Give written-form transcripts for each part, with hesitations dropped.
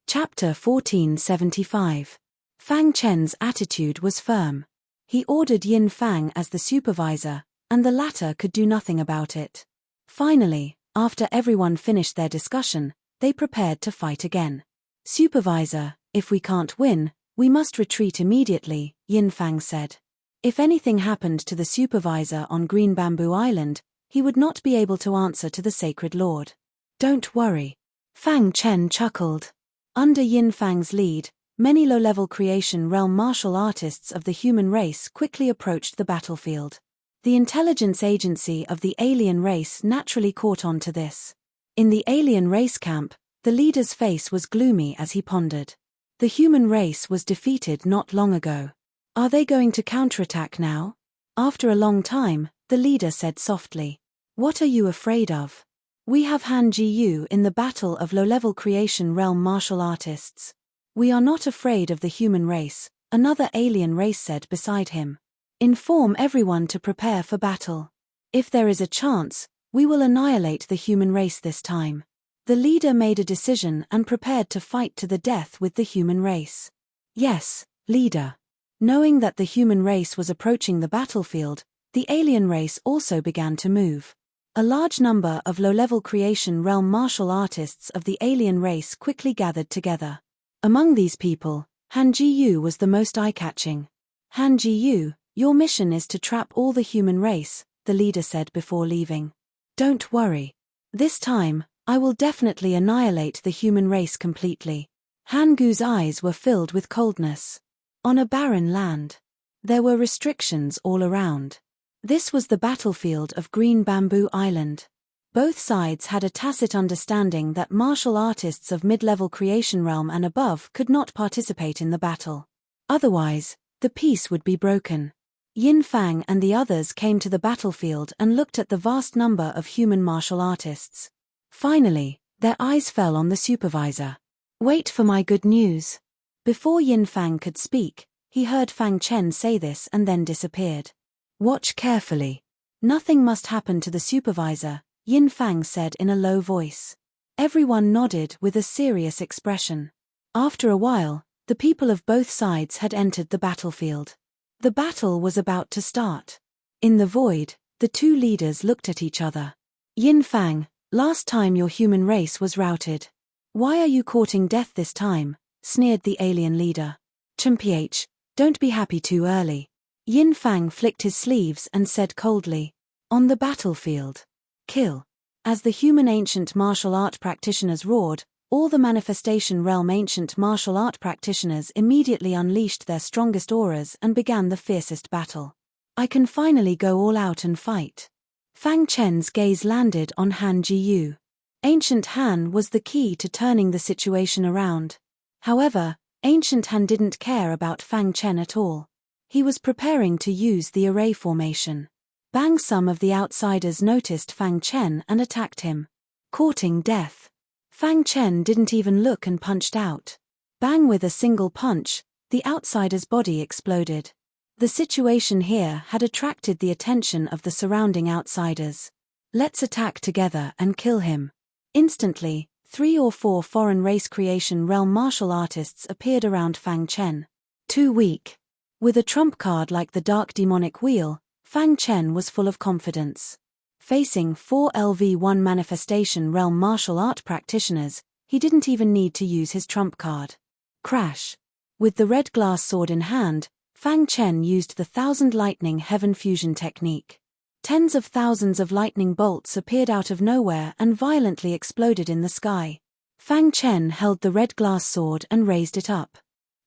Chapter 1475. Fang Chen's attitude was firm. He ordered Yin Fang as the supervisor, and the latter could do nothing about it. Finally, after everyone finished their discussion, they prepared to fight again. "Supervisor, if we can't win, we must retreat immediately," Yin Fang said. If anything happened to the supervisor on Green Bamboo Island, he would not be able to answer to the Sacred Lord. "Don't worry." Fang Chen chuckled. Under Yin Fang's lead, many low-level creation realm martial artists of the human race quickly approached the battlefield. The intelligence agency of the alien race naturally caught on to this. In the alien race camp, the leader's face was gloomy as he pondered. The human race was defeated not long ago. Are they going to counterattack now? After a long time, the leader said softly, "What are you afraid of? We have Han Ji-yu in the battle of low-level creation realm martial artists. We are not afraid of the human race," another alien race said beside him. "Inform everyone to prepare for battle. If there is a chance, we will annihilate the human race this time." The leader made a decision and prepared to fight to the death with the human race. "Yes, leader." Knowing that the human race was approaching the battlefield, the alien race also began to move. A large number of low-level creation realm martial artists of the alien race quickly gathered together. Among these people, Han Ji-yu was the most eye-catching. "Han Ji-yu, your mission is to trap all the human race," the leader said before leaving. "Don't worry. This time, I will definitely annihilate the human race completely." Han Gu's eyes were filled with coldness. On a barren land. There were restrictions all around. This was the battlefield of Green Bamboo Island. Both sides had a tacit understanding that martial artists of mid-level creation realm and above could not participate in the battle. Otherwise, the peace would be broken. Yin Fang and the others came to the battlefield and looked at the vast number of human martial artists. Finally, their eyes fell on the supervisor. "Wait for my good news." Before Yin Fang could speak, he heard Fang Chen say this and then disappeared. "Watch carefully. Nothing must happen to the supervisor," Yin Fang said in a low voice. Everyone nodded with a serious expression. After a while, the people of both sides had entered the battlefield. The battle was about to start. In the void, the two leaders looked at each other. "Yin Fang, last time your human race was routed. Why are you courting death this time?" sneered the alien leader. "Ch, don't be happy too early." Yin Fang flicked his sleeves and said coldly, "On the battlefield. Kill." As the human ancient martial art practitioners roared, all the manifestation realm ancient martial art practitioners immediately unleashed their strongest auras and began the fiercest battle. "I can finally go all out and fight." Fang Chen's gaze landed on Han Ji-yu. Ancient Han was the key to turning the situation around. However, Ancient Han didn't care about Fang Chen at all. He was preparing to use the array formation. Bang! Some of the outsiders noticed Fang Chen and attacked him. Courting death. Fang Chen didn't even look and punched out. Bang! With a single punch, the outsider's body exploded. The situation here had attracted the attention of the surrounding outsiders. "Let's attack together and kill him." Instantly, 3 or 4 foreign race creation realm martial artists appeared around Fang Chen. Too weak. With a trump card like the Dark Demonic Wheel, Fang Chen was full of confidence. Facing 4 LV1 manifestation realm martial art practitioners, he didn't even need to use his trump card. Crash. With the red glass sword in hand, Fang Chen used the Thousand Lightning Heaven Fusion technique. Tens of thousands of lightning bolts appeared out of nowhere and violently exploded in the sky. Fang Chen held the red glass sword and raised it up.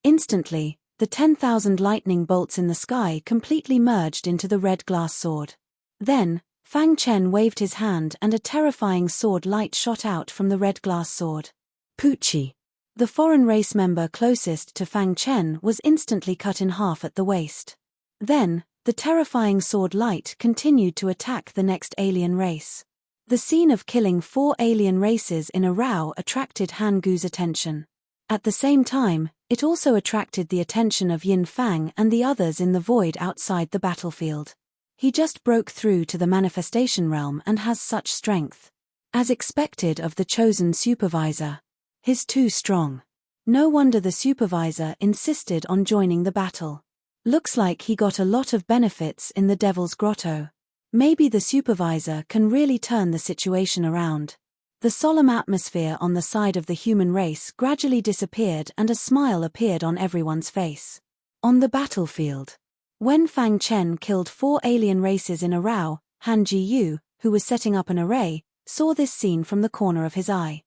Instantly, the 10,000 lightning bolts in the sky completely merged into the red glass sword. Then, Fang Chen waved his hand and a terrifying sword light shot out from the red glass sword. Poochie. The foreign race member closest to Fang Chen was instantly cut in half at the waist. Then, the terrifying sword light continued to attack the next alien race. The scene of killing 4 alien races in a row attracted Han Gu's attention. At the same time, it also attracted the attention of Yin Fang and the others in the void outside the battlefield. He just broke through to the manifestation realm and has such strength. As expected of the chosen supervisor. He's too strong. No wonder the supervisor insisted on joining the battle. Looks like he got a lot of benefits in the Devil's Grotto. Maybe the supervisor can really turn the situation around. The solemn atmosphere on the side of the human race gradually disappeared and a smile appeared on everyone's face. On the battlefield. When Fang Chen killed 4 alien races in a row, Han Ji-yu, who was setting up an array, saw this scene from the corner of his eye.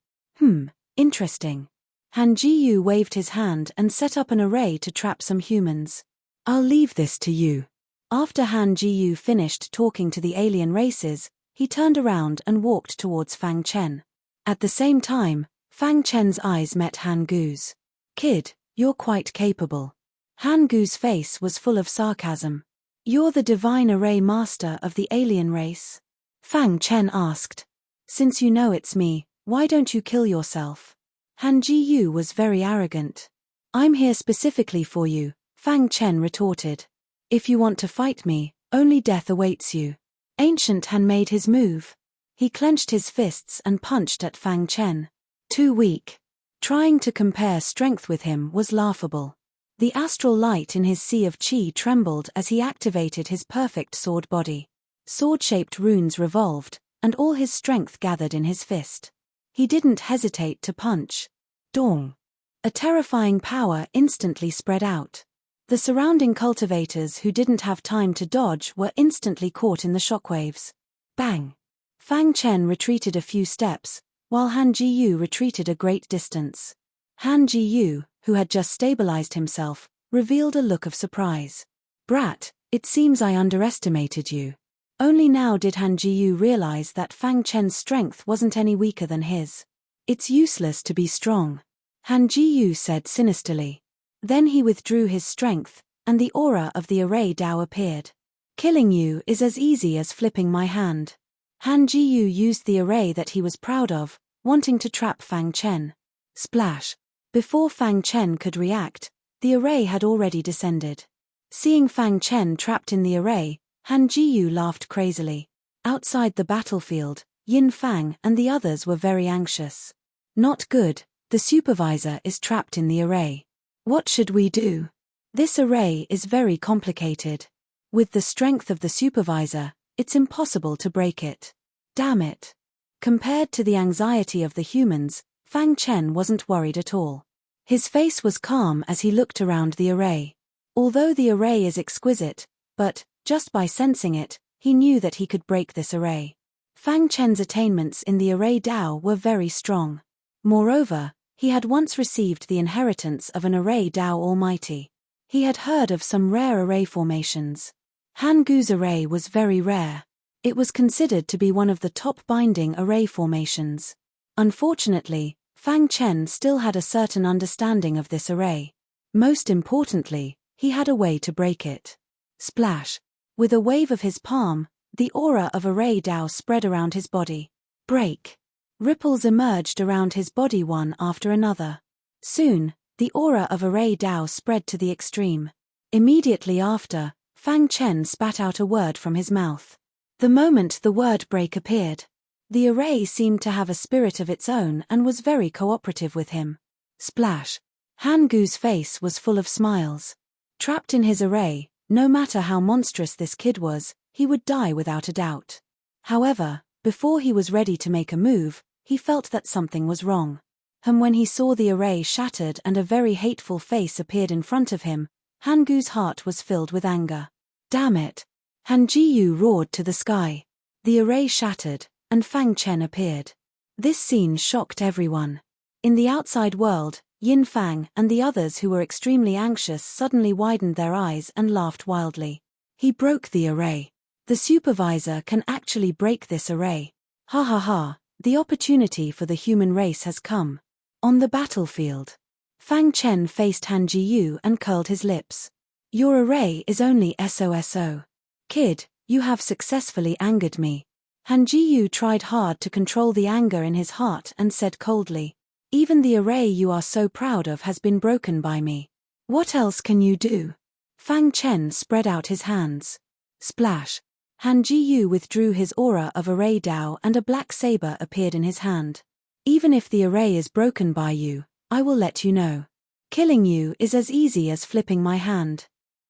Interesting. Han Ji-yu waved his hand and set up an array to trap some humans. I'll leave this to you. After Han Ji-yu finished talking to the alien races, he turned around and walked towards Fang Chen. At the same time, Fang Chen's eyes met Han Gu's. Kid, you're quite capable. Han Gu's face was full of sarcasm. You're the divine array master of the alien race? Fang Chen asked. Since you know it's me, why don't you kill yourself? Han Ji-yu was very arrogant. I'm here specifically for you, Fang Chen retorted. If you want to fight me, only death awaits you. Ancient Han made his move. He clenched his fists and punched at Fang Chen. Too weak. Trying to compare strength with him was laughable. The astral light in his sea of chi trembled as he activated his perfect sword body. Sword-shaped runes revolved, and all his strength gathered in his fist. He didn't hesitate to punch. Dong! A terrifying power instantly spread out. The surrounding cultivators who didn't have time to dodge were instantly caught in the shockwaves. Bang! Fang Chen retreated a few steps, while Han Ji-yu retreated a great distance. Han Ji-yu, who had just stabilized himself, revealed a look of surprise. Brat, it seems I underestimated you. Only now did Han Ji-yu realize that Fang Chen's strength wasn't any weaker than his. It's useless to be strong, Han Ji-yu said sinisterly. Then he withdrew his strength, and the aura of the array Dao appeared. Killing you is as easy as flipping my hand. Han Ji-yu used the array that he was proud of, wanting to trap Fang Chen. Splash! Before Fang Chen could react, the array had already descended. Seeing Fang Chen trapped in the array, Han Ji-yu laughed crazily. Outside the battlefield, Yin Fang and the others were very anxious. Not good, the supervisor is trapped in the array. What should we do? This array is very complicated. With the strength of the supervisor, it's impossible to break it. Damn it. Compared to the anxiety of the humans, Fang Chen wasn't worried at all. His face was calm as he looked around the array. Although the array is exquisite, but, just by sensing it, he knew that he could break this array. Fang Chen's attainments in the array Dao were very strong. Moreover, he had once received the inheritance of an array Dao Almighty. He had heard of some rare array formations. Han Gu's array was very rare. It was considered to be one of the top binding array formations. Unfortunately, Fang Chen still had a certain understanding of this array. Most importantly, he had a way to break it. Splash! With a wave of his palm, the aura of array Dao spread around his body. Break! Ripples emerged around his body one after another. Soon, the aura of array Dao spread to the extreme. Immediately after, Fang Chen spat out a word from his mouth. The moment the word break appeared, the array seemed to have a spirit of its own and was very cooperative with him. Splash! Han Gu's face was full of smiles. Trapped in his array, no matter how monstrous this kid was, he would die without a doubt. However, before he was ready to make a move, he felt that something was wrong. And when he saw the array shattered and a very hateful face appeared in front of him, Han Gu's heart was filled with anger. Damn it! Han Ji-yu roared to the sky. The array shattered, and Fang Chen appeared. This scene shocked everyone. In the outside world, Yin Fang and the others who were extremely anxious suddenly widened their eyes and laughed wildly. He broke the array. The supervisor can actually break this array. Ha ha ha, the opportunity for the human race has come. On the battlefield. Fang Chen faced Han Ji-yu and curled his lips. Your array is only SOSO. Kid, you have successfully angered me. Han Ji-yu tried hard to control the anger in his heart and said coldly. Even the array you are so proud of has been broken by me. What else can you do? Fang Chen spread out his hands. Splash! Han Ji-yu withdrew his aura of array Dao and a black saber appeared in his hand. Even if the array is broken by you, I will let you know. Killing you is as easy as flipping my hand.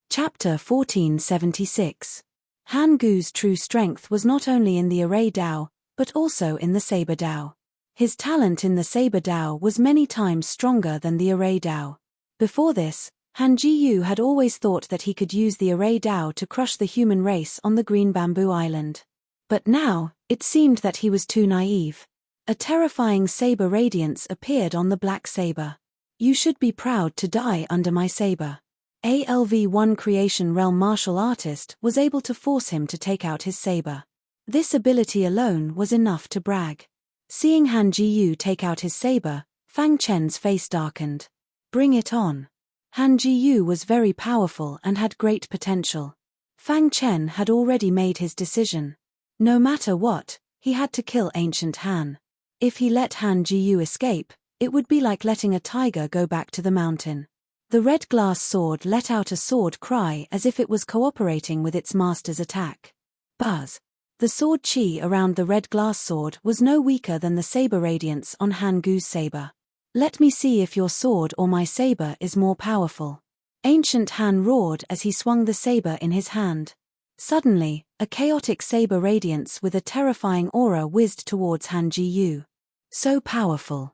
Chapter 1476. Han Gu's true strength was not only in the array Dao, but also in the saber Dao. His talent in the saber Dao was many times stronger than the array Dao. Before this, Han Jiyu had always thought that he could use the array Dao to crush the human race on the Green Bamboo Island. But now, it seemed that he was too naive. A terrifying saber radiance appeared on the black saber. You should be proud to die under my saber. ALV-1 Creation Realm martial artist was able to force him to take out his saber. This ability alone was enough to brag. Seeing Han Jiyu take out his saber, Fang Chen's face darkened. Bring it on. Han Jiyu was very powerful and had great potential. Fang Chen had already made his decision. No matter what, he had to kill Ancient Han. If he let Han Jiyu escape, it would be like letting a tiger go back to the mountain. The red glass sword let out a sword cry as if it was cooperating with its master's attack. Buzz. The sword chi around the red glass sword was no weaker than the saber radiance on Han Gu's saber. Let me see if your sword or my saber is more powerful. Ancient Han roared as he swung the saber in his hand. Suddenly, a chaotic saber radiance with a terrifying aura whizzed towards Han Jiyu. So powerful.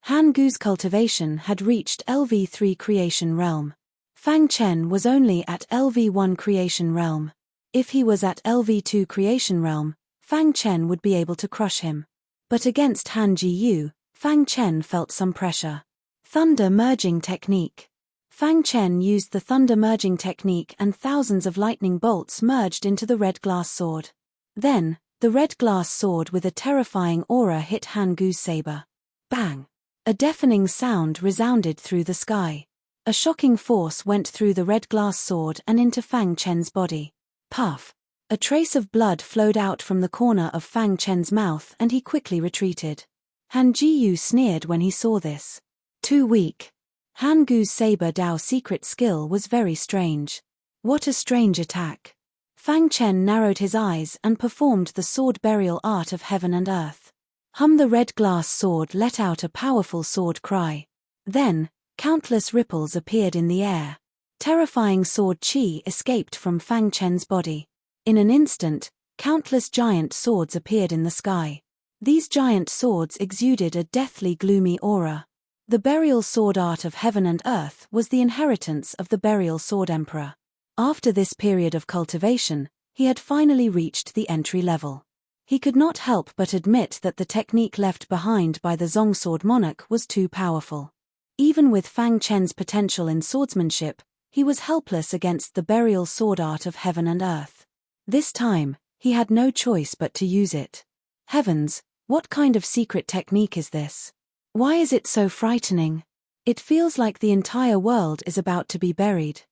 Han Gu's cultivation had reached LV3 Creation Realm. Fang Chen was only at LV1 Creation Realm. If he was at LV2 Creation Realm, Fang Chen would be able to crush him. But against Han Jiyu, Fang Chen felt some pressure. Thunder Merging Technique. Fang Chen used the Thunder Merging Technique and thousands of lightning bolts merged into the red glass sword. Then, the red glass sword with a terrifying aura hit Han Gu's saber. Bang! A deafening sound resounded through the sky. A shocking force went through the red glass sword and into Fang Chen's body. Puff! A trace of blood flowed out from the corner of Fang Chen's mouth and he quickly retreated. Han Jiyu sneered when he saw this. Too weak. Han Gu's saber Dao secret skill was very strange. What a strange attack. Fang Chen narrowed his eyes and performed the sword burial art of heaven and earth. The red glass sword let out a powerful sword cry. Then, countless ripples appeared in the air. Terrifying sword chi escaped from Fang Chen's body. In an instant, countless giant swords appeared in the sky. These giant swords exuded a deathly gloomy aura. The burial sword art of heaven and earth was the inheritance of the burial sword emperor. After this period of cultivation, he had finally reached the entry level. He could not help but admit that the technique left behind by the Zongsword monarch was too powerful. Even with Fang Chen's potential in swordsmanship, he was helpless against the burial sword art of heaven and earth. This time, he had no choice but to use it. Heavens, what kind of secret technique is this? Why is it so frightening? It feels like the entire world is about to be buried.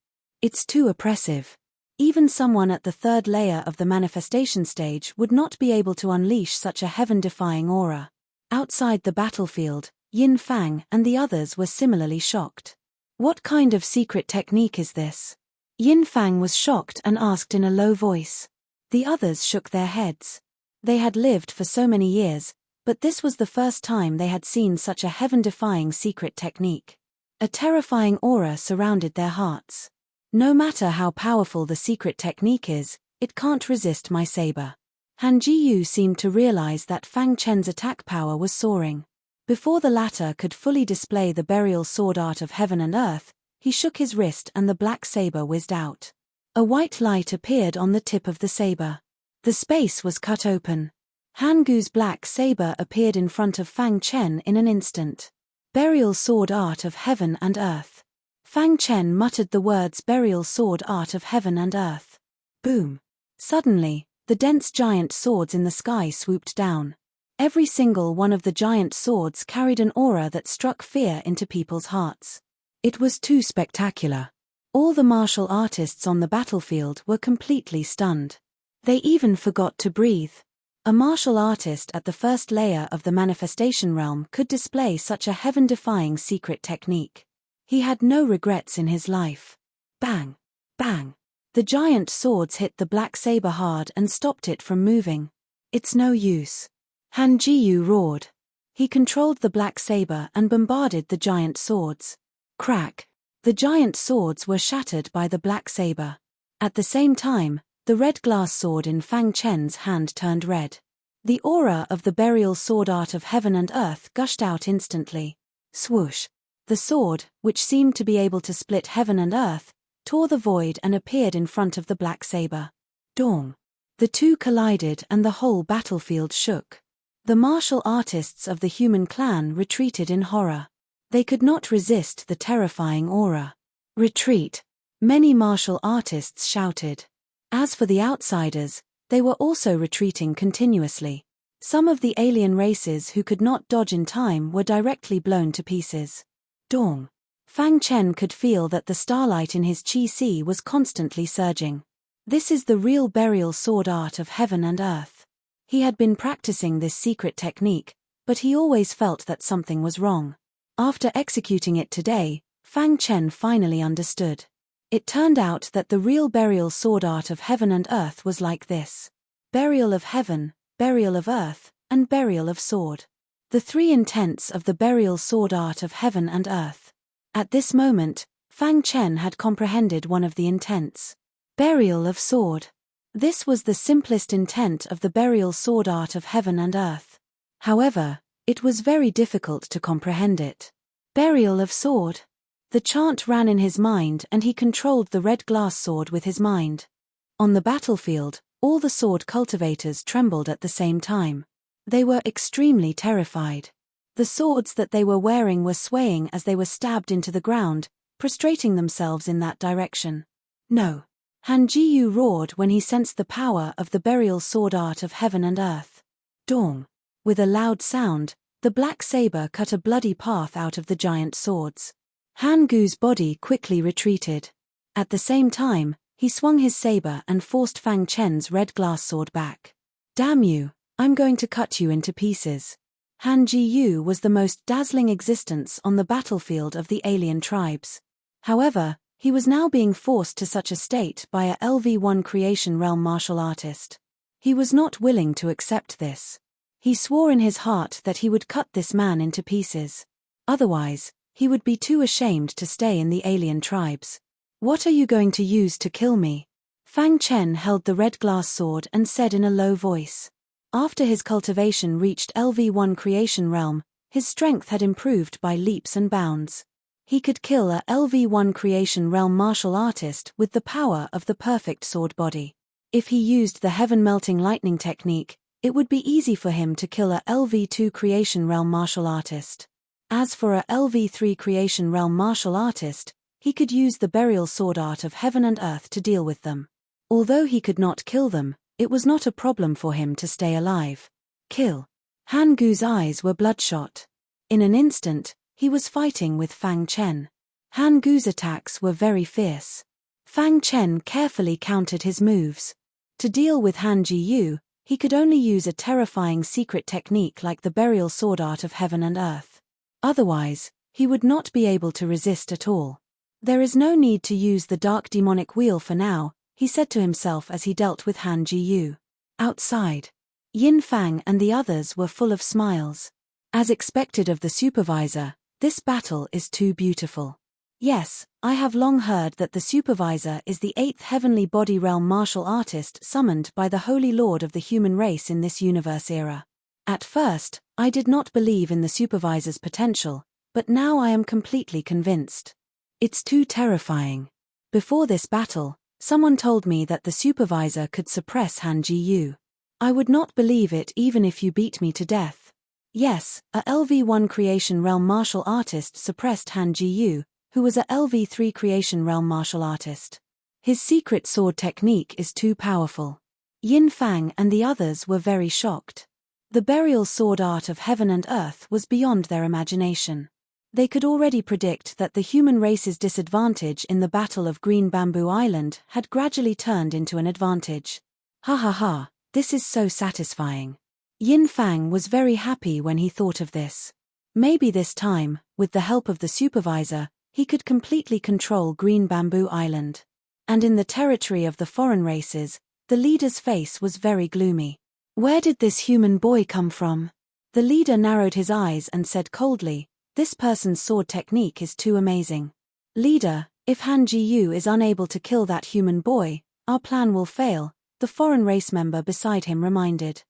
It's too oppressive. Even someone at the third layer of the manifestation stage would not be able to unleash such a heaven-defying aura. Outside the battlefield, Yin Fang and the others were similarly shocked. What kind of secret technique is this? Yin Fang was shocked and asked in a low voice. The others shook their heads. They had lived for so many years, but this was the first time they had seen such a heaven-defying secret technique. A terrifying aura surrounded their hearts. No matter how powerful the secret technique is, it can't resist my saber. Han Jiyu seemed to realize that Fang Chen's attack power was soaring. Before the latter could fully display the burial sword art of heaven and earth, he shook his wrist and the black saber whizzed out. A white light appeared on the tip of the saber. The space was cut open. Han Gu's black saber appeared in front of Fang Chen in an instant. Burial sword art of heaven and earth. Fang Chen muttered the words burial sword art of heaven and earth. Boom! Suddenly, the dense giant swords in the sky swooped down. Every single one of the giant swords carried an aura that struck fear into people's hearts. It was too spectacular. All the martial artists on the battlefield were completely stunned. They even forgot to breathe. A martial artist at the first layer of the manifestation realm could display such a heaven-defying secret technique. He had no regrets in his life. Bang! Bang! The giant swords hit the black saber hard and stopped it from moving. It's no use. Han Jiyu roared. He controlled the black saber and bombarded the giant swords. Crack! The giant swords were shattered by the black saber. At the same time, the red glass sword in Fang Chen's hand turned red. The aura of the burial sword art of heaven and earth gushed out instantly. Swoosh! The sword, which seemed to be able to split heaven and earth, tore the void and appeared in front of the black saber. Dong! The two collided and the whole battlefield shook. The martial artists of the human clan retreated in horror. They could not resist the terrifying aura. Retreat! Many martial artists shouted. As for the outsiders, they were also retreating continuously. Some of the alien races who could not dodge in time were directly blown to pieces. Dong! Fang Chen could feel that the starlight in his chi-si was constantly surging. This is the real burial sword art of heaven and earth. He had been practicing this secret technique, but he always felt that something was wrong. After executing it today, Fang Chen finally understood. It turned out that the real burial sword art of heaven and earth was like this: burial of heaven, burial of earth, and burial of sword. The three intents of the burial sword art of heaven and earth. At this moment, Fang Chen had comprehended one of the intents. Burial of sword. This was the simplest intent of the burial sword art of heaven and earth. However, it was very difficult to comprehend it. Burial of sword. The chant ran in his mind and he controlled the red glass sword with his mind. On the battlefield, all the sword cultivators trembled at the same time. They were extremely terrified. The swords that they were wearing were swaying as they were stabbed into the ground, prostrating themselves in that direction. No! Han Jiyu roared when he sensed the power of the burial sword art of heaven and earth. Dong! With a loud sound, the black saber cut a bloody path out of the giant swords. Han Gu's body quickly retreated. At the same time, he swung his saber and forced Fang Chen's red glass sword back. Damn you, I'm going to cut you into pieces. Han Jiyu was the most dazzling existence on the battlefield of the alien tribes. However, he was now being forced to such a state by a LV1 Creation Realm martial artist. He was not willing to accept this. He swore in his heart that he would cut this man into pieces. Otherwise, he would be too ashamed to stay in the alien tribes. What are you going to use to kill me? Fang Chen held the red glass sword and said in a low voice. After his cultivation reached LV1 Creation Realm, his strength had improved by leaps and bounds. He could kill a LV1 Creation Realm martial artist with the power of the perfect sword body. If he used the heaven-melting lightning technique, it would be easy for him to kill a LV2 Creation Realm martial artist. As for a LV3 Creation Realm martial artist, he could use the burial sword art of heaven and earth to deal with them. Although he could not kill them, it was not a problem for him to stay alive. Kill. Han Gu's eyes were bloodshot. In an instant, he was fighting with Fang Chen. Han Gu's attacks were very fierce. Fang Chen carefully countered his moves. To deal with Han Jiyu, he could only use a terrifying secret technique like the burial sword art of heaven and earth. Otherwise, he would not be able to resist at all. There is no need to use the dark demonic wheel for now, he said to himself as he dealt with Han Jiyu. Outside, Yin Fang and the others were full of smiles. As expected of the supervisor, this battle is too beautiful. Yes, I have long heard that the supervisor is the 8th heavenly body realm martial artist summoned by the Holy Lord of the human race in this universe era. At first, I did not believe in the supervisor's potential, but now I am completely convinced. It's too terrifying. Before this battle, someone told me that the supervisor could suppress Han Jiyu. I would not believe it even if you beat me to death. Yes, a LV1 Creation Realm martial artist suppressed Han Jiyu, who was a LV3 Creation Realm martial artist. His secret sword technique is too powerful. Yin Fang and the others were very shocked. The burial sword art of heaven and earth was beyond their imagination. They could already predict that the human race's disadvantage in the Battle of Green Bamboo Island had gradually turned into an advantage. Ha ha ha, this is so satisfying. Yin Fang was very happy when he thought of this. Maybe this time, with the help of the supervisor, he could completely control Green Bamboo Island. And in the territory of the foreign races, the leader's face was very gloomy. Where did this human boy come from? The leader narrowed his eyes and said coldly, This person's sword technique is too amazing. Leader, if Han Ji-yu is unable to kill that human boy, our plan will fail, the foreign race member beside him reminded.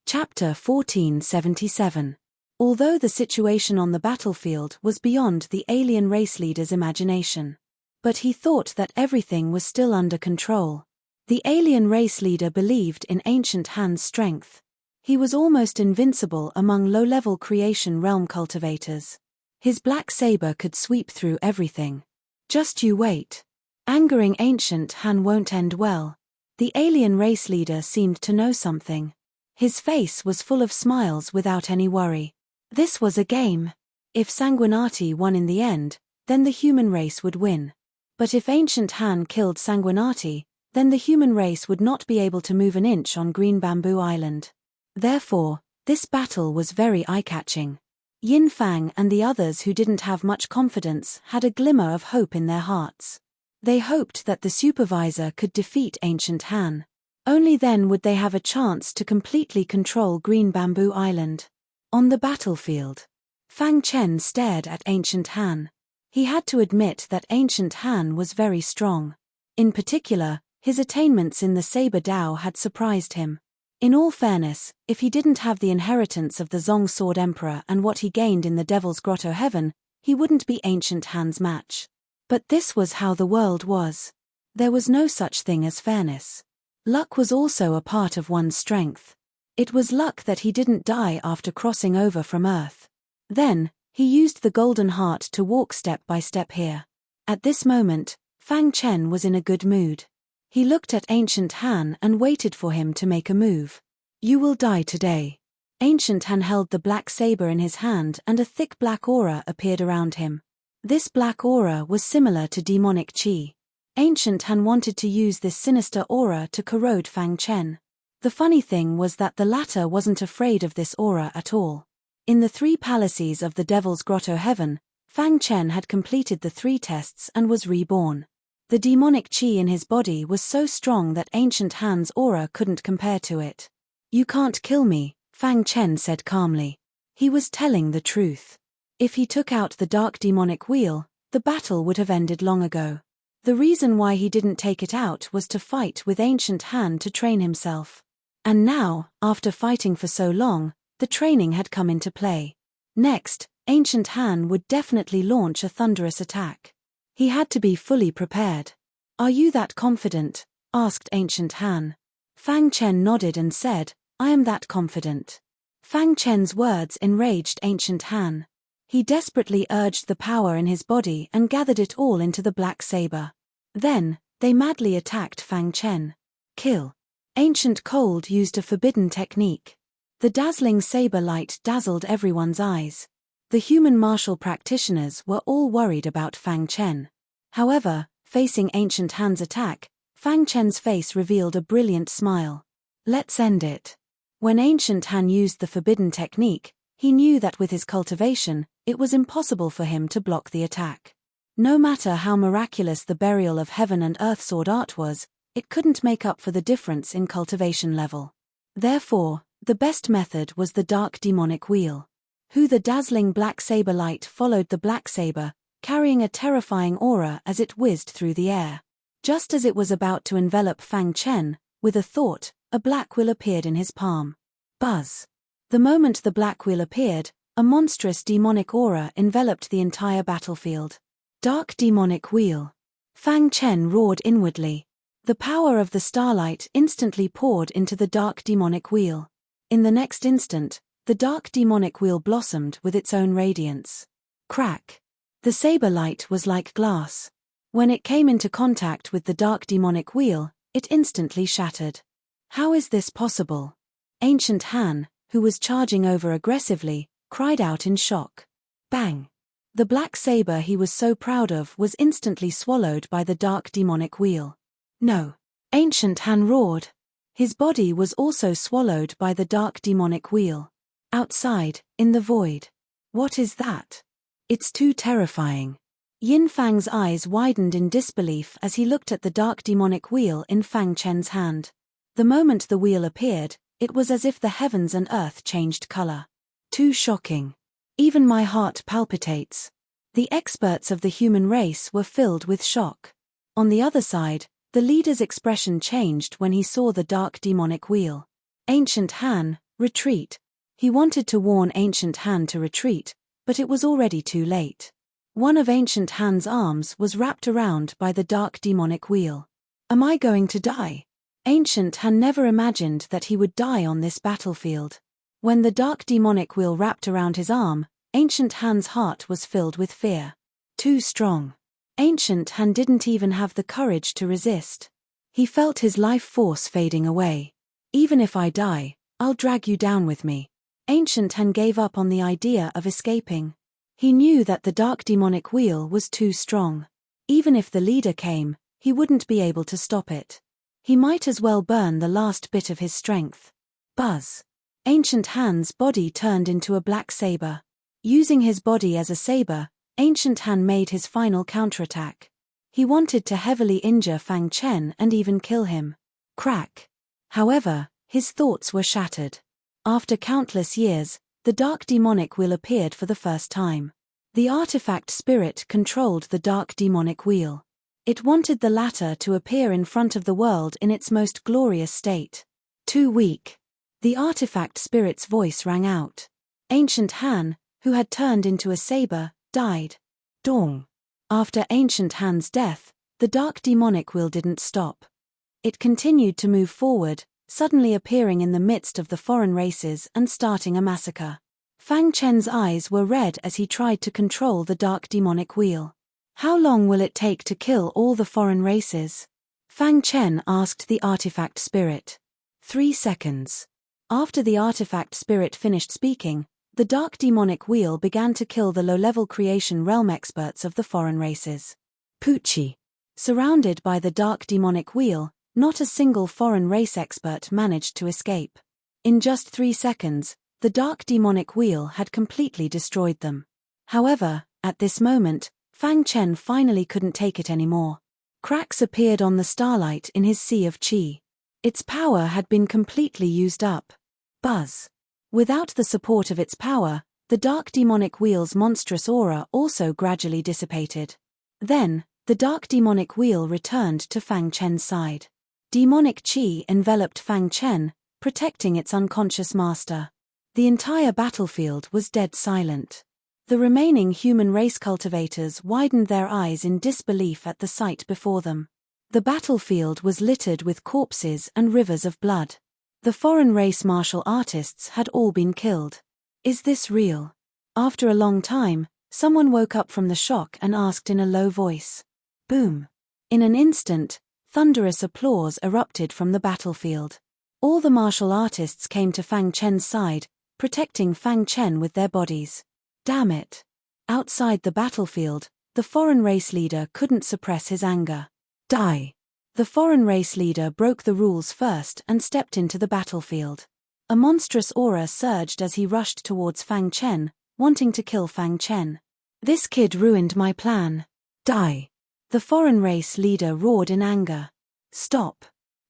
Chapter 1477. Although the situation on the battlefield was beyond the alien race leader's imagination. But he thought that everything was still under control. The alien race leader believed in ancient Han's strength. He was almost invincible among low-level creation realm cultivators. His black saber could sweep through everything. Just you wait. Angering ancient Han won't end well. The alien race leader seemed to know something. His face was full of smiles without any worry. This was a game. If Sanguinati won in the end, then the human race would win. But if ancient Han killed Sanguinati, then the human race would not be able to move an inch on Green Bamboo Island. Therefore, this battle was very eye-catching. Yin Fang and the others who didn't have much confidence had a glimmer of hope in their hearts. They hoped that the supervisor could defeat ancient Han. Only then would they have a chance to completely control Green Bamboo Island. On the battlefield, Fang Chen stared at ancient Han. He had to admit that ancient Han was very strong. In particular, his attainments in the Saber Dao had surprised him. In all fairness, if he didn't have the inheritance of the Zong Sword Emperor and what he gained in the Devil's Grotto Heaven, he wouldn't be ancient Han's match. But this was how the world was. There was no such thing as fairness. Luck was also a part of one's strength. It was luck that he didn't die after crossing over from Earth. Then, he used the Golden Heart to walk step by step here. At this moment, Fang Chen was in a good mood. He looked at ancient Han and waited for him to make a move. You will die today. Ancient Han held the black saber in his hand and a thick black aura appeared around him. This black aura was similar to demonic chi. Ancient Han wanted to use this sinister aura to corrode Fang Chen. The funny thing was that the latter wasn't afraid of this aura at all. In the 3 palaces of the Devil's Grotto Heaven, Fang Chen had completed the 3 tests and was reborn. The demonic chi in his body was so strong that ancient Han's aura couldn't compare to it. You can't kill me, Fang Chen said calmly. He was telling the truth. If he took out the dark demonic wheel, the battle would have ended long ago. The reason why he didn't take it out was to fight with ancient Han to train himself. And now, after fighting for so long, the training had come into play. Next, ancient Han would definitely launch a thunderous attack. He had to be fully prepared. Are you that confident? Asked ancient Han. Fang Chen nodded and said, I am that confident. Fang Chen's words enraged ancient Han. He desperately urged the power in his body and gathered it all into the black saber. Then, they madly attacked Fang Chen. Kill. Ancient Cold used a forbidden technique. The dazzling saber light dazzled everyone's eyes. The human martial practitioners were all worried about Fang Chen. However, facing ancient Han's attack, Fang Chen's face revealed a brilliant smile. Let's end it. When ancient Han used the forbidden technique, he knew that with his cultivation, it was impossible for him to block the attack. No matter how miraculous the burial of heaven and earth sword art was, it couldn't make up for the difference in cultivation level. Therefore, the best method was the dark demonic wheel. The dazzling black saber light followed the black saber, carrying a terrifying aura as it whizzed through the air. Just as it was about to envelop Fang Chen, with a thought, a black wheel appeared in his palm. Buzz. The moment the black wheel appeared, a monstrous demonic aura enveloped the entire battlefield. Dark demonic wheel. Fang Chen roared inwardly. The power of the starlight instantly poured into the dark demonic wheel. In the next instant, the dark demonic wheel blossomed with its own radiance. Crack. The saber light was like glass. When it came into contact with the dark demonic wheel, it instantly shattered. How is this possible? Ancient Han, who was charging over aggressively, cried out in shock. Bang! The black saber he was so proud of was instantly swallowed by the dark demonic wheel. No! Ancient Han roared. His body was also swallowed by the dark demonic wheel. Outside, in the void. What is that? It's too terrifying. Yin Fang's eyes widened in disbelief as he looked at the dark demonic wheel in Fang Chen's hand. The moment the wheel appeared, it was as if the heavens and earth changed color. Too shocking. Even my heart palpitates. The experts of the human race were filled with shock. On the other side, the leader's expression changed when he saw the dark demonic wheel. Ancient Han, retreat. He wanted to warn Ancient Han to retreat, but it was already too late. One of Ancient Han's arms was wrapped around by the dark demonic wheel. Am I going to die? Ancient Han never imagined that he would die on this battlefield. When the dark demonic wheel wrapped around his arm, Ancient Han's heart was filled with fear. Too strong. Ancient Han didn't even have the courage to resist. He felt his life force fading away. Even if I die, I'll drag you down with me. Ancient Han gave up on the idea of escaping. He knew that the dark demonic wheel was too strong. Even if the leader came, he wouldn't be able to stop it. He might as well burn the last bit of his strength. Buzz. Ancient Han's body turned into a black saber. Using his body as a saber, Ancient Han made his final counterattack. He wanted to heavily injure Fang Chen and even kill him. Crack. However, his thoughts were shattered. After countless years, the dark demonic wheel appeared for the first time. The artifact spirit controlled the dark demonic wheel. It wanted the latter to appear in front of the world in its most glorious state. Too weak. The artifact spirit's voice rang out. Ancient Han, who had turned into a saber, died. Dong. After Ancient Han's death, the dark demonic wheel didn't stop. It continued to move forward, suddenly appearing in the midst of the foreign races and starting a massacre. Fang Chen's eyes were red as he tried to control the dark demonic wheel. How long will it take to kill all the foreign races? Fang Chen asked the artifact spirit. 3 seconds. After the artifact spirit finished speaking, the dark demonic wheel began to kill the low-level creation realm experts of the foreign races. Poochie. Surrounded by the dark demonic wheel, not a single foreign race expert managed to escape. In just 3 seconds, the dark demonic wheel had completely destroyed them. However, at this moment, Fang Chen finally couldn't take it anymore. Cracks appeared on the starlight in his sea of qi. Its power had been completely used up. Buzz. Without the support of its power, the dark demonic wheel's monstrous aura also gradually dissipated. Then, the dark demonic wheel returned to Fang Chen's side. Demonic qi enveloped Fang Chen, protecting its unconscious master. The entire battlefield was dead silent. The remaining human race cultivators widened their eyes in disbelief at the sight before them. The battlefield was littered with corpses and rivers of blood. The foreign race martial artists had all been killed. Is this real? After a long time, someone woke up from the shock and asked in a low voice. Boom. In an instant, thunderous applause erupted from the battlefield. All the martial artists came to Fang Chen's side, protecting Fang Chen with their bodies. Damn it. Outside the battlefield, the foreign race leader couldn't suppress his anger. Die. The foreign race leader broke the rules first and stepped into the battlefield. A monstrous aura surged as he rushed towards Fang Chen, wanting to kill Fang Chen. This kid ruined my plan. Die. The foreign race leader roared in anger. Stop.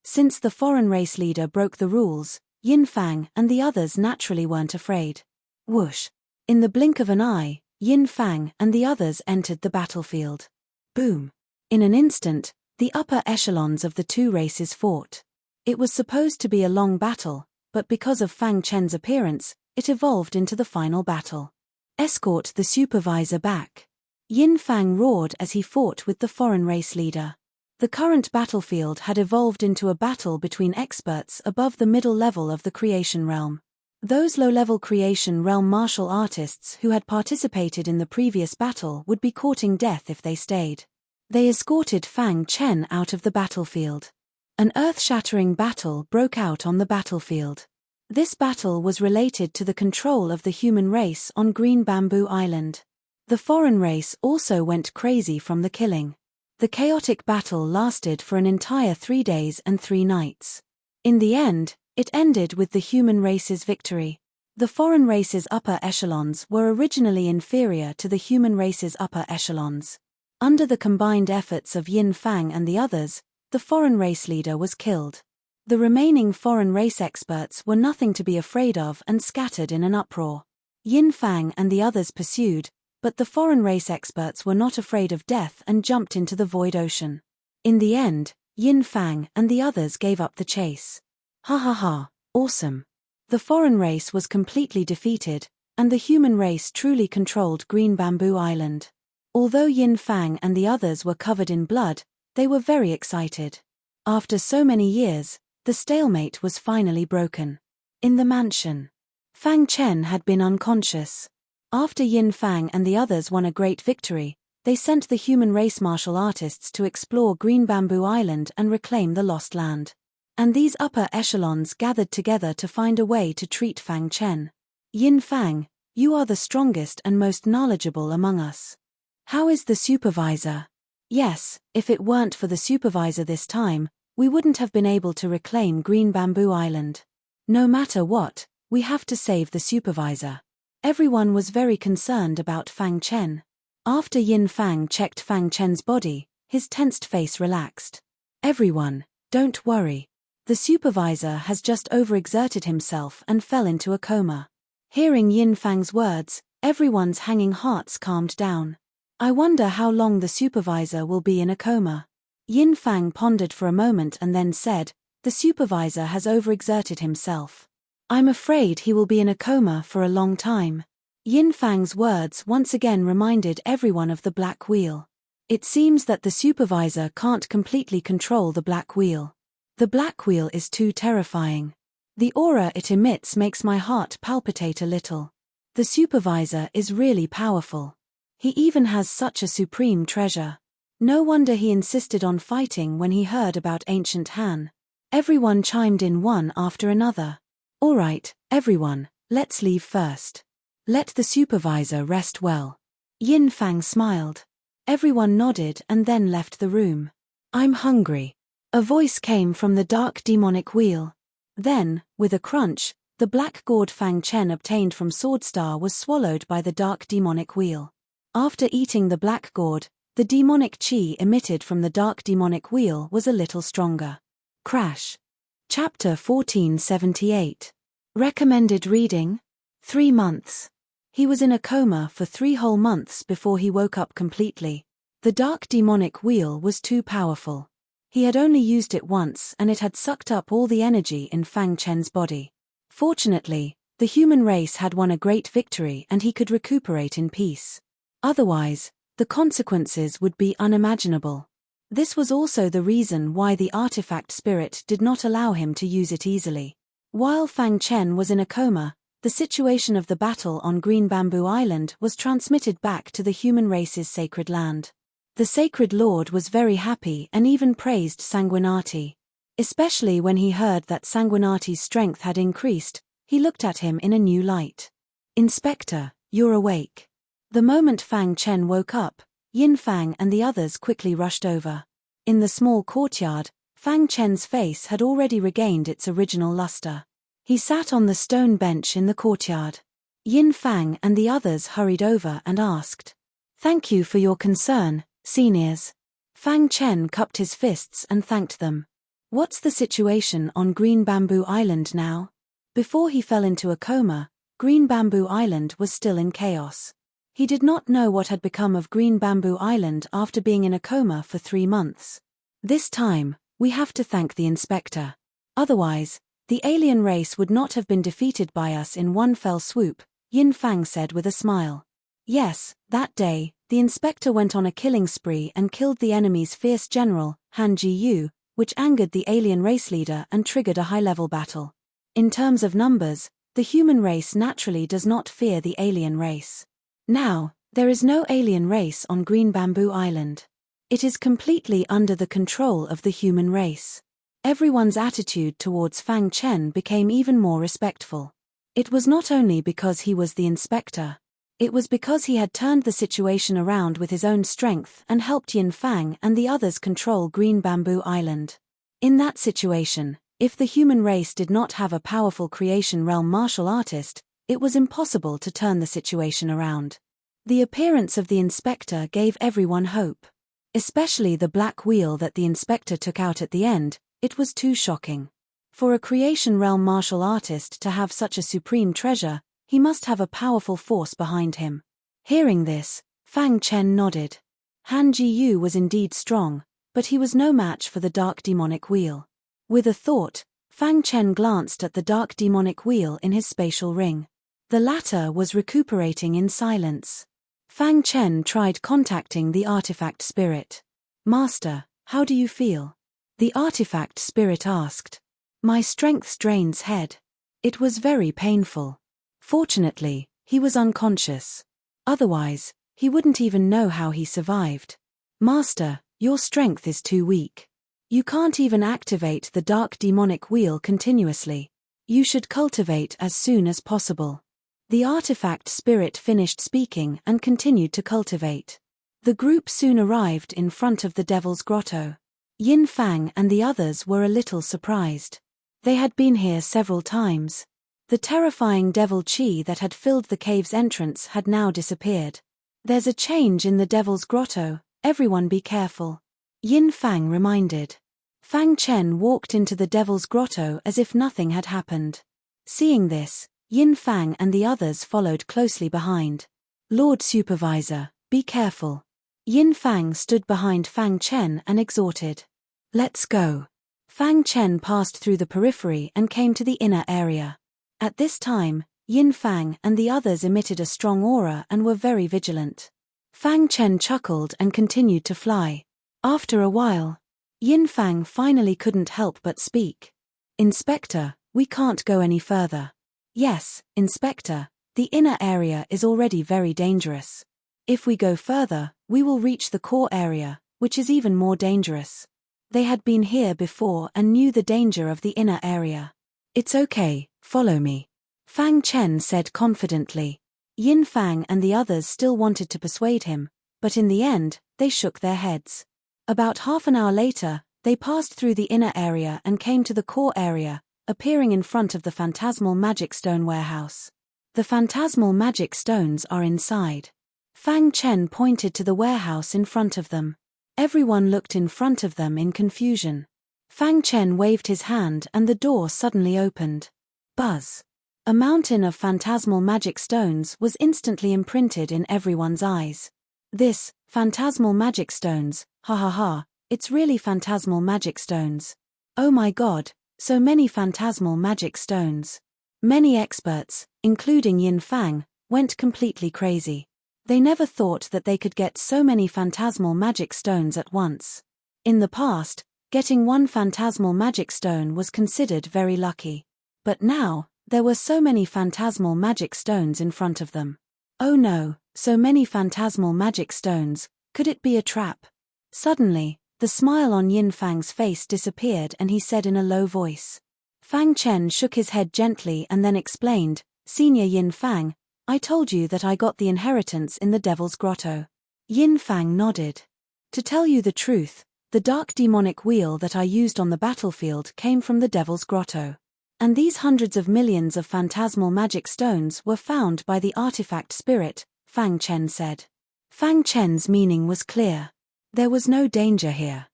Since the foreign race leader broke the rules, Yin Fang and the others naturally weren't afraid. Whoosh. In the blink of an eye, Yin Fang and the others entered the battlefield. Boom. In an instant, the upper echelons of the two races fought. It was supposed to be a long battle, but because of Fang Chen's appearance, it evolved into the final battle. Escort the supervisor back. Yin Fang roared as he fought with the foreign race leader. The current battlefield had evolved into a battle between experts above the middle level of the creation realm. Those low-level creation realm martial artists who had participated in the previous battle would be courting death if they stayed. They escorted Fang Chen out of the battlefield. An earth-shattering battle broke out on the battlefield. This battle was related to the control of the human race on Green Bamboo Island. The foreign race also went crazy from the killing. The chaotic battle lasted for an entire 3 days and 3 nights. In the end, it ended with the human race's victory. The foreign race's upper echelons were originally inferior to the human race's upper echelons. Under the combined efforts of Yin Fang and the others, the foreign race leader was killed. The remaining foreign race experts were nothing to be afraid of and scattered in an uproar. Yin Fang and the others pursued, but the foreign race experts were not afraid of death and jumped into the void ocean. In the end, Yin Fang and the others gave up the chase. Ha ha ha, awesome. The foreign race was completely defeated, and the human race truly controlled Green Bamboo Island. Although Yin Fang and the others were covered in blood, they were very excited. After so many years, the stalemate was finally broken. In the mansion, Fang Chen had been unconscious. After Yin Fang and the others won a great victory, they sent the human race martial artists to explore Green Bamboo Island and reclaim the lost land. And these upper echelons gathered together to find a way to treat Fang Chen. Yin Fang, you are the strongest and most knowledgeable among us. How is the supervisor? Yes, if it weren't for the supervisor this time, we wouldn't have been able to reclaim Green Bamboo Island. No matter what, we have to save the supervisor. Everyone was very concerned about Fang Chen. After Yin Fang checked Fang Chen's body, his tensed face relaxed. Everyone, don't worry. The supervisor has just overexerted himself and fell into a coma. Hearing Yin Fang's words, everyone's hanging hearts calmed down. I wonder how long the supervisor will be in a coma. Yin Fang pondered for a moment and then said, the supervisor has overexerted himself. I'm afraid he will be in a coma for a long time. Yin Fang's words once again reminded everyone of the black wheel. It seems that the supervisor can't completely control the black wheel. The black wheel is too terrifying. The aura it emits makes my heart palpitate a little. The supervisor is really powerful. He even has such a supreme treasure. No wonder he insisted on fighting when he heard about ancient Han. Everyone chimed in one after another. All right, everyone, let's leave first. Let the supervisor rest well. Yin Fang smiled. Everyone nodded and then left the room. I'm hungry. A voice came from the dark demonic wheel. Then, with a crunch, the black gourd Fang Chen obtained from Swordstar was swallowed by the dark demonic wheel. After eating the black gourd, the demonic chi emitted from the dark demonic wheel was a little stronger. Crash. Chapter 1478. Recommended reading? 3 months. He was in a coma for 3 whole months before he woke up completely. The dark demonic wheel was too powerful. He had only used it once and it had sucked up all the energy in Fang Chen's body. Fortunately, the human race had won a great victory and he could recuperate in peace. Otherwise, the consequences would be unimaginable. This was also the reason why the artifact spirit did not allow him to use it easily. While Fang Chen was in a coma, the situation of the battle on Green Bamboo Island was transmitted back to the human race's sacred land. The sacred lord was very happy and even praised Sanguinati. Especially when he heard that Sanguinati's strength had increased, he looked at him in a new light. Inspector, you're awake. The moment Fang Chen woke up, Yin Fang and the others quickly rushed over. In the small courtyard, Fang Chen's face had already regained its original luster. He sat on the stone bench in the courtyard. Yin Fang and the others hurried over and asked, "Thank you for your concern, seniors." Fang Chen cupped his fists and thanked them. What's the situation on Green Bamboo Island now? Before he fell into a coma, Green Bamboo Island was still in chaos. He did not know what had become of Green Bamboo Island after being in a coma for 3 months. This time, we have to thank the inspector. Otherwise, the alien race would not have been defeated by us in one fell swoop, Yin Fang said with a smile. Yes, that day, the inspector went on a killing spree and killed the enemy's fierce general, Han Ji-yu, which angered the alien race leader and triggered a high-level battle. In terms of numbers, the human race naturally does not fear the alien race. Now, there is no alien race on Green Bamboo Island. It is completely under the control of the human race. Everyone's attitude towards Fang Chen became even more respectful. It was not only because he was the inspector. It was because he had turned the situation around with his own strength and helped Yin Fang and the others control Green Bamboo Island. In that situation, if the human race did not have a powerful creation realm martial artist, it was impossible to turn the situation around. The appearance of the inspector gave everyone hope. Especially the black wheel that the inspector took out at the end, it was too shocking. For a creation realm martial artist to have such a supreme treasure, He must have a powerful force behind him. Hearing this, Fang Chen nodded. Han Jiyu was indeed strong, but he was no match for the dark demonic wheel. With a thought, Fang Chen glanced at the dark demonic wheel in his spatial ring. The latter was recuperating in silence. Fang Chen tried contacting the artifact spirit. "Master, how do you feel?" The artifact spirit asked. "My strength drains head. It was very painful." Fortunately, he was unconscious. Otherwise, he wouldn't even know how he survived. "Master, your strength is too weak. You can't even activate the dark demonic wheel continuously. You should cultivate as soon as possible." The artifact spirit finished speaking and continued to cultivate. The group soon arrived in front of the Devil's Grotto. Yin Fang and the others were a little surprised. They had been here several times. The terrifying devil chi that had filled the cave's entrance had now disappeared. "There's a change in the Devil's Grotto, everyone be careful," Yin Fang reminded. Fang Chen walked into the Devil's Grotto as if nothing had happened. Seeing this, Yin Fang and the others followed closely behind. "Lord Supervisor, be careful." Yin Fang stood behind Fang Chen and exhorted. "Let's go." Fang Chen passed through the periphery and came to the inner area. At this time, Yin Fang and the others emitted a strong aura and were very vigilant. Fang Chen chuckled and continued to fly. After a while, Yin Fang finally couldn't help but speak. "Inspector, we can't go any further." "Yes, Inspector, the inner area is already very dangerous. If we go further, we will reach the core area, which is even more dangerous." They had been here before and knew the danger of the inner area. "It's okay, follow me," Fang Chen said confidently. Yin Fang and the others still wanted to persuade him, but in the end, they shook their heads. About half an hour later, they passed through the inner area and came to the core area, appearing in front of the phantasmal magic stone warehouse. The phantasmal magic stones are inside. Fang Chen pointed to the warehouse in front of them. Everyone looked in front of them in confusion. Fang Chen waved his hand and the door suddenly opened. Buzz! A mountain of phantasmal magic stones was instantly imprinted in everyone's eyes. "This, phantasmal magic stones, ha ha ha, it's really phantasmal magic stones. Oh my god, so many phantasmal magic stones." Many experts, including Yin Fang, went completely crazy. They never thought that they could get so many phantasmal magic stones at once. In the past, getting one phantasmal magic stone was considered very lucky. But now, there were so many phantasmal magic stones in front of them. Oh no, so many phantasmal magic stones, could it be a trap? Suddenly, the smile on Yin Fang's face disappeared and he said in a low voice. Fang Chen shook his head gently and then explained, "Senior Yin Fang, I told you that I got the inheritance in the Devil's Grotto." Yin Fang nodded. "To tell you the truth, the dark demonic wheel that I used on the battlefield came from the Devil's Grotto. And these hundreds of millions of phantasmal magic stones were found by the artifact spirit," Fang Chen said. Fang Chen's meaning was clear. There was no danger here.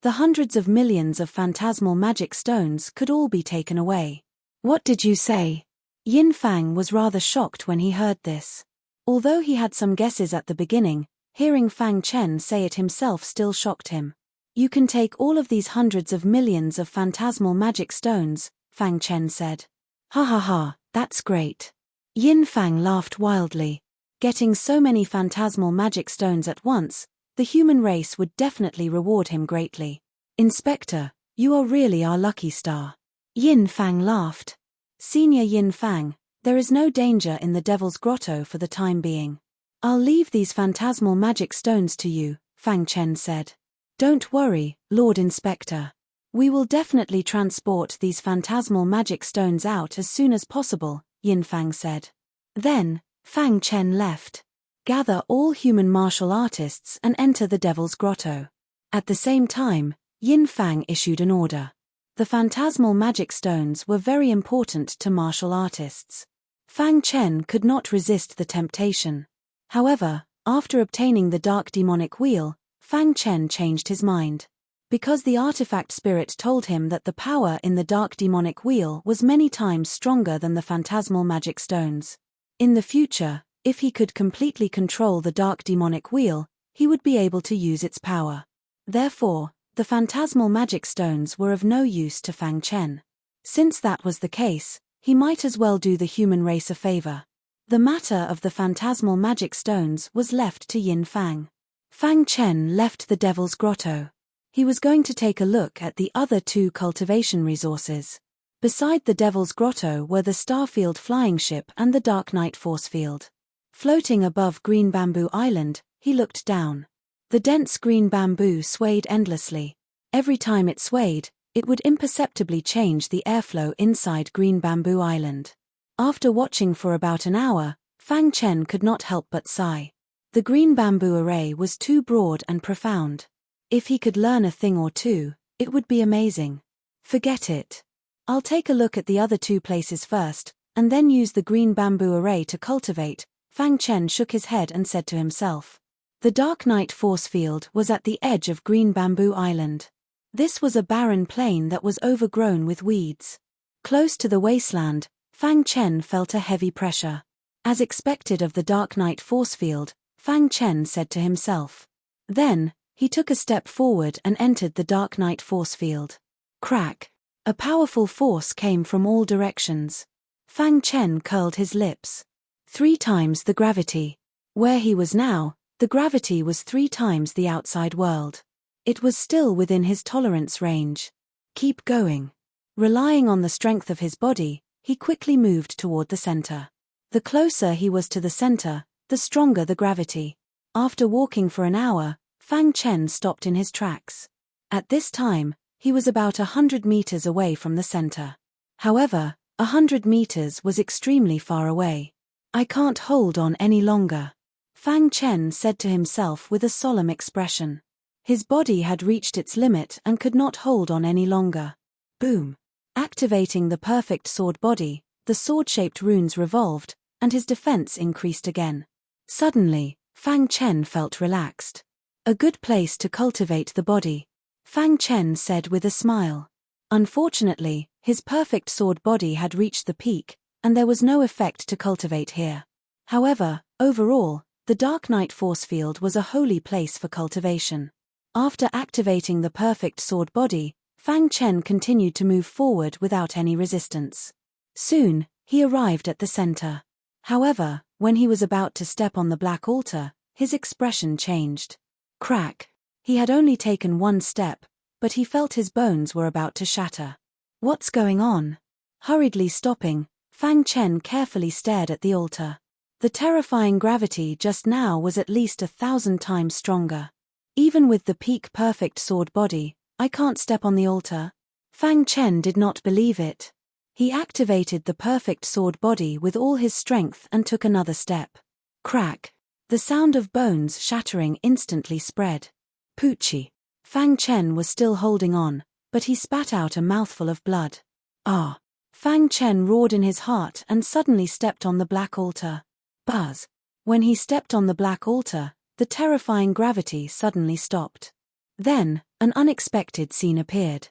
The hundreds of millions of phantasmal magic stones could all be taken away. "What did you say?" Yin Fang was rather shocked when he heard this. Although he had some guesses at the beginning, hearing Fang Chen say it himself still shocked him. "You can take all of these hundreds of millions of phantasmal magic stones," Fang Chen said. "Ha ha ha, that's great." Yin Fang laughed wildly. Getting so many phantasmal magic stones at once, the human race would definitely reward him greatly. "Inspector, you are really our lucky star." Yin Fang laughed. "Senior Yin Fang, there is no danger in the Devil's Grotto for the time being. I'll leave these phantasmal magic stones to you," Fang Chen said. "Don't worry, Lord Inspector. We will definitely transport these phantasmal magic stones out as soon as possible," Yin Fang said. Then, Fang Chen left. "Gather all human martial artists and enter the Devil's Grotto." At the same time, Yin Fang issued an order. The phantasmal magic stones were very important to martial artists. Fang Chen could not resist the temptation. However, after obtaining the dark demonic wheel, Fang Chen changed his mind. Because the artifact spirit told him that the power in the dark demonic wheel was many times stronger than the phantasmal magic stones. In the future, if he could completely control the dark demonic wheel, he would be able to use its power. Therefore, the phantasmal magic stones were of no use to Fang Chen. Since that was the case, he might as well do the human race a favor. The matter of the phantasmal magic stones was left to Yin Fang. Fang Chen left the Devil's Grotto. He was going to take a look at the other 2 cultivation resources. Beside the Devil's Grotto were the Starfield flying ship and the Dark Knight force field. Floating above Green Bamboo Island, he looked down. The dense green bamboo swayed endlessly. Every time it swayed, it would imperceptibly change the airflow inside Green Bamboo Island. After watching for about an hour, Fang Chen could not help but sigh. The green bamboo array was too broad and profound. If he could learn a thing or two, it would be amazing. Forget it. I'll take a look at the other 2 places first, and then use the green bamboo array to cultivate. Fang Chen shook his head and said to himself. The Dark Knight force field was at the edge of Green Bamboo Island. This was a barren plain that was overgrown with weeds. Close to the wasteland, Fang Chen felt a heavy pressure. As expected of the Dark Knight force field, Fang Chen said to himself. Then, he took a step forward and entered the Dark Knight force field. Crack! A powerful force came from all directions. Fang Chen curled his lips. 3 times the gravity. Where he was now, the gravity was 3 times the outside world. It was still within his tolerance range. Keep going. Relying on the strength of his body, he quickly moved toward the center. The closer he was to the center, the stronger the gravity. After walking for an hour, Fang Chen stopped in his tracks. At this time, he was about 100 meters away from the center. However, 100 meters was extremely far away. I can't hold on any longer, Fang Chen said to himself with a solemn expression. His body had reached its limit and could not hold on any longer. Boom! Activating the perfect sword body, the sword-shaped runes revolved, and his defense increased again. Suddenly, Fang Chen felt relaxed. A good place to cultivate the body, Fang Chen said with a smile. Unfortunately, his perfect sword body had reached the peak, and there was no effect to cultivate here. However, overall, the Dark Knight force field was a holy place for cultivation. After activating the perfect sword body, Fang Chen continued to move forward without any resistance. Soon, he arrived at the center. However, when he was about to step on the black altar, his expression changed. Crack! He had only taken 1 step, but he felt his bones were about to shatter. What's going on? Hurriedly stopping, Fang Chen carefully stared at the altar. The terrifying gravity just now was at least 1,000 times stronger. Even with the peak perfect sword body, I can't step on the altar. Fang Chen did not believe it. He activated the perfect sword body with all his strength and took another step. Crack! The sound of bones shattering instantly spread. Poochie! Fang Chen was still holding on, but he spat out a mouthful of blood. Ah! Fang Chen roared in his heart and suddenly stepped on the black altar. Buzz! When he stepped on the black altar, the terrifying gravity suddenly stopped. Then, an unexpected scene appeared.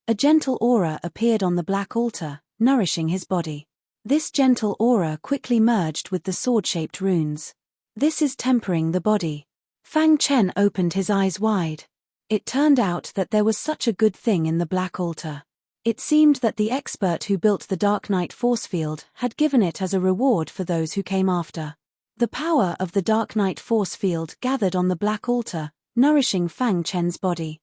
A gentle aura appeared on the black altar, nourishing his body. This gentle aura quickly merged with the sword-shaped runes. This is tempering the body. Fang Chen opened his eyes wide. It turned out that there was such a good thing in the black altar. It seemed that the expert who built the Dark Knight force field had given it as a reward for those who came after. The power of the Dark Knight force field gathered on the black altar, nourishing Fang Chen's body.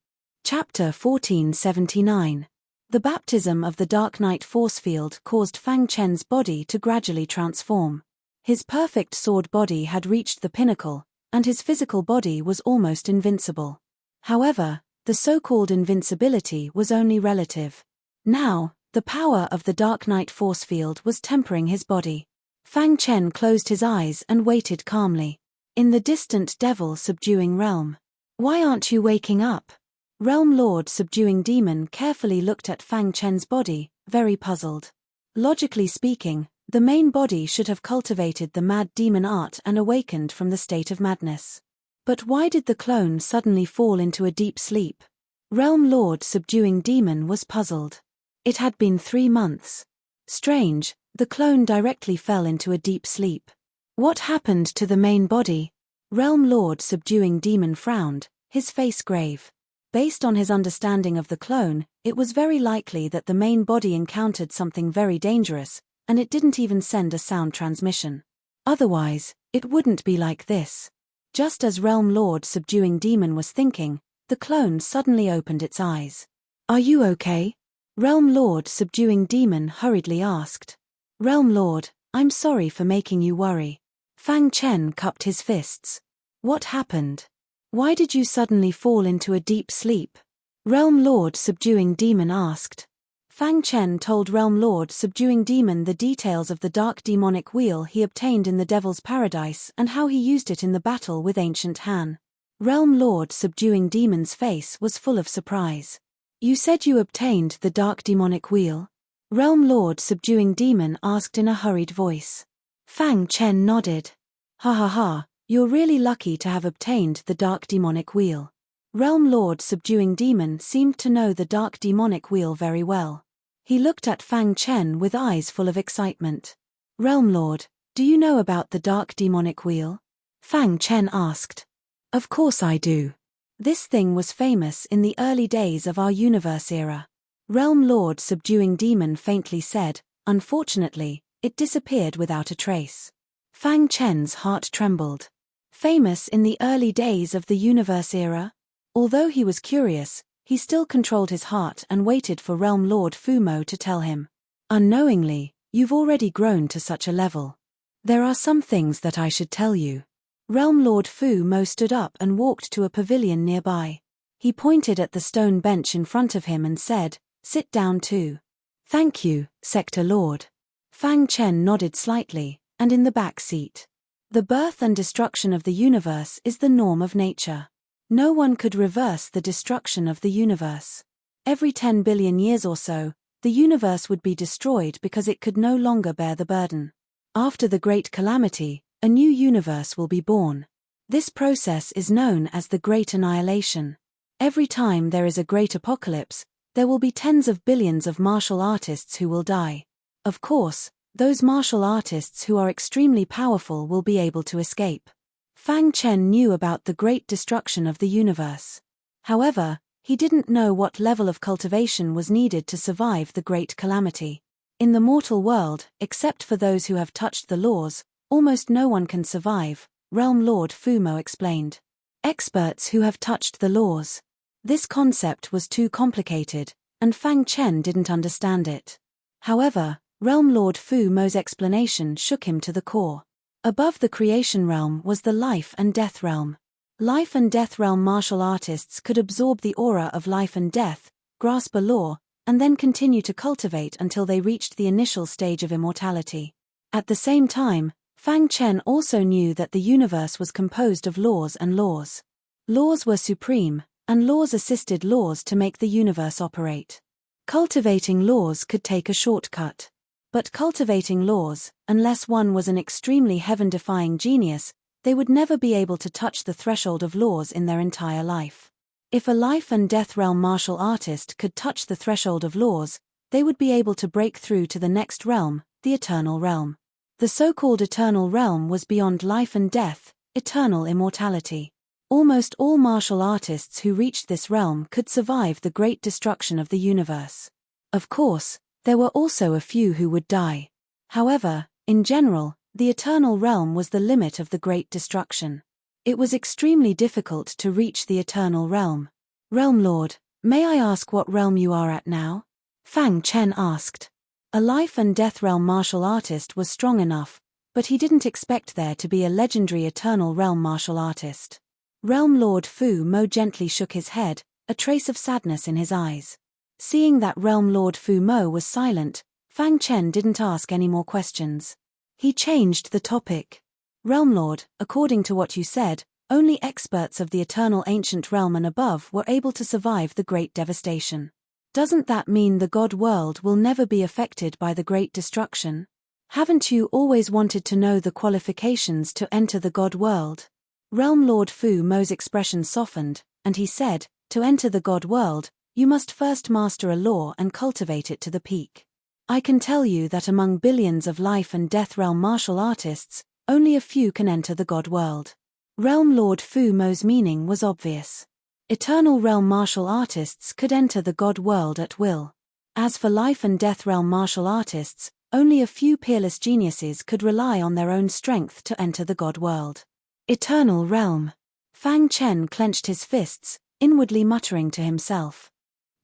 Chapter 1479. The baptism of the Dark Knight force field caused Fang Chen's body to gradually transform. His perfect sword body had reached the pinnacle, and his physical body was almost invincible. However, the so-called invincibility was only relative. Now, the power of the Dark Knight force field was tempering his body. Fang Chen closed his eyes and waited calmly. In the distant devil subduing realm. Why aren't you waking up? Realm Lord subduing demon carefully looked at Fang Chen's body, very puzzled. Logically speaking, the main body should have cultivated the mad demon art and awakened from the state of madness. But why did the clone suddenly fall into a deep sleep? Realm Lord subduing demon was puzzled. It had been 3 months. Strange, The clone directly fell into a deep sleep. What happened to the main body? Realm Lord Subduing Demon frowned, his face grave. Based on his understanding of the clone, it was very likely that the main body encountered something very dangerous, and it didn't even send a sound transmission. Otherwise, it wouldn't be like this. Just as Realm Lord Subduing Demon was thinking, the clone suddenly opened its eyes. "Are you okay?" Realm Lord Subduing Demon hurriedly asked. "Realm Lord, I'm sorry for making you worry." Fang Chen cupped his fists. "What happened? Why did you suddenly fall into a deep sleep?" Realm Lord Subduing Demon asked. Fang Chen told Realm Lord Subduing Demon the details of the dark demonic wheel he obtained in the Devil's Paradise and how he used it in the battle with Ancient Han. Realm Lord Subduing Demon's face was full of surprise. "You said you obtained the dark demonic wheel?" Realm Lord Subduing Demon asked in a hurried voice. Fang Chen nodded. "Ha ha ha, you're really lucky to have obtained the dark demonic wheel." Realm Lord Subduing Demon seemed to know the dark demonic wheel very well. He looked at Fang Chen with eyes full of excitement. "Realm Lord, do you know about the dark demonic wheel?" Fang Chen asked. "Of course I do. This thing was famous in the early days of our universe era." Realm Lord Subduing Demon faintly said, "Unfortunately, it disappeared without a trace." Fang Chen's heart trembled. Famous in the early days of the universe era? Although he was curious, he still controlled his heart and waited for Realm Lord Fumo to tell him. "Unknowingly, you've already grown to such a level. There are some things that I should tell you." Realm Lord Fumo stood up and walked to a pavilion nearby. He pointed at the stone bench in front of him and said, "Sit down too." "Thank you, Sector Lord." Fang Chen nodded slightly, and in the back seat. The birth and destruction of the universe is the norm of nature. No one could reverse the destruction of the universe. Every 10 billion years or so, the universe would be destroyed because it could no longer bear the burden. After the Great Calamity, a new universe will be born. This process is known as the Great Annihilation. Every time there is a great apocalypse, there will be tens of billions of martial artists who will die. Of course, those martial artists who are extremely powerful will be able to escape. Fang Chen knew about the great destruction of the universe. However, he didn't know what level of cultivation was needed to survive the great calamity. In the mortal world, except for those who have touched the laws, almost no one can survive, Realm Lord Fumo explained. Experts who have touched the laws. This concept was too complicated, and Fang Chen didn't understand it. However, Realm Lord Fumo's explanation shook him to the core. Above the creation realm was the life and death realm. Life and death realm martial artists could absorb the aura of life and death, grasp a law, and then continue to cultivate until they reached the initial stage of immortality. At the same time, Fang Chen also knew that the universe was composed of laws and laws. Laws were supreme, and laws assisted laws to make the universe operate. Cultivating laws could take a shortcut. But cultivating laws, unless one was an extremely heaven-defying genius, they would never be able to touch the threshold of laws in their entire life. If a life and death realm martial artist could touch the threshold of laws, they would be able to break through to the next realm, the eternal realm. The so-called eternal realm was beyond life and death, eternal immortality. Almost all martial artists who reached this realm could survive the great destruction of the universe. Of course, there were also a few who would die. However, in general, the eternal realm was the limit of the great destruction. It was extremely difficult to reach the eternal realm. "Realm Lord, may I ask what realm you are at now?" Fang Chen asked. A life and death realm martial artist was strong enough, but he didn't expect there to be a legendary eternal realm martial artist. Realm Lord Fu Mo gently shook his head, a trace of sadness in his eyes. Seeing that Realm Lord Fu Mo was silent, Fang Chen didn't ask any more questions. He changed the topic. "Realm Lord, according to what you said, only experts of the eternal ancient realm and above were able to survive the great devastation. Doesn't that mean the God world will never be affected by the great destruction? Haven't you always wanted to know the qualifications to enter the God world?" Realm Lord Fu Mo's expression softened, and he said, "To enter the God world, you must first master a law and cultivate it to the peak. I can tell you that among billions of life and death realm martial artists, only a few can enter the God world. Realm Lord Fu Mo's meaning was obvious. Eternal realm martial artists could enter the God world at will. As for life and death realm martial artists, only a few peerless geniuses could rely on their own strength to enter the God world. Eternal realm. Fang Chen clenched his fists, inwardly muttering to himself.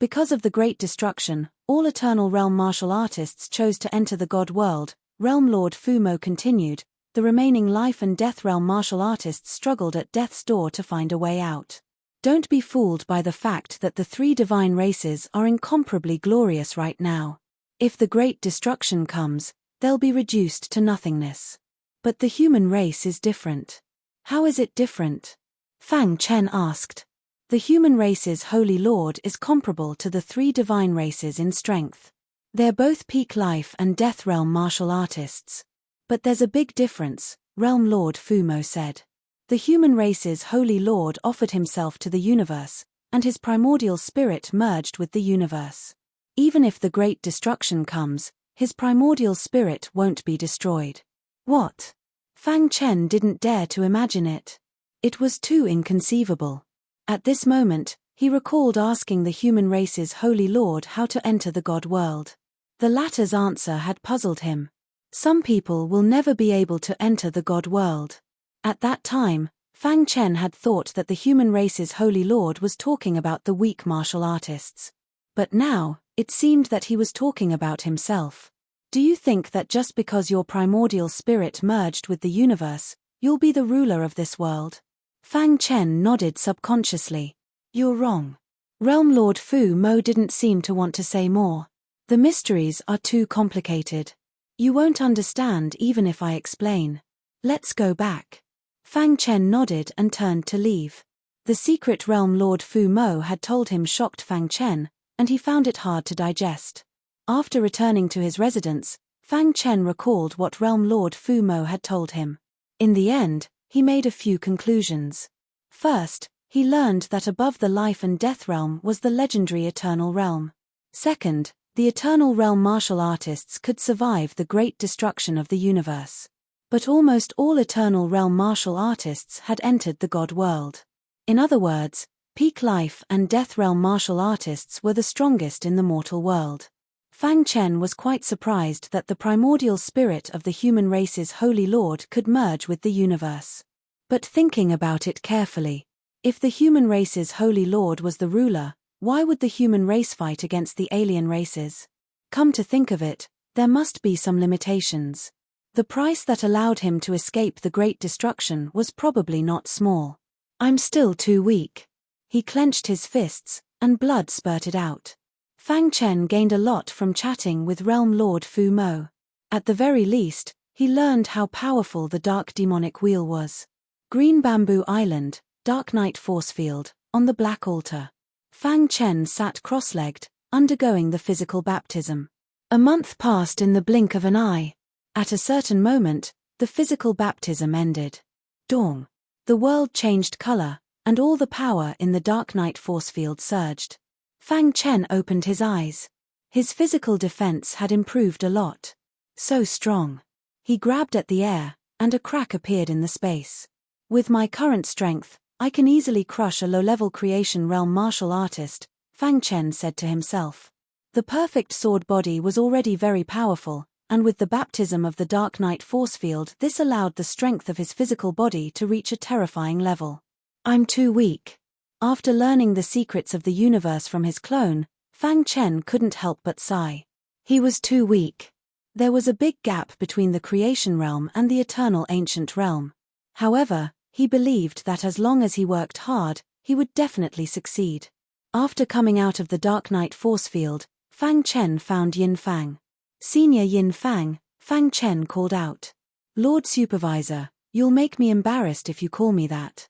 Because of the Great Destruction, all Eternal Realm martial artists chose to enter the God world, Realm Lord Fu Mo continued. The remaining life and death realm martial artists struggled at death's door to find a way out. Don't be fooled by the fact that the three divine races are incomparably glorious right now. If the Great Destruction comes, they'll be reduced to nothingness. But the human race is different. How is it different? Fang Chen asked. The human race's Holy Lord is comparable to the three divine races in strength. They're both peak life and death realm martial artists. But there's a big difference, Realm Lord Fu Mo said. The human race's Holy Lord offered himself to the universe, and his primordial spirit merged with the universe. Even if the Great Destruction comes, his primordial spirit won't be destroyed. What? Fang Chen didn't dare to imagine it. It was too inconceivable. At this moment, he recalled asking the human race's Holy Lord how to enter the God world. The latter's answer had puzzled him. Some people will never be able to enter the God world. At that time, Fang Chen had thought that the human race's Holy Lord was talking about the weak martial artists. But now, it seemed that he was talking about himself. Do you think that just because your primordial spirit merged with the universe, you'll be the ruler of this world? Fang Chen nodded subconsciously. You're wrong. Realm Lord Fu Mo didn't seem to want to say more. The mysteries are too complicated. You won't understand even if I explain. Let's go back. Fang Chen nodded and turned to leave. The secret Realm Lord Fu Mo had told him shocked Fang Chen, and he found it hard to digest. After returning to his residence, Fang Chen recalled what Realm Lord Fu Mo had told him. In the end, he made a few conclusions. First, he learned that above the life and death realm was the legendary Eternal Realm. Second, the Eternal Realm martial artists could survive the Great Destruction of the universe. But almost all Eternal Realm martial artists had entered the God world. In other words, peak life and death realm martial artists were the strongest in the mortal world. Fang Chen was quite surprised that the primordial spirit of the human race's Holy Lord could merge with the universe. But thinking about it carefully, if the human race's Holy Lord was the ruler, why would the human race fight against the alien races? Come to think of it, there must be some limitations. The price that allowed him to escape the Great Destruction was probably not small. I'm still too weak. He clenched his fists, and blood spurted out. Fang Chen gained a lot from chatting with Realm Lord Fu Mo. At the very least, he learned how powerful the Dark Demonic Wheel was. Green Bamboo Island, Dark Night Force Field, on the Black Altar. Fang Chen sat cross-legged, undergoing the physical baptism. A month passed in the blink of an eye. At a certain moment, the physical baptism ended. Dawn. The world changed color, and all the power in the Dark Night Force Field surged. Fang Chen opened his eyes. His physical defense had improved a lot. So strong. He grabbed at the air, and a crack appeared in the space. With my current strength, I can easily crush a low-level creation realm martial artist, Fang Chen said to himself. The perfect sword body was already very powerful, and with the baptism of the Dark Night Force Field this allowed the strength of his physical body to reach a terrifying level. I'm too weak. After learning the secrets of the universe from his clone, Fang Chen couldn't help but sigh. He was too weak. There was a big gap between the creation realm and the eternal ancient realm. However, he believed that as long as he worked hard, he would definitely succeed. After coming out of the Dark Night Force Field, Fang Chen found Yin Fang. Senior Yin Fang, Fang Chen called out. Lord Supervisor, you'll make me embarrassed if you call me that.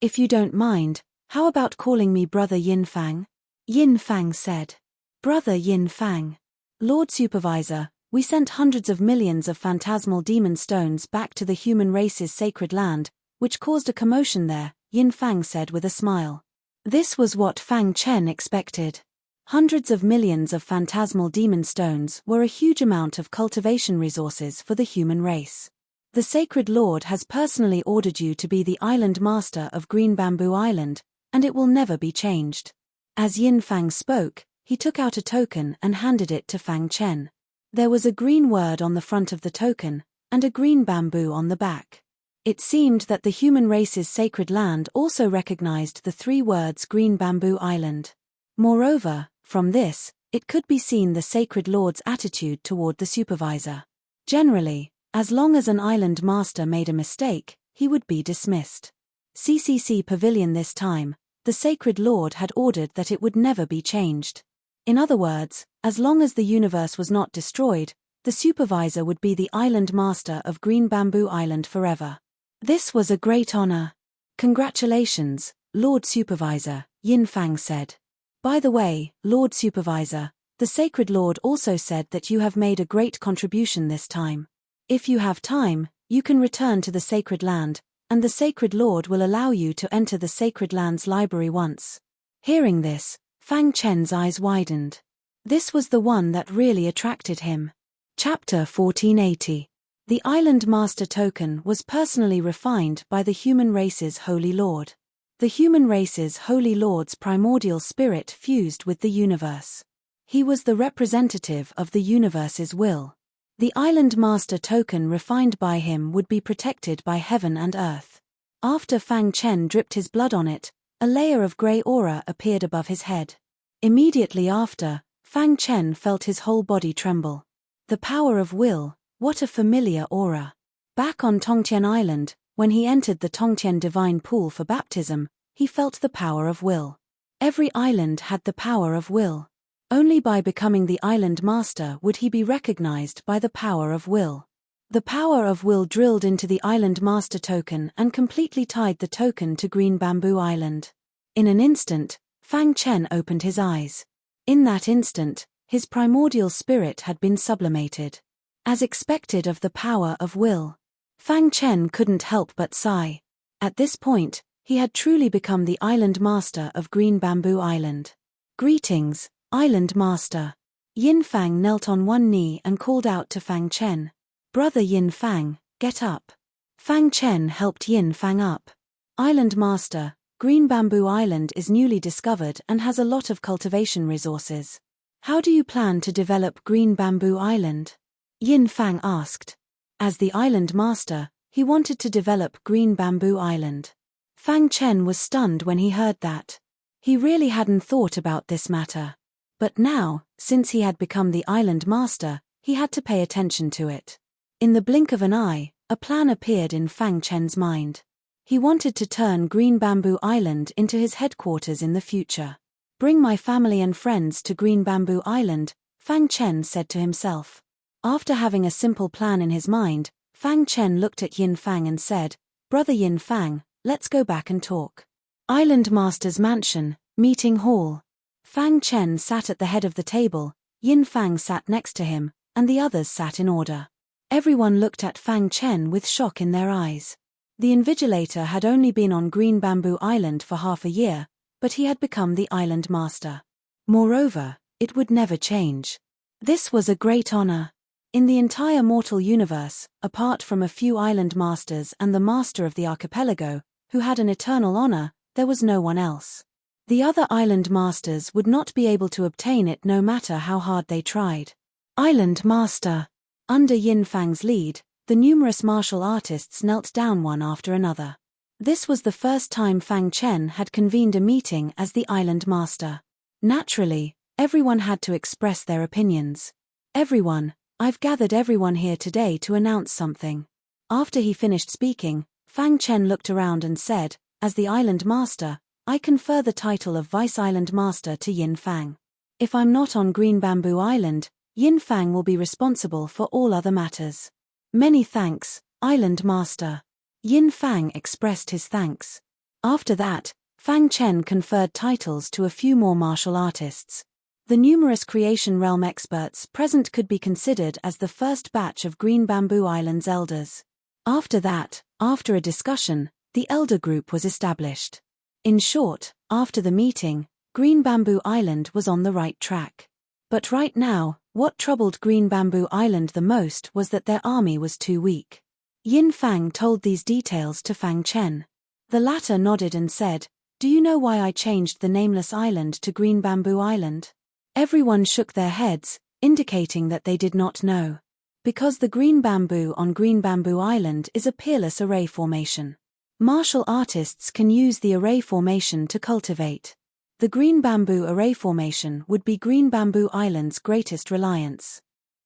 If you don't mind, how about calling me Brother Yin Fang? Yin Fang said. Brother Yin Fang. Lord Supervisor, we sent hundreds of millions of phantasmal demon stones back to the human race's sacred land, which caused a commotion there, Yin Fang said with a smile. This was what Fang Chen expected. Hundreds of millions of phantasmal demon stones were a huge amount of cultivation resources for the human race. The Sacred Lord has personally ordered you to be the island master of Green Bamboo Island, and it will never be changed. As Yin Fang spoke, he took out a token and handed it to Fang Chen. There was a green word on the front of the token, and a green bamboo on the back. It seemed that the human race's sacred land also recognized the 3 words Green Bamboo Island. Moreover, from this, it could be seen the Sacred Lord's attitude toward the supervisor. Generally, as long as an island master made a mistake, he would be dismissed. CCC Pavilion this time, the Sacred Lord had ordered that it would never be changed. In other words, as long as the universe was not destroyed, the supervisor would be the island master of Green Bamboo Island forever. This was a great honor. Congratulations, Lord Supervisor, Yin Fang said. By the way, Lord Supervisor, the Sacred Lord also said that you have made a great contribution this time. If you have time, you can return to the Sacred Land, and the Sacred Lord will allow you to enter the Sacred Land's library once. Hearing this, Fang Chen's eyes widened. This was the one that really attracted him. Chapter 1480. The Island Master Token was personally refined by the human race's Holy Lord. The human race's Holy Lord's primordial spirit fused with the universe. He was the representative of the universe's will. The Island Master Token refined by him would be protected by heaven and earth. After Fang Chen dripped his blood on it, a layer of grey aura appeared above his head. Immediately after, Fang Chen felt his whole body tremble. The power of will, what a familiar aura. Back on Tongtian Island, when he entered the Tongtian Divine Pool for baptism, he felt the power of will. Every island had the power of will. Only by becoming the island master would he be recognized by the power of will. The power of will drilled into the Island Master Token and completely tied the token to Green Bamboo Island. In an instant, Fang Chen opened his eyes. In that instant, his primordial spirit had been sublimated. As expected of the power of will, Fang Chen couldn't help but sigh. At this point, he had truly become the island master of Green Bamboo Island. Greetings, Island Master. Yin Fang knelt on one knee and called out to Fang Chen. Brother Yin Fang, get up. Fang Chen helped Yin Fang up. Island Master, Green Bamboo Island is newly discovered and has a lot of cultivation resources. How do you plan to develop Green Bamboo Island? Yin Fang asked. As the Island Master, he wanted to develop Green Bamboo Island. Fang Chen was stunned when he heard that. He really hadn't thought about this matter. But now, since he had become the Island Master, he had to pay attention to it. In the blink of an eye, a plan appeared in Fang Chen's mind. He wanted to turn Green Bamboo Island into his headquarters in the future. Bring my family and friends to Green Bamboo Island, Fang Chen said to himself. After having a simple plan in his mind, Fang Chen looked at Yin Fang and said, Brother Yin Fang, let's go back and talk. Island Master's Mansion, Meeting Hall. Fang Chen sat at the head of the table, Yin Fang sat next to him, and the others sat in order. Everyone looked at Fang Chen with shock in their eyes. The Invigilator had only been on Green Bamboo Island for half a year, but he had become the Island Master. Moreover, it would never change. This was a great honor. In the entire mortal universe, apart from a few Island Masters and the Master of the Archipelago, who had an eternal honor, there was no one else. The other Island Masters would not be able to obtain it no matter how hard they tried. Island Master. Under Yin Fang's lead, the numerous martial artists knelt down one after another. This was the first time Fang Chen had convened a meeting as the Island Master. Naturally, everyone had to express their opinions. Everyone, I've gathered everyone here today to announce something. After he finished speaking, Fang Chen looked around and said, as the Island Master, I confer the title of Vice Island Master to Yin Fang. If I'm not on Green Bamboo Island, Yin Fang will be responsible for all other matters. Many thanks, Island Master. Yin Fang expressed his thanks. After that, Fang Chen conferred titles to a few more martial artists. The numerous Creation Realm experts present could be considered as the first batch of Green Bamboo Island's elders. After that, after a discussion, the elder group was established. In short, after the meeting, Green Bamboo Island was on the right track. But right now, what troubled Green Bamboo Island the most was that their army was too weak. Yin Fang told these details to Fang Chen. The latter nodded and said, "Do you know why I changed the nameless island to Green Bamboo Island?" Everyone shook their heads, indicating that they did not know. Because the green bamboo on Green Bamboo Island is a peerless array formation. Martial artists can use the array formation to cultivate. The green bamboo array formation would be Green Bamboo Island's greatest reliance.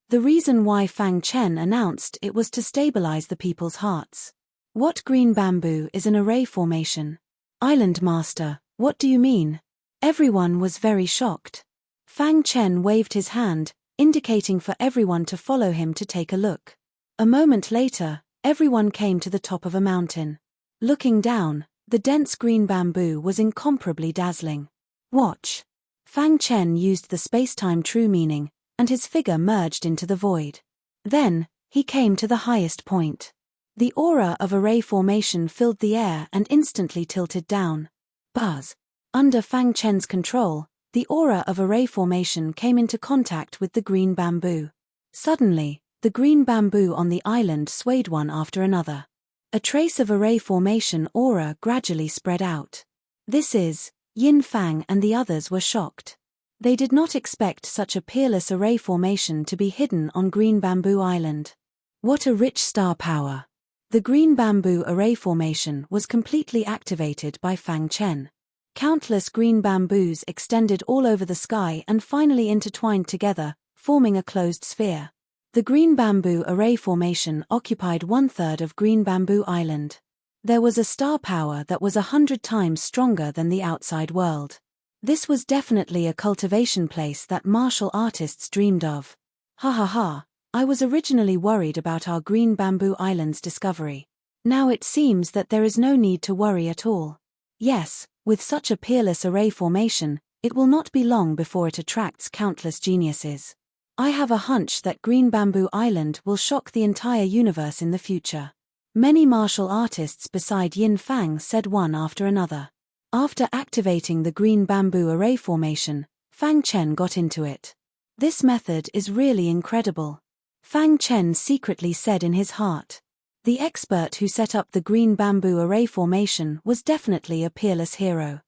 The reason why Fang Chen announced it was to stabilize the people's hearts. What green bamboo is an array formation? Island Master, what do you mean? Everyone was very shocked. Fang Chen waved his hand, indicating for everyone to follow him to take a look. A moment later, everyone came to the top of a mountain. Looking down, the dense green bamboo was incomparably dazzling. Watch. Fang Chen used the space-time true meaning, and his figure merged into the void. Then, he came to the highest point. The aura of array formation filled the air and instantly tilted down. Buzz. Under Fang Chen's control, the aura of array formation came into contact with the green bamboo. Suddenly, the green bamboo on the island swayed one after another. A trace of array formation aura gradually spread out. This is, Yin Fang and the others were shocked. They did not expect such a peerless array formation to be hidden on Green Bamboo Island. What a rich star power! The green bamboo array formation was completely activated by Fang Chen. Countless green bamboos extended all over the sky and finally intertwined together, forming a closed sphere. The green bamboo array formation occupied 1/3 of Green Bamboo Island. There was a star power that was 100 times stronger than the outside world. This was definitely a cultivation place that martial artists dreamed of. Ha ha ha, I was originally worried about our Green Bamboo Island's discovery. Now it seems that there is no need to worry at all. Yes, with such a peerless array formation, it will not be long before it attracts countless geniuses. I have a hunch that Green Bamboo Island will shock the entire universe in the future. Many martial artists beside Yin Fang said one after another. After activating the green bamboo array formation, Fang Chen got into it. This method is really incredible. Fang Chen secretly said in his heart. The expert who set up the green bamboo array formation was definitely a peerless hero.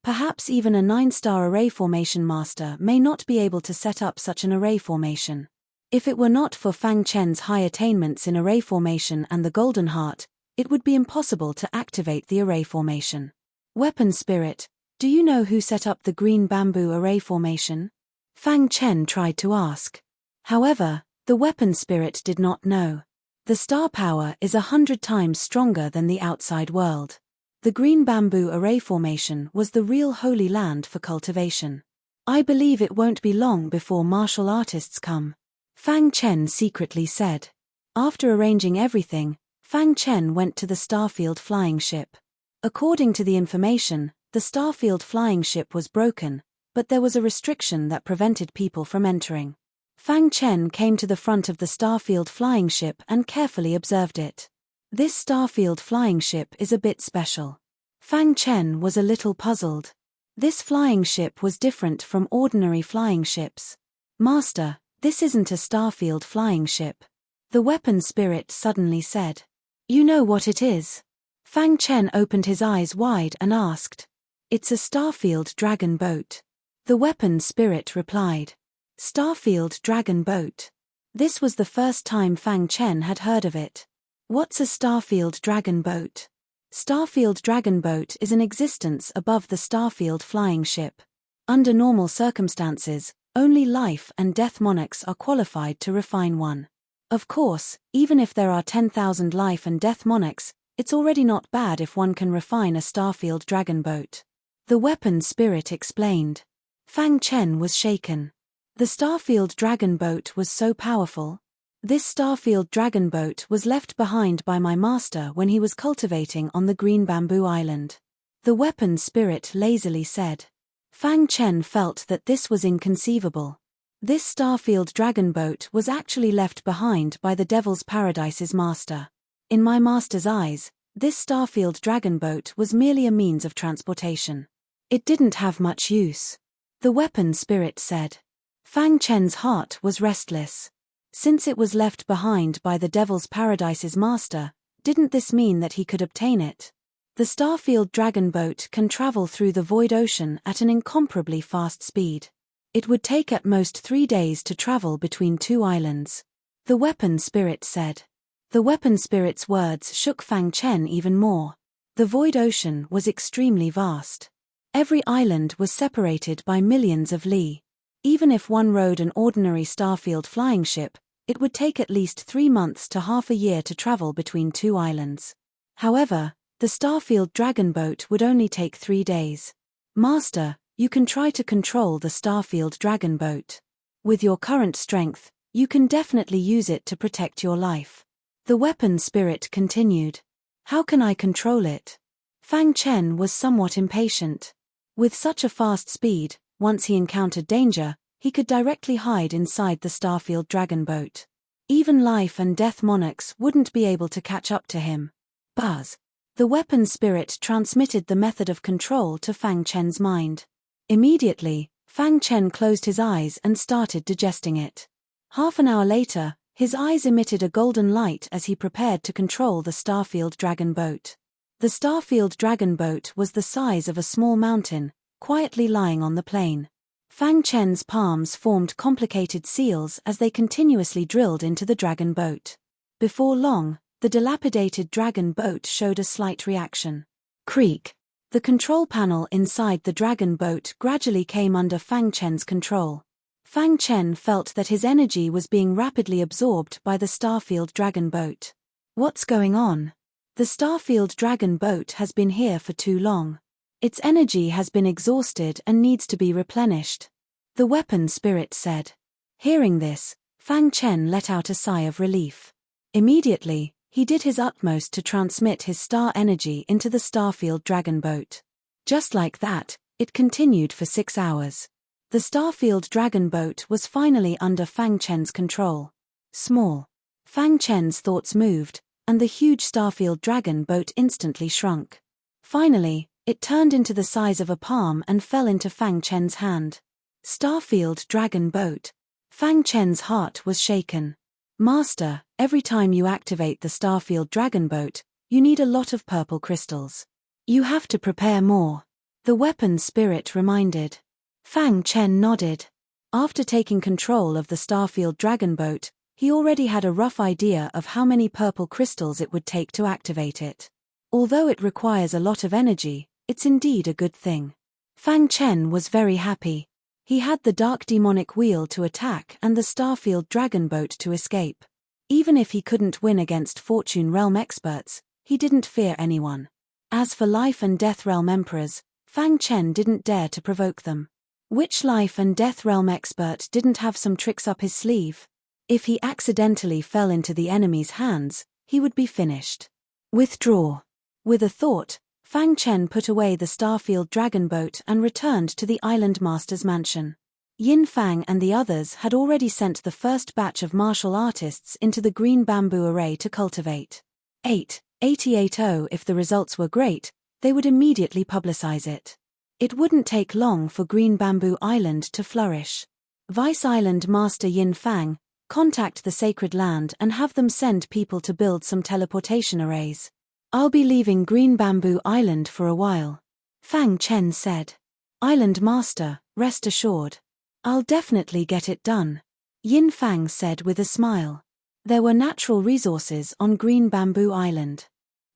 Perhaps even a 9-star array formation master may not be able to set up such an array formation. If it were not for Fang Chen's high attainments in array formation and the Golden Heart, it would be impossible to activate the array formation. Weapon Spirit, do you know who set up the green bamboo array formation? Fang Chen tried to ask. However, the Weapon Spirit did not know. The star power is 100 times stronger than the outside world. The green bamboo array formation was the real holy land for cultivation. I believe it won't be long before martial artists come. Fang Chen secretly said. After arranging everything, Fang Chen went to the Starfield flying ship. According to the information, the Starfield flying ship was broken, but there was a restriction that prevented people from entering. Fang Chen came to the front of the Starfield flying ship and carefully observed it. This Starfield flying ship is a bit special. Fang Chen was a little puzzled. This flying ship was different from ordinary flying ships. Master, this isn't a Starfield flying ship. The Weapon Spirit suddenly said. You know what it is? Fang Chen opened his eyes wide and asked. It's a Starfield dragon boat. The Weapon Spirit replied. Starfield dragon boat. This was the first time Fang Chen had heard of it. What's a Starfield dragon boat? Starfield dragon boat is in existence above the Starfield flying ship. Under normal circumstances, only life and death monarchs are qualified to refine one. Of course, even if there are 10,000 life and death monarchs, it's already not bad if one can refine a Starfield dragon boat. The Weapon Spirit explained. Fang Chen was shaken. The Starfield dragon boat was so powerful. This Starfield dragon boat was left behind by my master when he was cultivating on the Green Bamboo Island. The Weapon Spirit lazily said. Fang Chen felt that this was inconceivable. This Starfield dragon boat was actually left behind by the Devil's Paradise's master. In my master's eyes, this Starfield dragon boat was merely a means of transportation. It didn't have much use. The weapon spirit said. Fang Chen's heart was restless. Since it was left behind by the Devil's Paradise's master, didn't this mean that he could obtain it? The Starfield Dragon Boat can travel through the void ocean at an incomparably fast speed. It would take at most 3 days to travel between 2 islands. The weapon spirit said. The weapon spirit's words shook Fang Chen even more. The void ocean was extremely vast. Every island was separated by millions of li. Even if one rode an ordinary Starfield flying ship, it would take at least 3 months to half a year to travel between 2 islands. However, the Starfield Dragon Boat would only take 3 days. Master, you can try to control the Starfield Dragon Boat. With your current strength, you can definitely use it to protect your life. The weapon spirit continued. How can I control it? Fang Chen was somewhat impatient. With such a fast speed, once he encountered danger, he could directly hide inside the Starfield Dragon Boat. Even life and death monarchs wouldn't be able to catch up to him. Buzz. The weapon spirit transmitted the method of control to Fang Chen's mind. Immediately, Fang Chen closed his eyes and started digesting it. Half an hour later, his eyes emitted a golden light as he prepared to control the Starfield Dragon Boat. The Starfield Dragon Boat was the size of a small mountain, quietly lying on the plain. Fang Chen's palms formed complicated seals as they continuously drilled into the dragon boat. Before long, the dilapidated dragon boat showed a slight reaction. Creak. The control panel inside the dragon boat gradually came under Fang Chen's control. Fang Chen felt that his energy was being rapidly absorbed by the Starfield Dragon Boat. What's going on? The Starfield Dragon Boat has been here for too long. Its energy has been exhausted and needs to be replenished. The weapon spirit said. Hearing this, Fang Chen let out a sigh of relief. Immediately, he did his utmost to transmit his star energy into the Starfield Dragon Boat. Just like that, it continued for 6 hours. The Starfield Dragon Boat was finally under Fang Chen's control. Small. Fang Chen's thoughts moved, and the huge Starfield Dragon Boat instantly shrunk. Finally, it turned into the size of a palm and fell into Fang Chen's hand. Starfield Dragon Boat. Fang Chen's heart was shaken. Master, every time you activate the Starfield Dragon Boat, you need a lot of purple crystals. You have to prepare more. The weapon spirit reminded. Fang Chen nodded. After taking control of the Starfield Dragon Boat, he already had a rough idea of how many purple crystals it would take to activate it. Although it requires a lot of energy, it's indeed a good thing. Fang Chen was very happy. He had the Dark Demonic Wheel to attack and the Starfield Dragon Boat to escape. Even if he couldn't win against Fortune Realm experts, he didn't fear anyone. As for Life and Death Realm emperors, Fang Chen didn't dare to provoke them. Which Life and Death Realm expert didn't have some tricks up his sleeve? If he accidentally fell into the enemy's hands, he would be finished. Withdraw. With a thought, Fang Chen put away the Starfield Dragon Boat and returned to the Island Master's mansion. Yin Fang and the others had already sent the first batch of martial artists into the green bamboo array to cultivate. 880. If the results were great, they would immediately publicize it. It wouldn't take long for Green Bamboo Island to flourish. Vice Island Master Yin Fang, contact the Sacred Land and have them send people to build some teleportation arrays. I'll be leaving Green Bamboo Island for a while. Fang Chen said. Island Master, rest assured. I'll definitely get it done. Yin Fang said with a smile. There were natural resources on Green Bamboo Island.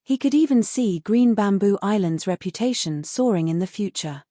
He could even see Green Bamboo Island's reputation soaring in the future.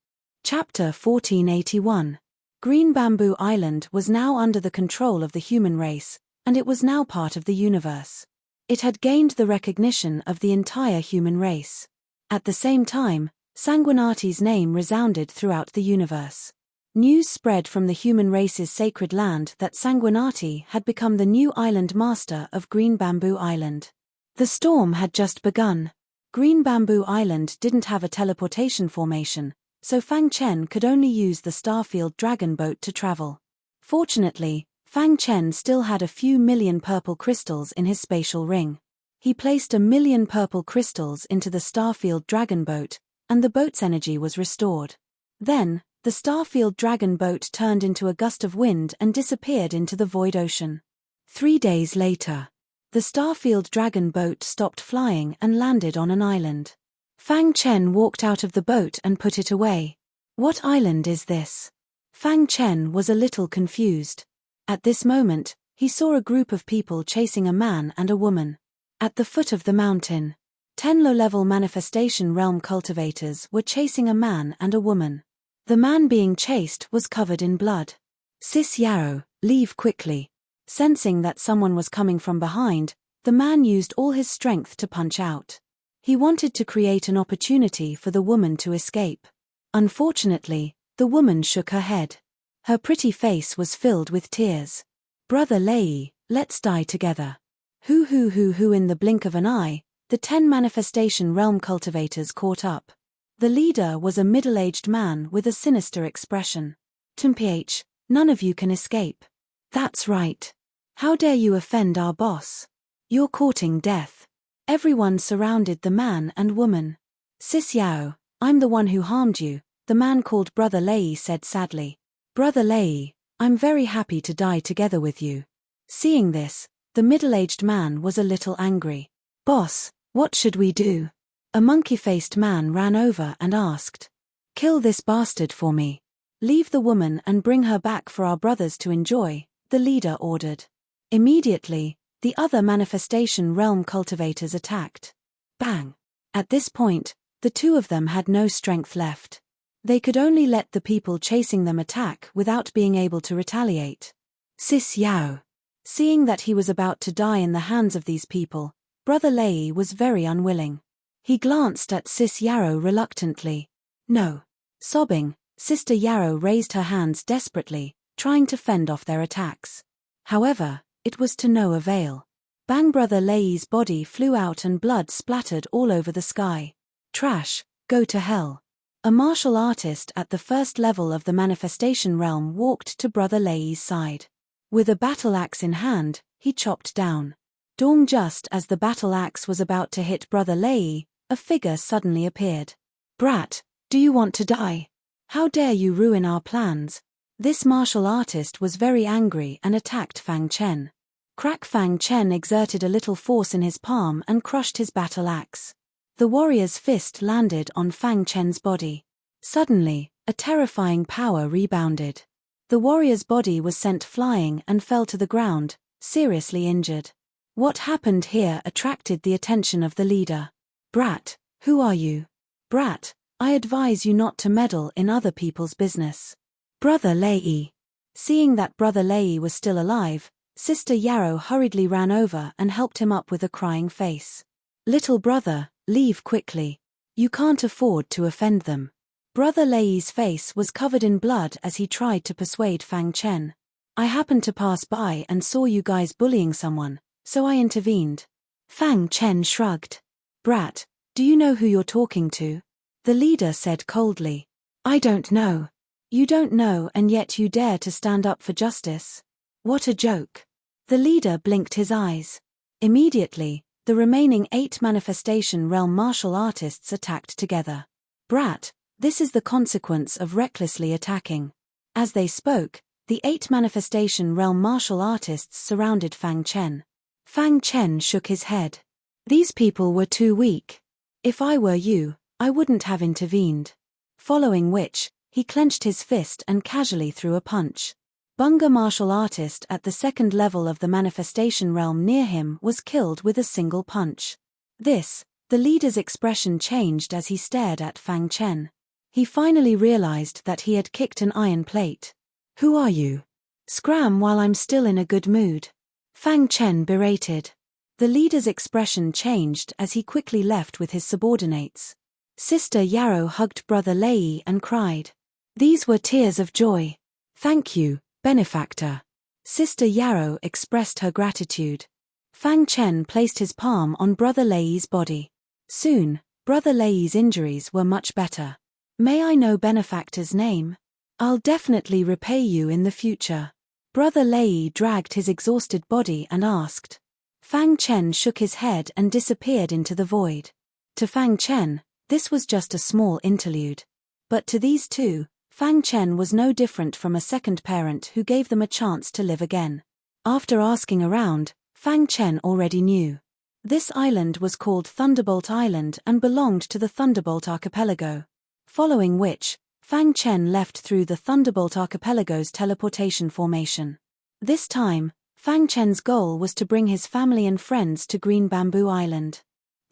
Chapter 1481. Green Bamboo Island was now under the control of the human race, and it was now part of the universe. It had gained the recognition of the entire human race. At the same time, Sanguinati's name resounded throughout the universe. News spread from the human race's sacred land that Sanguinati had become the new island master of Green Bamboo Island. The storm had just begun. Green Bamboo Island didn't have a teleportation formation, so Fang Chen could only use the Starfield Dragon Boat to travel. Fortunately, Fang Chen still had a few million purple crystals in his spatial ring. He placed 1,000,000 purple crystals into the Starfield Dragon Boat, and the boat's energy was restored. Then, the Starfield Dragon boat turned into a gust of wind and disappeared into the void ocean. 3 days later, the Starfield Dragon boat stopped flying and landed on an island. Fang Chen walked out of the boat and put it away. What island is this? Fang Chen was a little confused. At this moment, he saw a group of people chasing a man and a woman. At the foot of the mountain, 10 low-level manifestation realm cultivators were chasing a man and a woman. The man being chased was covered in blood. Sis Yarrow, leave quickly. Sensing that someone was coming from behind, the man used all his strength to punch out. He wanted to create an opportunity for the woman to escape. Unfortunately, the woman shook her head. Her pretty face was filled with tears. Brother Lei, let's die together. Who in the blink of an eye, the 10 manifestation realm cultivators caught up. The leader was a middle-aged man with a sinister expression. Tumph, none of you can escape. That's right. How dare you offend our boss? You're courting death. Everyone surrounded the man and woman. Sis Yao, I'm the one who harmed you, the man called Brother Lei said sadly. Brother Lei, I'm very happy to die together with you. Seeing this, the middle-aged man was a little angry. Boss, what should we do? A monkey-faced man ran over and asked. Kill this bastard for me. Leave the woman and bring her back for our brothers to enjoy, the leader ordered. Immediately, the other manifestation realm cultivators attacked. Bang! At this point, the two of them had no strength left. They could only let the people chasing them attack without being able to retaliate. Sis Yao. Seeing that he was about to die in the hands of these people, Brother Lei was very unwilling. He glanced at Sis Yarrow reluctantly. No. Sobbing, Sister Yarrow raised her hands desperately, trying to fend off their attacks. However, it was to no avail. Bang! Brother Lei's body flew out and blood splattered all over the sky. Trash, go to hell. A martial artist at the first level of the manifestation realm walked to Brother Lei's side. With a battle axe in hand, he chopped down. Dong! Just as the battle axe was about to hit Brother Lei, a figure suddenly appeared. Brat, do you want to die? How dare you ruin our plans? This martial artist was very angry and attacked Fang Chen. Crack! Fang Chen exerted a little force in his palm and crushed his battle axe. The warrior's fist landed on Fang Chen's body. Suddenly, a terrifying power rebounded. The warrior's body was sent flying and fell to the ground, seriously injured. What happened here attracted the attention of the leader. Brat, who are you? Brat, I advise you not to meddle in other people's business. Brother Lei. Seeing that Brother Lei was still alive, Sister Yarrow hurriedly ran over and helped him up with a crying face. Little brother, leave quickly. You can't afford to offend them. Brother Lei's face was covered in blood as he tried to persuade Fang Chen. I happened to pass by and saw you guys bullying someone, so I intervened. Fang Chen shrugged. Brat, do you know who you're talking to? The leader said coldly. I don't know. You don't know and yet you dare to stand up for justice? What a joke. The leader blinked his eyes. Immediately, the remaining 8 manifestation realm martial artists attacked together. Brat, this is the consequence of recklessly attacking. As they spoke, the 8 manifestation realm martial artists surrounded Fang Chen. Fang Chen shook his head. These people were too weak. If I were you, I wouldn't have intervened. Following which, he clenched his fist and casually threw a punch. Bunga martial artist at the second level of the manifestation realm near him was killed with a single punch. The leader's expression changed as he stared at Fang Chen. He finally realized that he had kicked an iron plate. Who are you? Scram while I'm still in a good mood. Fang Chen berated. The leader's expression changed as he quickly left with his subordinates. Sister Yarrow hugged Brother Lei and cried. These were tears of joy. Thank you, benefactor. Sister Yarrow expressed her gratitude. Fang Chen placed his palm on Brother Lei's body. Soon, Brother Lei's injuries were much better. May I know benefactor's name? I'll definitely repay you in the future. Brother Lei dragged his exhausted body and asked. Fang Chen shook his head and disappeared into the void. To Fang Chen, this was just a small interlude. But to these two, Fang Chen was no different from a second parent who gave them a chance to live again. After asking around, Fang Chen already knew. This island was called Thunderbolt Island and belonged to the Thunderbolt Archipelago. Following which, Fang Chen left through the Thunderbolt Archipelago's teleportation formation. This time, Fang Chen's goal was to bring his family and friends to Green Bamboo Island.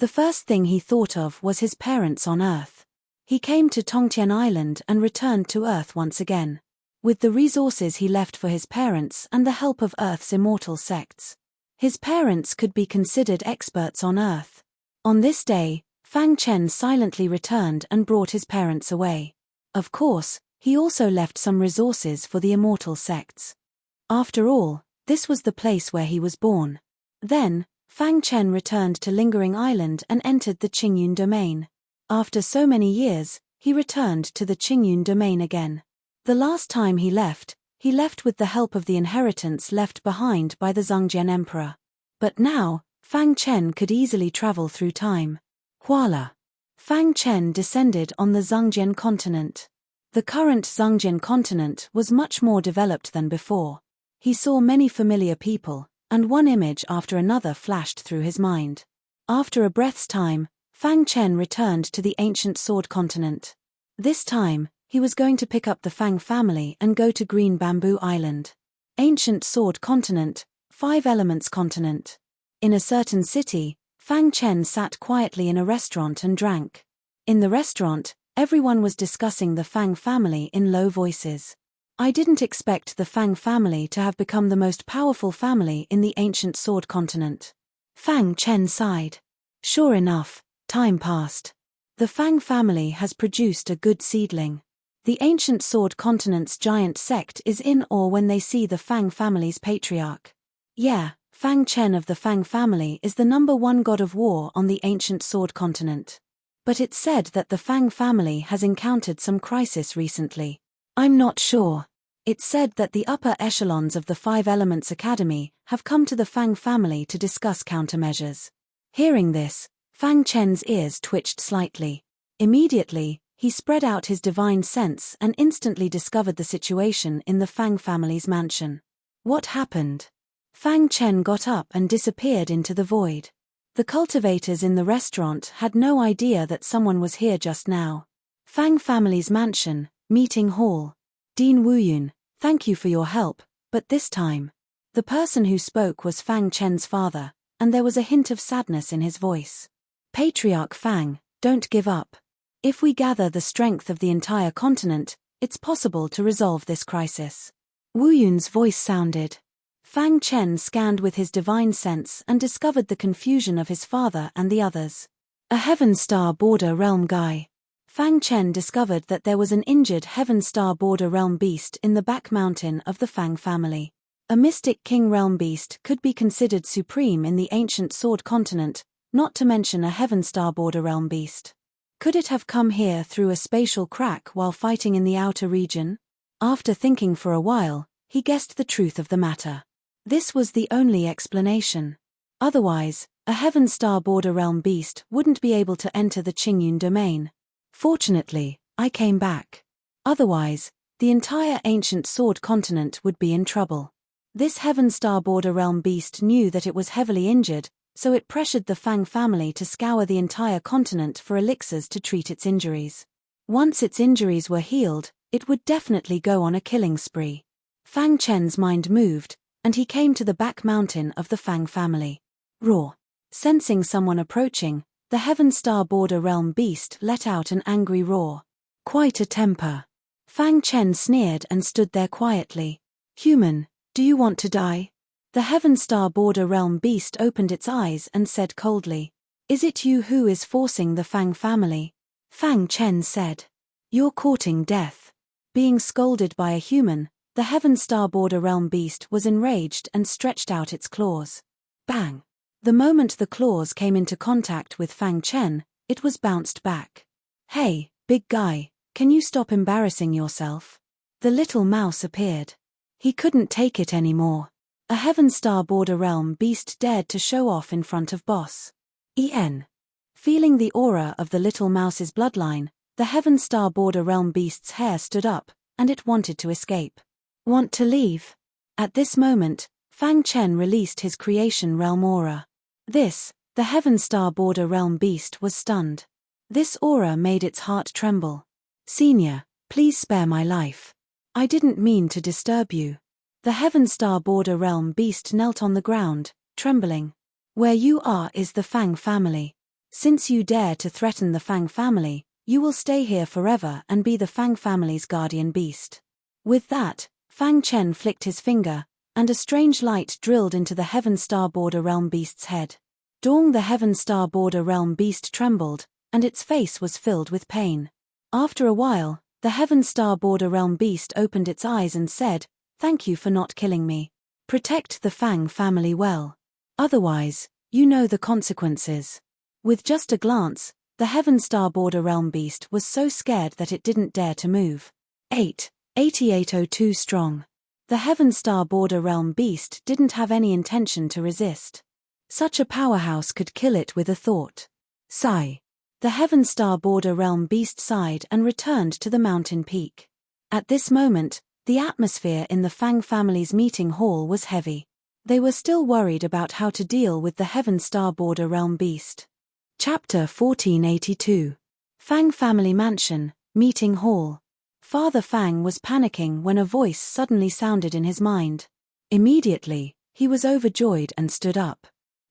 The first thing he thought of was his parents on Earth. He came to Tongtian Island and returned to Earth once again. With the resources he left for his parents and the help of Earth's immortal sects, his parents could be considered experts on Earth. On this day, Fang Chen silently returned and brought his parents away. Of course, he also left some resources for the immortal sects. After all, this was the place where he was born. Then, Fang Chen returned to Lingering Island and entered the Qingyun domain. After so many years, he returned to the Qingyun domain again. The last time he left with the help of the inheritance left behind by the Zhongjian Emperor. But now, Fang Chen could easily travel through time. Voila! Fang Chen descended on the Zhongjian continent. The current Zhongjian continent was much more developed than before. He saw many familiar people, and one image after another flashed through his mind. After a breath's time, Fang Chen returned to the ancient Sword continent. This time, he was going to pick up the Fang family and go to Green Bamboo Island. Ancient Sword continent, 5 Elements continent. In a certain city, Fang Chen sat quietly in a restaurant and drank. In the restaurant, everyone was discussing the Fang family in low voices. I didn't expect the Fang family to have become the most powerful family in the ancient Sword continent. Fang Chen sighed. Sure enough, time passed. The Fang family has produced a good seedling. The ancient Sword continent's giant sect is in awe when they see the Fang family's patriarch. Yeah, Fang Chen of the Fang family is the #1 god of war on the ancient Sword continent. But it's said that the Fang family has encountered some crisis recently. I'm not sure. It's said that the upper echelons of the 5 Elements Academy have come to the Fang family to discuss countermeasures. Hearing this, Fang Chen's ears twitched slightly. Immediately, he spread out his divine sense and instantly discovered the situation in the Fang family's mansion. What happened? Fang Chen got up and disappeared into the void. The cultivators in the restaurant had no idea that someone was here just now. Fang family's mansion, meeting hall. Dean Wuyun, thank you for your help, but this time. The person who spoke was Fang Chen's father, and there was a hint of sadness in his voice. Patriarch Fang, don't give up. If we gather the strength of the entire continent, it's possible to resolve this crisis. Wu Yun's voice sounded. Fang Chen scanned with his divine sense and discovered the confusion of his father and the others. A Heaven Star Border Realm guy. Fang Chen discovered that there was an injured Heaven Star Border Realm beast in the back mountain of the Fang family. A mystic king realm beast could be considered supreme in the ancient Sword continent, not to mention a Heaven Star Border Realm beast. Could it have come here through a spatial crack while fighting in the outer region? After thinking for a while, he guessed the truth of the matter. This was the only explanation. Otherwise, a Heaven Star Border Realm beast wouldn't be able to enter the Qingyun domain. Fortunately, I came back. Otherwise, the entire ancient Sword continent would be in trouble. This Heaven Star Border Realm beast knew that it was heavily injured, so it pressured the Fang family to scour the entire continent for elixirs to treat its injuries. Once its injuries were healed, it would definitely go on a killing spree. Fang Chen's mind moved, and he came to the back mountain of the Fang family. Roar! Sensing someone approaching, the Heaven Star Border Realm beast let out an angry roar. Quite a temper. Fang Chen sneered and stood there quietly. Human, do you want to die? The Heaven Star Border Realm beast opened its eyes and said coldly. Is it you who is forcing the Fang family? Fang Chen said. You're courting death. Being scolded by a human, the Heaven Star Border Realm beast was enraged and stretched out its claws. Bang! The moment the claws came into contact with Fang Chen, it was bounced back. Hey, big guy, can you stop embarrassing yourself? The little mouse appeared. He couldn't take it anymore. A Heaven Star Border Realm beast dared to show off in front of boss. En. Feeling the aura of the little mouse's bloodline, The Heaven Star Border Realm beast's hair stood up, and it wanted to escape. Want to leave? At this moment, Fang Chen released his creation realm aura. The Heaven Star Border Realm beast was stunned. This aura made its heart tremble. Senior, please spare my life. I didn't mean to disturb you. The Heaven Star Border Realm beast knelt on the ground, trembling. Where you are is the Fang family. Since you dare to threaten the Fang family, you will stay here forever and be the Fang family's guardian beast. With that, Fang Chen flicked his finger, and a strange light drilled into the Heaven Star Border Realm beast's head. The Heaven Star Border Realm beast trembled, and its face was filled with pain. After a while, the Heaven Star Border Realm beast opened its eyes and said, "Thank you for not killing me. Protect the Fang family well. Otherwise, you know the consequences." With just a glance, the Heaven Star Border Realm beast was so scared that it didn't dare to move. 8802 strong. The Heaven Star Border Realm beast didn't have any intention to resist. Such a powerhouse could kill it with a thought. Sigh. The Heaven Star Border Realm beast sighed and returned to the mountain peak. At this moment, the atmosphere in the Fang family's meeting hall was heavy. They were still worried about how to deal with the Heaven Star Border Realm beast. Chapter 1482. Fang Family Mansion, Meeting Hall. Father Fang was panicking when a voice suddenly sounded in his mind. Immediately, he was overjoyed and stood up.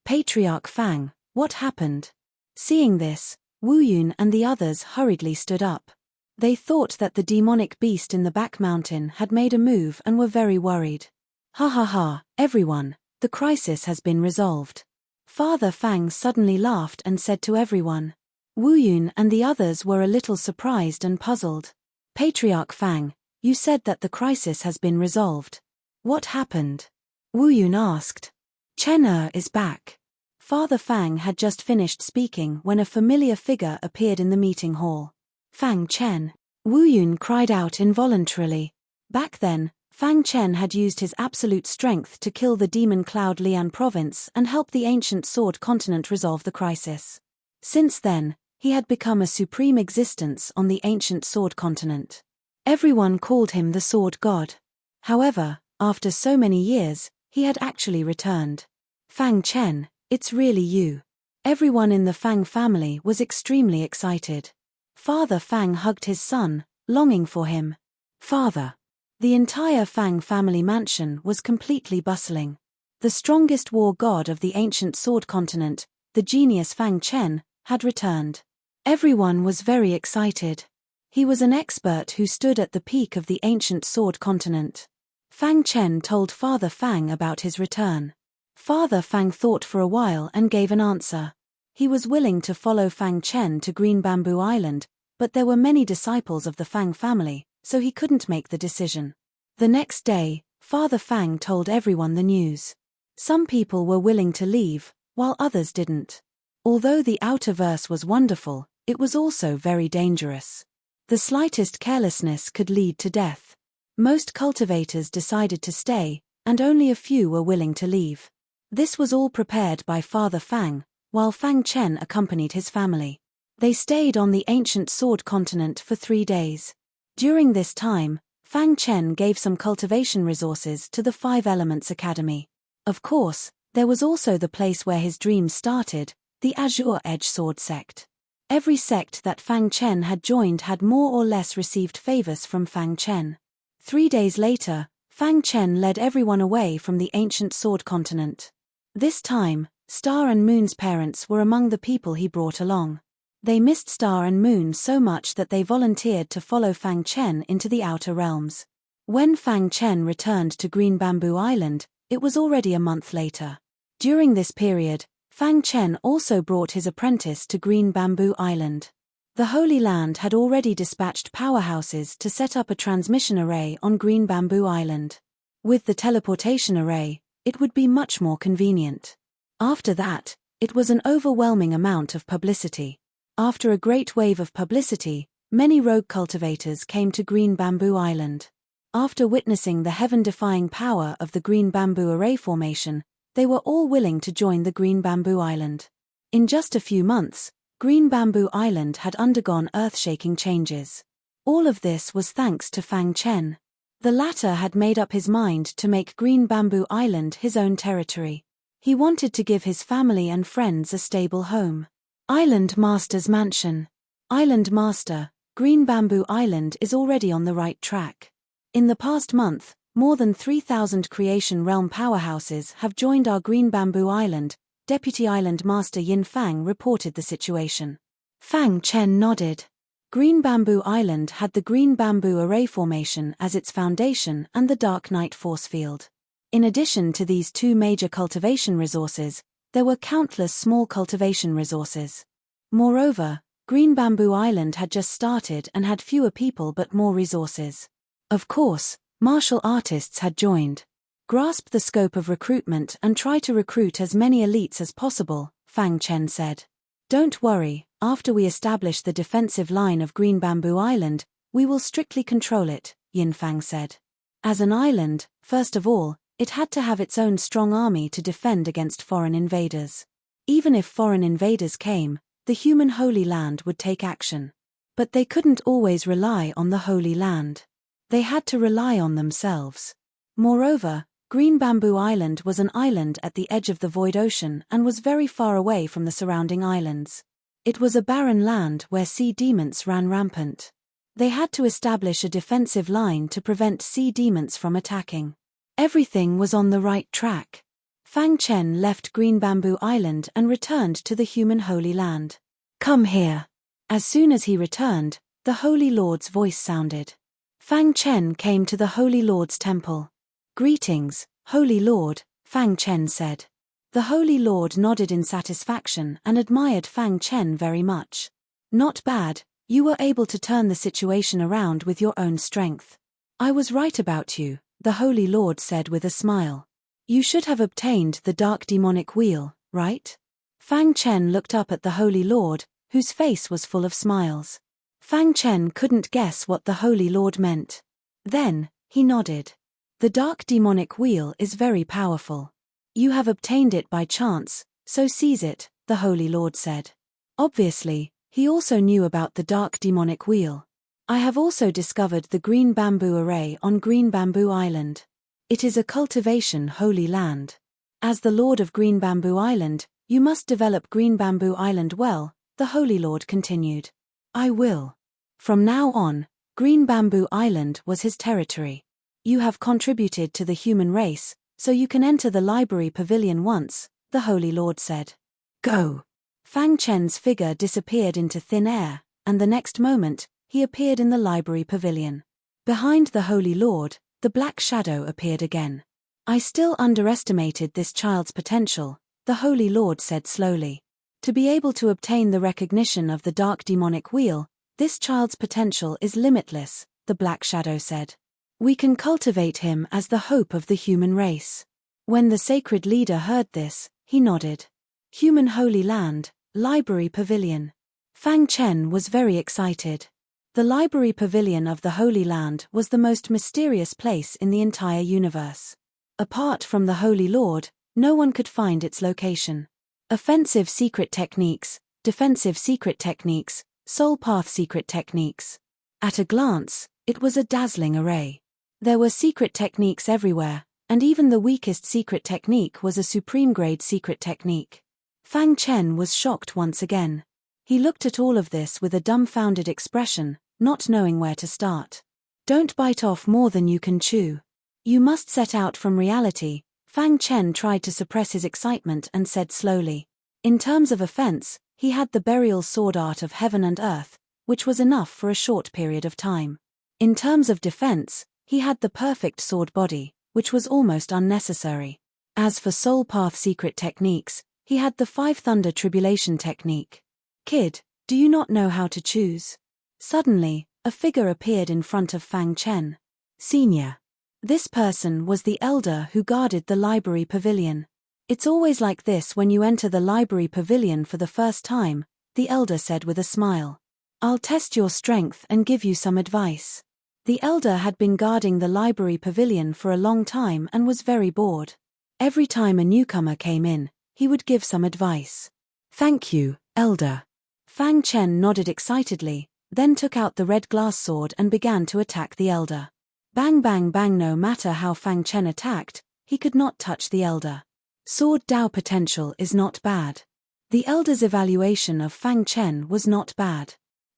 Patriarch Fang, what happened? Seeing this, Wu Yun and the others hurriedly stood up. They thought that the demonic beast in the back mountain had made a move and were very worried. Ha ha ha, everyone, the crisis has been resolved. Father Fang suddenly laughed and said to everyone. Wu Yun and the others were a little surprised and puzzled. Patriarch Fang, you said that the crisis has been resolved. What happened? Wu Yun asked. Chen is back. Father Fang had just finished speaking when a familiar figure appeared in the meeting hall. Fang Chen. Wu Yun cried out involuntarily. Back then, Fang Chen had used his absolute strength to kill the demon Cloud Lian province and help the ancient sword continent resolve the crisis. Since then, he had become a supreme existence on the ancient sword continent. Everyone called him the sword god. However, after so many years, he had actually returned. Fang Chen, it's really you. Everyone in the Fang family was extremely excited. Father Fang hugged his son, longing for him. Father. The entire Fang family mansion was completely bustling. The strongest war god of the ancient sword continent, the genius Fang Chen, had returned. Everyone was very excited. He was an expert who stood at the peak of the ancient sword continent. Fang Chen told Father Fang about his return. Father Fang thought for a while and gave an answer. He was willing to follow Fang Chen to Green Bamboo Island, but there were many disciples of the Fang family, so he couldn't make the decision. The next day, Father Fang told everyone the news. Some people were willing to leave, while others didn't. Although the outer verse was wonderful, it was also very dangerous. The slightest carelessness could lead to death. Most cultivators decided to stay, and only a few were willing to leave. This was all prepared by Father Fang, while Fang Chen accompanied his family. They stayed on the ancient sword continent for 3 days. During this time, Fang Chen gave some cultivation resources to the 5 Elements Academy. Of course, there was also the place where his dreams started, the Azure Edge Sword sect. Every sect that Fang Chen had joined had more or less received favors from Fang Chen. 3 days later, Fang Chen led everyone away from the ancient sword continent. This time, Star and Moon's parents were among the people he brought along. They missed Star and Moon so much that they volunteered to follow Fang Chen into the outer realms. When Fang Chen returned to Green Bamboo Island, it was already a month later. During this period, Fang Chen also brought his apprentice to Green Bamboo Island. The Holy Land had already dispatched powerhouses to set up a transmission array on Green Bamboo Island. With the teleportation array, it would be much more convenient. After that, it was an overwhelming amount of publicity. After a great wave of publicity, many rogue cultivators came to Green Bamboo Island. After witnessing the heaven-defying power of the Green Bamboo Array formation, they were all willing to join the Green Bamboo Island. In just a few months, Green Bamboo Island had undergone earth-shaking changes. All of this was thanks to Fang Chen. The latter had made up his mind to make Green Bamboo Island his own territory. He wanted to give his family and friends a stable home. Island Master's Mansion. Island Master, Green Bamboo Island is already on the right track. In the past month, more than 3,000 Creation Realm powerhouses have joined our Green Bamboo Island, Deputy Island Master Yin Fang reported the situation. Fang Chen nodded. Green Bamboo Island had the Green Bamboo Array Formation as its foundation and the Dark Night Force Field. In addition to these two major cultivation resources, there were countless small cultivation resources. Moreover, Green Bamboo Island had just started and had fewer people but more resources. Of course, martial artists had joined. Grasp the scope of recruitment and try to recruit as many elites as possible, Fang Chen said. Don't worry, after we establish the defensive line of Green Bamboo Island, we will strictly control it, Yin Fang said. As an island, first of all, it had to have its own strong army to defend against foreign invaders. Even if foreign invaders came, the human Holy Land would take action. But they couldn't always rely on the Holy Land. They had to rely on themselves. Moreover, Green Bamboo Island was an island at the edge of the Void Ocean and was very far away from the surrounding islands. It was a barren land where sea demons ran rampant. They had to establish a defensive line to prevent sea demons from attacking. Everything was on the right track. Fang Chen left Green Bamboo Island and returned to the human Holy Land. Come here. As soon as he returned, the Holy Lord's voice sounded. Fang Chen came to the Holy Lord's temple. Greetings, Holy Lord, Fang Chen said. The Holy Lord nodded in satisfaction and admired Fang Chen very much. Not bad, you were able to turn the situation around with your own strength. I was right about you, the Holy Lord said with a smile. You should have obtained the dark demonic wheel, right? Fang Chen looked up at the Holy Lord, whose face was full of smiles. Fang Chen couldn't guess what the Holy Lord meant. Then, he nodded. The dark demonic wheel is very powerful. You have obtained it by chance, so seize it, the Holy Lord said. Obviously, he also knew about the dark demonic wheel. I have also discovered the Green Bamboo Array on Green Bamboo Island. It is a cultivation holy land. As the Lord of Green Bamboo Island, you must develop Green Bamboo Island well, the Holy Lord continued. I will. From now on, Green Bamboo Island was his territory. You have contributed to the human race, so you can enter the library pavilion once, the Holy Lord said. Go. Fang Chen's figure disappeared into thin air, and the next moment, he appeared in the library pavilion. Behind the Holy Lord, the black shadow appeared again. I still underestimated this child's potential, the Holy Lord said slowly. To be able to obtain the recognition of the dark demonic wheel, this child's potential is limitless, the black shadow said. We can cultivate him as the hope of the human race. When the sacred leader heard this, he nodded. Human Holy Land, Library Pavilion. Fang Chen was very excited. The Library Pavilion of the Holy Land was the most mysterious place in the entire universe. Apart from the Holy Lord, no one could find its location. Offensive secret techniques, defensive secret techniques, soul path secret techniques. At a glance, it was a dazzling array. There were secret techniques everywhere, and even the weakest secret technique was a supreme-grade secret technique. Fang Chen was shocked once again. He looked at all of this with a dumbfounded expression, not knowing where to start. Don't bite off more than you can chew. You must set out from reality. Fang Chen tried to suppress his excitement and said slowly. In terms of offense, he had the burial sword art of heaven and earth, which was enough for a short period of time. In terms of defense, he had the perfect sword body, which was almost unnecessary. As for soul path secret techniques, he had the five thunder tribulation technique. Kid, do you not know how to choose? Suddenly, a figure appeared in front of Fang Chen. Senior. This person was the elder who guarded the library pavilion. It's always like this when you enter the library pavilion for the first time, the elder said with a smile. I'll test your strength and give you some advice. The elder had been guarding the library pavilion for a long time and was very bored. Every time a newcomer came in, he would give some advice. Thank you, elder. Fang Chen nodded excitedly, then took out the red glass sword and began to attack the elder. Bang bang bang. No matter how Fang Chen attacked, he could not touch the elder. Sword Dao potential is not bad. The elder's evaluation of Fang Chen was not bad.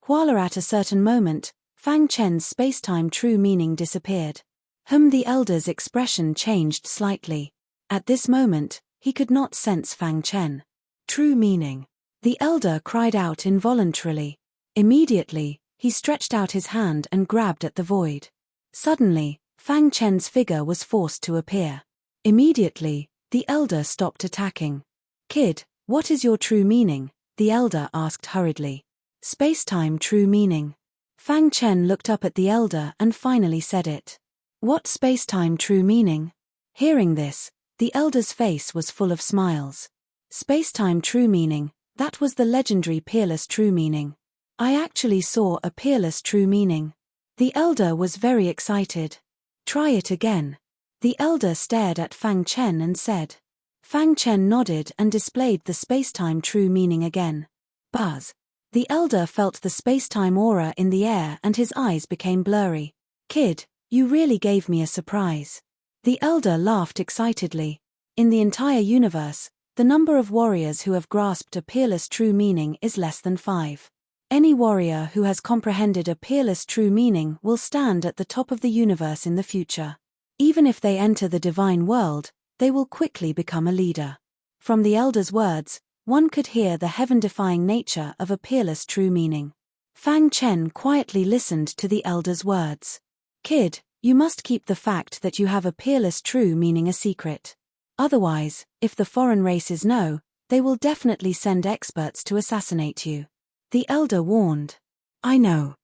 While at a certain moment, Fang Chen's spacetime true meaning disappeared. The elder's expression changed slightly. At this moment, he could not sense Fang Chen. True meaning. The elder cried out involuntarily. Immediately, he stretched out his hand and grabbed at the void. Suddenly, Fang Chen's figure was forced to appear. Immediately, the elder stopped attacking. Kid, what is your true meaning? The elder asked hurriedly. Spacetime true meaning. Fang Chen looked up at the elder and finally said it. What spacetime true meaning? Hearing this, the elder's face was full of smiles. Spacetime true meaning, that was the legendary peerless true meaning. I actually saw a peerless true meaning. The elder was very excited. Try it again. The elder stared at Fang Chen and said. Fang Chen nodded and displayed the spacetime true meaning again. Buzz. The elder felt the spacetime aura in the air and his eyes became blurry. Kid, you really gave me a surprise. The elder laughed excitedly. In the entire universe, the number of warriors who have grasped a peerless true meaning is less than 5. Any warrior who has comprehended a peerless true meaning will stand at the top of the universe in the future. Even if they enter the divine world, they will quickly become a leader. From the elder's words, one could hear the heaven-defying nature of a peerless true meaning. Fang Chen quietly listened to the elder's words. Kid, you must keep the fact that you have a peerless true meaning a secret. Otherwise, if the foreign races know, they will definitely send experts to assassinate you. The elder warned. I know.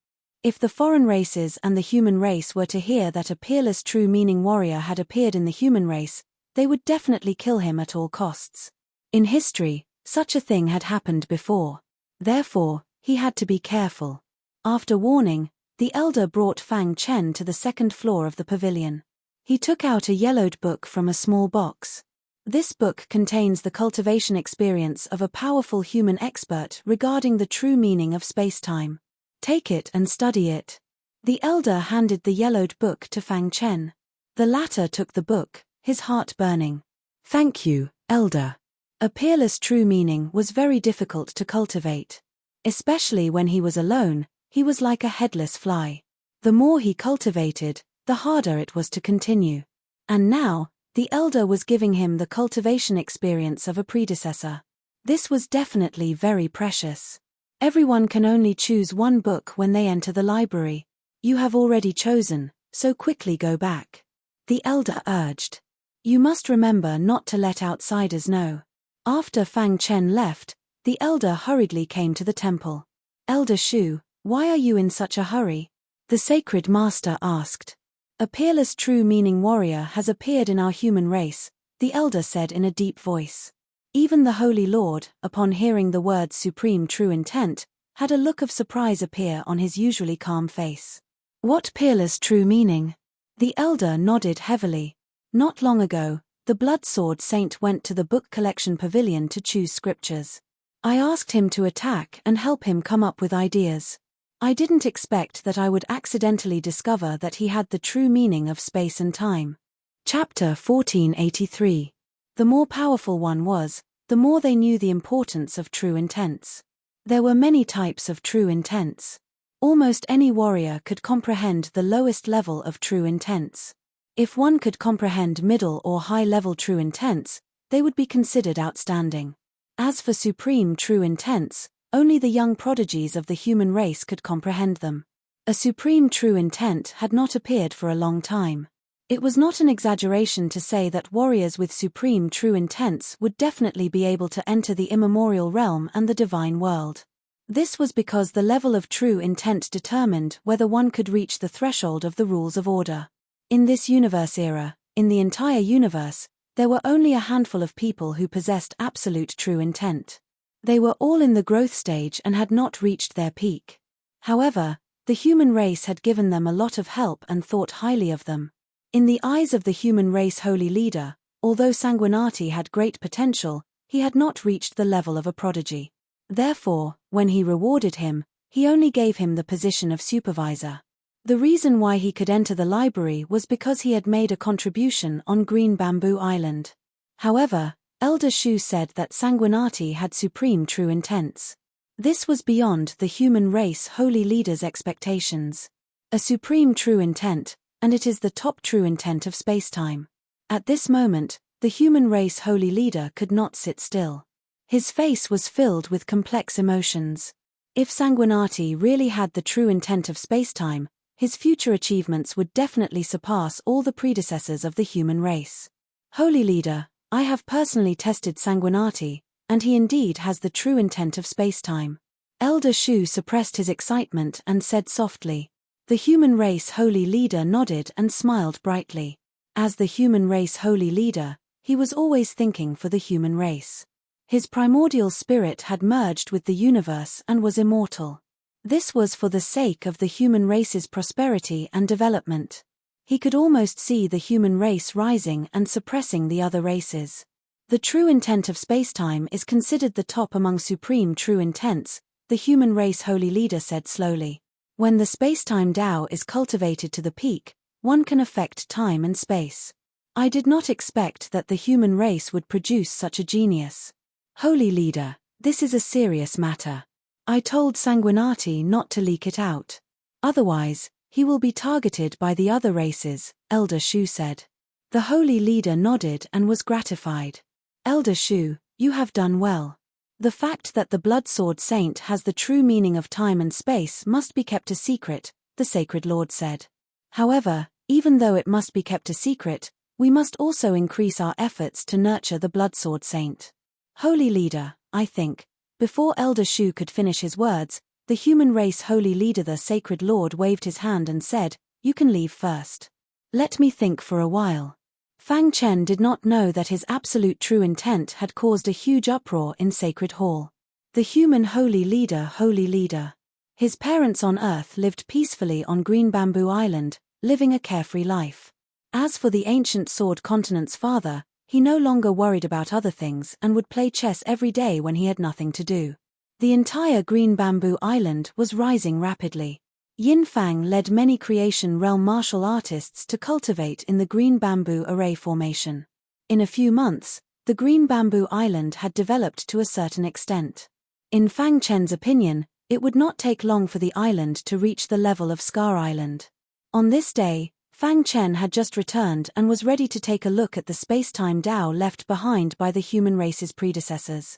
If the foreign races and the human race were to hear that a peerless true meaning warrior had appeared in the human race, they would definitely kill him at all costs. In history, such a thing had happened before. Therefore, he had to be careful. After warning, the elder brought Fang Chen to the second floor of the pavilion. He took out a yellowed book from a small box. This book contains the cultivation experience of a powerful human expert regarding the true meaning of spacetime. Take it and study it. The elder handed the yellowed book to Fang Chen. The latter took the book, his heart burning. Thank you, elder. A peerless true meaning was very difficult to cultivate. Especially when he was alone, he was like a headless fly. The more he cultivated, the harder it was to continue. And now, the elder was giving him the cultivation experience of a predecessor. This was definitely very precious. Everyone can only choose one book when they enter the library. You have already chosen, so quickly go back. The elder urged. You must remember not to let outsiders know. After Fang Chen left, the elder hurriedly came to the temple. Elder Shu, why are you in such a hurry? The sacred master asked. A peerless true meaning warrior has appeared in our human race, the elder said in a deep voice. Even the Holy Lord, upon hearing the words supreme true intent, had a look of surprise appear on his usually calm face. What peerless true meaning? The elder nodded heavily. Not long ago, the Blood Sword Saint went to the book collection pavilion to choose scriptures. I asked him to attack and help him come up with ideas. I didn't expect that I would accidentally discover that he had the true meaning of space and time. Chapter 1483. The more powerful one was, the more they knew the importance of true intents. There were many types of true intents. Almost any warrior could comprehend the lowest level of true intents. If one could comprehend middle or high-level true intents, they would be considered outstanding. As for supreme true intents, only the young prodigies of the human race could comprehend them. A supreme true intent had not appeared for a long time. It was not an exaggeration to say that warriors with supreme true intents would definitely be able to enter the immemorial realm and the divine world. This was because the level of true intent determined whether one could reach the threshold of the rules of order. In this universe era, in the entire universe, there were only a handful of people who possessed absolute true intent. They were all in the growth stage and had not reached their peak. However, the human race had given them a lot of help and thought highly of them. In the eyes of the human race holy leader, although Sanguinati had great potential, he had not reached the level of a prodigy. Therefore, when he rewarded him, he only gave him the position of supervisor. The reason why he could enter the library was because he had made a contribution on Green Bamboo Island. However, Elder Shu said that Sanguinati had supreme true intents. This was beyond the human race holy leader's expectations. A supreme true intent, and it is the top true intent of spacetime. At this moment, the human race holy leader could not sit still. His face was filled with complex emotions. If Sanguinati really had the true intent of spacetime, his future achievements would definitely surpass all the predecessors of the human race. Holy leader, I have personally tested Sanguinati, and he indeed has the true intent of spacetime. Elder Shu suppressed his excitement and said softly. The human race holy leader nodded and smiled brightly. As the human race holy leader, he was always thinking for the human race. His primordial spirit had merged with the universe and was immortal. This was for the sake of the human race's prosperity and development. He could almost see the human race rising and suppressing the other races. The true intent of spacetime is considered the top among supreme true intents, the human race holy leader said slowly. When the spacetime Tao is cultivated to the peak, one can affect time and space. I did not expect that the human race would produce such a genius. Holy leader, this is a serious matter. I told Sanguinati not to leak it out. Otherwise, he will be targeted by the other races, Elder Shu said. The holy leader nodded and was gratified. Elder Shu, you have done well. The fact that the Blood Sword Saint has the true meaning of time and space must be kept a secret, the Sacred Lord said. However, even though it must be kept a secret, we must also increase our efforts to nurture the Blood Sword Saint. Holy leader, I think. Before Elder Shu could finish his words, the human race holy leader the Sacred Lord waved his hand and said, you can leave first. Let me think for a while. Fang Chen did not know that his absolute true intent had caused a huge uproar in Sacred Hall. The human holy leader. His parents on Earth lived peacefully on Green Bamboo Island, living a carefree life. As for the ancient Sword Continent's father, he no longer worried about other things and would play chess every day when he had nothing to do. The entire Green Bamboo Island was rising rapidly. Yin Fang led many Creation Realm martial artists to cultivate in the Green Bamboo Array formation. In a few months, the Green Bamboo Island had developed to a certain extent. In Fang Chen's opinion, it would not take long for the island to reach the level of Scar Island. On this day, Fang Chen had just returned and was ready to take a look at the space-time Tao left behind by the human race's predecessors.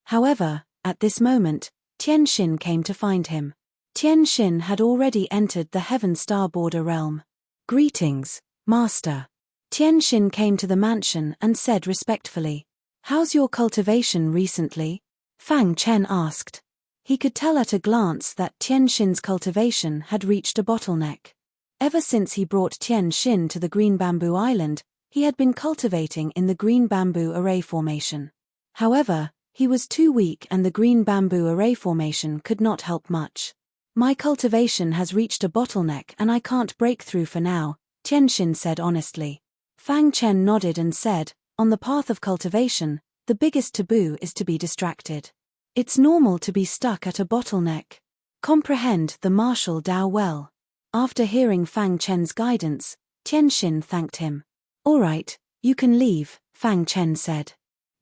However, at this moment, Tian Xin came to find him. Tian Xin had already entered the Heaven Star Border realm. Greetings, Master. Tian Xin came to the mansion and said respectfully, how's your cultivation recently? Fang Chen asked. He could tell at a glance that Tian Xin's cultivation had reached a bottleneck. Ever since he brought Tian Xin to the Green Bamboo Island, he had been cultivating in the Green Bamboo Array formation. However, he was too weak and the Green Bamboo Array formation could not help much. My cultivation has reached a bottleneck and I can't break through for now, Tian Xin said honestly. Fang Chen nodded and said, on the path of cultivation, the biggest taboo is to be distracted. It's normal to be stuck at a bottleneck. Comprehend the martial Tao well. After hearing Fang Chen's guidance, Tian Xin thanked him. All right, you can leave, Fang Chen said.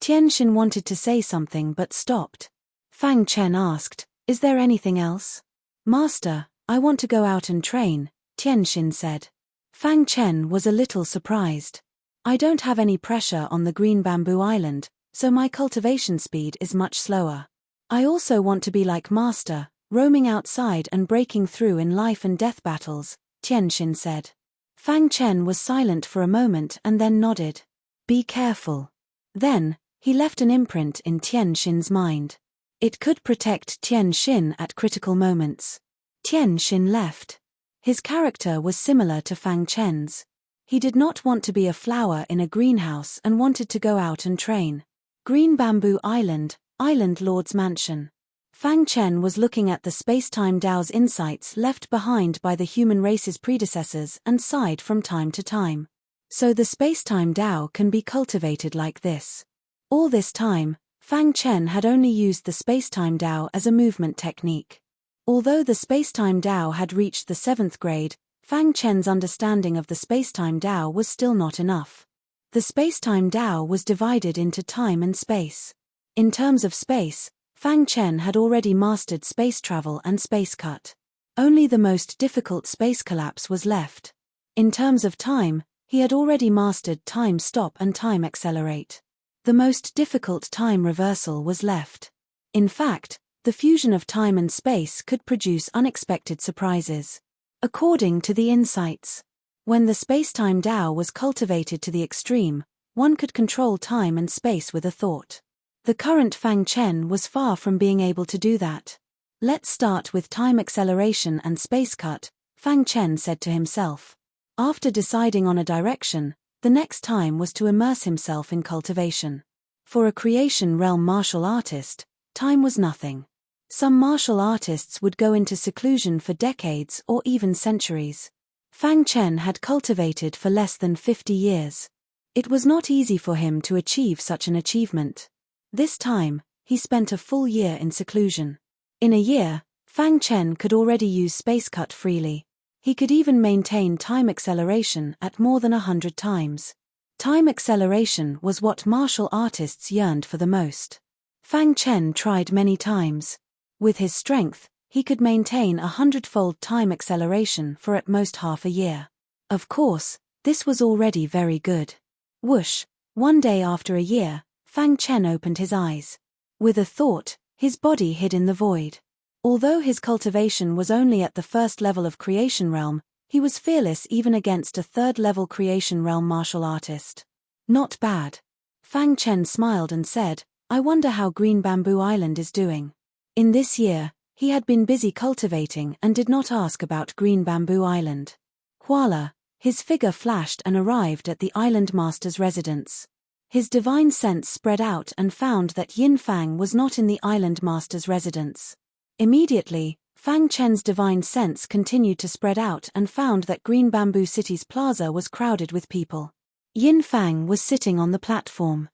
Tian Xin wanted to say something but stopped. Fang Chen asked, is there anything else? Master, I want to go out and train, Tian Xin said. Fang Chen was a little surprised. I don't have any pressure on the Green Bamboo Island, so my cultivation speed is much slower. I also want to be like Master, roaming outside and breaking through in life and death battles, Tian Xin said. Fang Chen was silent for a moment and then nodded. Be careful. Then, he left an imprint in Tian Xin's mind. It could protect Tian Xin at critical moments. Tian Xin left. His character was similar to Fang Chen's. He did not want to be a flower in a greenhouse and wanted to go out and train. Green Bamboo Island, Island Lord's Mansion. Fang Chen was looking at the space-time Tao's insights left behind by the human race's predecessors and sighed from time to time. So the space-time Tao can be cultivated like this. All this time, Fang Chen had only used the spacetime Dao as a movement technique. Although the spacetime Dao had reached the 7th grade, Fang Chen's understanding of the spacetime Dao was still not enough. The spacetime Dao was divided into time and space. In terms of space, Fang Chen had already mastered space travel and space cut. Only the most difficult space collapse was left. In terms of time, he had already mastered time stop and time accelerate. The most difficult time reversal was left. In fact, the fusion of time and space could produce unexpected surprises. According to the insights, when the spacetime Dao was cultivated to the extreme, one could control time and space with a thought. The current Fang Chen was far from being able to do that. Let's start with time acceleration and space cut, Fang Chen said to himself. After deciding on a direction, the next time was to immerse himself in cultivation. For a creation realm martial artist, time was nothing. Some martial artists would go into seclusion for decades or even centuries. Fang Chen had cultivated for less than 50 years. It was not easy for him to achieve such an achievement. This time, he spent a full year in seclusion. In a year, Fang Chen could already use space cut freely. He could even maintain time acceleration at more than 100 times. Time acceleration was what martial artists yearned for the most. Fang Chen tried many times. With his strength, he could maintain 100-fold time acceleration for at most half a year. Of course, this was already very good. Whoosh! One day after a year, Fang Chen opened his eyes. With a thought, his body hid in the void. Although his cultivation was only at the 1st level of creation realm, he was fearless even against a 3rd-level creation realm martial artist. Not bad. Fang Chen smiled and said, I wonder how Green Bamboo Island is doing. In this year, he had been busy cultivating and did not ask about Green Bamboo Island. Voila! His figure flashed and arrived at the island master's residence. His divine sense spread out and found that Yin Fang was not in the island master's residence. Immediately, Fang Chen's divine sense continued to spread out and found that Green Bamboo City's plaza was crowded with people. Yin Fang was sitting on the platform.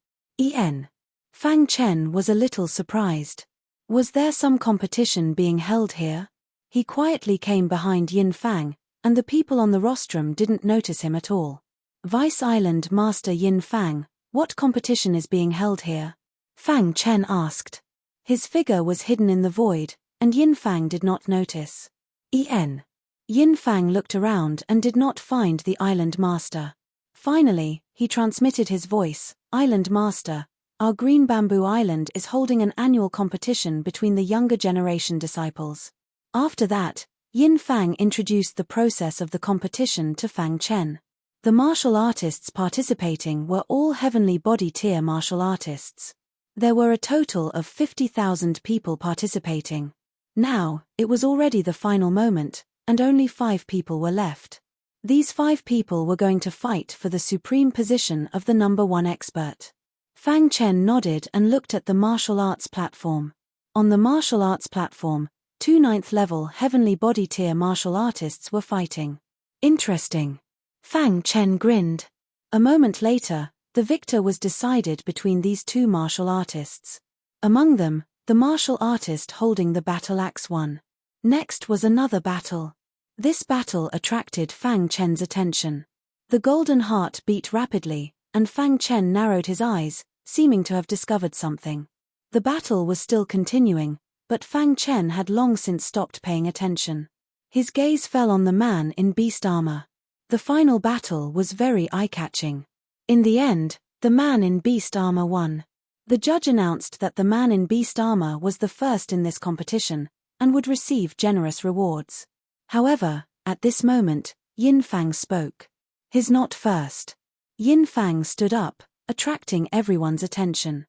Fang Chen was a little surprised. Was there some competition being held here? He quietly came behind Yin Fang, and the people on the rostrum didn't notice him at all. Vice Island Master Yin Fang, what competition is being held here? Fang Chen asked. His figure was hidden in the void, and Yin Fang did not notice. Yin Fang looked around and did not find the island master. Finally, he transmitted his voice, Island Master, our Green Bamboo Island is holding an annual competition between the younger generation disciples. After that, Yin Fang introduced the process of the competition to Fang Chen. The martial artists participating were all heavenly body tier martial artists. There were a total of 50,000 people participating. Now, it was already the final moment, and only 5 people were left. These 5 people were going to fight for the supreme position of the number 1 expert. Fang Chen nodded and looked at the martial arts platform. On the martial arts platform, 2 9th-level heavenly body tier martial artists were fighting. Interesting. Fang Chen grinned. A moment later, the victor was decided between these 2 martial artists. Among them, the martial artist holding the battle axe won. Next was another battle. This battle attracted Fang Chen's attention. The golden heart beat rapidly, and Fang Chen narrowed his eyes, seeming to have discovered something. The battle was still continuing, but Fang Chen had long since stopped paying attention. His gaze fell on the man in beast armor. The final battle was very eye-catching. In the end, the man in beast armor won. The judge announced that the man in beast armor was the first in this competition, and would receive generous rewards. However, at this moment, Yin Fang spoke. He's not first. Yin Fang stood up, attracting everyone's attention.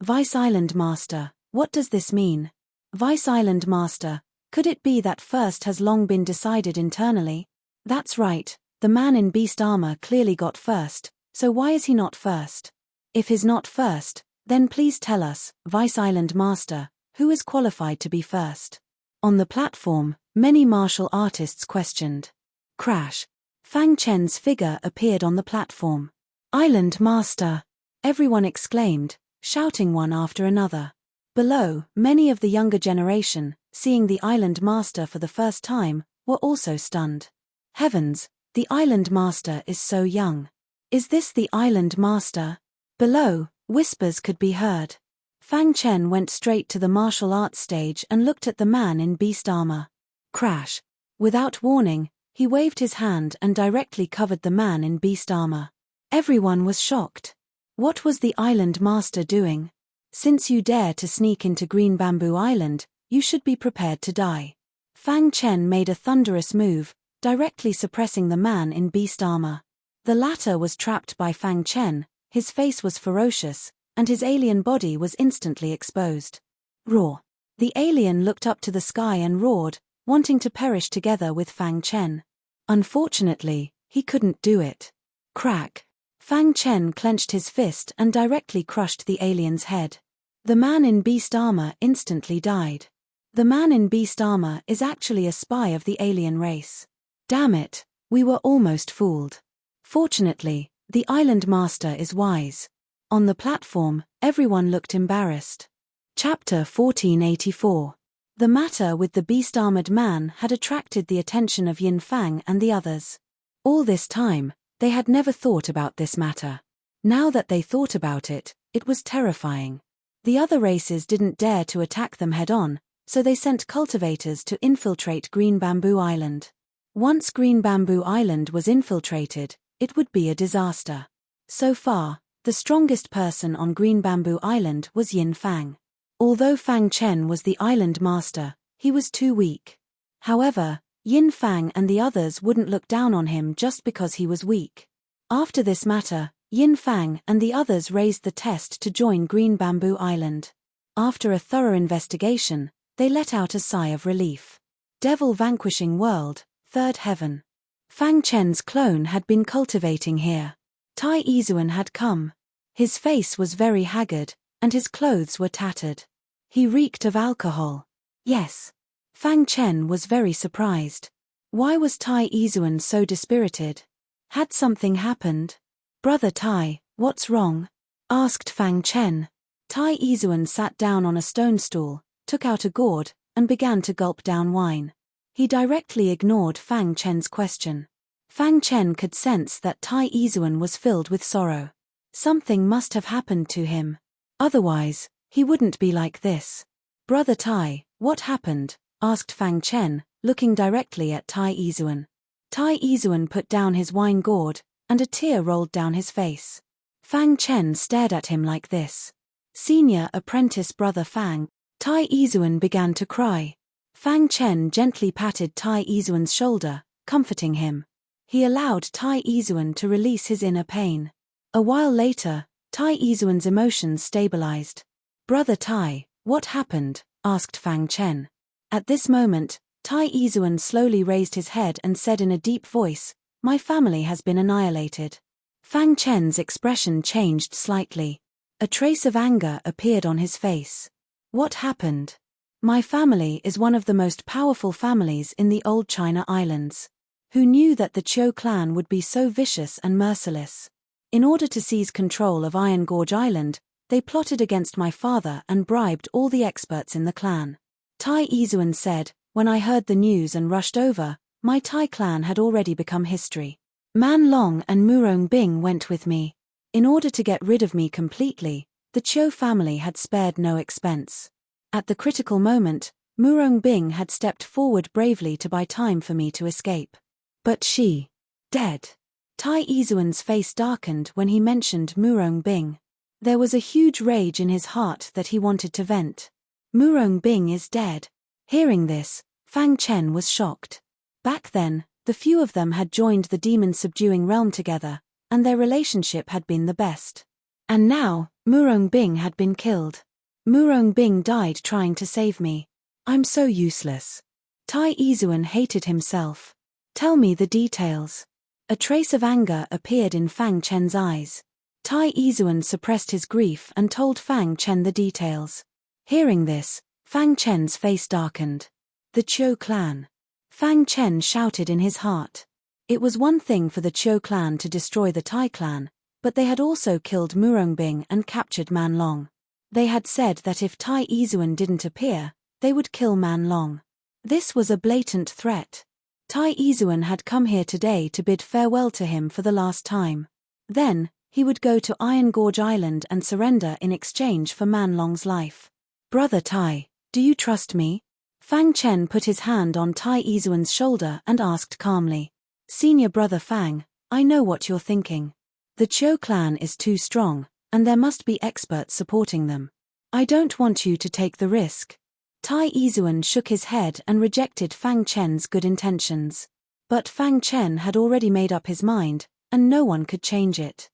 Vice Island Master, what does this mean? Vice Island Master, could it be that first has long been decided internally? That's right, the man in beast armor clearly got first, so why is he not first? If he's not first, then please tell us, Vice Island Master, who is qualified to be first? On the platform, many martial artists questioned. Crash. Fang Chen's figure appeared on the platform. Island Master! Everyone exclaimed, shouting one after another. Below, many of the younger generation, seeing the island master for the first time, were also stunned. Heavens, the island master is so young. Is this the island master? Below, whispers could be heard. Fang Chen went straight to the martial arts stage and looked at the man in beast armor. Crash. Without warning, he waved his hand and directly covered the man in beast armor. Everyone was shocked. What was the island master doing? Since you dare to sneak into Green Bamboo Island, you should be prepared to die. Fang Chen made a thunderous move, directly suppressing the man in beast armor. The latter was trapped by Fang Chen, his face was ferocious, and his alien body was instantly exposed. Roar. The alien looked up to the sky and roared, wanting to perish together with Fang Chen. Unfortunately, he couldn't do it. Crack. Fang Chen clenched his fist and directly crushed the alien's head. The man in beast armor instantly died. The man in beast armor is actually a spy of the alien race. Damn it, we were almost fooled. Fortunately, the island master is wise. On the platform, everyone looked embarrassed. Chapter 1484. The matter with the beast-armored man had attracted the attention of Yin Fang and the others. All this time, they had never thought about this matter. Now that they thought about it, it was terrifying. The other races didn't dare to attack them head-on, so they sent cultivators to infiltrate Green Bamboo Island. Once Green Bamboo Island was infiltrated, it would be a disaster. So far, the strongest person on Green Bamboo Island was Yin Fang. Although Fang Chen was the island master, he was too weak. However, Yin Fang and the others wouldn't look down on him just because he was weak. After this matter, Yin Fang and the others raised the test to join Green Bamboo Island. After a thorough investigation, they let out a sigh of relief. Devil Vanquishing World, Third Heaven. Fang Chen's clone had been cultivating here. Tai Izuan had come. His face was very haggard, and his clothes were tattered. He reeked of alcohol. Yes. Fang Chen was very surprised. Why was Tai Izuan so dispirited? Had something happened? Brother Tai, what's wrong? Asked Fang Chen. Tai Izuan sat down on a stone stool, took out a gourd, and began to gulp down wine. He directly ignored Fang Chen's question. Fang Chen could sense that Tai Izuan was filled with sorrow. Something must have happened to him. Otherwise, he wouldn't be like this. Brother Tai, what happened? Asked Fang Chen, looking directly at Tai Izuan. Tai Izuan put down his wine gourd, and a tear rolled down his face. Fang Chen stared at him like this. Senior apprentice Brother Fang. Tai Izuan began to cry. Fang Chen gently patted Tai Izuan's shoulder, comforting him. He allowed Tai Izuan to release his inner pain. A while later, Tai Izuan's emotions stabilized. Brother Tai, what happened? Asked Fang Chen. At this moment, Tai Izuan slowly raised his head and said in a deep voice, "My family has been annihilated." Fang Chen's expression changed slightly. A trace of anger appeared on his face. What happened? My family is one of the most powerful families in the old China Islands. Who knew that the Chiu clan would be so vicious and merciless? In order to seize control of Iron Gorge Island, they plotted against my father and bribed all the experts in the clan. Tai Izuan said, when I heard the news and rushed over, my Tai clan had already become history. Man Long and Murong Bing went with me. In order to get rid of me completely, the Chiu family had spared no expense. At the critical moment, Murong Bing had stepped forward bravely to buy time for me to escape. But she... dead. Tai Izuan's face darkened when he mentioned Murong Bing. There was a huge rage in his heart that he wanted to vent. Murong Bing is dead. Hearing this, Fang Chen was shocked. Back then, the few of them had joined the demon-subduing realm together, and their relationship had been the best. And now, Murong Bing had been killed. Murong Bing died trying to save me. I'm so useless. Tai Izuan hated himself. Tell me the details. A trace of anger appeared in Fang Chen's eyes. Tai Izuan suppressed his grief and told Fang Chen the details. Hearing this, Fang Chen's face darkened. The Chiu clan. Fang Chen shouted in his heart. It was one thing for the Chiu clan to destroy the Tai clan, but they had also killed Murong Bing and captured Man Long. They had said that if Tai Izuan didn't appear, they would kill Man Long. This was a blatant threat. Tai Izuan had come here today to bid farewell to him for the last time. Then, he would go to Iron Gorge Island and surrender in exchange for Man Long's life. Brother Tai, do you trust me? Fang Chen put his hand on Tai Izuan's shoulder and asked calmly. Senior brother Fang, I know what you're thinking. The Chou clan is too strong, and there must be experts supporting them. I don't want you to take the risk. Tai Izuan shook his head and rejected Fang Chen's good intentions. But Fang Chen had already made up his mind, and no one could change it.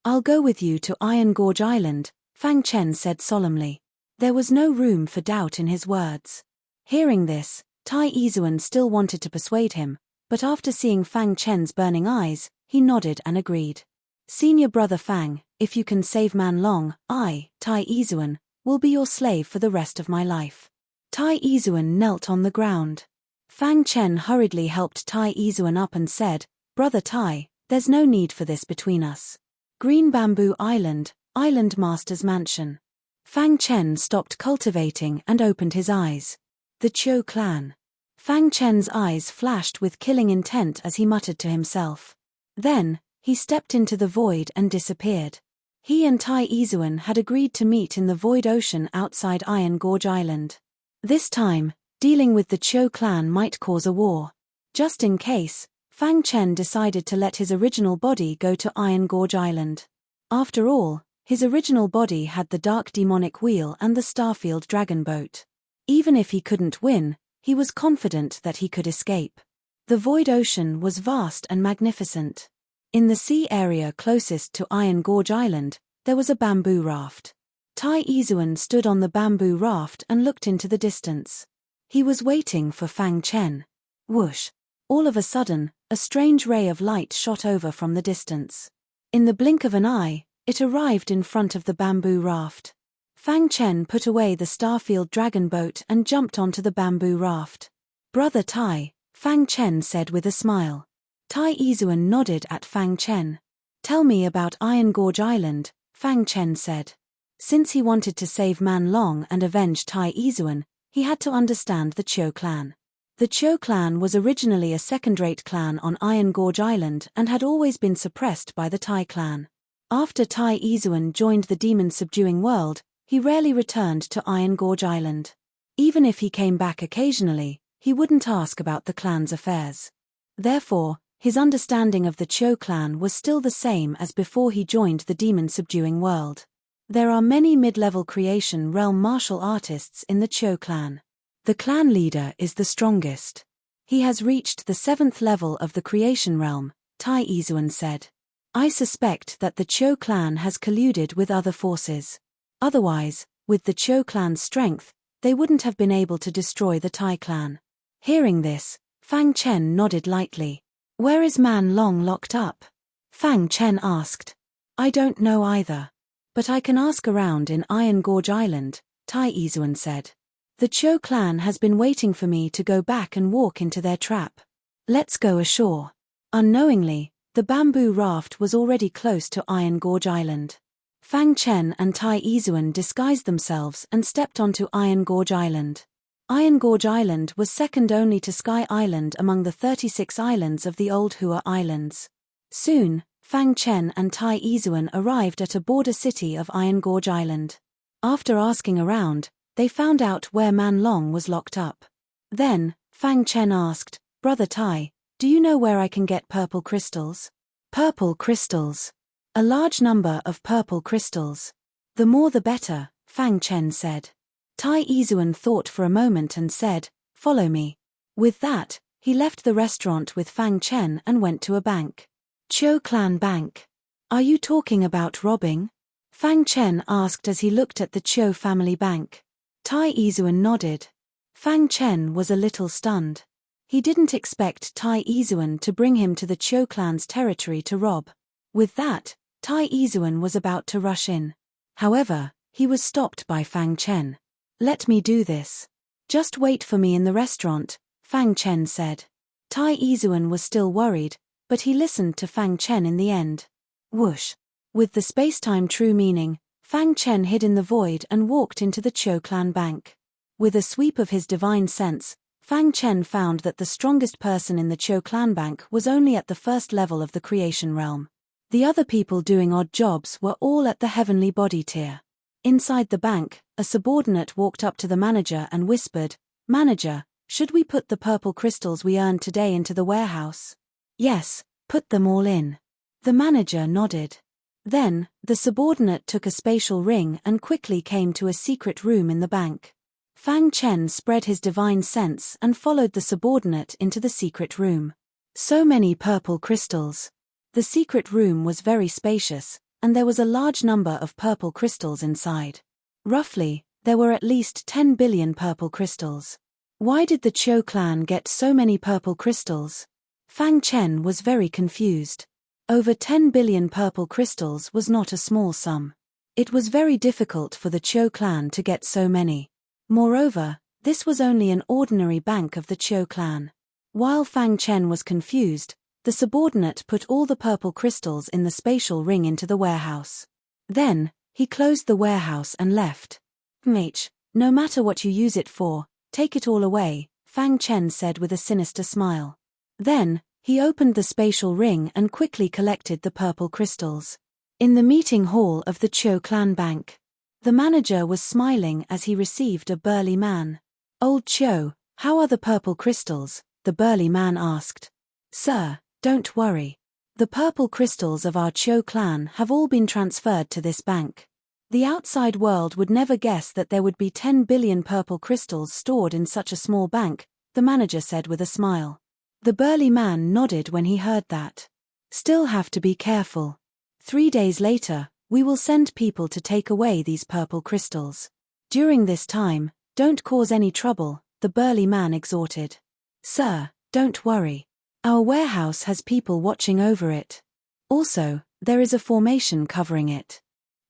I'll go with you to Iron Gorge Island, Fang Chen said solemnly. There was no room for doubt in his words. Hearing this, Tai Izuan still wanted to persuade him, but after seeing Fang Chen's burning eyes, he nodded and agreed. Senior brother Fang, if you can save Man Long, I, Tai Izuan, will be your slave for the rest of my life. Tai Izuan knelt on the ground. Fang Chen hurriedly helped Tai Izuan up and said, Brother Tai, there's no need for this between us. Green Bamboo Island, Island Master's Mansion. Fang Chen stopped cultivating and opened his eyes. The Chou clan. Fang Chen's eyes flashed with killing intent as he muttered to himself. Then, he stepped into the void and disappeared. He and Tai Izuan had agreed to meet in the void ocean outside Iron Gorge Island. This time, dealing with the Chou clan might cause a war. Just in case, Fang Chen decided to let his original body go to Iron Gorge Island. After all, his original body had the Dark Demonic Wheel and the Starfield Dragon Boat. Even if he couldn't win, he was confident that he could escape. The void ocean was vast and magnificent. In the sea area closest to Iron Gorge Island, there was a bamboo raft. Tai Izuan stood on the bamboo raft and looked into the distance. He was waiting for Fang Chen. Whoosh! All of a sudden, a strange ray of light shot over from the distance. In the blink of an eye, it arrived in front of the bamboo raft. Fang Chen put away the Starfield Dragon Boat and jumped onto the bamboo raft. Brother Tai, Fang Chen said with a smile. Tai Izuan nodded at Fang Chen. Tell me about Iron Gorge Island, Fang Chen said. Since he wanted to save Man Long and avenge Tai Izuan, he had to understand the Chou clan. The Chou clan was originally a second-rate clan on Iron Gorge Island and had always been suppressed by the Tai clan. After Tai Izuan joined the demon-subduing world, he rarely returned to Iron Gorge Island. Even if he came back occasionally, he wouldn't ask about the clan's affairs. Therefore, his understanding of the Chou clan was still the same as before he joined the demon-subduing world. There are many mid-level creation realm martial artists in the Chou clan. The clan leader is the strongest. He has reached the 7th level of the creation realm, Tai Izuan said. I suspect that the Chou clan has colluded with other forces. Otherwise, with the Chou clan's strength, they wouldn't have been able to destroy the Tai clan. Hearing this, Fang Chen nodded lightly. Where is Man Long locked up? Fang Chen asked. I don't know either. But I can ask around in Iron Gorge Island, Tai Izuan said. The Chou clan has been waiting for me to go back and walk into their trap. Let's go ashore. Unknowingly, the bamboo raft was already close to Iron Gorge Island. Fang Chen and Tai Izuan disguised themselves and stepped onto Iron Gorge Island. Iron Gorge Island was second only to Sky Island among the 36 islands of the old Hua Islands. Soon, Fang Chen and Tai Izuan arrived at a border city of Iron Gorge Island. After asking around, they found out where Man Long was locked up. Then, Fang Chen asked, Brother Tai, do you know where I can get purple crystals? Purple crystals. A large number of purple crystals. The more the better, Fang Chen said. Tai Izuan thought for a moment and said, Follow me. With that, he left the restaurant with Fang Chen and went to a bank. Chou Clan Bank. Are you talking about robbing? Fang Chen asked as he looked at the Chou family bank. Tai Izuan nodded. Fang Chen was a little stunned. He didn't expect Tai Izuan to bring him to the Chou clan's territory to rob. With that, Tai Izuan was about to rush in. However, he was stopped by Fang Chen. Let me do this. Just wait for me in the restaurant, Fang Chen said. Tai Izuan was still worried, but he listened to Fang Chen in the end. Whoosh. With the space-time true meaning, Fang Chen hid in the void and walked into the Chou clan bank. With a sweep of his divine sense, Fang Chen found that the strongest person in the Chou clan bank was only at the first level of the creation realm. The other people doing odd jobs were all at the heavenly body tier. Inside the bank, a subordinate walked up to the manager and whispered, "Manager, should we put the purple crystals we earned today into the warehouse?" "Yes, put them all in." The manager nodded. Then, the subordinate took a spatial ring and quickly came to a secret room in the bank. Fang Chen spread his divine sense and followed the subordinate into the secret room. So many purple crystals. The secret room was very spacious, and there was a large number of purple crystals inside. Roughly, there were at least 10 billion purple crystals. Why did the Chou clan get so many purple crystals? Fang Chen was very confused. Over 10 billion purple crystals was not a small sum. It was very difficult for the Chou clan to get so many. Moreover, this was only an ordinary bank of the Chou clan. While Fang Chen was confused, the subordinate put all the purple crystals in the spatial ring into the warehouse. Then, he closed the warehouse and left. No matter what you use it for, take it all away," Fang Chen said with a sinister smile. Then, he opened the spatial ring and quickly collected the purple crystals. In the meeting hall of the Chou clan bank, the manager was smiling as he received a burly man. "Old Chou, how are the purple crystals?" the burly man asked. "Sir, don't worry. The purple crystals of our Chou clan have all been transferred to this bank. The outside world would never guess that there would be 10 billion purple crystals stored in such a small bank," the manager said with a smile. The burly man nodded when he heard that. "Still have to be careful. 3 days later, we will send people to take away these purple crystals. During this time, don't cause any trouble," the burly man exhorted. "Sir, don't worry. Our warehouse has people watching over it. Also, there is a formation covering it.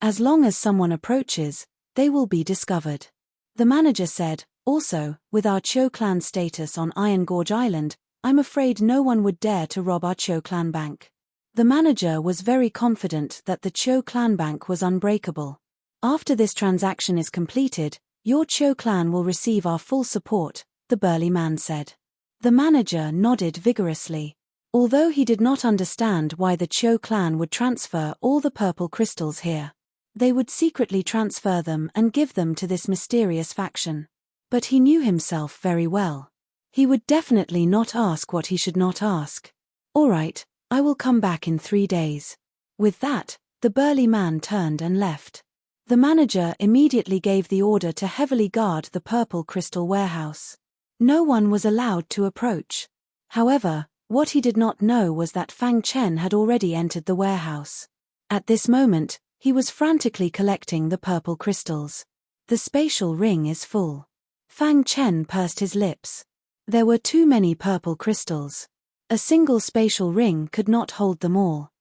As long as someone approaches, they will be discovered." The manager said, "Also, with our Chou clan status on Iron Gorge Island, I'm afraid no one would dare to rob our Chou clan bank." The manager was very confident that the Chou clan bank was unbreakable. "After this transaction is completed, your Chou clan will receive our full support," the burly man said. The manager nodded vigorously. Although he did not understand why the Chou clan would transfer all the purple crystals here. They would secretly transfer them and give them to this mysterious faction. But he knew himself very well. He would definitely not ask what he should not ask. "All right, I will come back in 3 days." With that, the burly man turned and left. The manager immediately gave the order to heavily guard the purple crystal warehouse. No one was allowed to approach. However, what he did not know was that Fang Chen had already entered the warehouse. At this moment, he was frantically collecting the purple crystals. "The spatial ring is full." Fang Chen pursed his lips. There were too many purple crystals. A single spatial ring could not hold them all.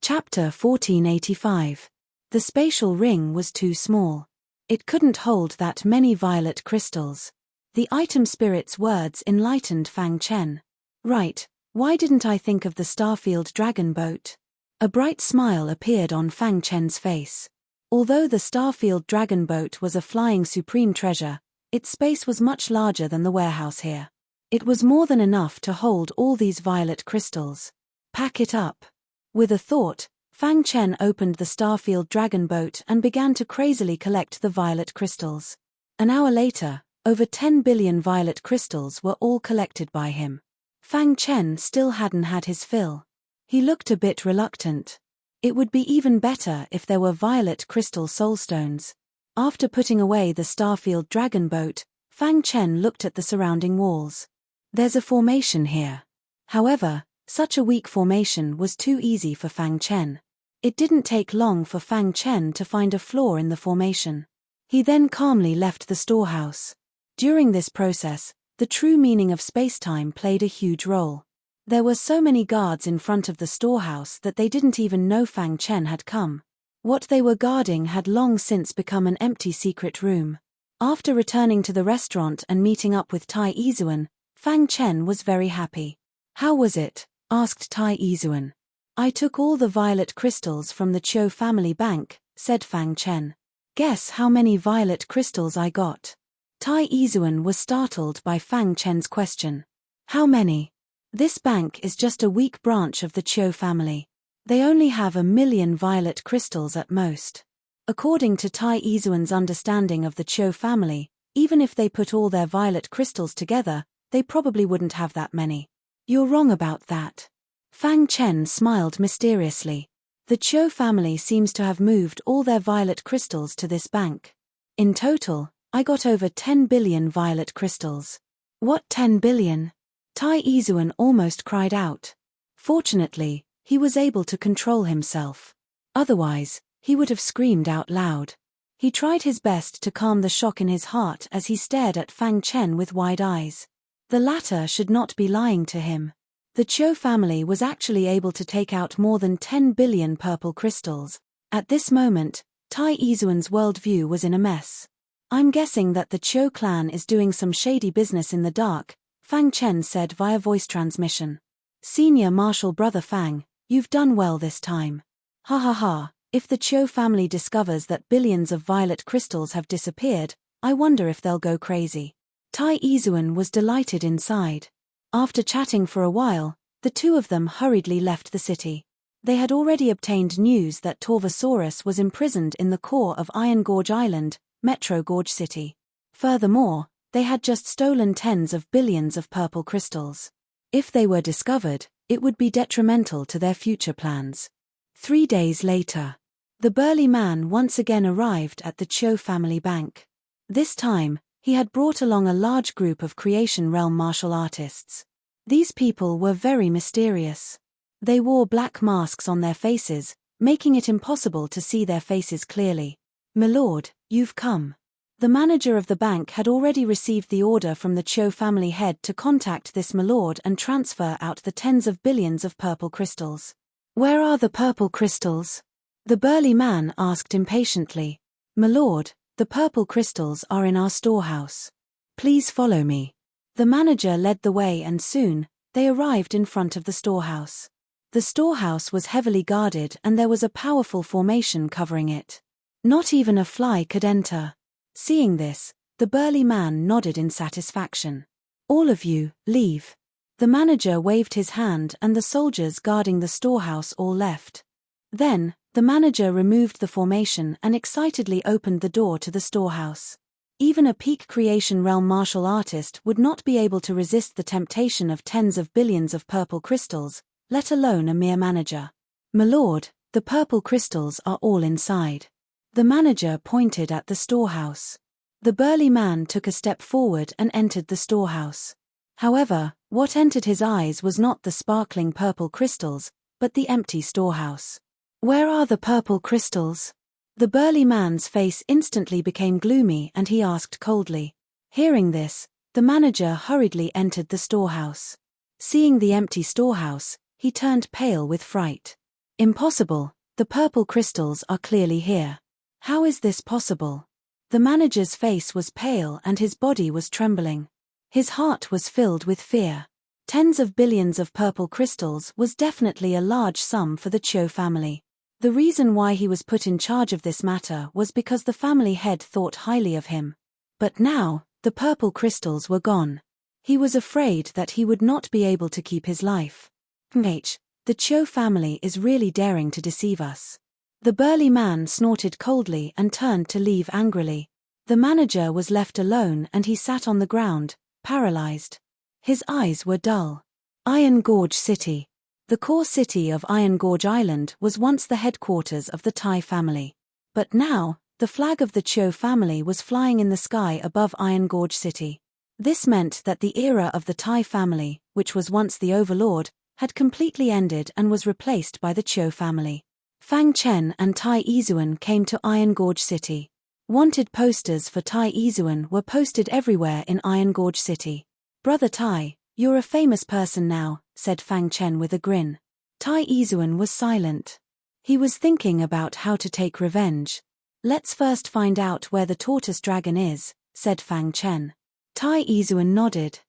Chapter 1485. The spatial ring was too small. It couldn't hold that many violet crystals. The item spirit's words enlightened Fang Chen. "Right, why didn't I think of the Starfield dragon boat?" A bright smile appeared on Fang Chen's face. Although the Starfield dragon boat was a flying supreme treasure, its space was much larger than the warehouse here. It was more than enough to hold all these violet crystals. "Pack it up." With a thought, Fang Chen opened the Starfield dragon boat and began to crazily collect the violet crystals. An hour later, over 10 billion violet crystals were all collected by him. Fang Chen still hadn't had his fill. He looked a bit reluctant. It would be even better if there were violet crystal soulstones. After putting away the Starfield dragon boat, Fang Chen looked at the surrounding walls. There's a formation here. However, such a weak formation was too easy for Fang Chen. It didn't take long for Fang Chen to find a flaw in the formation. He then calmly left the storehouse. During this process, the true meaning of spacetime played a huge role. There were so many guards in front of the storehouse that they didn't even know Fang Chen had come. What they were guarding had long since become an empty secret room. After returning to the restaurant and meeting up with Tai Izuan, Fang Chen was very happy. "How was it?" asked Tai Izuan. "I took all the violet crystals from the Chou family bank," said Fang Chen. Guess how many violet crystals I got? Tai Izuan was startled by Fang Chen's question. How many? This bank is just a weak branch of the Qiu family. They only have 1,000,000 violet crystals at most. According to Tai Izuan's understanding of the Qiu family, even if they put all their violet crystals together, they probably wouldn't have that many. You're wrong about that. Fang Chen smiled mysteriously. The Qiu family seems to have moved all their violet crystals to this bank. In total, I got over 10 billion violet crystals. What 10 billion? Tai Izuan almost cried out. Fortunately, he was able to control himself. Otherwise, he would have screamed out loud. He tried his best to calm the shock in his heart as he stared at Fang Chen with wide eyes. The latter should not be lying to him. The Qiu family was actually able to take out more than 10 billion purple crystals. At this moment, Tai Izuan's worldview was in a mess. I'm guessing that the Qiu clan is doing some shady business in the dark, Fang Chen said via voice transmission. Senior Marshal Brother Fang, you've done well this time. Ha ha ha, if the Qiu family discovers that billions of violet crystals have disappeared, I wonder if they'll go crazy. Tai Izuan was delighted inside. After chatting for a while, the two of them hurriedly left the city. They had already obtained news that Torvosaurus was imprisoned in the core of Iron Gorge Island, Metro Gorge City. Furthermore, they had just stolen tens of billions of purple crystals. If they were discovered, it would be detrimental to their future plans. 3 days later, the burly man once again arrived at the Qiu family bank. This time, he had brought along a large group of Creation Realm martial artists. These people were very mysterious. They wore black masks on their faces, making it impossible to see their faces clearly. "Milord, you've come." The manager of the bank had already received the order from the Qiu family head to contact this milord and transfer out the tens of billions of purple crystals. "Where are the purple crystals?" the burly man asked impatiently. "Milord, the purple crystals are in our storehouse. Please follow me." The manager led the way and soon, they arrived in front of the storehouse. The storehouse was heavily guarded and there was a powerful formation covering it. Not even a fly could enter. Seeing this, the burly man nodded in satisfaction. "All of you, leave." The manager waved his hand and the soldiers guarding the storehouse all left. Then, the manager removed the formation and excitedly opened the door to the storehouse. Even a peak Creation Realm martial artist would not be able to resist the temptation of tens of billions of purple crystals, let alone a mere manager. "Milord, the purple crystals are all inside." The manager pointed at the storehouse. The burly man took a step forward and entered the storehouse. However, what entered his eyes was not the sparkling purple crystals, but the empty storehouse. "Where are the purple crystals?" The burly man's face instantly became gloomy and he asked coldly. Hearing this, the manager hurriedly entered the storehouse. Seeing the empty storehouse, he turned pale with fright. "Impossible, the purple crystals are clearly here. How is this possible?" The manager's face was pale and his body was trembling. His heart was filled with fear. Tens of billions of purple crystals was definitely a large sum for the Qiu family. The reason why he was put in charge of this matter was because the family head thought highly of him. But now, the purple crystals were gone. He was afraid that he would not be able to keep his life. The Qiu family is really daring to deceive us." The burly man snorted coldly and turned to leave angrily. The manager was left alone and he sat on the ground, paralyzed. His eyes were dull. Iron Gorge City. The core city of Iron Gorge Island was once the headquarters of the Tai family. But now, the flag of the Qiu family was flying in the sky above Iron Gorge City. This meant that the era of the Tai family, which was once the overlord, had completely ended and was replaced by the Qiu family. Fang Chen and Tai Izuan came to Iron Gorge City. Wanted posters for Tai Izuan were posted everywhere in Iron Gorge City. "Brother Tai, you're a famous person now," said Fang Chen with a grin. Tai Izuan was silent. He was thinking about how to take revenge. "Let's first find out where the tortoise dragon is," said Fang Chen. Tai Izuan nodded.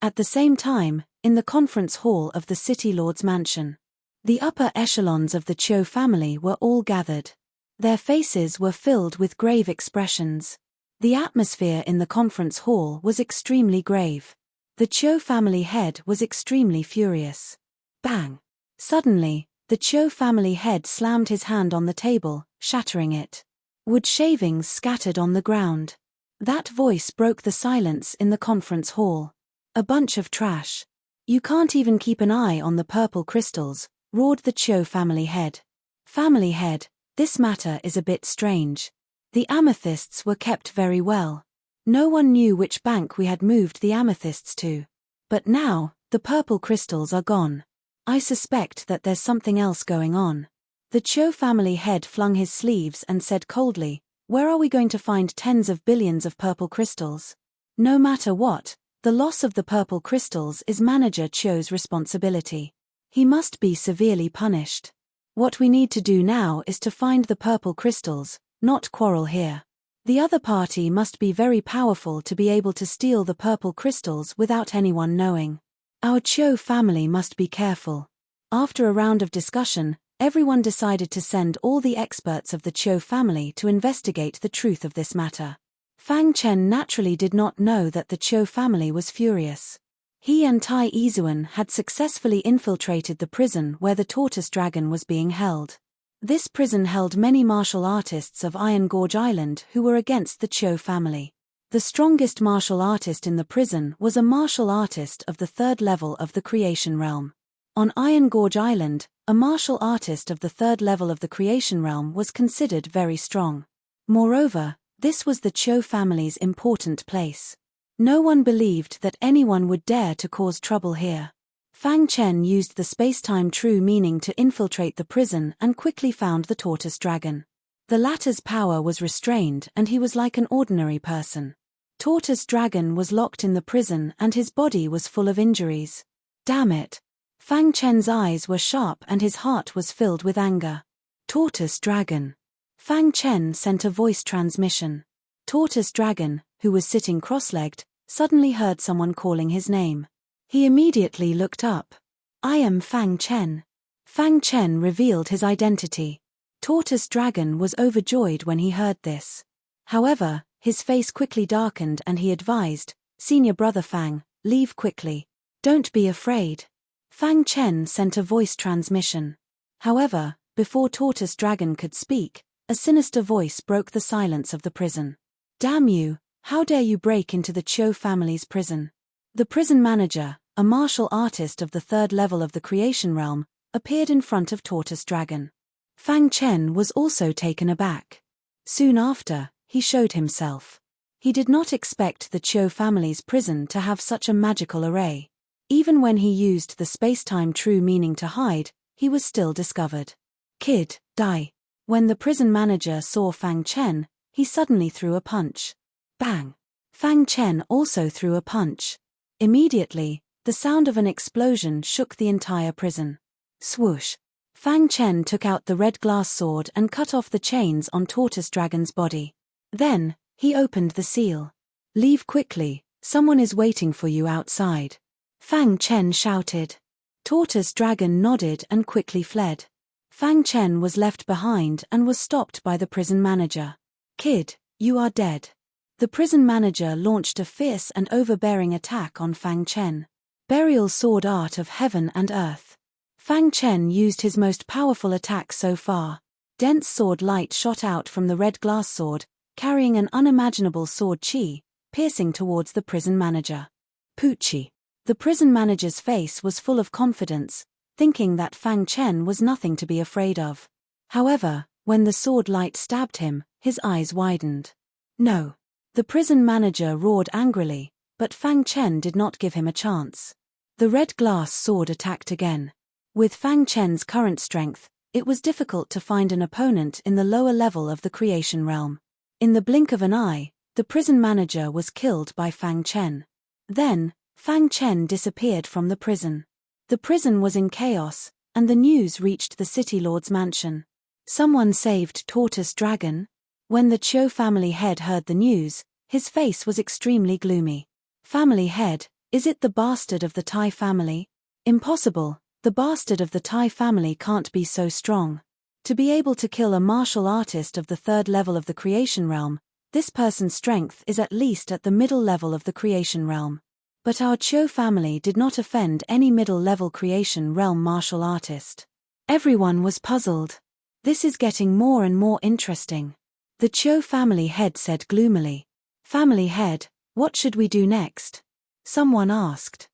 At the same time, in the conference hall of the city lord's mansion, the upper echelons of the Qiu family were all gathered. Their faces were filled with grave expressions. The atmosphere in the conference hall was extremely grave. The Cho family head was extremely furious. Bang! Suddenly, the Cho family head slammed his hand on the table, shattering it. Wood shavings scattered on the ground. That voice broke the silence in the conference hall. A bunch of trash. You can't even keep an eye on the purple crystals, roared the Cho family head. Family head, this matter is a bit strange. The amethysts were kept very well. No one knew which bank we had moved the amethysts to. But now, the purple crystals are gone. I suspect that there's something else going on. The Cho family head flung his sleeves and said coldly, "Where are we going to find tens of billions of purple crystals? No matter what, the loss of the purple crystals is Manager Cho's responsibility. He must be severely punished. What we need to do now is to find the purple crystals, not quarrel here. The other party must be very powerful to be able to steal the purple crystals without anyone knowing. Our Cho family must be careful." After a round of discussion, everyone decided to send all the experts of the Cho family to investigate the truth of this matter. Fang Chen naturally did not know that the Cho family was furious. He and Tai Izuan had successfully infiltrated the prison where the tortoise dragon was being held. This prison held many martial artists of Iron Gorge Island who were against the Cho family. The strongest martial artist in the prison was a martial artist of the 3rd level of the creation realm. On Iron Gorge Island, a martial artist of the 3rd level of the creation realm was considered very strong. Moreover, this was the Cho family's important place. No one believed that anyone would dare to cause trouble here. Fang Chen used the space-time true meaning to infiltrate the prison and quickly found the tortoise dragon. The latter's power was restrained and he was like an ordinary person. Tortoise dragon was locked in the prison and his body was full of injuries. Damn it! Fang Chen's eyes were sharp and his heart was filled with anger. Tortoise dragon. Fang Chen sent a voice transmission. Tortoise dragon, who was sitting cross-legged, suddenly heard someone calling his name. He immediately looked up. "I am Fang Chen." Fang Chen revealed his identity. Tortoise dragon was overjoyed when he heard this. However, his face quickly darkened and he advised, "Senior brother Fang, leave quickly. Don't be afraid." Fang Chen sent a voice transmission. However, before Tortoise Dragon could speak, a sinister voice broke the silence of the prison. "Damn you, how dare you break into the Cho family's prison?" The prison manager, a martial artist of the 3rd level of the creation realm, appeared in front of Tortoise Dragon. Fang Chen was also taken aback. Soon after, he showed himself. He did not expect the Cho family's prison to have such a magical array. Even when he used the space-time true meaning to hide, he was still discovered. "Kid, die." When the prison manager saw Fang Chen, he suddenly threw a punch. Bang! Fang Chen also threw a punch. Immediately, the sound of an explosion shook the entire prison. Swoosh! Fang Chen took out the red glass sword and cut off the chains on Tortoise Dragon's body. Then, he opened the seal. "Leave quickly, someone is waiting for you outside." Fang Chen shouted. Tortoise Dragon nodded and quickly fled. Fang Chen was left behind and was stopped by the prison manager. "Kid, you are dead." The prison manager launched a fierce and overbearing attack on Fang Chen. Burial sword art of heaven and earth. Fang Chen used his most powerful attack so far. Dense sword light shot out from the red glass sword, carrying an unimaginable sword chi, piercing towards the prison manager. Poochie. The prison manager's face was full of confidence, thinking that Fang Chen was nothing to be afraid of. However, when the sword light stabbed him, his eyes widened. "No." The prison manager roared angrily, but Fang Chen did not give him a chance. The red glass sword attacked again. With Fang Chen's current strength, it was difficult to find an opponent in the lower level of the creation realm. In the blink of an eye, the prison manager was killed by Fang Chen. Then, Fang Chen disappeared from the prison. The prison was in chaos, and the news reached the city lord's mansion. Someone saved Tortoise Dragon? When the Cho family head heard the news, his face was extremely gloomy. "Family head, is it the bastard of the Tai family?" "Impossible, the bastard of the Tai family can't be so strong." To be able to kill a martial artist of the 3rd level of the creation realm, this person's strength is at least at the middle level of the creation realm. But our Cho family did not offend any middle-level creation realm martial artist. Everyone was puzzled. This is getting more and more interesting. The Cho family head said gloomily. Family head, what should we do next? Someone asked.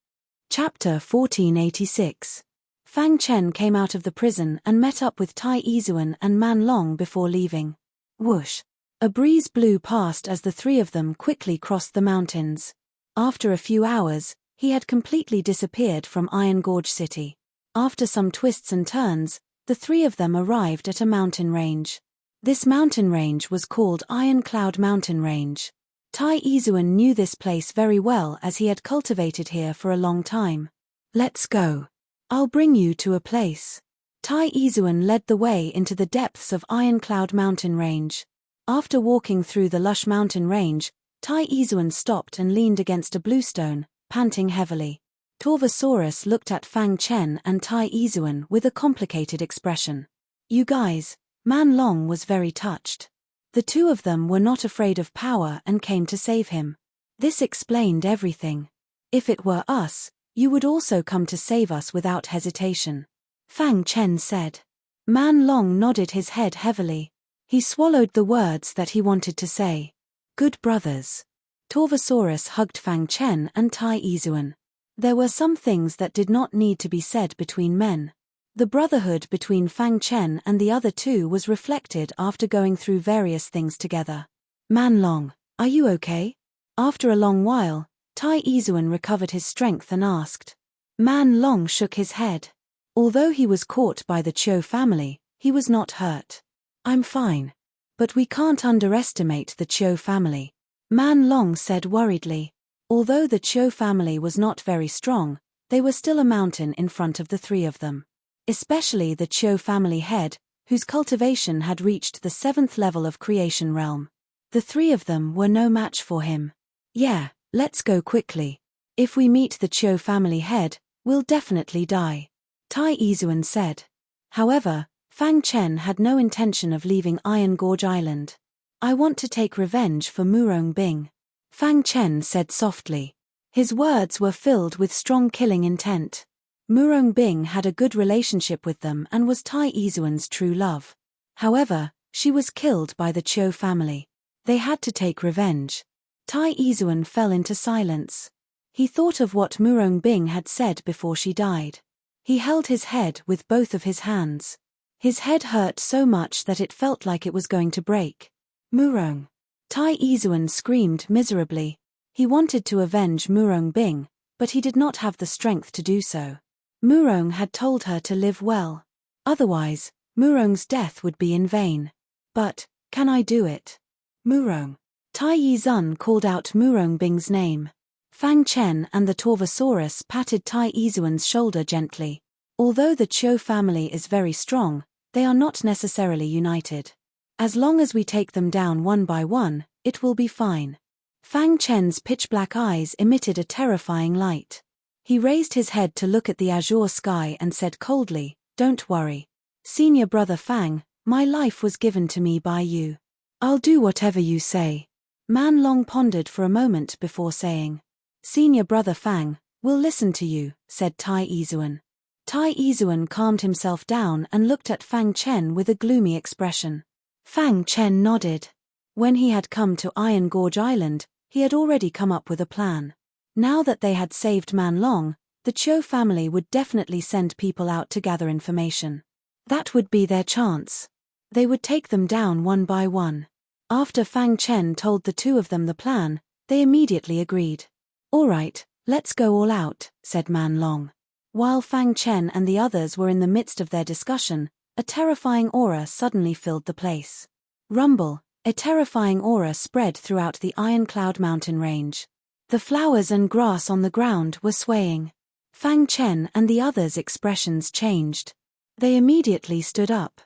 Chapter 1486. Fang Chen came out of the prison and met up with Tai Izuan and Man Long before leaving. Whoosh! A breeze blew past as the three of them quickly crossed the mountains. After a few hours, he had completely disappeared from Iron Gorge City. After some twists and turns, the three of them arrived at a mountain range. This mountain range was called Iron Cloud Mountain Range. Tai Izuan knew this place very well as he had cultivated here for a long time. Let's go. I'll bring you to a place. Tai Izuan led the way into the depths of Iron Cloud Mountain Range. After walking through the lush mountain range, Tai Izuan stopped and leaned against a bluestone, panting heavily. Torvosaurus looked at Fang Chen and Tai Izuan with a complicated expression. You guys, Man Long was very touched. The two of them were not afraid of power and came to save him. This explained everything. If it were us, you would also come to save us without hesitation. Fang Chen said. Man Long nodded his head heavily. He swallowed the words that he wanted to say. Good brothers. Torvosaurus hugged Fang Chen and Tai Izuan. There were some things that did not need to be said between men. The brotherhood between Fang Chen and the other two was reflected after going through various things together. Man Long, are you okay? After a long while, Tai Izuan recovered his strength and asked. Man Long shook his head. Although he was caught by the Cho family, he was not hurt. I'm fine. But we can't underestimate the Cho family. Man Long said worriedly. Although the Cho family was not very strong, they were still a mountain in front of the three of them. Especially the Cho family head, whose cultivation had reached the 7th level of creation realm. The three of them were no match for him. Yeah, let's go quickly. If we meet the Cho family head, we'll definitely die. Tai Izuan said. However, Fang Chen had no intention of leaving Iron Gorge Island. I want to take revenge for Murong Bing. Fang Chen said softly. His words were filled with strong killing intent. Murong Bing had a good relationship with them and was Tai Izuan's true love. However, she was killed by the Cho family. They had to take revenge. Tai Izuan fell into silence. He thought of what Murong Bing had said before she died. He held his head with both of his hands. His head hurt so much that it felt like it was going to break. Murong. Tai Izuan screamed miserably. He wanted to avenge Murong Bing, but he did not have the strength to do so. Murong had told her to live well. Otherwise, Murong's death would be in vain. But, can I do it? Murong. Tai Yizun called out Murong Bing's name. Fang Chen and the Torvosaurus patted Tai Izuan's shoulder gently. Although the Cho family is very strong, they are not necessarily united. As long as we take them down one by one, it will be fine. Fang Chen's pitch-black eyes emitted a terrifying light. He raised his head to look at the azure sky and said coldly, Don't worry. Senior brother Fang, my life was given to me by you. I'll do whatever you say. Man Long pondered for a moment before saying. Senior brother Fang, we'll listen to you, said Tai Izuan. Tai Izuan calmed himself down and looked at Fang Chen with a gloomy expression. Fang Chen nodded. When he had come to Iron Gorge Island, he had already come up with a plan. Now that they had saved Man Long, the Cho family would definitely send people out to gather information. That would be their chance. They would take them down one by one. After Fang Chen told the two of them the plan, they immediately agreed. All right, let's go all out, said Man Long. While Fang Chen and the others were in the midst of their discussion, a terrifying aura suddenly filled the place. Rumble, a terrifying aura spread throughout the Iron Cloud Mountain range. The flowers and grass on the ground were swaying. Fang Chen and the others' expressions changed. They immediately stood up.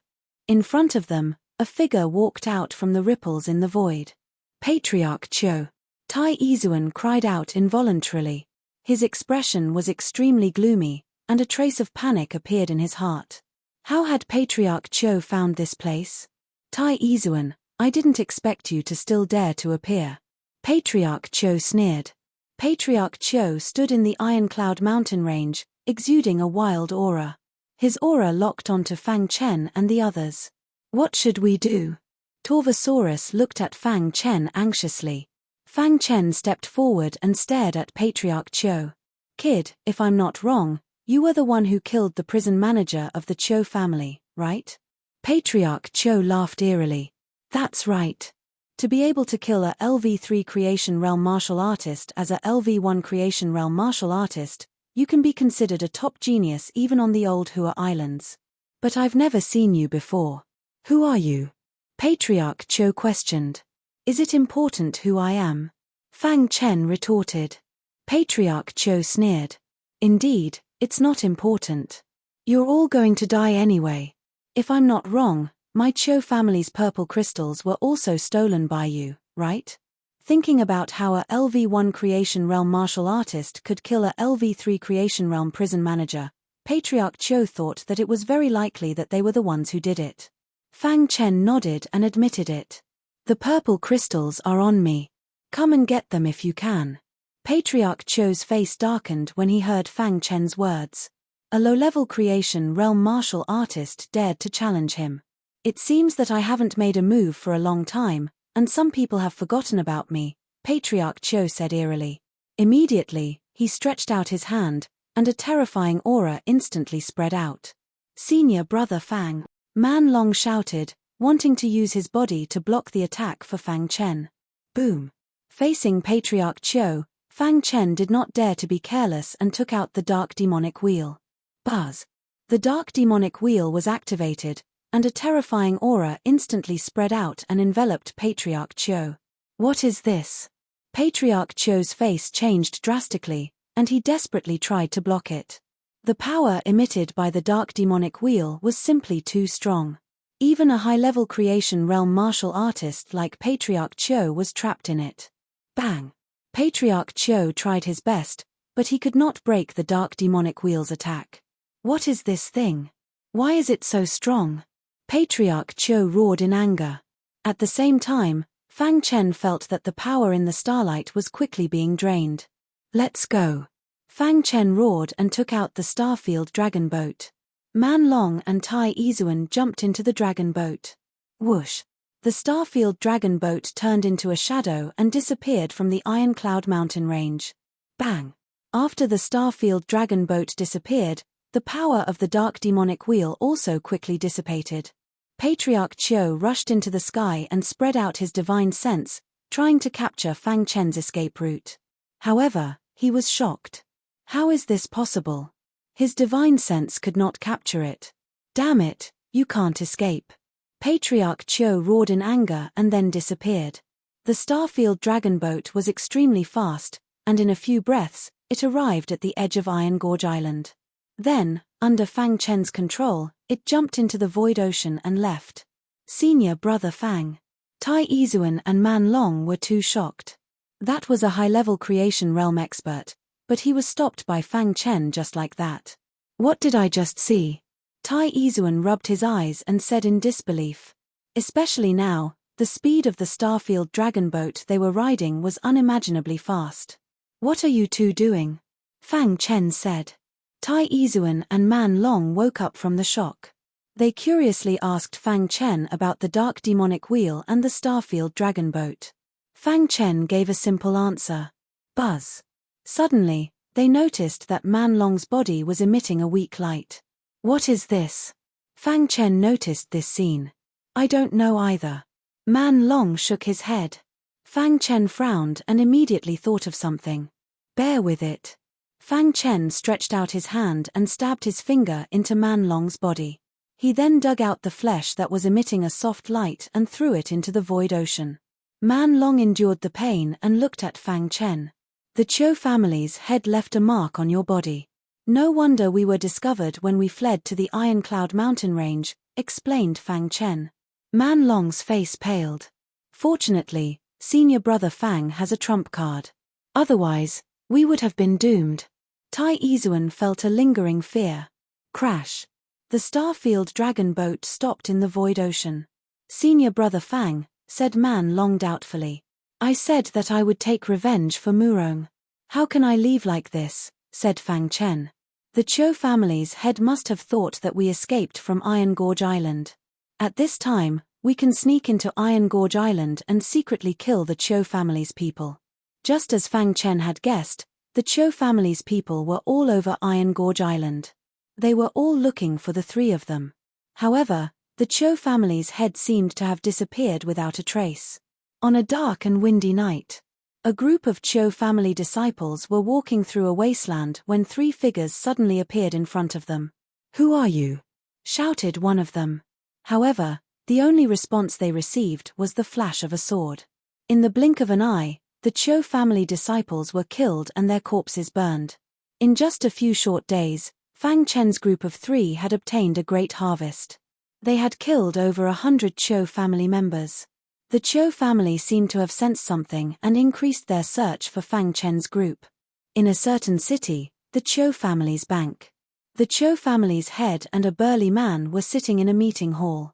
In front of them, a figure walked out from the ripples in the void. Patriarch Cho. Tai Izuan cried out involuntarily. His expression was extremely gloomy, and a trace of panic appeared in his heart. How had Patriarch Cho found this place? Tai Izuan, I didn't expect you to still dare to appear. Patriarch Cho sneered. Patriarch Cho stood in the Ironcloud mountain range, exuding a wild aura. His aura locked onto Fang Chen and the others. What should we do? Torvosaurus looked at Fang Chen anxiously. Fang Chen stepped forward and stared at Patriarch Cho. Kid, if I'm not wrong, you were the one who killed the prison manager of the Cho family, right? Patriarch Cho laughed eerily. That's right. To be able to kill a LV3 Creation Realm martial artist as a LV1 Creation Realm martial artist, you can be considered a top genius even on the old Hua Islands. But I've never seen you before. Who are you? Patriarch Cho questioned. Is it important who I am? Fang Chen retorted. Patriarch Cho sneered. Indeed, it's not important. You're all going to die anyway. If I'm not wrong, my Cho family's purple crystals were also stolen by you, right? Thinking about how a LV1 Creation Realm martial artist could kill a LV3 Creation Realm prison manager, Patriarch Cho thought that it was very likely that they were the ones who did it. Fang Chen nodded and admitted it. The purple crystals are on me. Come and get them if you can. Patriarch Cho's face darkened when he heard Fang Chen's words. A low-level Creation Realm martial artist dared to challenge him. It seems that I haven't made a move for a long time, and some people have forgotten about me, Patriarch Cho said eerily. Immediately, he stretched out his hand, and a terrifying aura instantly spread out. Senior brother Fang, Man Long shouted, wanting to use his body to block the attack for Fang Chen. Boom. Facing Patriarch Cho, Fang Chen did not dare to be careless and took out the Dark Demonic Wheel. Buzz. The Dark Demonic Wheel was activated, and a terrifying aura instantly spread out and enveloped Patriarch Cho. What is this? Patriarch Cho's face changed drastically, and he desperately tried to block it. The power emitted by the Dark Demonic Wheel was simply too strong. Even a high-level Creation Realm martial artist like Patriarch Cho was trapped in it. Bang! Patriarch Cho tried his best, but he could not break the Dark Demonic Wheel's attack. What is this thing? Why is it so strong? Patriarch Cho roared in anger. At the same time, Fang Chen felt that the power in the starlight was quickly being drained. Let's go. Fang Chen roared and took out the Starfield dragon boat. Man Long and Tai Izuan jumped into the dragon boat. Whoosh! The Starfield dragon boat turned into a shadow and disappeared from the Ironcloud mountain range. Bang! After the Starfield dragon boat disappeared, the power of the Dark Demonic Wheel also quickly dissipated. Patriarch Cho rushed into the sky and spread out his divine sense, trying to capture Fang Chen's escape route. However, he was shocked. How is this possible? His divine sense could not capture it. Damn it, you can't escape. Patriarch Cho roared in anger and then disappeared. The Starfield dragon boat was extremely fast, and in a few breaths, it arrived at the edge of Iron Gorge Island. Then, under Fang Chen's control, it jumped into the void ocean and left. Senior brother Fang, Tai Izuan and Man Long were too shocked. That was a high-level Creation Realm expert, but he was stopped by Fang Chen just like that. What did I just see? Tai Izuan rubbed his eyes and said in disbelief. Especially now, the speed of the Starfield dragon boat they were riding was unimaginably fast. What are you two doing? Fang Chen said. Tai Izuan and Man Long woke up from the shock. They curiously asked Fang Chen about the Dark Demonic Wheel and the Starfield dragon boat. Fang Chen gave a simple answer. Buzz. Suddenly, they noticed that Man Long's body was emitting a weak light. What is this? Fang Chen noticed this scene. I don't know either. Man Long shook his head. Fang Chen frowned and immediately thought of something. Bear with it. Fang Chen stretched out his hand and stabbed his finger into Man Long's body. He then dug out the flesh that was emitting a soft light and threw it into the void ocean. Man Long endured the pain and looked at Fang Chen. The Cho family's head left a mark on your body. No wonder we were discovered when we fled to the Ironcloud mountain range, explained Fang Chen. Man Long's face paled. Fortunately, senior brother Fang has a trump card. Otherwise, we would have been doomed. Tai Izuan felt a lingering fear. Crash. The Starfield dragon boat stopped in the void ocean. Senior brother Fang, said Man Long doubtfully. I said that I would take revenge for Murong. How can I leave like this, said Fang Chen. The Cho family's head must have thought that we escaped from Iron Gorge Island. At this time, we can sneak into Iron Gorge Island and secretly kill the Cho family's people. Just as Fang Chen had guessed, the Cho family's people were all over Iron Gorge Island. They were all looking for the three of them. However, the Cho family's head seemed to have disappeared without a trace. On a dark and windy night, a group of Cho family disciples were walking through a wasteland when three figures suddenly appeared in front of them. Who are you? Shouted one of them. However, the only response they received was the flash of a sword. In the blink of an eye, the Cho family disciples were killed and their corpses burned. In just a few short days, Fang Chen's group of three had obtained a great harvest. They had killed over 100 Cho family members. The Cho family seemed to have sensed something and increased their search for Fang Chen's group. In a certain city, the Cho family's bank. The Cho family's head and a burly man were sitting in a meeting hall.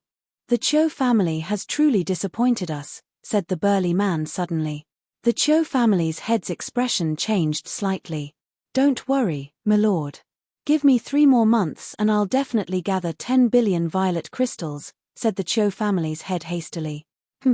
The Cho family has truly disappointed us, said the burly man suddenly. The Cho family's head's expression changed slightly. Don't worry, my lord. Give me 3 more months and I'll definitely gather 10 billion violet crystals, said the Cho family's head hastily.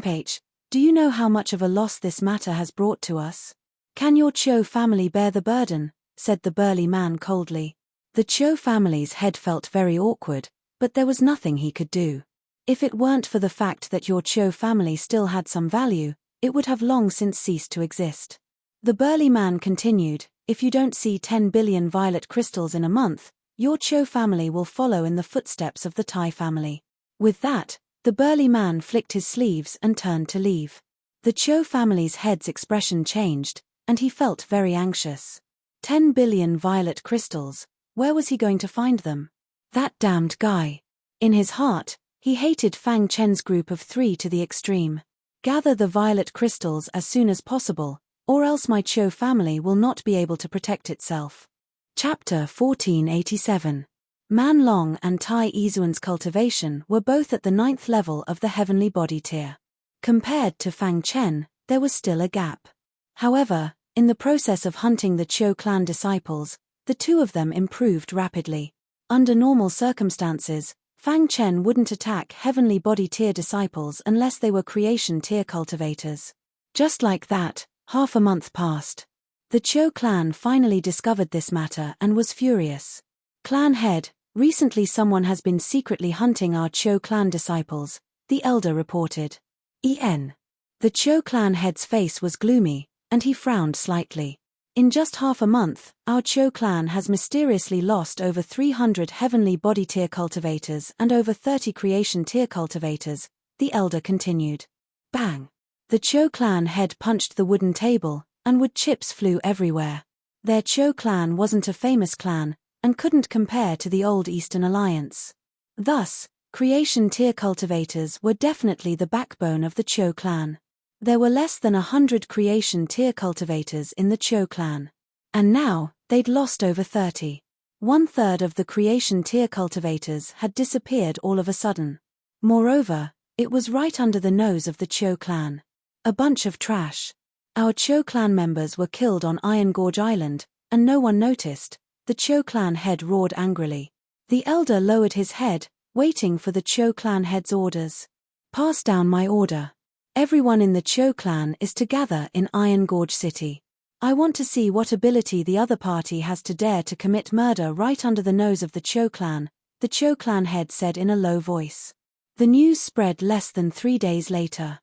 H, do you know how much of a loss this matter has brought to us? Can your Cho family bear the burden? Said the burly man coldly. The Cho family's head felt very awkward, but there was nothing he could do. If it weren't for the fact that your Cho family still had some value, it would have long since ceased to exist. The burly man continued, if you don't see 10 billion violet crystals in a month, your Cho family will follow in the footsteps of the Tai family. With that, the burly man flicked his sleeves and turned to leave. The Cho family's head's expression changed, and he felt very anxious. 10 billion violet crystals, where was he going to find them? That damned guy. In his heart, he hated Fang Chen's group of 3 to the extreme. Gather the violet crystals as soon as possible, or else my Cho family will not be able to protect itself. Chapter 1487. Man Long and Tai Izuan's cultivation were both at the 9th level of the heavenly body tier. Compared to Fang Chen, there was still a gap. However, in the process of hunting the Cho clan disciples, the two of them improved rapidly. Under normal circumstances, Fang Chen wouldn't attack heavenly body tier disciples unless they were creation tier cultivators. Just like that, half a month passed. The Cho clan finally discovered this matter and was furious. Clan head, recently someone has been secretly hunting our Cho clan disciples, the elder reported. The Cho clan head's face was gloomy, and he frowned slightly. In just half a month, our Cho clan has mysteriously lost over 300 heavenly body tier cultivators and over 30 creation tier cultivators, the elder continued. Bang! The Cho clan head punched the wooden table, and wood chips flew everywhere. Their Cho clan wasn't a famous clan, and couldn't compare to the old Eastern Alliance. Thus, creation tier cultivators were definitely the backbone of the Cho clan. There were less than 100 creation tier cultivators in the Cho clan. And now, they'd lost over 30. 1/3 of the creation tier cultivators had disappeared all of a sudden. Moreover, it was right under the nose of the Cho clan. A bunch of trash. Our Cho clan members were killed on Iron Gorge Island, and no one noticed, the Cho clan head roared angrily. The elder lowered his head, waiting for the Cho clan head's orders. Pass down my order. Everyone in the Cho clan is to gather in Iron Gorge City. I want to see what ability the other party has to dare to commit murder right under the nose of the Cho clan, the Cho clan head said in a low voice. The news spread less than 3 days later.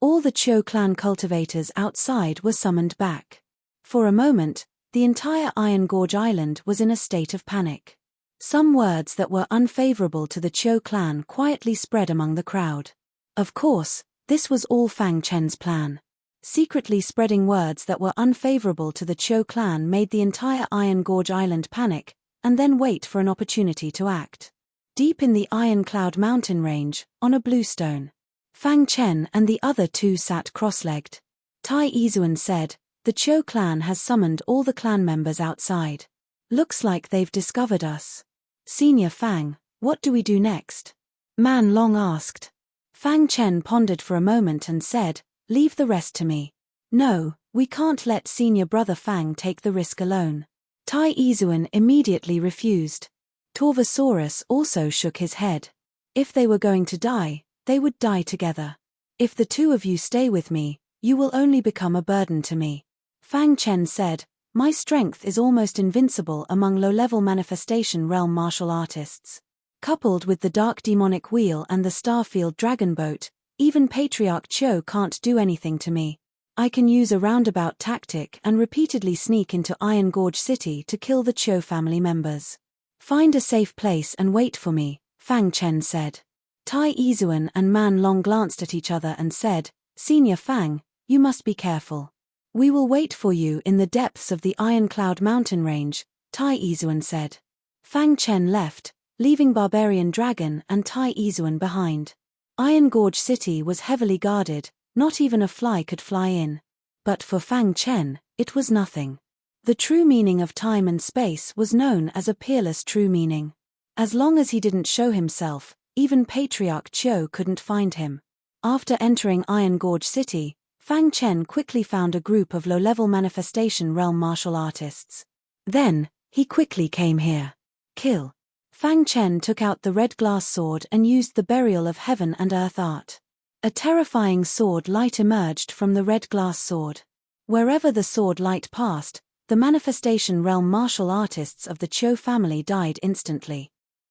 All the Cho clan cultivators outside were summoned back. For a moment, the entire Iron Gorge Island was in a state of panic. Some words that were unfavorable to the Cho clan quietly spread among the crowd. Of course, this was all Fang Chen's plan. Secretly spreading words that were unfavorable to the Cho clan made the entire Iron Gorge Island panic, and then wait for an opportunity to act. Deep in the Iron Cloud mountain range, on a bluestone, Fang Chen and the other two sat cross-legged. Tai Izuan said, the Cho clan has summoned all the clan members outside. Looks like they've discovered us. Senior Fang, What do we do next? Man Long asked. Fang Chen pondered for a moment and said, leave the rest to me. No, we can't let senior brother Fang take the risk alone. Tai Izuan immediately refused. Torvosaurus also shook his head. If they were going to die, they would die together. If the two of you stay with me, you will only become a burden to me. Fang Chen said, my strength is almost invincible among low-level manifestation realm martial artists. Coupled with the dark demonic wheel and the starfield dragon boat, even Patriarch Cho can't do anything to me. I can use a roundabout tactic and repeatedly sneak into Iron Gorge City to kill the Cho family members. Find a safe place and wait for me, Fang Chen said. Tai Izuan and Man Long glanced at each other and said, Senior Fang, you must be careful. We will wait for you in the depths of the Iron Cloud mountain range, Tai Izuan said. Fang Chen left, leaving Barbarian Dragon and Tai Izuan behind. Iron Gorge City was heavily guarded, not even a fly could fly in. But for Fang Chen, it was nothing. The true meaning of time and space was known as a peerless true meaning. As long as he didn't show himself, even Patriarch Cho couldn't find him. After entering Iron Gorge City, Fang Chen quickly found a group of low-level manifestation realm martial artists. Then, he quickly came here. Kill. Fang Chen took out the red glass sword and used the burial of heaven and earth art. A terrifying sword light emerged from the red glass sword. Wherever the sword light passed, the manifestation realm martial artists of the Cho family died instantly.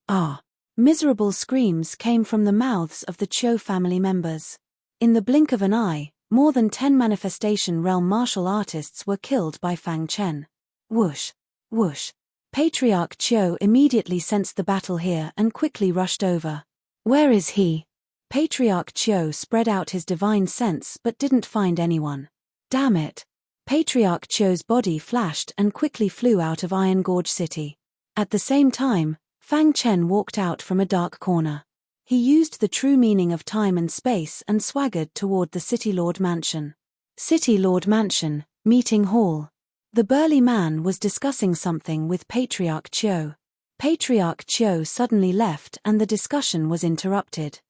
Ah! Miserable screams came from the mouths of the Cho family members. In the blink of an eye, more than 10 manifestation realm martial artists were killed by Fang Chen. Whoosh! Whoosh! Patriarch Cho immediately sensed the battle here and quickly rushed over. Where is he? Patriarch Cho spread out his divine sense but didn't find anyone. Damn it! Patriarch Cho's body flashed and quickly flew out of Iron Gorge City. At the same time, Fang Chen walked out from a dark corner. He used the true meaning of time and space and swaggered toward the City Lord Mansion. City Lord Mansion, Meeting Hall. The burly man was discussing something with Patriarch Cho. Patriarch Cho suddenly left and the discussion was interrupted.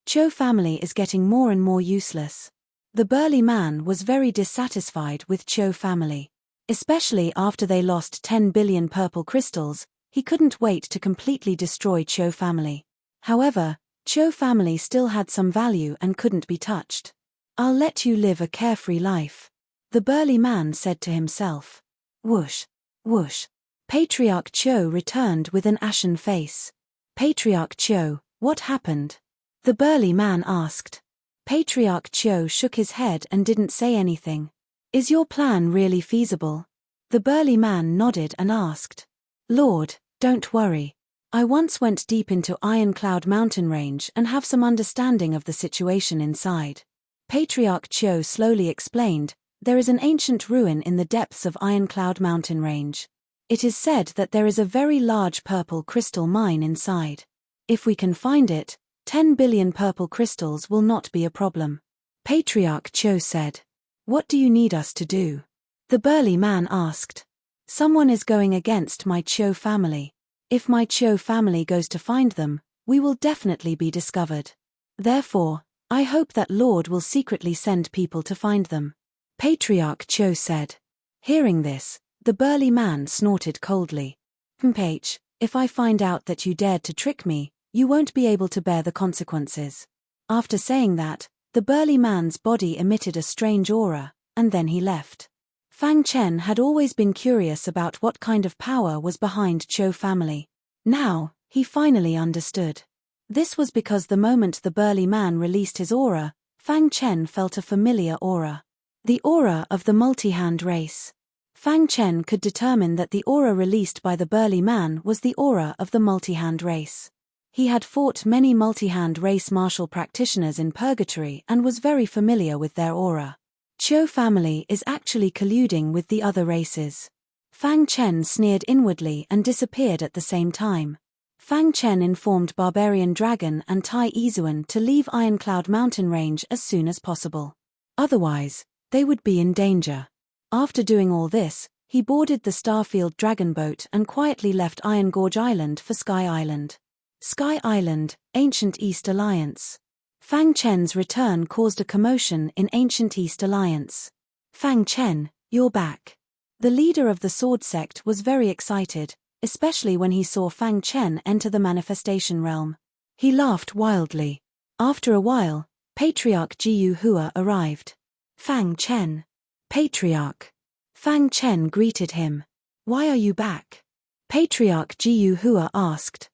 Cho family is getting more and more useless. The burly man was very dissatisfied with Cho family. Especially after they lost 10 billion purple crystals, he couldn't wait to completely destroy Cho family. However, Cho family still had some value and couldn't be touched. I'll let you live a carefree life, the burly man said to himself. Whoosh! Whoosh! Patriarch Cho returned with an ashen face. Patriarch Cho, what happened? The burly man asked. Patriarch Cho shook his head and didn't say anything. Is your plan really feasible? The burly man nodded and asked. Lord, don't worry. I once went deep into Iron Cloud mountain range and have some understanding of the situation inside. Patriarch Cho slowly explained, there is an ancient ruin in the depths of Iron Cloud mountain range. It is said that there is a very large purple crystal mine inside. If we can find it, 10 billion purple crystals will not be a problem. Patriarch Cho said. What do you need us to do? The burly man asked. Someone is going against my Cho family. If my Cho family goes to find them, we will definitely be discovered. Therefore, I hope that Lord will secretly send people to find them. Patriarch Cho said. Hearing this, the burly man snorted coldly. If I find out that you dared to trick me, you won't be able to bear the consequences. After saying that, the burly man's body emitted a strange aura, and then he left. Fang Chen had always been curious about what kind of power was behind Cho family. Now, he finally understood. This was because the moment the burly man released his aura, Fang Chen felt a familiar aura. The aura of the multi-hand race. Fang Chen could determine that the aura released by the burly man was the aura of the multi-hand race. He had fought many multi-hand race martial practitioners in purgatory and was very familiar with their aura. Cho family is actually colluding with the other races. Fang Chen sneered inwardly and disappeared at the same time. Fang Chen informed Barbarian Dragon and Tai Izuan to leave Iron Cloud mountain range as soon as possible. Otherwise, they would be in danger. After doing all this, he boarded the Starfield Dragon boat and quietly left Iron Gorge Island for Sky Island. Sky Island, Ancient East Alliance. Fang Chen's return caused a commotion in Ancient East Alliance. Fang Chen, you're back. The leader of the sword sect was very excited, especially when he saw Fang Chen enter the manifestation realm. He laughed wildly. After a while, Patriarch Jiyu Hua arrived. Fang Chen. Patriarch. Fang Chen greeted him. Why are you back? Patriarch Jiyu Hua asked.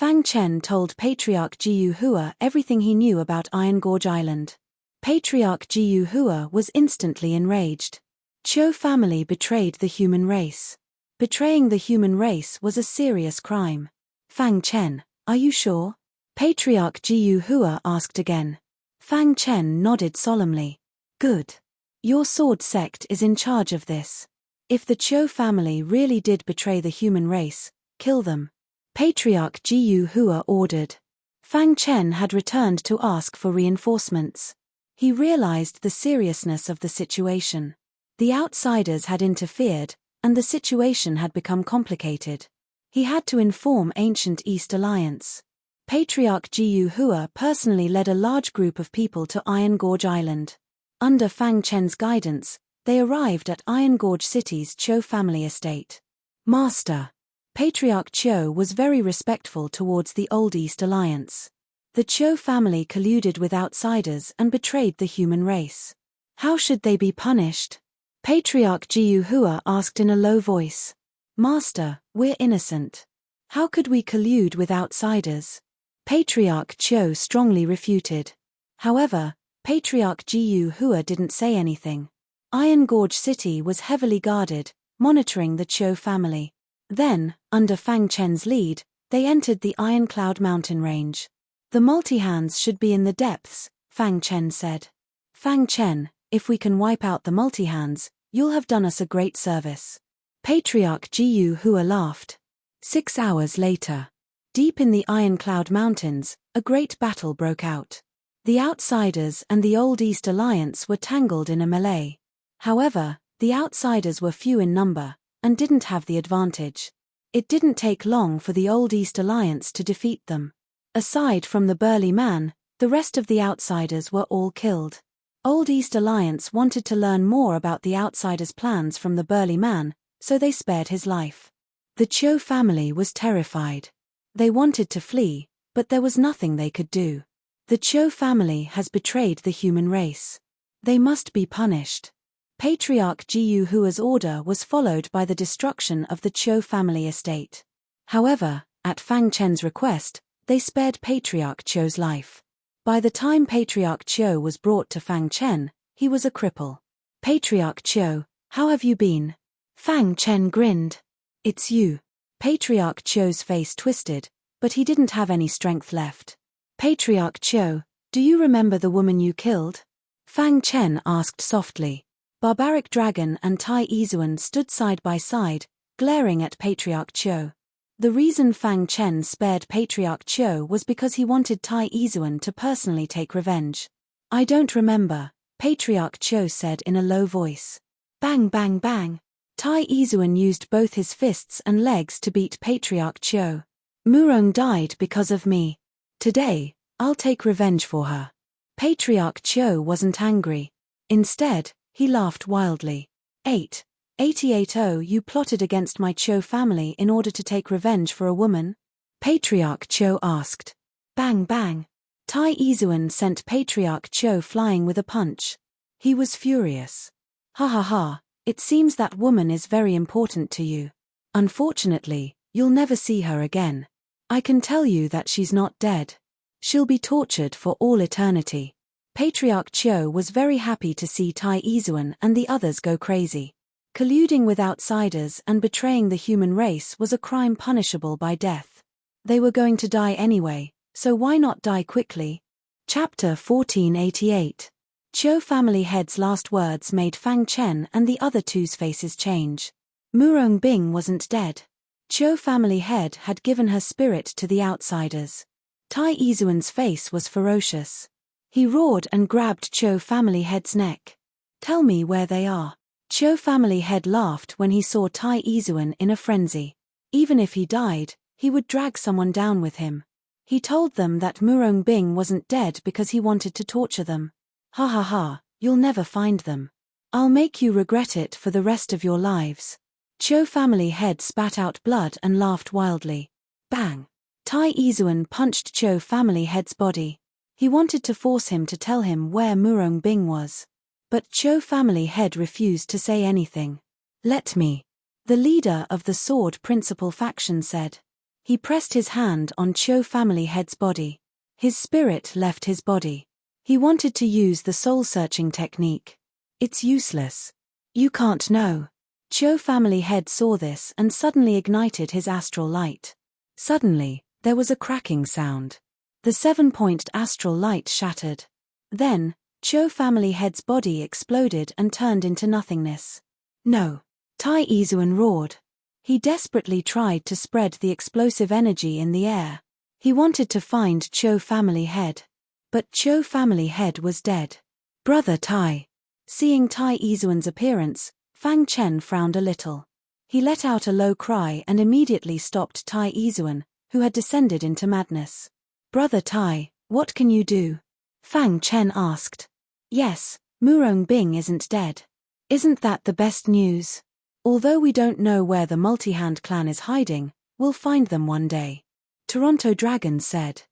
Fang Chen told Patriarch Jiyu Hua everything he knew about Iron Gorge Island. Patriarch Jiyu Hua was instantly enraged. Qiu family betrayed the human race. Betraying the human race was a serious crime. Fang Chen, are you sure? Patriarch Jiyu Hua asked again. Fang Chen nodded solemnly. Good. Your sword sect is in charge of this. If the Qiu family really did betray the human race, kill them. Patriarch Jiyu Hua ordered. Fang Chen had returned to ask for reinforcements. He realized the seriousness of the situation. The outsiders had interfered, and the situation had become complicated. He had to inform Ancient East Alliance. Patriarch Jiyu Hua personally led a large group of people to Iron Gorge Island. Under Fang Chen's guidance, they arrived at Iron Gorge City's Qiu family estate. Master. Patriarch Qiu was very respectful towards the Old East Alliance. The Qiu family colluded with outsiders and betrayed the human race. How should they be punished? Patriarch Jiyu Hua asked in a low voice. Master, we're innocent. How could we collude with outsiders? Patriarch Qiu strongly refuted. However, Patriarch Jiyu Hua didn't say anything. Iron Gorge City was heavily guarded, monitoring the Qiu family. Then, under Fang Chen's lead, they entered the Iron Cloud mountain range. The multi-hands should be in the depths, Fang Chen said. Fang Chen, if we can wipe out the multi-hands, you'll have done us a great service. Patriarch Jiyu Hua laughed. 6 hours later. Deep in the Iron Cloud Mountains, a great battle broke out. The outsiders and the Old East Alliance were tangled in a melee. However, the outsiders were few in number, and didn't have the advantage. It didn't take long for the Old East Alliance to defeat them. Aside from the burly man, the rest of the outsiders were all killed. Old East Alliance wanted to learn more about the outsiders' plans from the burly man, so they spared his life. The Qiu family was terrified. They wanted to flee, but there was nothing they could do. The Qiu family has betrayed the human race. They must be punished. Patriarch Jiyu Hua's order was followed by the destruction of the Qiu family estate. However, at Fang Chen's request, they spared Patriarch Qiu's life. By the time Patriarch Qiu was brought to Fang Chen, he was a cripple. Patriarch Qiu, how have you been? Fang Chen grinned. It's you. Patriarch Qiu's face twisted, but he didn't have any strength left. Patriarch Qiu, do you remember the woman you killed? Fang Chen asked softly. Barbaric Dragon and Tai Izuan stood side by side, glaring at Patriarch Qiu. The reason Fang Chen spared Patriarch Qiu was because he wanted Tai Izuan to personally take revenge. I don't remember, Patriarch Qiu said in a low voice. Bang bang bang. Tai Izuan used both his fists and legs to beat Patriarch Qiu. Murong died because of me. Today, I'll take revenge for her. Patriarch Qiu wasn't angry. Instead, he laughed wildly. 88 you plotted against my Qiu family in order to take revenge for a woman? Patriarch Qiu asked. Bang bang. Tai Izuan sent Patriarch Qiu flying with a punch. He was furious. Ha ha ha, it seems that woman is very important to you. Unfortunately, you'll never see her again. I can tell you that she's not dead. She'll be tortured for all eternity. Patriarch Qiu was very happy to see Tai Izuan and the others go crazy. Colluding with outsiders and betraying the human race was a crime punishable by death. They were going to die anyway, so why not die quickly? Chapter 1488. Qiu family head's last words made Fang Chen and the other two's faces change. Murong Bing wasn't dead. Qiu family head had given her spirit to the outsiders. Tai Izuan's face was ferocious. He roared and grabbed Qiu family head's neck. Tell me where they are. Qiu family head laughed when he saw Tai Izuan in a frenzy. Even if he died, he would drag someone down with him. He told them that Murong Bing wasn't dead because he wanted to torture them. Ha ha ha, you'll never find them. I'll make you regret it for the rest of your lives. Cho family head spat out blood and laughed wildly. Bang! Tai Izuan punched Cho family head's body. He wanted to force him to tell him where Murong Bing was. But Cho family head refused to say anything. Let me. The leader of the Sword Principal faction said. He pressed his hand on Cho family head's body. His spirit left his body. He wanted to use the soul-searching technique. It's useless. You can't know. Cho family head saw this and suddenly ignited his astral light. Suddenly, there was a cracking sound. The 7-point astral light shattered. Then, Cho family head's body exploded and turned into nothingness. No. Tai Izuan roared. He desperately tried to spread the explosive energy in the air. He wanted to find Cho family head. But Cho family head was dead. Brother Tai. Seeing Tai Izuan's appearance, Fang Chen frowned a little. He let out a low cry and immediately stopped Tai Izuan, who had descended into madness. Brother Tai, what can you do? Fang Chen asked. Yes, Murong Bing isn't dead. Isn't that the best news? Although we don't know where the Multi-Hand clan is hiding, we'll find them one day. Toronto Dragon said.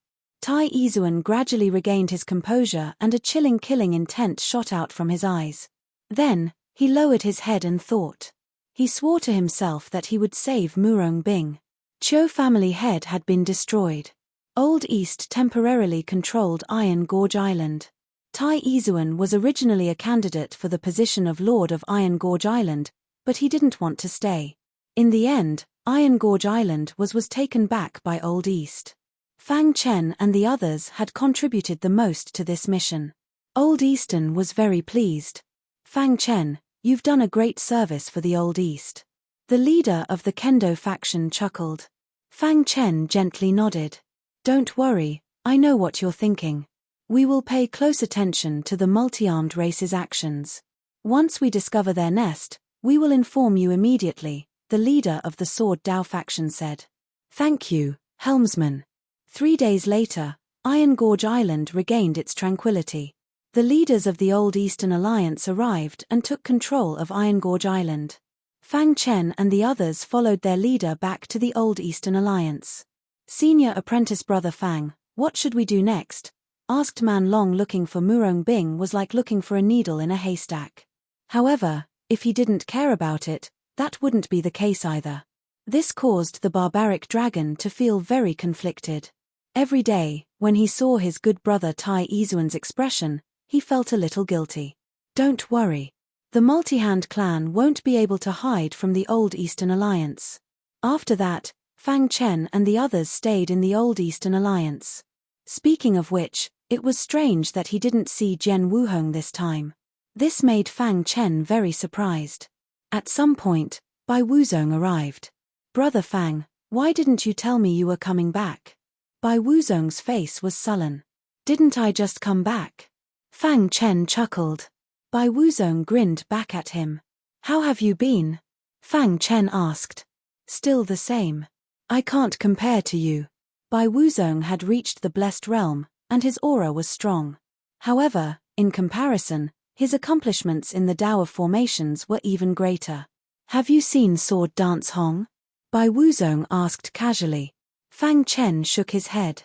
Tai Izuan gradually regained his composure and a chilling killing intent shot out from his eyes. Then, he lowered his head and thought. He swore to himself that he would save Murong Bing. Cho family head had been destroyed. Old East temporarily controlled Iron Gorge Island. Tai Izuan was originally a candidate for the position of Lord of Iron Gorge Island, but he didn't want to stay. In the end, Iron Gorge Island was taken back by Old East. Fang Chen and the others had contributed the most to this mission. Old Eastern was very pleased. Fang Chen, you've done a great service for the Old East. The leader of the Kendo faction chuckled. Fang Chen gently nodded. Don't worry, I know what you're thinking. We will pay close attention to the multi-armed race's actions. Once we discover their nest, we will inform you immediately, the leader of the Sword Dao faction said. Thank you, helmsman. 3 days later, Iron Gorge Island regained its tranquility. The leaders of the Old Eastern Alliance arrived and took control of Iron Gorge Island. Fang Chen and the others followed their leader back to the Old Eastern Alliance. Senior apprentice brother Fang, what should we do next? Asked Man Long. Looking for Murong Bing was like looking for a needle in a haystack. However, if he didn't care about it, that wouldn't be the case either. This caused the barbaric dragon to feel very conflicted. Every day, when he saw his good brother Tai Izuan's expression, he felt a little guilty. Don't worry. The Multi-Hand clan won't be able to hide from the Old Eastern Alliance. After that, Fang Chen and the others stayed in the Old Eastern Alliance. Speaking of which, it was strange that he didn't see Jian Wuhong this time. This made Fang Chen very surprised. At some point, Bai Wuzong arrived. Brother Fang, why didn't you tell me you were coming back? Bai Wuzong's face was sullen. Didn't I just come back? Fang Chen chuckled. Bai Wuzong grinned back at him. How have you been? Fang Chen asked. Still the same. I can't compare to you. Bai Wuzong had reached the blessed realm, and his aura was strong. However, in comparison, his accomplishments in the Tao of formations were even greater. Have you seen Sword Dance Hong? Bai Wuzong asked casually. Fang Chen shook his head.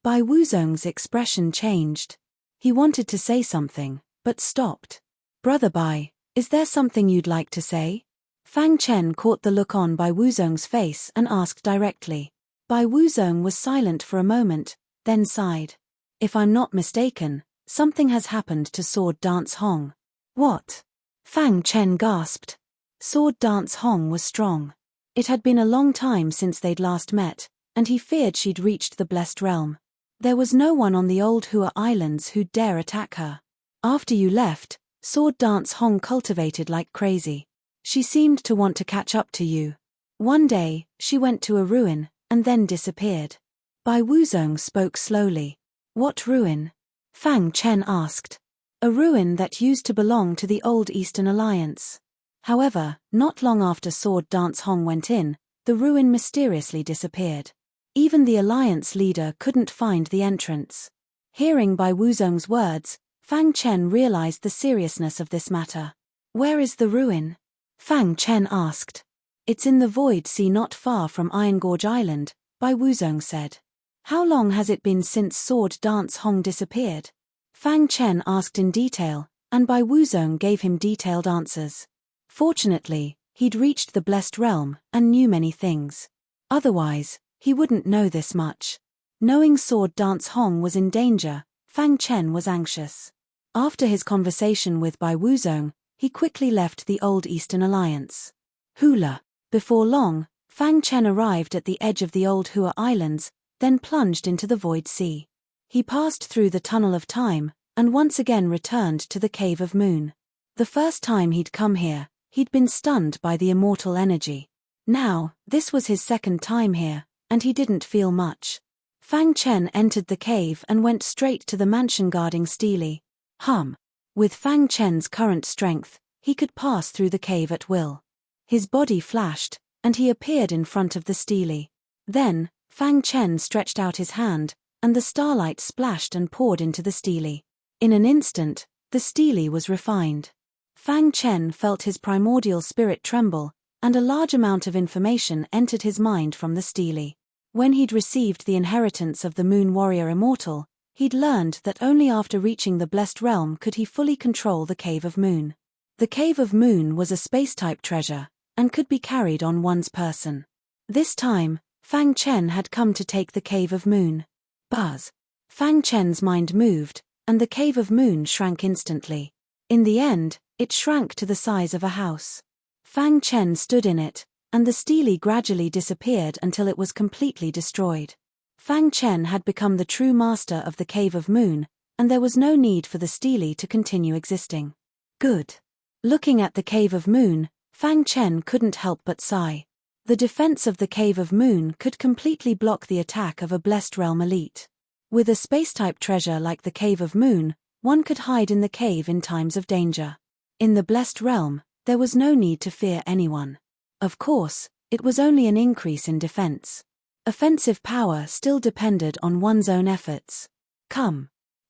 Bai Wuzong's expression changed. He wanted to say something, but stopped. Brother Bai, is there something you'd like to say? Fang Chen caught the look on Bai Wuzong's face and asked directly. Bai Wuzong was silent for a moment, then sighed. If I'm not mistaken, something has happened to Sword Dance Hong. What? Fang Chen gasped. Sword Dance Hong was strong. It had been a long time since they'd last met, and he feared she'd reached the blessed realm. There was no one on the old Hua Islands who'd dare attack her. After you left, Sword Dance Hong cultivated like crazy. She seemed to want to catch up to you. One day, she went to a ruin, and then disappeared. Bai Wuzong spoke slowly. What ruin? Fang Chen asked. A ruin that used to belong to the Old Eastern Alliance. However, not long after Sword Dance Hong went in, the ruin mysteriously disappeared. Even the alliance leader couldn't find the entrance. Hearing Bai Wuzong's words, Fang Chen realized the seriousness of this matter. Where is the ruin? Fang Chen asked. It's in the void sea not far from Iron Gorge Island, Bai Wuzong said. How long has it been since Sword Dance Hong disappeared? Fang Chen asked in detail, and Bai Wuzong gave him detailed answers. Fortunately, he'd reached the blessed realm and knew many things. Otherwise, he wouldn't know this much. Knowing Sword Dance Hong was in danger, Fang Chen was anxious. After his conversation with Bai Wuzong, he quickly left the Old Eastern Alliance. Hula. Before long, Fang Chen arrived at the edge of the Old Hua Islands, then plunged into the void sea. He passed through the tunnel of time, and once again returned to the Cave of Moon. The first time he'd come here, he'd been stunned by the immortal energy. Now, this was his second time here, and he didn't feel much. Fang Chen entered the cave and went straight to the mansion guarding Steely. With Fang Chen's current strength, he could pass through the cave at will. His body flashed, and he appeared in front of the Steely. Then, Fang Chen stretched out his hand, and the starlight splashed and poured into the Steely. In an instant, the Steely was refined. Fang Chen felt his primordial spirit tremble, and a large amount of information entered his mind from the Steely. When he'd received the inheritance of the Moon Warrior Immortal, he'd learned that only after reaching the Blessed Realm could he fully control the Cave of Moon. The Cave of Moon was a space-type treasure, and could be carried on one's person. This time, Fang Chen had come to take the Cave of Moon. Buzz. Fang Chen's mind moved, and the Cave of Moon shrank instantly. In the end, it shrank to the size of a house. Fang Chen stood in it, and the Steely gradually disappeared until it was completely destroyed. Fang Chen had become the true master of the Cave of Moon, and there was no need for the Steely to continue existing. Good. Looking at the Cave of Moon, Fang Chen couldn't help but sigh. The defense of the Cave of Moon could completely block the attack of a Blessed Realm elite. With a space-type treasure like the Cave of Moon, one could hide in the cave in times of danger. In the Blessed Realm, there was no need to fear anyone. Of course, it was only an increase in defense. Offensive power still depended on one's own efforts.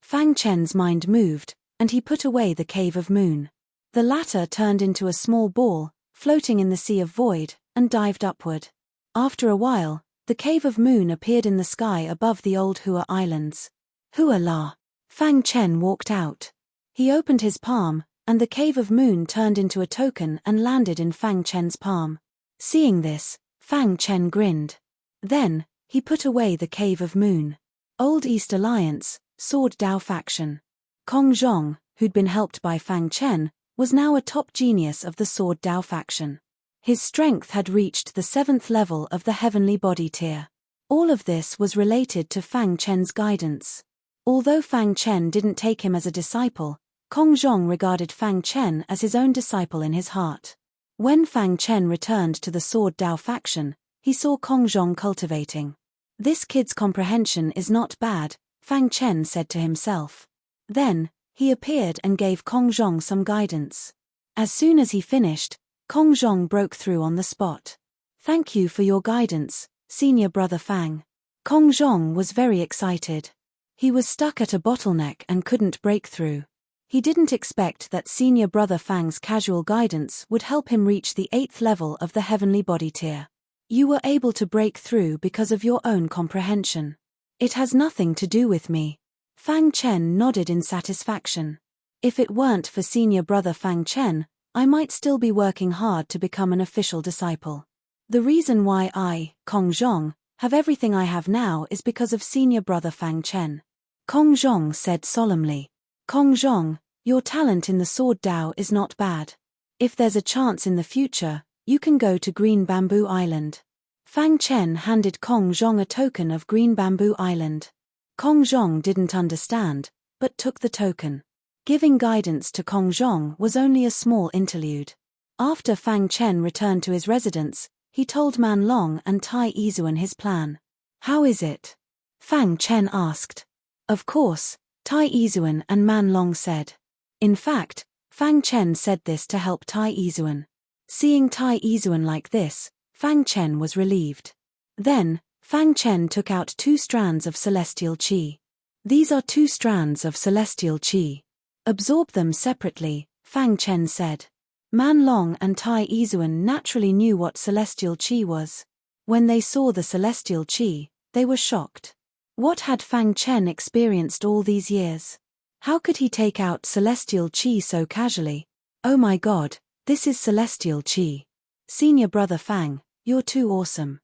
Fang Chen's mind moved, and he put away the Cave of Moon. The latter turned into a small ball, floating in the sea of void, and dived upward. After a while, the Cave of Moon appeared in the sky above the Old Hua Islands. Hua la! Fang Chen walked out. He opened his palm, and the Cave of Moon turned into a token and landed in Fang Chen's palm. Seeing this, Fang Chen grinned. Then, he put away the Cave of Moon. Old East Alliance, Sword Dao faction. Kong Zhong, who'd been helped by Fang Chen, was now a top genius of the Sword Dao faction. His strength had reached the 7th level of the heavenly body tier. All of this was related to Fang Chen's guidance. Although Fang Chen didn't take him as a disciple, Kong Zhong regarded Fang Chen as his own disciple in his heart. When Fang Chen returned to the Sword Dao faction, he saw Kong Zhong cultivating. This kid's comprehension is not bad, Fang Chen said to himself. Then, he appeared and gave Kong Zhong some guidance. As soon as he finished, Kong Zhong broke through on the spot. Thank you for your guidance, senior brother Fang. Kong Zhong was very excited. He was stuck at a bottleneck and couldn't break through. He didn't expect that senior brother Fang's casual guidance would help him reach the 8th level of the heavenly body tier. You were able to break through because of your own comprehension. It has nothing to do with me. Fang Chen nodded in satisfaction. If it weren't for senior brother Fang Chen, I might still be working hard to become an official disciple. The reason why I, Kong Zhong, have everything I have now is because of senior brother Fang Chen. Kong Zhong said solemnly. Kong Zhong, your talent in the Sword Dao is not bad. If there's a chance in the future, you can go to Green Bamboo Island. Fang Chen handed Kong Zhong a token of Green Bamboo Island. Kong Zhong didn't understand, but took the token. Giving guidance to Kong Zhong was only a small interlude. After Fang Chen returned to his residence, he told Man Long and Tai Izuan his plan. How is it? Fang Chen asked. Of course, Tai Izuan and Man Long said. In fact, Fang Chen said this to help Tai Izuan. Seeing Tai Izuan like this, Fang Chen was relieved. Then, Fang Chen took out 2 strands of celestial qi. These are 2 strands of celestial qi. Absorb them separately, Fang Chen said. Man Long and Tai Izuan naturally knew what celestial qi was. When they saw the celestial qi, they were shocked. What had Fang Chen experienced all these years? How could he take out celestial qi so casually? Oh my god, this is celestial qi. Senior brother Fang, you're too awesome.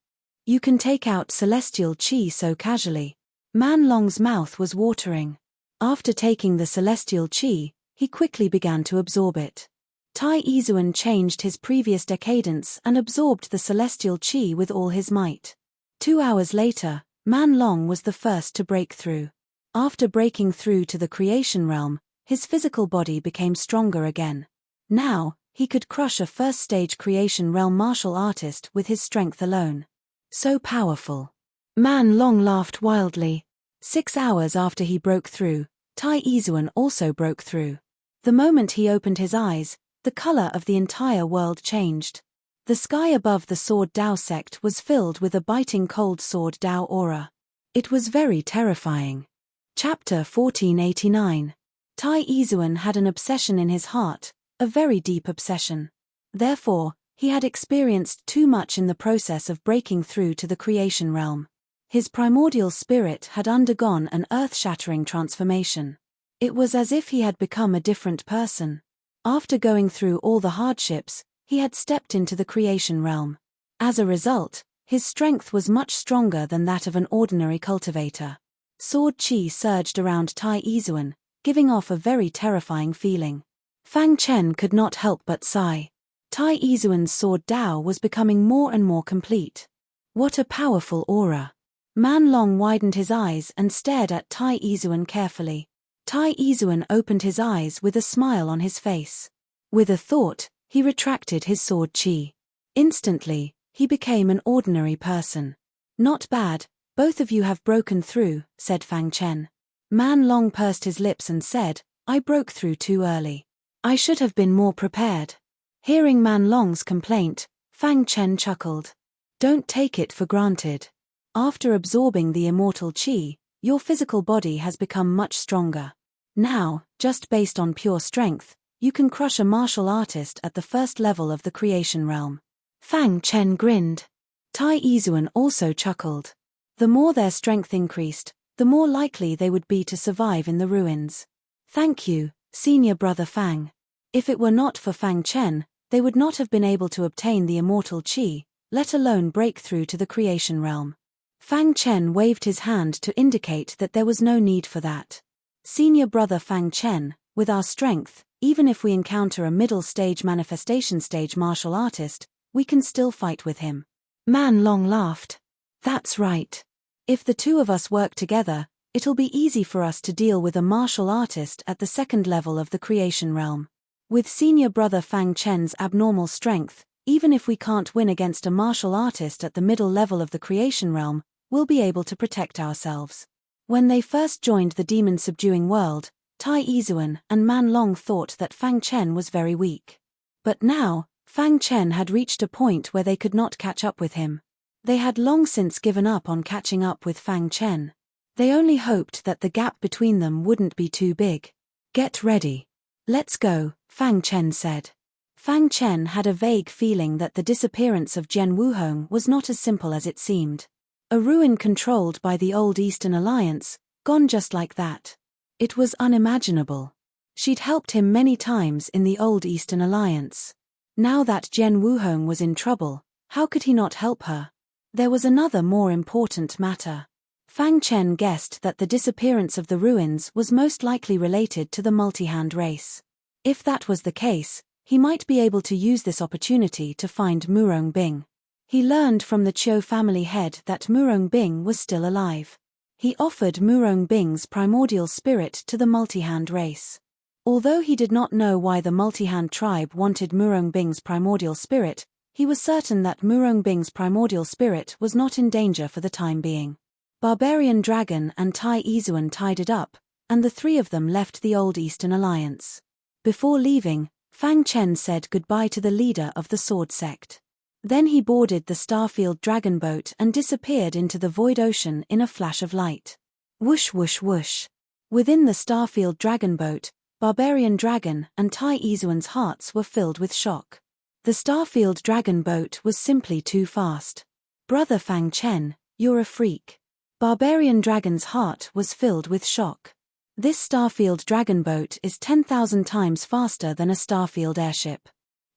You can take out celestial qi so casually. Man Long's mouth was watering. After taking the celestial qi, he quickly began to absorb it. Tai Izuan changed his previous decadence and absorbed the celestial qi with all his might. 2 hours later, Man Long was the first to break through. After breaking through to the creation realm, his physical body became stronger again. Now, he could crush a first-stage creation realm martial artist with his strength alone. So powerful. Man Long laughed wildly. 6 hours after he broke through, Tai Izuan also broke through. The moment he opened his eyes, the color of the entire world changed. The sky above the Sword Dao sect was filled with a biting cold Sword Dao aura. It was very terrifying. Chapter 1489. Tai Izuan had an obsession in his heart, a very deep obsession. Therefore, he had experienced too much in the process of breaking through to the creation realm. His primordial spirit had undergone an earth-shattering transformation. It was as if he had become a different person. After going through all the hardships, he had stepped into the creation realm. As a result, his strength was much stronger than that of an ordinary cultivator. Sword Qi surged around Tai Izuan, giving off a very terrifying feeling. Fang Chen could not help but sigh. Tai Izuan's Sword Dao was becoming more and more complete. What a powerful aura. Man Long widened his eyes and stared at Tai Izuan carefully. Tai Izuan opened his eyes with a smile on his face. With a thought, he retracted his sword qi. Instantly, he became an ordinary person. Not bad, both of you have broken through, said Fang Chen. Man Long pursed his lips and said, I broke through too early. I should have been more prepared. Hearing Man Long's complaint, Fang Chen chuckled. Don't take it for granted. After absorbing the immortal qi, your physical body has become much stronger. Now, just based on pure strength, you can crush a martial artist at the first level of the creation realm. Fang Chen grinned. Tai Izuan also chuckled. The more their strength increased, the more likely they would be to survive in the ruins. Thank you, senior brother Fang. If it were not for Fang Chen, they would not have been able to obtain the immortal qi, let alone break through to the creation realm. Fang Chen waved his hand to indicate that there was no need for that. Senior brother Fang Chen, with our strength, even if we encounter a middle-stage manifestation stage martial artist, we can still fight with him. Man Long laughed. That's right. If the two of us work together, it'll be easy for us to deal with a martial artist at the second level of the creation realm. With senior brother Fang Chen's abnormal strength, even if we can't win against a martial artist at the middle level of the creation realm, we'll be able to protect ourselves. When they first joined the demon-subduing world, Tai Izuan and Man Long thought that Fang Chen was very weak. But now, Fang Chen had reached a point where they could not catch up with him. They had long since given up on catching up with Fang Chen. They only hoped that the gap between them wouldn't be too big. Get ready. Let's go, Fang Chen said. Fang Chen had a vague feeling that the disappearance of Jian Wuhong was not as simple as it seemed. A ruin controlled by the old Eastern Alliance, gone just like that. It was unimaginable. She'd helped him many times in the old Eastern Alliance. Now that Jian Wuhong was in trouble, how could he not help her? There was another more important matter. Fang Chen guessed that the disappearance of the ruins was most likely related to the multi-hand race. If that was the case, he might be able to use this opportunity to find Murong Bing. He learned from the Chiu family head that Murong Bing was still alive. He offered Murong Bing's primordial spirit to the multi-hand race. Although he did not know why the multi-hand tribe wanted Murong Bing's primordial spirit, he was certain that Murong Bing's primordial spirit was not in danger for the time being. Barbarian Dragon and Tai Izuan tied it up, and the three of them left the old Eastern Alliance. Before leaving, Fang Chen said goodbye to the leader of the sword sect. Then he boarded the star-filled dragon boat and disappeared into the void ocean in a flash of light. Whoosh whoosh whoosh. Within the star-filled dragon boat, Barbarian Dragon and Tai Izuan's hearts were filled with shock. The star-filled dragon boat was simply too fast. Brother Fang Chen, you're a freak. Barbarian Dragon's heart was filled with shock. This star-filled dragon boat is 10,000 times faster than a star-filled airship.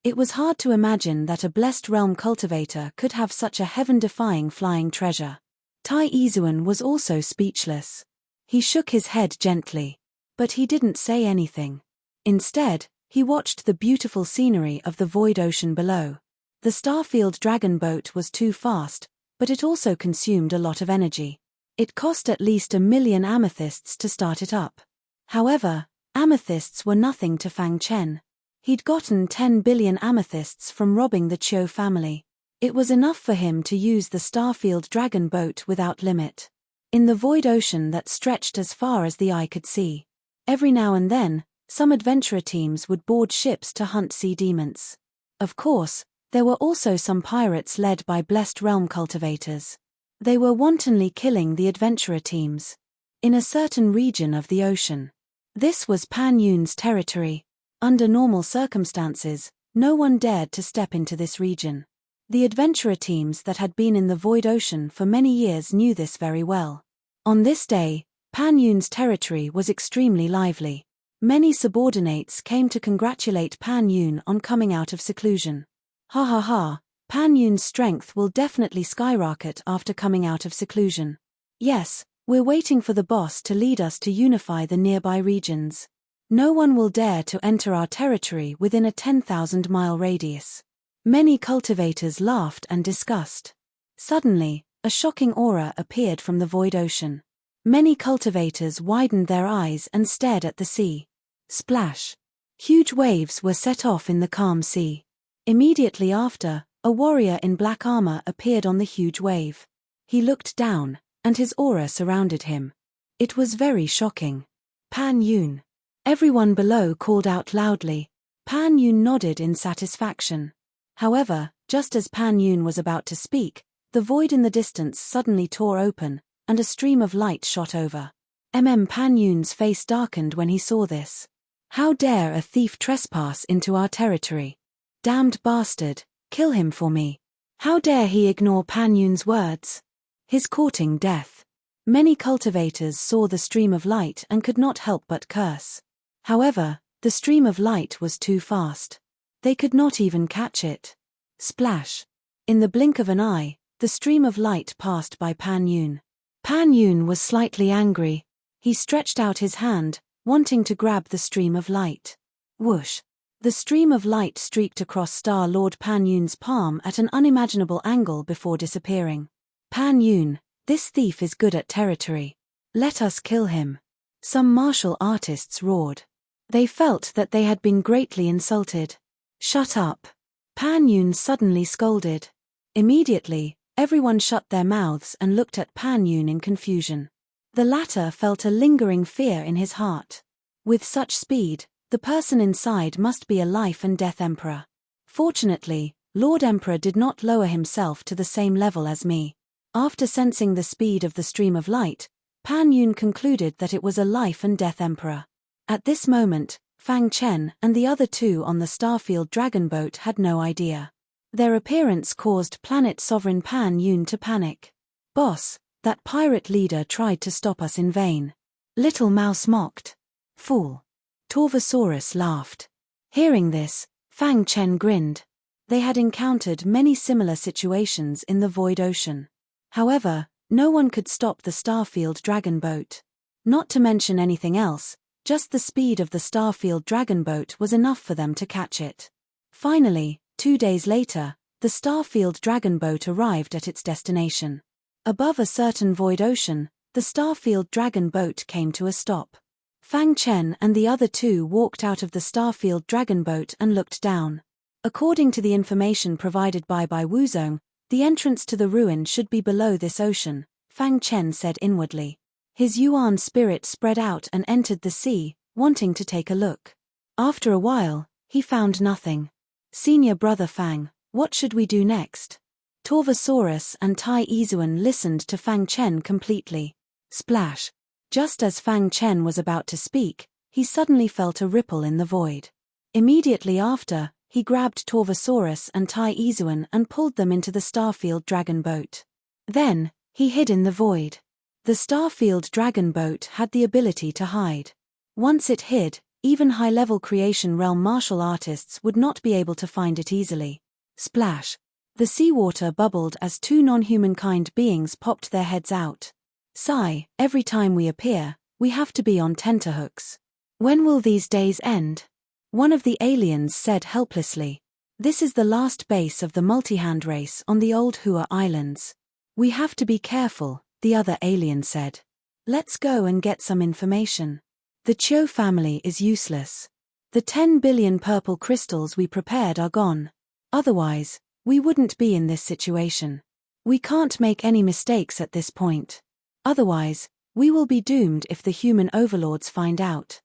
It was hard to imagine that a blessed realm cultivator could have such a heaven-defying flying treasure. Tai Izuan was also speechless. He shook his head gently. But he didn't say anything. Instead, he watched the beautiful scenery of the void ocean below. The star-filled dragon boat was too fast, but it also consumed a lot of energy. It cost at least 1,000,000 amethysts to start it up. However, amethysts were nothing to Fang Chen. He'd gotten 10 billion amethysts from robbing the Qiu family. It was enough for him to use the star-filled dragon boat without limit. In the void ocean that stretched as far as the eye could see. Every now and then, some adventurer teams would board ships to hunt sea demons. Of course, there were also some pirates led by blessed realm cultivators. They were wantonly killing the adventurer teams. In a certain region of the ocean. This was Pan Yun's territory. Under normal circumstances, no one dared to step into this region. The adventurer teams that had been in the void ocean for many years knew this very well. On this day, Pan Yun's territory was extremely lively. Many subordinates came to congratulate Pan Yun on coming out of seclusion. Ha ha ha, Pan Yun's strength will definitely skyrocket after coming out of seclusion. Yes, we're waiting for the boss to lead us to unify the nearby regions. No one will dare to enter our territory within a 10,000-mile radius. Many cultivators laughed and discussed. Suddenly, a shocking aura appeared from the void ocean. Many cultivators widened their eyes and stared at the sea. Splash! Huge waves were set off in the calm sea. Immediately after, a warrior in black armor appeared on the huge wave. He looked down, and his aura surrounded him. It was very shocking. Pan Yun. Everyone below called out loudly. Pan Yun nodded in satisfaction. However, just as Pan Yun was about to speak, the void in the distance suddenly tore open, and a stream of light shot over. Pan Yun's face darkened when he saw this. How dare a thief trespass into our territory? Damned bastard, kill him for me. How dare he ignore Pan Yun's words? His courting death. Many cultivators saw the stream of light and could not help but curse. However, the stream of light was too fast. They could not even catch it. Splash! In the blink of an eye, the stream of light passed by Pan Yun. Pan Yun was slightly angry. He stretched out his hand, wanting to grab the stream of light. Whoosh! The stream of light streaked across Star Lord Pan Yun's palm at an unimaginable angle before disappearing. Pan Yun, this thief is good at territory. Let us kill him. Some martial artists roared. They felt that they had been greatly insulted. Shut up! Pan Yun suddenly scolded. Immediately, everyone shut their mouths and looked at Pan Yun in confusion. The latter felt a lingering fear in his heart. With such speed, the person inside must be a life and death emperor. Fortunately, Lord Emperor did not lower himself to the same level as me. After sensing the speed of the stream of light, Pan Yun concluded that it was a life and death emperor. At this moment, Fang Chen and the other two on the star-filled dragon boat had no idea. Their appearance caused Planet Sovereign Pan Yun to panic. Boss, that pirate leader tried to stop us in vain. Little Mouse mocked. Fool. Torvosaurus laughed. Hearing this, Fang Chen grinned. They had encountered many similar situations in the void ocean. However, no one could stop the star-filled dragon boat. Not to mention anything else, just the speed of the star-filled dragon boat was enough for them to catch it. Finally, 2 days later, the star-filled dragon boat arrived at its destination. Above a certain void ocean, the star-filled dragon boat came to a stop. Fang Chen and the other two walked out of the star-filled dragon boat and looked down. According to the information provided by Wuzong, the entrance to the ruin should be below this ocean, Fang Chen said inwardly. His Yuan spirit spread out and entered the sea, wanting to take a look. After a while, he found nothing. Senior brother Fang, What should we do next? Torvosaurus and Tai Izuan listened to Fang Chen completely. Splash! Just as Fang Chen was about to speak, he suddenly felt a ripple in the void. Immediately after, he grabbed Torvosaurus and Tai Izuan and pulled them into the Starfield dragon boat. Then, he hid in the void. The Starfield dragon boat had the ability to hide. Once it hid, even high-level creation realm martial artists would not be able to find it easily. Splash! The seawater bubbled as two non-humankind beings popped their heads out. Sigh, every time we appear, we have to be on tenterhooks. When will these days end? One of the aliens said helplessly. This is the last base of the multi-hand race on the old Hua Islands. We have to be careful, the other alien said. Let's go and get some information. The Chiu family is useless. The 10 billion purple crystals we prepared are gone. Otherwise, we wouldn't be in this situation. We can't make any mistakes at this point. Otherwise, we will be doomed if the human overlords find out.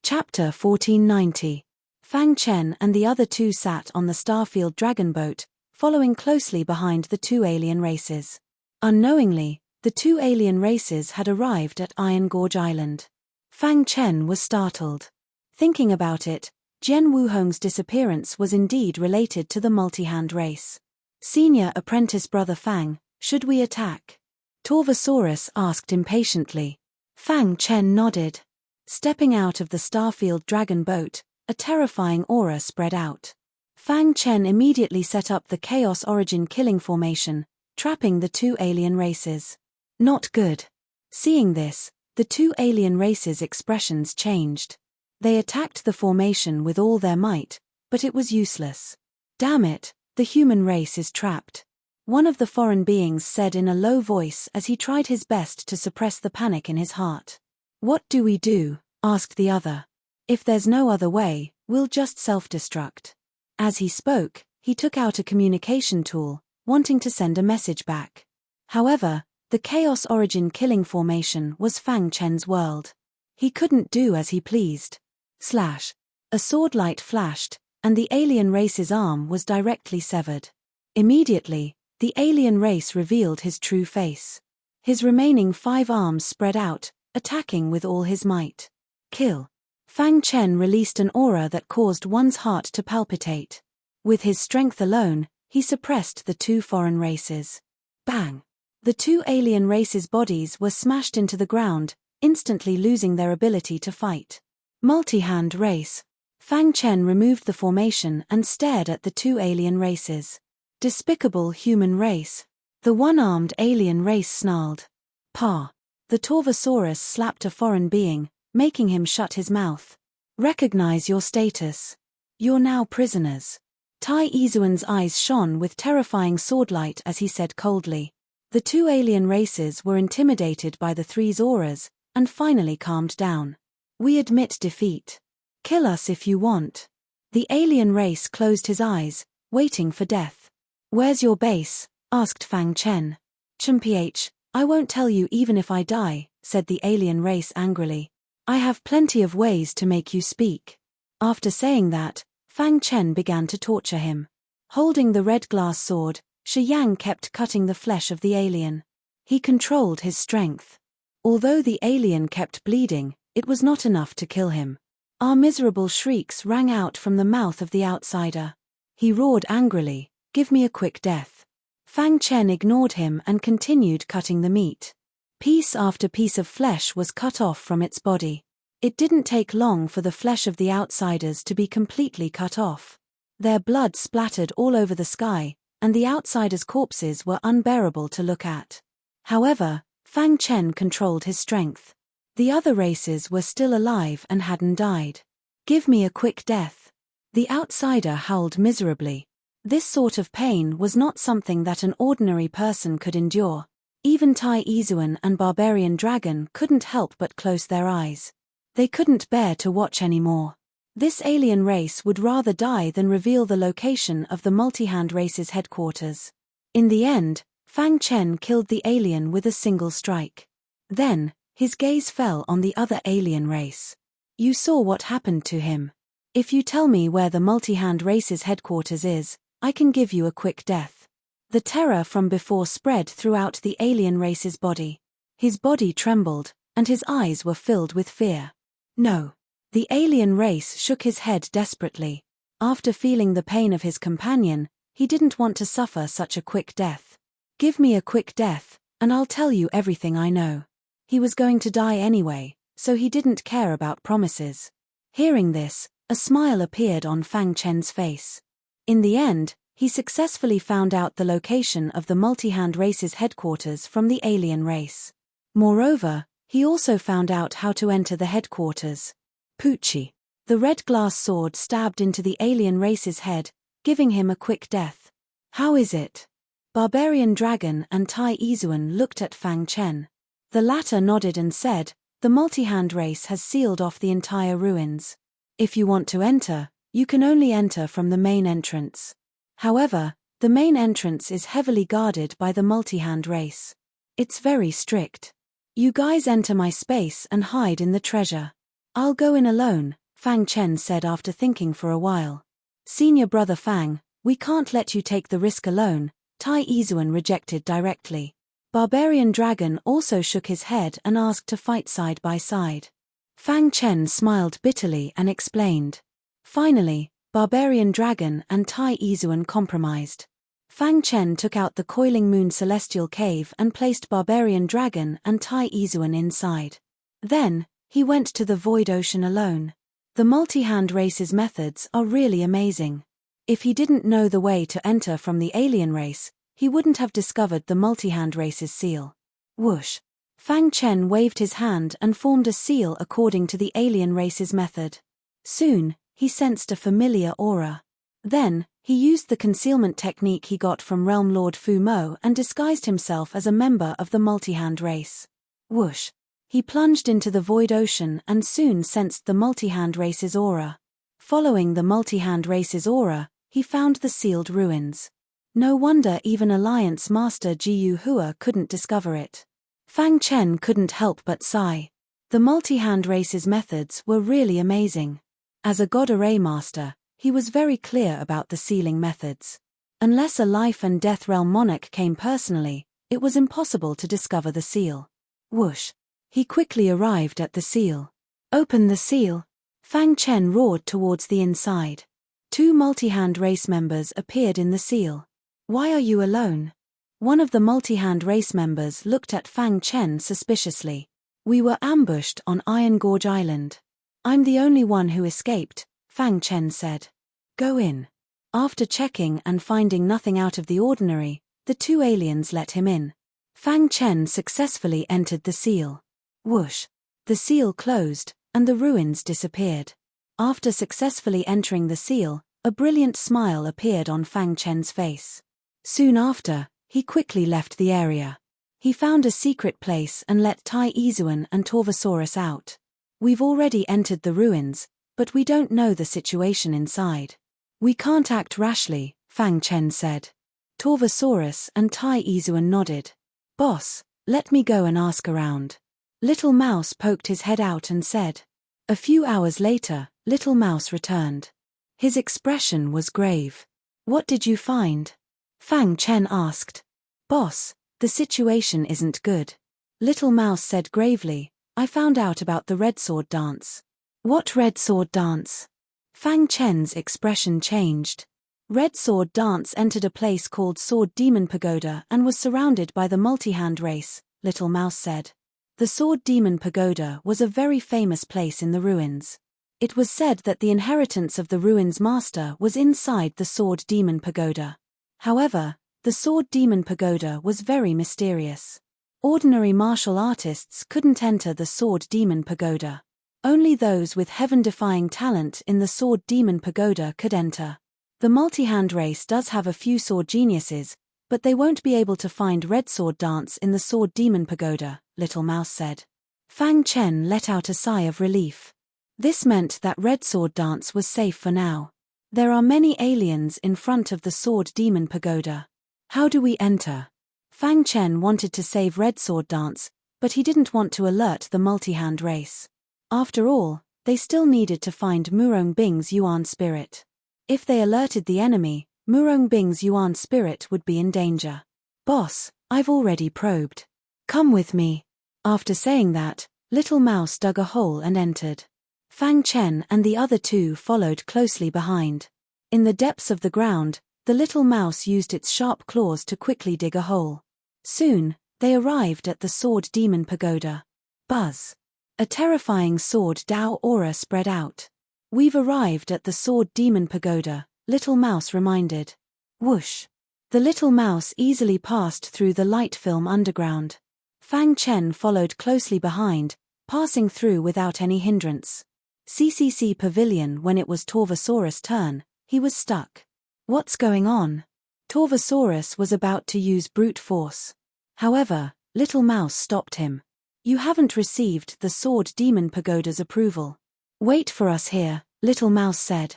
Chapter 1490. Fang Chen and the other two sat on the Starfield dragon boat, following closely behind the two alien races. Unknowingly, the two alien races had arrived at Iron Gorge Island. Fang Chen was startled. Thinking about it, Jian Wuhong's disappearance was indeed related to the multi-hand race. Senior apprentice brother Fang, should we attack? Torvosaurus asked impatiently. Fang Chen nodded. Stepping out of the Starfield dragon boat, a terrifying aura spread out. Fang Chen immediately set up the Chaos Origin killing formation, trapping the two alien races. Not good. Seeing this, the two alien races' expressions changed. They attacked the formation with all their might, but it was useless. Damn it, the human race is trapped. One of the foreign beings said in a low voice as he tried his best to suppress the panic in his heart. What do we do? Asked the other. If there's no other way, we'll just self-destruct. As he spoke, he took out a communication tool, wanting to send a message back. However, the Chaos Origin killing formation was Fang Chen's world. He couldn't do as he pleased. Slash. A sword light flashed, and the alien race's arm was directly severed. Immediately, the alien race revealed his true face. His remaining 5 arms spread out, attacking with all his might. Kill. Fang Chen released an aura that caused one's heart to palpitate. With his strength alone, he suppressed the two foreign races. Bang! The two alien races' bodies were smashed into the ground, instantly losing their ability to fight. Multi-hand race. Fang Chen removed the formation and stared at the two alien races. Despicable human race. The one-armed alien race snarled. Pa. The Torvosaurus slapped a foreign being, making him shut his mouth. Recognize your status. You're now prisoners. Tai Izuan's eyes shone with terrifying swordlight as he said coldly. The two alien races were intimidated by the three's auras, and finally calmed down. We admit defeat. Kill us if you want. The alien race closed his eyes, waiting for death. Where's your base? Asked Fang Chen. Chumph, I won't tell you even if I die, said the alien race angrily. I have plenty of ways to make you speak. After saying that, Fang Chen began to torture him. Holding the red glass sword, Shi Yang kept cutting the flesh of the alien. He controlled his strength. Although the alien kept bleeding, it was not enough to kill him. Our miserable shrieks rang out from the mouth of the outsider. He roared angrily, "Give me a quick death." Fang Chen ignored him and continued cutting the meat. Piece after piece of flesh was cut off from its body. It didn't take long for the flesh of the outsiders to be completely cut off. Their blood splattered all over the sky, and the outsiders' corpses were unbearable to look at. However, Fang Chen controlled his strength. The other races were still alive and hadn't died. Give me a quick death. The outsider howled miserably. This sort of pain was not something that an ordinary person could endure. Even Tai Izuan and Barbarian Dragon couldn't help but close their eyes. They couldn't bear to watch anymore. This alien race would rather die than reveal the location of the multi-hand race's headquarters. In the end, Fang Chen killed the alien with a single strike. Then, his gaze fell on the other alien race. You saw what happened to him. If you tell me where the multi-hand race's headquarters is, I can give you a quick death. The terror from before spread throughout the alien race's body. His body trembled, and his eyes were filled with fear. No. The alien race shook his head desperately. After feeling the pain of his companion, he didn't want to suffer such a quick death. Give me a quick death, and I'll tell you everything I know. He was going to die anyway, so he didn't care about promises. Hearing this, a smile appeared on Fang Chen's face. In the end, he successfully found out the location of the multi-hand race's headquarters from the alien race. Moreover, he also found out how to enter the headquarters. Poochie. The red glass sword stabbed into the alien race's head, giving him a quick death. How is it? Barbarian Dragon and Tai Izuan looked at Fang Chen. The latter nodded and said, the multi-hand race has sealed off the entire ruins. If you want to enter, you can only enter from the main entrance. However, the main entrance is heavily guarded by the multi-hand race. It's very strict. You guys enter my space and hide in the treasure. I'll go in alone, Fang Chen said after thinking for a while. Senior brother Fang, we can't let you take the risk alone, Tai Izuan rejected directly. Barbarian Dragon also shook his head and asked to fight side by side. Fang Chen smiled bitterly and explained. Finally, Barbarian Dragon and Tai Izuan compromised. Fang Chen took out the Coiling Moon Celestial Cave and placed Barbarian Dragon and Tai Izuan inside. Then, he went to the Void Ocean alone. The multi-hand race's methods are really amazing. If he didn't know the way to enter from the alien race, he wouldn't have discovered the multi-hand race's seal. Whoosh! Fang Chen waved his hand and formed a seal according to the alien race's method. Soon, he sensed a familiar aura. Then, he used the concealment technique he got from Realm Lord Fu Mo and disguised himself as a member of the multi-hand race. Whoosh! He plunged into the Void Ocean and soon sensed the multi-hand race's aura. Following the multi-hand race's aura, he found the sealed ruins. No wonder even Alliance Master Jiyu Hua couldn't discover it. Fang Chen couldn't help but sigh. The multi-hand race's methods were really amazing. As a God Array Master, he was very clear about the sealing methods. Unless a life and death realm monarch came personally, it was impossible to discover the seal. Whoosh! He quickly arrived at the seal. Open the seal! Fang Chen roared towards the inside. 2 multi-hand race members appeared in the seal. Why are you alone? One of the multi-hand race members looked at Fang Chen suspiciously. We were ambushed on Iron Gorge Island. I'm the only one who escaped, Fang Chen said. Go in. After checking and finding nothing out of the ordinary, the 2 aliens let him in. Fang Chen successfully entered the seal. Whoosh! The seal closed, and the ruins disappeared. After successfully entering the seal, a brilliant smile appeared on Fang Chen's face. Soon after, he quickly left the area. He found a secret place and let Tai Izuan and Torvosaurus out. We've already entered the ruins, but we don't know the situation inside. We can't act rashly, Fang Chen said. Torvosaurus and Tai Izuan nodded. Boss, let me go and ask around. Little Mouse poked his head out and said. A few hours later, Little Mouse returned. His expression was grave. What did you find? Fang Chen asked. Boss, the situation isn't good. Little Mouse said gravely, I found out about the Red Sword Dance. What Red Sword Dance? Fang Chen's expression changed. Red Sword Dance entered a place called Sword Demon Pagoda and was surrounded by the multi-hand race, Little Mouse said. The Sword Demon Pagoda was a very famous place in the ruins. It was said that the inheritance of the ruins master was inside the Sword Demon Pagoda. However, the Sword Demon Pagoda was very mysterious. Ordinary martial artists couldn't enter the Sword Demon Pagoda. Only those with heaven-defying talent in the Sword Demon Pagoda could enter. The multi-hand race does have a few sword geniuses, but they won't be able to find Red Sword Dance in the Sword Demon Pagoda, Little Mouse said. Fang Chen let out a sigh of relief. This meant that Red Sword Dance was safe for now. There are many aliens in front of the Sword Demon Pagoda. How do we enter? Fang Chen wanted to save Red Sword Dance, but he didn't want to alert the multi-hand race. After all, they still needed to find Murong Bing's Yuan spirit. If they alerted the enemy, Murong Bing's Yuan spirit would be in danger. Boss, I've already probed. Come with me. After saying that, Little Mouse dug a hole and entered. Fang Chen and the other two followed closely behind. In the depths of the ground, the little mouse used its sharp claws to quickly dig a hole. Soon, they arrived at the Sword Demon Pagoda. Buzz. A terrifying Sword Dao aura spread out. We've arrived at the Sword Demon Pagoda, Little Mouse reminded. Whoosh. The little mouse easily passed through the light film underground. Fang Chen followed closely behind, passing through without any hindrance. CCC Pavilion. When it was Torvosaurus' turn, he was stuck. What's going on? Torvosaurus was about to use brute force. However, Little Mouse stopped him. You haven't received the Sword Demon Pagoda's approval. Wait for us here, Little Mouse said.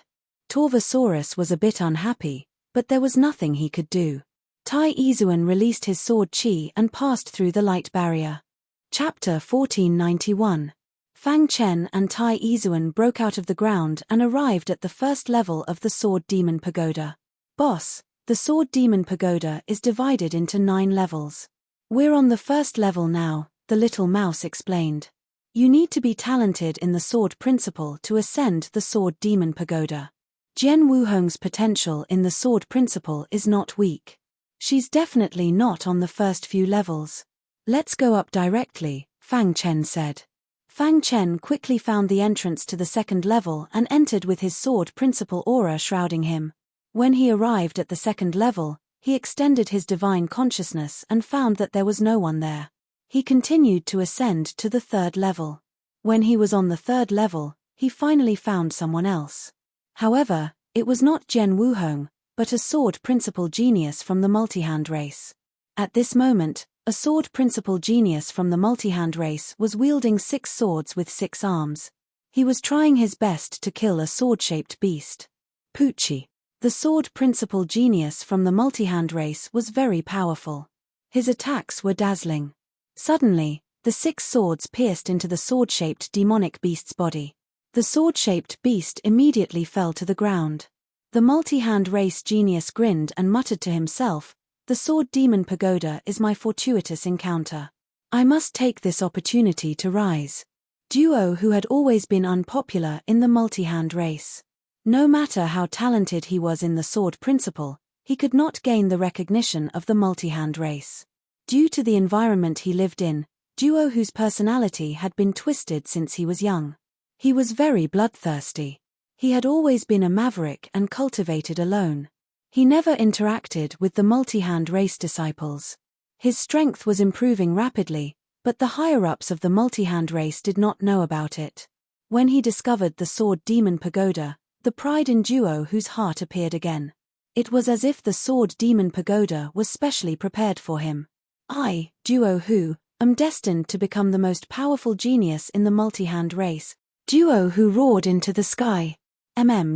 Torvosaurus was a bit unhappy, but there was nothing he could do. Tai Izuan released his sword chi and passed through the light barrier. Chapter 1491. Fang Chen and Tai Izuan broke out of the ground and arrived at the first level of the Sword Demon Pagoda. Boss, the Sword Demon Pagoda is divided into 9 levels. We're on the first level now, the little mouse explained. You need to be talented in the Sword Principle to ascend the Sword Demon Pagoda. Jian Wuhong's potential in the Sword Principle is not weak. She's definitely not on the first few levels. Let's go up directly, Fang Chen said. Fang Chen quickly found the entrance to the second level and entered with his Sword Principle aura shrouding him. When he arrived at the second level, he extended his divine consciousness and found that there was no one there. He continued to ascend to the third level. When he was on the third level, he finally found someone else. However, it was not Jian Wuhong, but a Sword Principle genius from the Multihand race. At this moment, a Sword Principle genius from the Multihand race was wielding 6 swords with 6 arms. He was trying his best to kill a sword-shaped beast. Poochie. The Sword Principle genius from the Multihand race was very powerful. His attacks were dazzling. Suddenly, the 6 swords pierced into the sword-shaped demonic beast's body. The sword-shaped beast immediately fell to the ground. The Multihand race genius grinned and muttered to himself, "The Sword Demon Pagoda is my fortuitous encounter. I must take this opportunity to rise." Duo, who had always been unpopular in the Multihand race. No matter how talented he was in the Sword Principle, he could not gain the recognition of the Multihand race. Due to the environment he lived in, Duo, whose personality had been twisted since he was young. He was very bloodthirsty. He had always been a maverick and cultivated alone. He never interacted with the Multihand race disciples. His strength was improving rapidly, but the higher-ups of the Multihand race did not know about it. When he discovered the Sword Demon Pagoda, the pride in Duo whose heart appeared again. It was as if the Sword Demon Pagoda was specially prepared for him. I, Duo who, am destined to become the most powerful genius in the Multihand race. Duo who roared into the sky.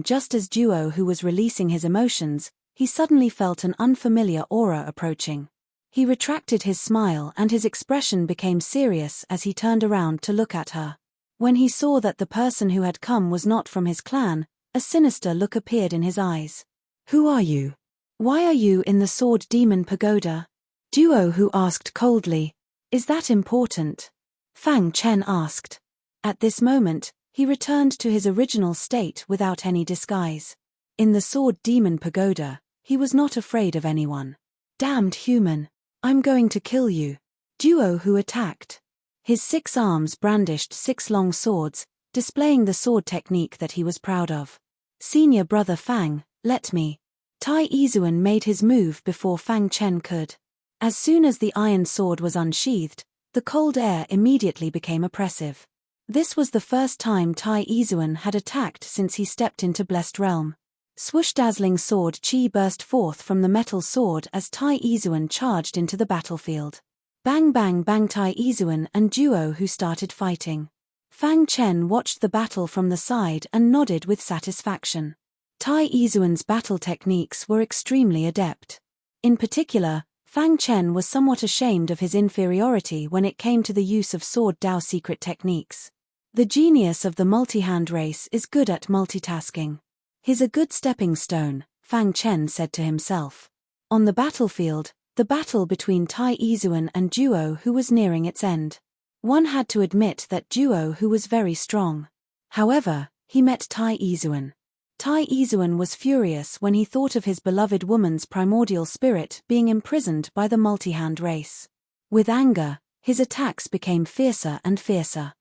Just as Duo who was releasing his emotions, he suddenly felt an unfamiliar aura approaching. He retracted his smile and his expression became serious as he turned around to look at her. When he saw that the person who had come was not from his clan, a sinister look appeared in his eyes. "Who are you? Why are you in the Sword Demon Pagoda?" Duo who asked coldly. "Is that important?" Fang Chen asked. At this moment, he returned to his original state without any disguise. In the Sword Demon Pagoda, he was not afraid of anyone. "Damned human. I'm going to kill you." Duo who attacked. His 6 arms brandished 6 long swords, displaying the sword technique that he was proud of. "Senior brother Fang, let me." Tai Izuan made his move before Fang Chen could. As soon as the iron sword was unsheathed, the cold air immediately became oppressive. This was the first time Tai Izuan had attacked since he stepped into Blessed Realm. Swoosh, dazzling sword chi burst forth from the metal sword as Tai Izuan charged into the battlefield. Bang bang bang. Tai Izuan and Duo who started fighting. Fang Chen watched the battle from the side and nodded with satisfaction. Tai Izuan's battle techniques were extremely adept. In particular, Fang Chen was somewhat ashamed of his inferiority when it came to the use of Sword Dao secret techniques. The genius of the Multihand race is good at multitasking. He's a good stepping stone, Fang Chen said to himself. On the battlefield, the battle between Tai Izuan and Duo Hu was nearing its end. One had to admit that Duo Hu was very strong. However, he met Tai Izuan. Tai Izuan was furious when he thought of his beloved woman's primordial spirit being imprisoned by the multi-hand race. With anger, his attacks became fiercer and fiercer.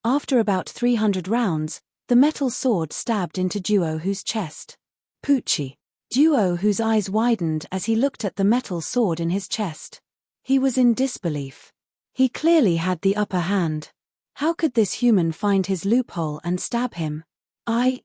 After about 300 rounds, the metal sword stabbed into Duo Hu's chest. Poochie. Duo Hu's eyes widened as he looked at the metal sword in his chest. He was in disbelief. He clearly had the upper hand. How could this human find his loophole and stab him?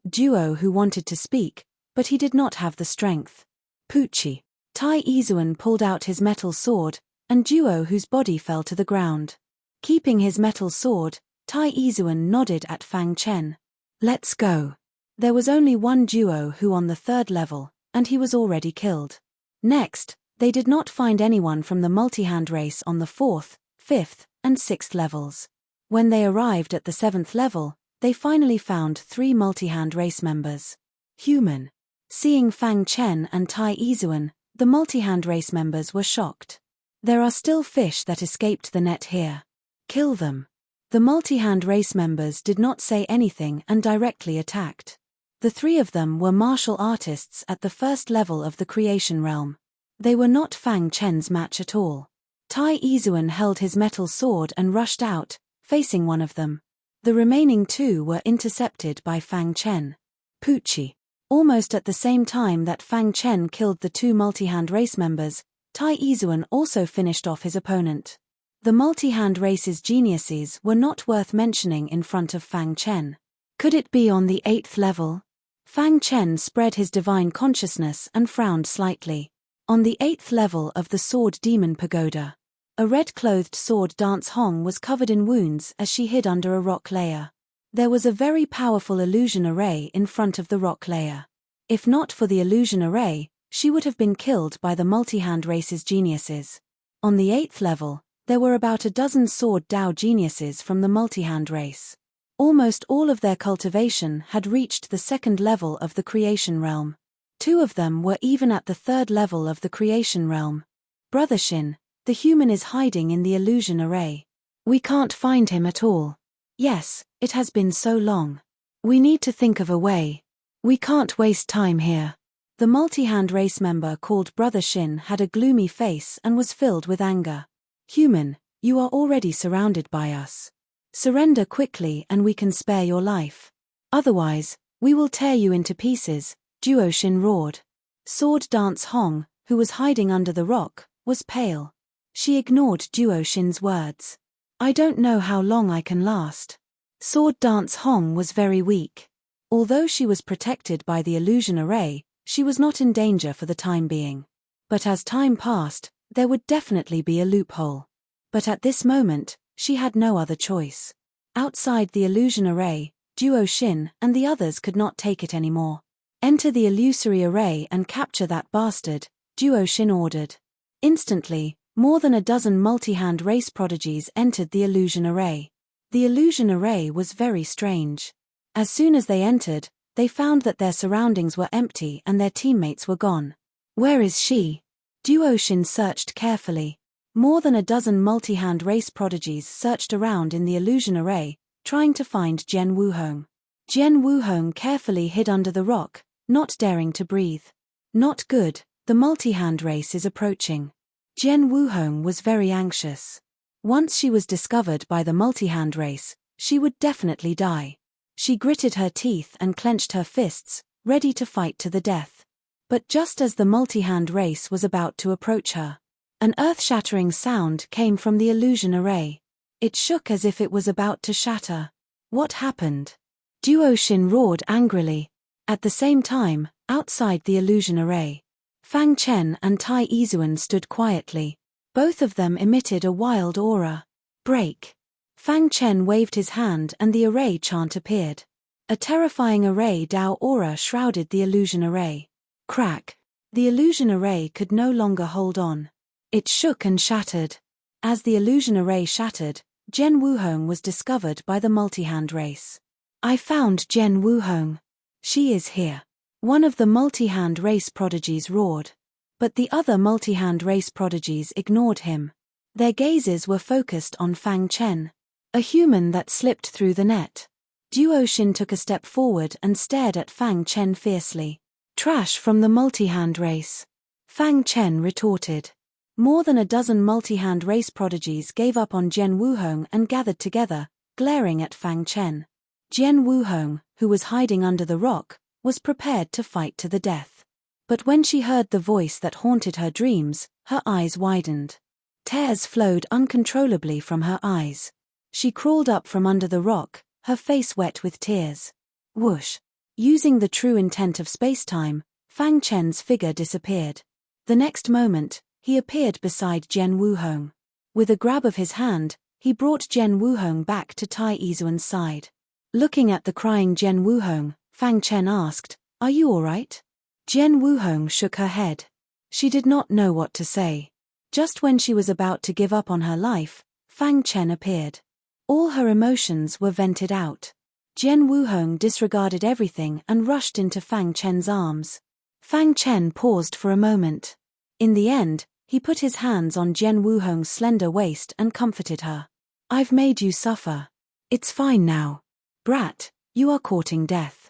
Duo Hu wanted to speak, but he did not have the strength. Poochie. Tai Izuan pulled out his metal sword, and Duo Hu's body fell to the ground. Keeping his metal sword, Tai Izuan nodded at Fang Chen. Let's go. There was only one Duo Hu on the 3rd level, and he was already killed. Next, they did not find anyone from the multi-hand race on the 4th, 5th, and 6th levels. When they arrived at the 7th level, they finally found 3 multi-hand race members. Human. Seeing Fang Chen and Tai Izuan, the multi-hand race members were shocked. There are still fish that escaped the net here. Kill them. The multi-hand race members did not say anything and directly attacked. The 3 of them were martial artists at the 1st level of the creation realm. They were not Fang Chen's match at all. Tai Izuan held his metal sword and rushed out, facing one of them. The remaining 2 were intercepted by Fang Chen. Poochie. Almost at the same time that Fang Chen killed the 2 multi-hand race members, Tai Izuan also finished off his opponent. The multi-hand race's geniuses were not worth mentioning in front of Fang Chen. Could it be on the 8th level? Fang Chen spread his divine consciousness and frowned slightly. On the 8th level of the Sword Demon Pagoda, a red-clothed sword dance Hong was covered in wounds as she hid under a rock layer. There was a very powerful illusion array in front of the rock layer. If not for the illusion array, she would have been killed by the multi-hand race's geniuses. On the 8th level, there were about a dozen sword Dao geniuses from the multi-hand race. Almost all of their cultivation had reached the 2nd level of the creation realm. 2 of them were even at the 3rd level of the creation realm. Brother Shin, the human is hiding in the illusion array. We can't find him at all. Yes, it has been so long. We need to think of a way. We can't waste time here. The multi-hand race member called Brother Shin had a gloomy face and was filled with anger. Human, you are already surrounded by us. Surrender quickly and we can spare your life. Otherwise, we will tear you into pieces, Duo Shin roared. Sword Dance Hong, who was hiding under the rock, was pale. She ignored Duo Shin's words. I don't know how long I can last. Sword Dance Hong was very weak. Although she was protected by the illusion array, she was not in danger for the time being. But as time passed, there would definitely be a loophole. But at this moment, she had no other choice. Outside the illusion array, Duo Shin and the others could not take it anymore. Enter the illusory array and capture that bastard, Duo Shin ordered. Instantly, more than a dozen multi-hand race prodigies entered the illusion array. The illusion array was very strange. As soon as they entered, they found that their surroundings were empty and their teammates were gone. Where is she? Duo Shin searched carefully. More than a dozen multi-hand race prodigies searched around in the illusion array, trying to find Jian Wuhong. Jian Wuhong carefully hid under the rock, not daring to breathe. Not good, the multi-hand race is approaching. Jian Wuhong was very anxious. Once she was discovered by the multi-hand race, she would definitely die. She gritted her teeth and clenched her fists, ready to fight to the death. But just as the multi-hand race was about to approach her, an earth-shattering sound came from the illusion array. It shook as if it was about to shatter. What happened? Duo Shin roared angrily. At the same time, outside the illusion array, Fang Chen and Tai Izuan stood quietly. Both of them emitted a wild aura. Break. Fang Chen waved his hand and the array chant appeared. A terrifying array Dao aura shrouded the illusion array. Crack. The illusion array could no longer hold on. It shook and shattered. As the illusion array shattered, Jian Wuhong was discovered by the multi-hand race. I found Jian Wuhong. She is here. One of the multi-hand race prodigies roared. But the other multi-hand race prodigies ignored him. Their gazes were focused on Fang Chen, a human that slipped through the net. Duo-shin took a step forward and stared at Fang Chen fiercely. Trash from the multi-hand race. Fang Chen retorted. More than a dozen multi-hand race prodigies gave up on Jian Wuhong and gathered together, glaring at Fang Chen. Jian Wuhong, who was hiding under the rock, was prepared to fight to the death. But when she heard the voice that haunted her dreams, her eyes widened. Tears flowed uncontrollably from her eyes. She crawled up from under the rock, her face wet with tears. Whoosh! Using the true intent of space-time, Fang Chen's figure disappeared. The next moment, he appeared beside Jian Wuhong. With a grab of his hand, he brought Jian Wuhong back to Tai Izuan's side. Looking at the crying Jian Wuhong, Fang Chen asked, "Are you all right?" Jian Wuhong shook her head. She did not know what to say. Just when she was about to give up on her life, Fang Chen appeared. All her emotions were vented out. Jian Wuhong disregarded everything and rushed into Fang Chen's arms. Fang Chen paused for a moment. In the end, he put his hands on Jian Wuhong's slender waist and comforted her. "I've made you suffer. It's fine now. Brat, you are courting death."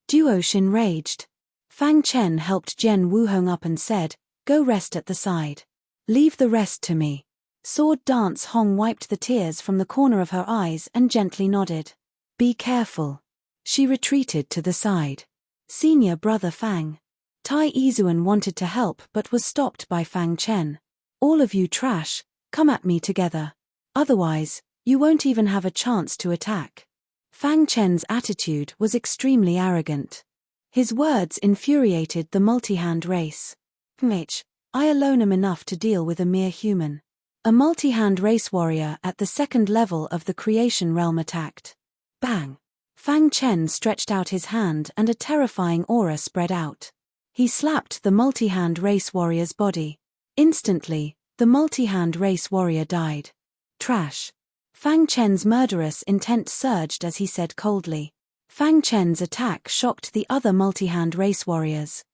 Duo-shin raged. Fang Chen helped Jian Wuhong up and said, "Go rest at the side. Leave the rest to me." Sword Dance Hong wiped the tears from the corner of her eyes and gently nodded. "Be careful." She retreated to the side. Senior brother Fang. Tai Izuan wanted to help but was stopped by Fang Chen. "All of you trash, come at me together. Otherwise, you won't even have a chance to attack." Fang Chen's attitude was extremely arrogant. His words infuriated the multi-hand race. I alone am enough to deal with a mere human." A multi-hand race warrior at the second level of the creation realm attacked. Bang! Fang Chen stretched out his hand and a terrifying aura spread out. He slapped the multi-hand race warrior's body. Instantly, the multi-hand race warrior died. Trash. Fang Chen's murderous intent surged as he said coldly. Fang Chen's attack shocked the other multi-hand race warriors.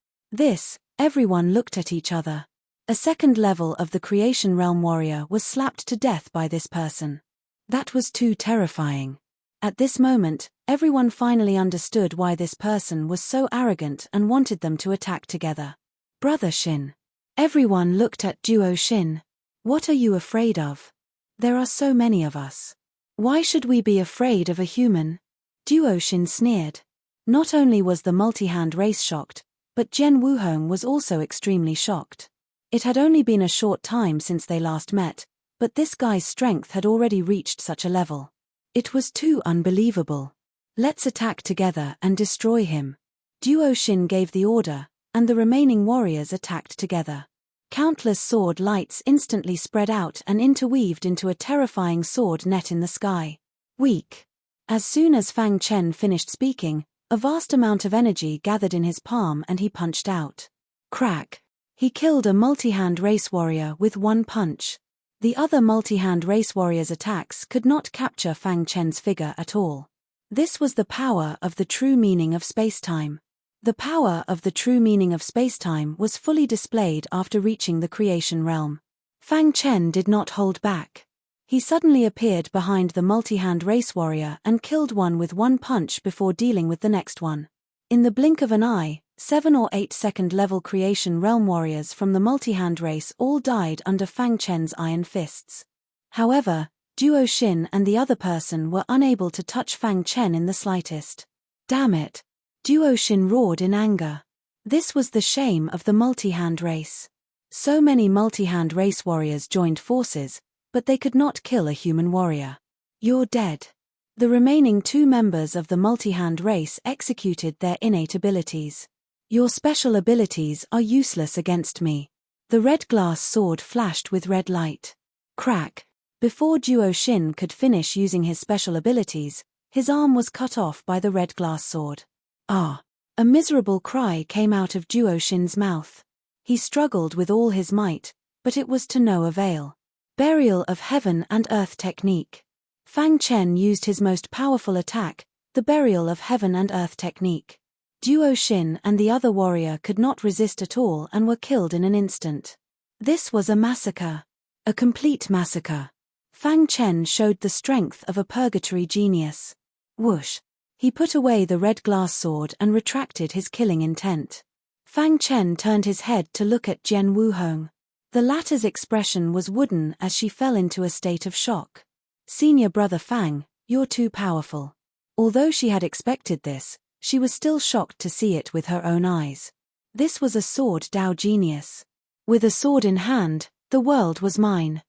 Everyone looked at each other. A second level of the creation realm warrior was slapped to death by this person. That was too terrifying. At this moment, everyone finally understood why this person was so arrogant and wanted them to attack together. Brother Shin. Everyone looked at Duo-shin. "What are you afraid of? There are so many of us. Why should we be afraid of a human?" Duo-shin sneered. Not only was the multi-hand race shocked, but Jian Wuhong was also extremely shocked. It had only been a short time since they last met, but this guy's strength had already reached such a level. It was too unbelievable. "Let's attack together and destroy him." Duo-shin gave the order, and the remaining warriors attacked together. Countless sword lights instantly spread out and interweaved into a terrifying sword net in the sky. Weak. As soon as Fang Chen finished speaking, a vast amount of energy gathered in his palm and he punched out. Crack. He killed a multi-hand race warrior with one punch. The other multi-hand race warrior's attacks could not capture Fang Chen's figure at all. This was the power of the true meaning of space-time. The power of the true meaning of space-time was fully displayed after reaching the creation realm. Fang Chen did not hold back. He suddenly appeared behind the multi-hand race warrior and killed one with one punch before dealing with the next one. In the blink of an eye, 7 or 8 second-level creation realm warriors from the multi-hand race all died under Fang Chen's iron fists. However, Duo-shin and the other person were unable to touch Fang Chen in the slightest. Damn it! Duo-shin roared in anger. This was the shame of the multi-hand race. So many multi-hand race warriors joined forces, but they could not kill a human warrior. "You're dead." The remaining 2 members of the multi-hand race executed their innate abilities. "Your special abilities are useless against me." The red glass sword flashed with red light. Crack. Before Duo-shin could finish using his special abilities, his arm was cut off by the red glass sword. Ah! A miserable cry came out of Duo-shin's mouth. He struggled with all his might, but it was to no avail. Burial of Heaven and Earth technique. Fang Chen used his most powerful attack, the Burial of Heaven and Earth technique. Duo Xin and the other warrior could not resist at all and were killed in an instant. This was a massacre. A complete massacre. Fang Chen showed the strength of a purgatory genius. Whoosh! He put away the red glass sword and retracted his killing intent. Fang Chen turned his head to look at Jian Wuhong. The latter's expression was wooden as she fell into a state of shock. Senior brother Fang, you're too powerful. Although she had expected this, she was still shocked to see it with her own eyes. This was a sword Dao genius. With a sword in hand, the world was mine.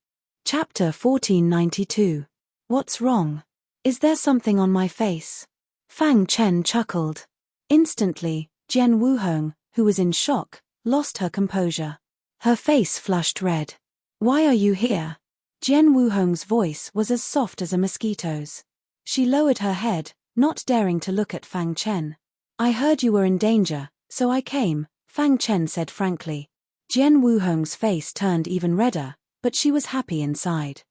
Chapter 1492. What's wrong? Is there something on my face? Fang Chen chuckled. Instantly, Jian Wuhong, who was in shock, lost her composure. Her face flushed red. Why are you here? Jian Wuhong's voice was as soft as a mosquito's. She lowered her head, not daring to look at Fang Chen. I heard you were in danger, so I came, Fang Chen said frankly. Jian Wuhong's face turned even redder, but she was happy inside.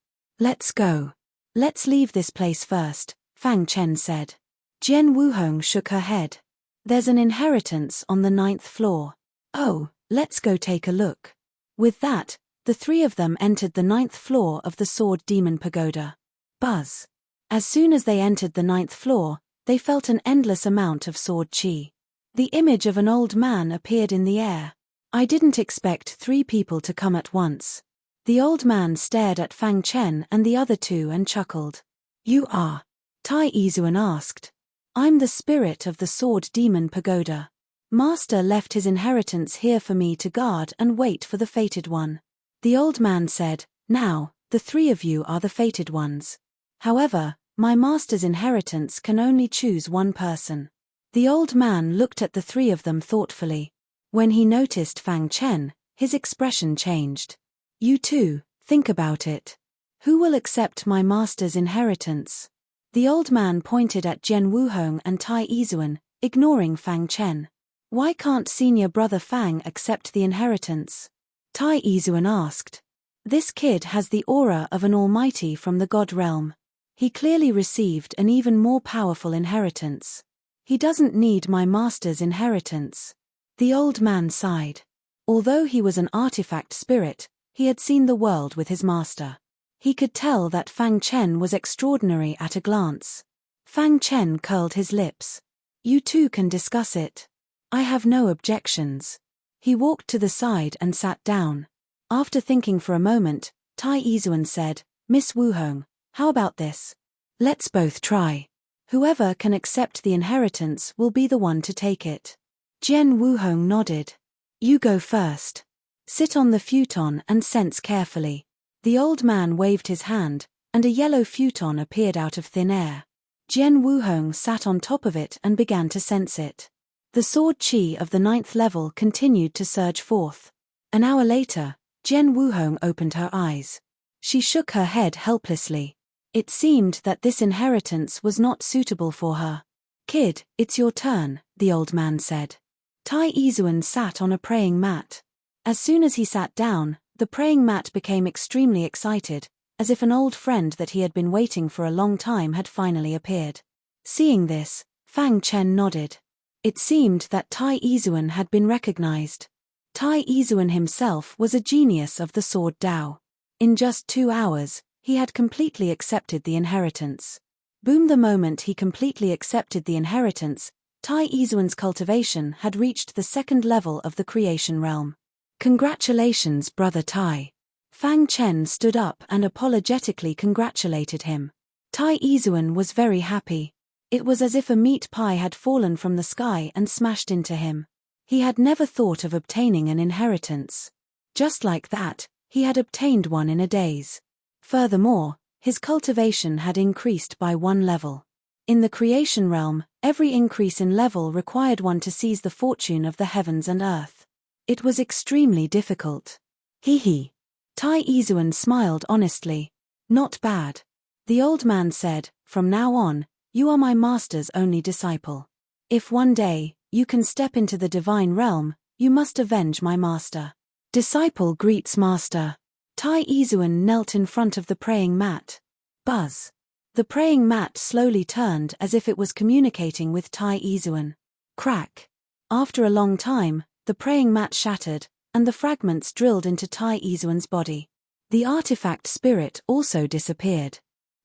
Let's go. Let's leave this place first, Fang Chen said. Jian Wuhong shook her head. There's an inheritance on the 9th floor. Oh, let's go take a look. With that, the three of them entered the 9th floor of the Sword Demon Pagoda. Buzz. As soon as they entered the 9th floor, they felt an endless amount of sword qi. The image of an old man appeared in the air. I didn't expect 3 people to come at once. The old man stared at Fang Chen and the other two and chuckled. You are? Tai Izuan asked. I'm the spirit of the Sword Demon Pagoda. Master left his inheritance here for me to guard and wait for the fated one. The old man said, now, the 3 of you are the fated ones. However, my master's inheritance can only choose one person. The old man looked at the 3 of them thoughtfully. When he noticed Fang Chen, his expression changed. You too, think about it. Who will accept my master's inheritance? The old man pointed at Jian Wuhong and Tai Izuan, ignoring Fang Chen. Why can't senior brother Fang accept the inheritance? Tai Izuan asked. This kid has the aura of an almighty from the god realm. He clearly received an even more powerful inheritance. He doesn't need my master's inheritance. The old man sighed. Although he was an artifact spirit, he had seen the world with his master. He could tell that Fang Chen was extraordinary at a glance. Fang Chen curled his lips. You two can discuss it. I have no objections. He walked to the side and sat down. After thinking for a moment, Tai Izuan said, Miss Wuhong, how about this? Let's both try. Whoever can accept the inheritance will be the one to take it. Jian Wuhong nodded. You go first. Sit on the futon and sense carefully. The old man waved his hand, and a yellow futon appeared out of thin air. Jian Wuhong sat on top of it and began to sense it. The sword qi of the 9th level continued to surge forth. An hour later, Jian Wuhong opened her eyes. She shook her head helplessly. It seemed that this inheritance was not suitable for her. Kid, it's your turn, the old man said. Tai Izuan sat on a praying mat. As soon as he sat down, the praying mat became extremely excited, as if an old friend that he had been waiting for a long time had finally appeared. Seeing this, Fang Chen nodded. It seemed that Tai Izuan had been recognized. Tai Izuan himself was a genius of the sword Dao. In just 2 hours, he had completely accepted the inheritance. Boom! The moment he completely accepted the inheritance, Tai Izuan's cultivation had reached the 2nd level of the creation realm. Congratulations, brother Tai. Fang Chen stood up and apologetically congratulated him. Tai Izuan was very happy. It was as if a meat pie had fallen from the sky and smashed into him. He had never thought of obtaining an inheritance. Just like that, he had obtained one in a daze. Furthermore, his cultivation had increased by 1 level. In the creation realm, every increase in level required one to seize the fortune of the heavens and earth. It was extremely difficult. Hee. Tai Izuan smiled honestly. Not bad. The old man said, from now on, you are my master's only disciple. If one day, you can step into the divine realm, you must avenge my master. Disciple greets master. Tai Izuan knelt in front of the praying mat. Buzz. The praying mat slowly turned as if it was communicating with Tai Izuan. Crack. After a long time, the praying mat shattered, and the fragments drilled into Tai Izuan's body. The artifact spirit also disappeared.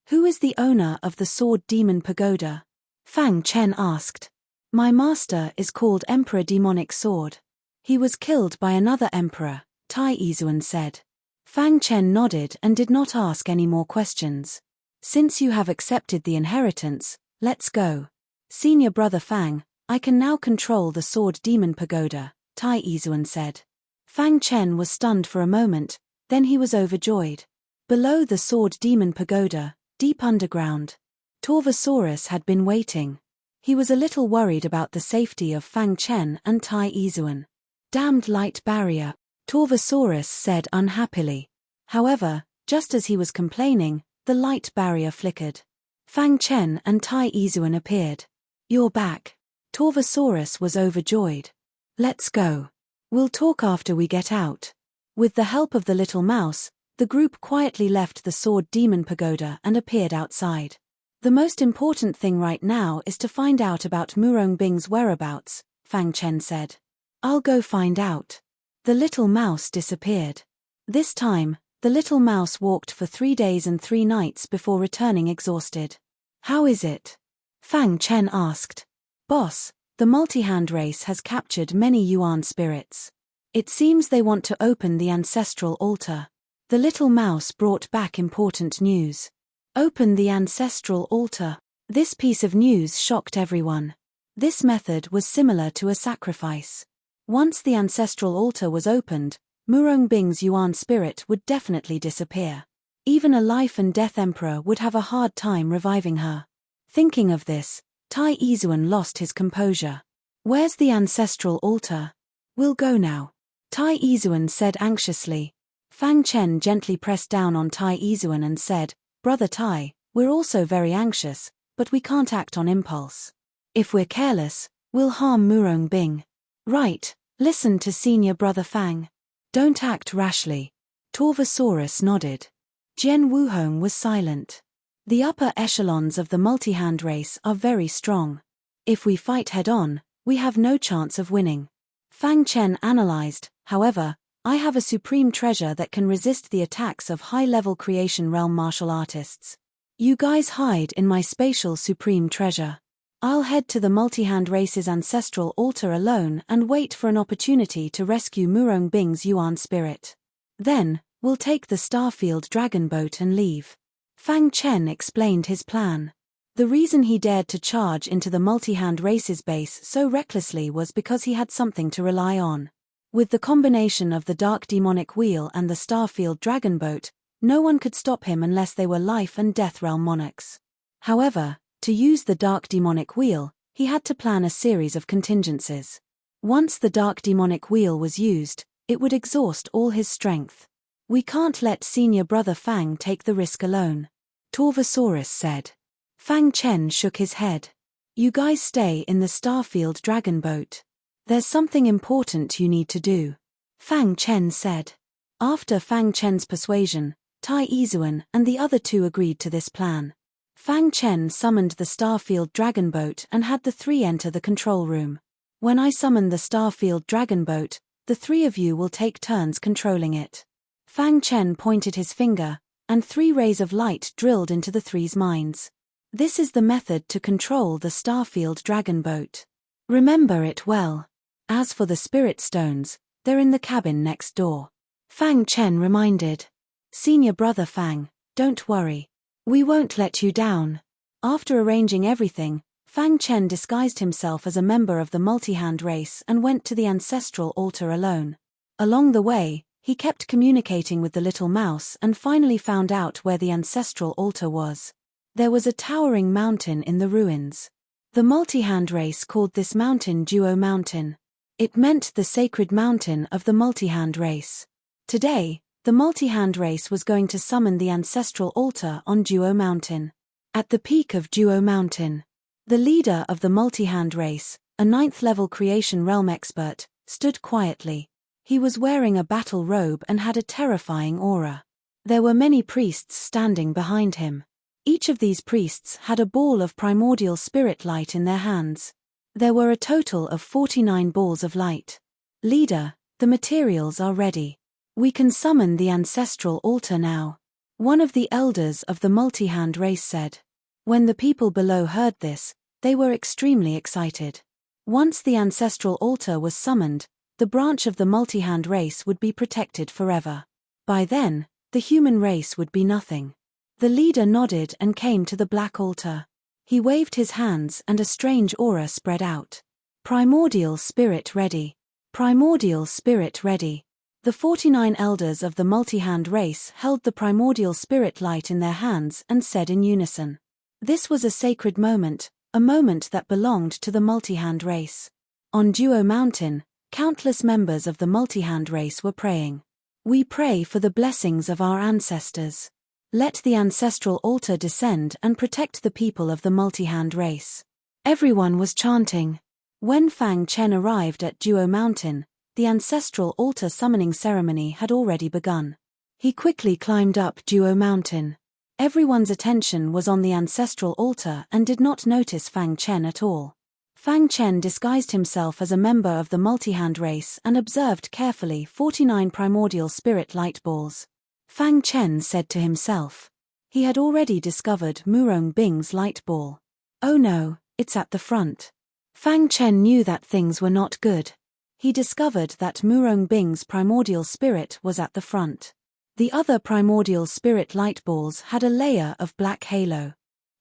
Who is the owner of the Sword Demon Pagoda? Fang Chen asked. My master is called Emperor Demonic Sword. He was killed by another emperor, Tai Izuan said. Fang Chen nodded and did not ask any more questions. Since you have accepted the inheritance, let's go. Senior brother Fang, I can now control the Sword Demon Pagoda, Tai Izuan said. Fang Chen was stunned for a moment, then he was overjoyed. Below the Sword Demon Pagoda, deep underground, Torvosaurus had been waiting. He was a little worried about the safety of Fang Chen and Tai Izuan. Damned light barrier, Torvosaurus said unhappily. However, just as he was complaining, the light barrier flickered. Fang Chen and Tai Izuan appeared. You're back. Torvosaurus was overjoyed. Let's go. We'll talk after we get out. With the help of the little mouse, the group quietly left the Sword Demon Pagoda and appeared outside. The most important thing right now is to find out about Murong Bing's whereabouts, Fang Chen said. I'll go find out. The little mouse disappeared. This time, the little mouse walked for 3 days and 3 nights before returning exhausted. How is it? Fang Chen asked. Boss, the multi-hand race has captured many Yuan spirits. It seems they want to open the ancestral altar. The little mouse brought back important news. Open the ancestral altar. This piece of news shocked everyone. This method was similar to a sacrifice. Once the ancestral altar was opened, Murong Bing's Yuan spirit would definitely disappear. Even a life and death emperor would have a hard time reviving her. Thinking of this, Tai Izuan lost his composure. Where's the ancestral altar? We'll go now. Tai Izuan said anxiously. Fang Chen gently pressed down on Tai Izuan and said, Brother Tai, we're also very anxious, but we can't act on impulse. If we're careless, we'll harm Murong Bing. Right, listen to senior brother Fang. Don't act rashly. Torvosaurus nodded. Jian Wuhong was silent. The upper echelons of the multi-hand race are very strong. If we fight head-on, we have no chance of winning. Fang Chen analyzed, however, I have a supreme treasure that can resist the attacks of high-level creation realm martial artists. You guys hide in my spatial supreme treasure. I'll head to the multi-hand race's ancestral altar alone and wait for an opportunity to rescue Murong Bing's Yuan spirit. Then, we'll take the Starfield Dragon boat and leave. Fang Chen explained his plan. The reason he dared to charge into the multi-hand race's base so recklessly was because he had something to rely on. With the combination of the Dark Demonic Wheel and the Starfield Dragon boat, no one could stop him unless they were life and death realm monarchs. However, to use the Dark Demonic Wheel, he had to plan a series of contingencies. Once the Dark Demonic Wheel was used, it would exhaust all his strength. We can't let senior brother Fang take the risk alone. Torvosaurus said. Fang Chen shook his head. You guys stay in the Starfield Dragon boat. There's something important you need to do. Fang Chen said. After Fang Chen's persuasion, Tai Izuan and the other two agreed to this plan. Fang Chen summoned the Starfield Dragon boat and had the 3 enter the control room. When I summon the Starfield Dragon boat, the 3 of you will take turns controlling it. Fang Chen pointed his finger, and 3 rays of light drilled into the 3's minds. This is the method to control the Starfield Dragon boat. Remember it well. As for the spirit stones, they're in the cabin next door. Fang Chen reminded. Senior brother Fang, don't worry. We won't let you down. After arranging everything, Fang Chen disguised himself as a member of the multi-hand race and went to the ancestral altar alone. Along the way, he kept communicating with the little mouse and finally found out where the ancestral altar was. There was a towering mountain in the ruins. The multi-hand race called this mountain Duo Mountain. It meant the sacred mountain of the multi-hand race. Today, the multi-hand race was going to summon the ancestral altar on Duo Mountain. At the peak of Duo Mountain, the leader of the multi-hand race, a 9th-level creation realm expert, stood quietly. He was wearing a battle robe and had a terrifying aura. There were many priests standing behind him. Each of these priests had a ball of primordial spirit light in their hands. There were a total of 49 balls of light. Leader, the materials are ready. We can summon the ancestral altar now. One of the elders of the multi-hand race said. When the people below heard this, they were extremely excited. Once the ancestral altar was summoned, the branch of the multi-hand race would be protected forever. By then, the human race would be nothing. The leader nodded and came to the black altar. He waved his hands and a strange aura spread out. Primordial spirit ready. Primordial spirit ready. The 49 elders of the multi-hand race held the primordial spirit light in their hands and said in unison. This was a sacred moment, a moment that belonged to the multi-hand race. On Duo Mountain, countless members of the multi-hand race were praying. We pray for the blessings of our ancestors. Let the ancestral altar descend and protect the people of the multi-hand race. Everyone was chanting. When Fang Chen arrived at Duo Mountain, the ancestral altar summoning ceremony had already begun. He quickly climbed up Duo Mountain. Everyone's attention was on the ancestral altar and did not notice Fang Chen at all. Fang Chen disguised himself as a member of the multi-hand race and observed carefully 49 primordial spirit light balls. Fang Chen said to himself. He had already discovered Murong Bing's light ball. Oh no, it's at the front. Fang Chen knew that things were not good. He discovered that Murong Bing's primordial spirit was at the front. The other primordial spirit light balls had a layer of black halo.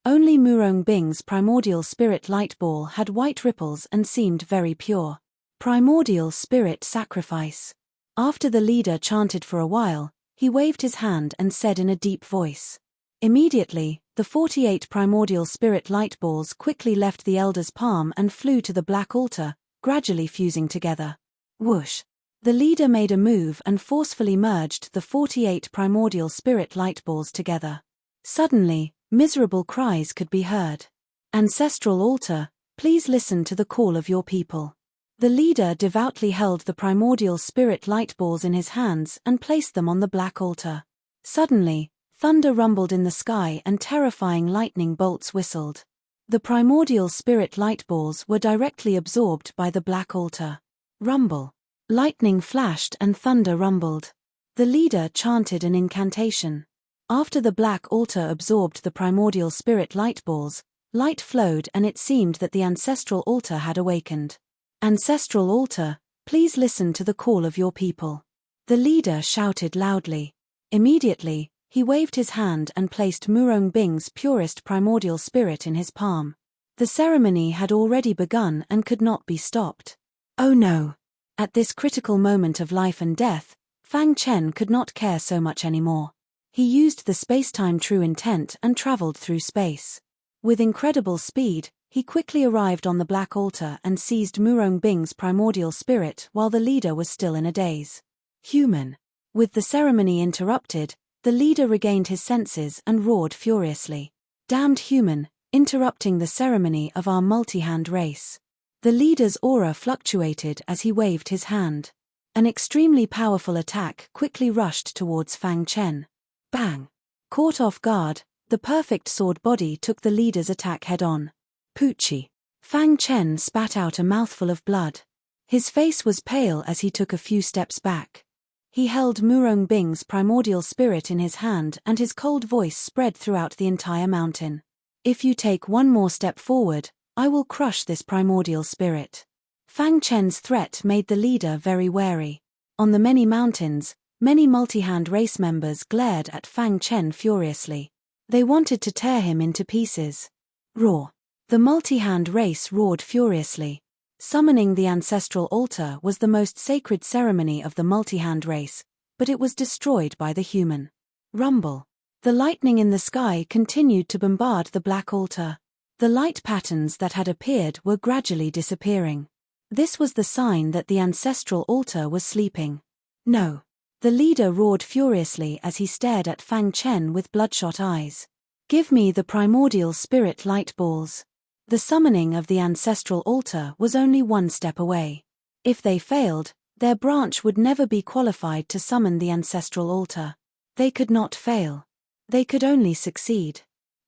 Only Murong Bing's primordial spirit light ball had white ripples and seemed very pure. Primordial spirit sacrifice. After the leader chanted for a while, he waved his hand and said in a deep voice. Immediately, the 48 primordial spirit light balls quickly left the elder's palm and flew to the black altar, gradually fusing together. Whoosh! The leader made a move and forcefully merged the 48 primordial spirit light balls together. Suddenly, miserable cries could be heard. Ancestral altar, please listen to the call of your people. The leader devoutly held the primordial spirit light balls in his hands and placed them on the black altar. Suddenly, thunder rumbled in the sky and terrifying lightning bolts whistled. The primordial spirit light balls were directly absorbed by the black altar. Rumble. Lightning flashed and thunder rumbled. The leader chanted an incantation. After the black altar absorbed the primordial spirit light balls, light flowed and it seemed that the ancestral altar had awakened. Ancestral altar, please listen to the call of your people. The leader shouted loudly. Immediately, he waved his hand and placed Murong Bing's purest primordial spirit in his palm. The ceremony had already begun and could not be stopped. Oh no! At this critical moment of life and death, Fang Chen could not care so much anymore. He used the space-time true intent and traveled through space. With incredible speed, he quickly arrived on the black altar and seized Murong Bing's primordial spirit while the leader was still in a daze. Human. With the ceremony interrupted, the leader regained his senses and roared furiously. Damned human, interrupting the ceremony of our multi-hand race. The leader's aura fluctuated as he waved his hand. An extremely powerful attack quickly rushed towards Fang Chen. Bang! Caught off guard, the perfect sword body took the leader's attack head-on. Poochie! Fang Chen spat out a mouthful of blood. His face was pale as he took a few steps back. He held Murong Bing's primordial spirit in his hand and his cold voice spread throughout the entire mountain. If you take one more step forward, I will crush this primordial spirit. Fang Chen's threat made the leader very wary. On the many mountains, many multi-hand race members glared at Fang Chen furiously. They wanted to tear him into pieces. Roar! The multi-hand race roared furiously. Summoning the ancestral altar was the most sacred ceremony of the multi-hand race, but it was destroyed by the human. Rumble! The lightning in the sky continued to bombard the black altar. The light patterns that had appeared were gradually disappearing. This was the sign that the ancestral altar was sleeping. No! The leader roared furiously as he stared at Fang Chen with bloodshot eyes. Give me the primordial spirit light balls. The summoning of the ancestral altar was only one step away. If they failed, their branch would never be qualified to summon the ancestral altar. They could not fail. They could only succeed.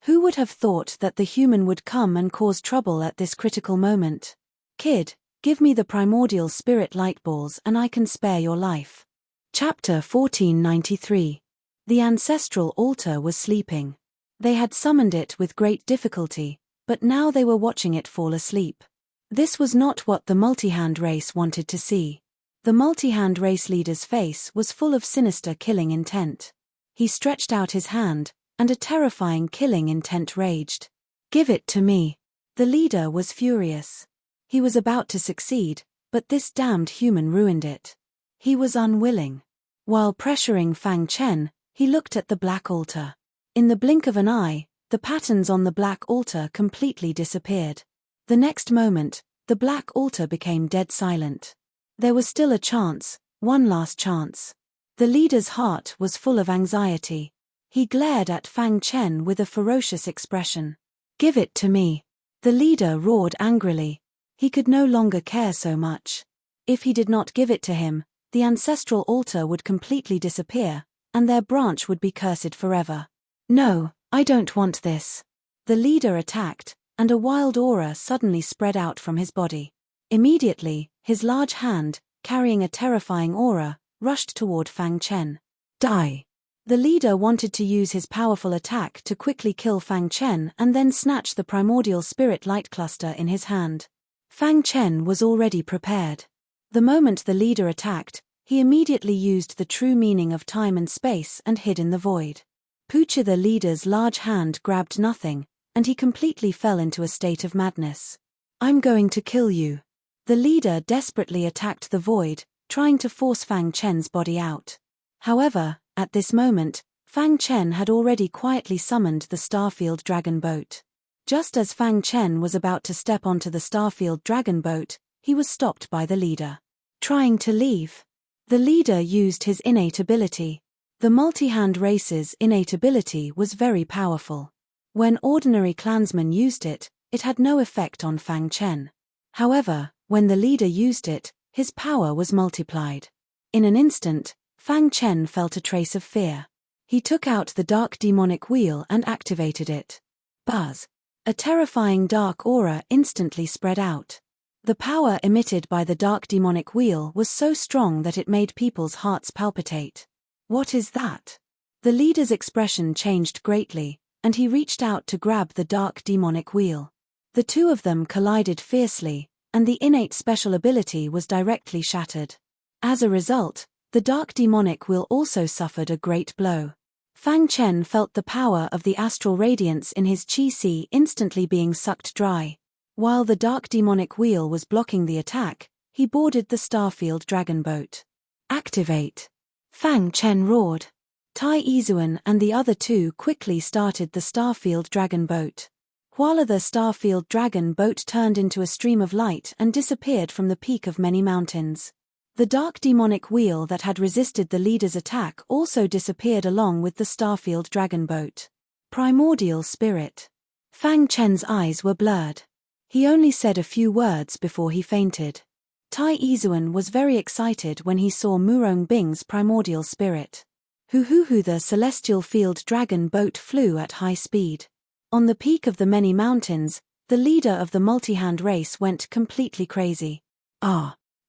Who would have thought that the human would come and cause trouble at this critical moment? Kid, give me the primordial spirit light balls and I can spare your life. Chapter 1493. The ancestral altar was sleeping. They had summoned it with great difficulty, but now they were watching it fall asleep. This was not what the multi-hand race wanted to see. The multi-hand race leader's face was full of sinister killing intent. He stretched out his hand, and a terrifying killing intent raged. Give it to me. The leader was furious. He was about to succeed, but this damned human ruined it. He was unwilling. While pressuring Fang Chen, he looked at the black altar. In the blink of an eye, the patterns on the black altar completely disappeared. The next moment, the black altar became dead silent. There was still a chance, one last chance. The leader's heart was full of anxiety. He glared at Fang Chen with a ferocious expression. Give it to me. The leader roared angrily. He could no longer care so much. If he did not give it to him, the ancestral altar would completely disappear, and their branch would be cursed forever. No, I don't want this. The leader attacked, and a wild aura suddenly spread out from his body. Immediately, his large hand, carrying a terrifying aura, rushed toward Fang Chen. Die! The leader wanted to use his powerful attack to quickly kill Fang Chen and then snatch the primordial spirit light cluster in his hand. Fang Chen was already prepared. The moment the leader attacked, he immediately used the true meaning of time and space and hid in the void. Pucha, the leader's large hand, grabbed nothing, and he completely fell into a state of madness. I'm going to kill you. The leader desperately attacked the void, trying to force Fang Chen's body out. However, at this moment, Fang Chen had already quietly summoned the Starfield Dragon Boat. Just as Fang Chen was about to step onto the Starfield Dragon Boat, he was stopped by the leader. Trying to leave. The leader used his innate ability. The multi-hand race's innate ability was very powerful. When ordinary clansmen used it, it had no effect on Fang Chen. However, when the leader used it, his power was multiplied. In an instant, Fang Chen felt a trace of fear. He took out the dark demonic wheel and activated it. Buzz! A terrifying dark aura instantly spread out. The power emitted by the dark demonic wheel was so strong that it made people's hearts palpitate. What is that? The leader's expression changed greatly, and he reached out to grab the dark demonic wheel. The two of them collided fiercely, and the innate special ability was directly shattered. As a result, the dark demonic wheel also suffered a great blow. Fang Chen felt the power of the astral radiance in his chi-si instantly being sucked dry. While the dark demonic wheel was blocking the attack, he boarded the Starfield Dragon Boat. Activate! Fang Chen roared. Tai Izuan and the other two quickly started the Starfield Dragon Boat. While the Starfield Dragon Boat turned into a stream of light and disappeared from the peak of many mountains. The dark demonic wheel that had resisted the leader's attack also disappeared along with the Starfield Dragon Boat. Primordial Spirit. Fang Chen's eyes were blurred. He only said a few words before he fainted. Tai Izuan was very excited when he saw Murong Bing's primordial spirit. Hu, the celestial field dragon boat flew at high speed. On the peak of the many mountains, the leader of the multi-hand race went completely crazy.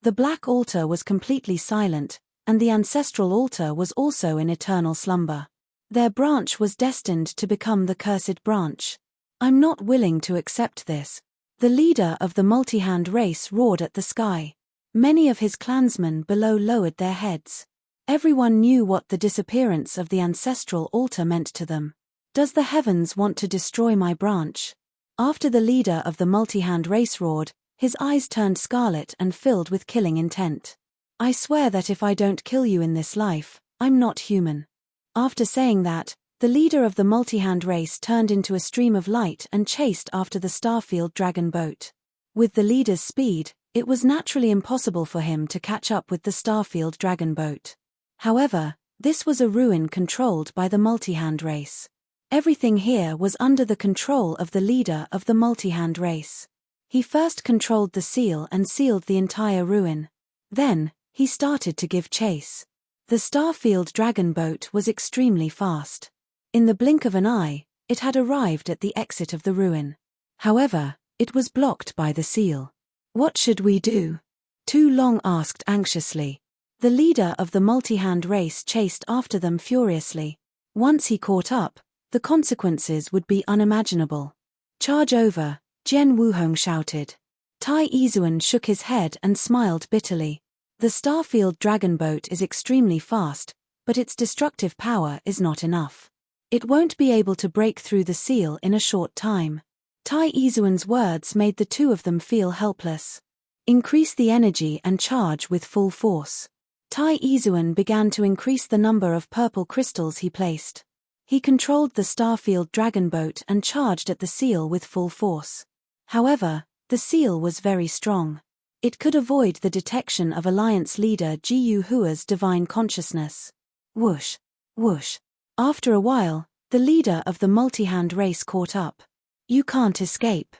The black altar was completely silent, and the ancestral altar was also in eternal slumber. Their branch was destined to become the cursed branch. I'm not willing to accept this. The leader of the multi-hand race roared at the sky. Many of his clansmen below lowered their heads. Everyone knew what the disappearance of the ancestral altar meant to them. Does the heavens want to destroy my branch? After the leader of the multi-hand race roared, his eyes turned scarlet and filled with killing intent. I swear that if I don't kill you in this life, I'm not human. After saying that, the leader of the multi-hand race turned into a stream of light and chased after the Starfield Dragon Boat. With the leader's speed, it was naturally impossible for him to catch up with the Starfield Dragon Boat. However, this was a ruin controlled by the multi-hand race. Everything here was under the control of the leader of the multi-hand race. He first controlled the seal and sealed the entire ruin. Then, he started to give chase. The Starfield Dragon Boat was extremely fast. In the blink of an eye, it had arrived at the exit of the ruin. However, it was blocked by the seal. What should we do? Tu Long asked anxiously. The leader of the multi-hand race chased after them furiously. Once he caught up, the consequences would be unimaginable. Charge over, Jian Wuhong shouted. Tai Izuan shook his head and smiled bitterly. The Starfield Dragon Boat is extremely fast, but its destructive power is not enough. It won't be able to break through the seal in a short time. Tai Izuan's words made the two of them feel helpless. Increase the energy and charge with full force. Tai Izuan began to increase the number of purple crystals he placed. He controlled the Starfield Dragon Boat and charged at the seal with full force. However, the seal was very strong. It could avoid the detection of Alliance leader Jiyu Hua's divine consciousness. Whoosh, whoosh. After a while, the leader of the multi-hand race caught up. You can't escape.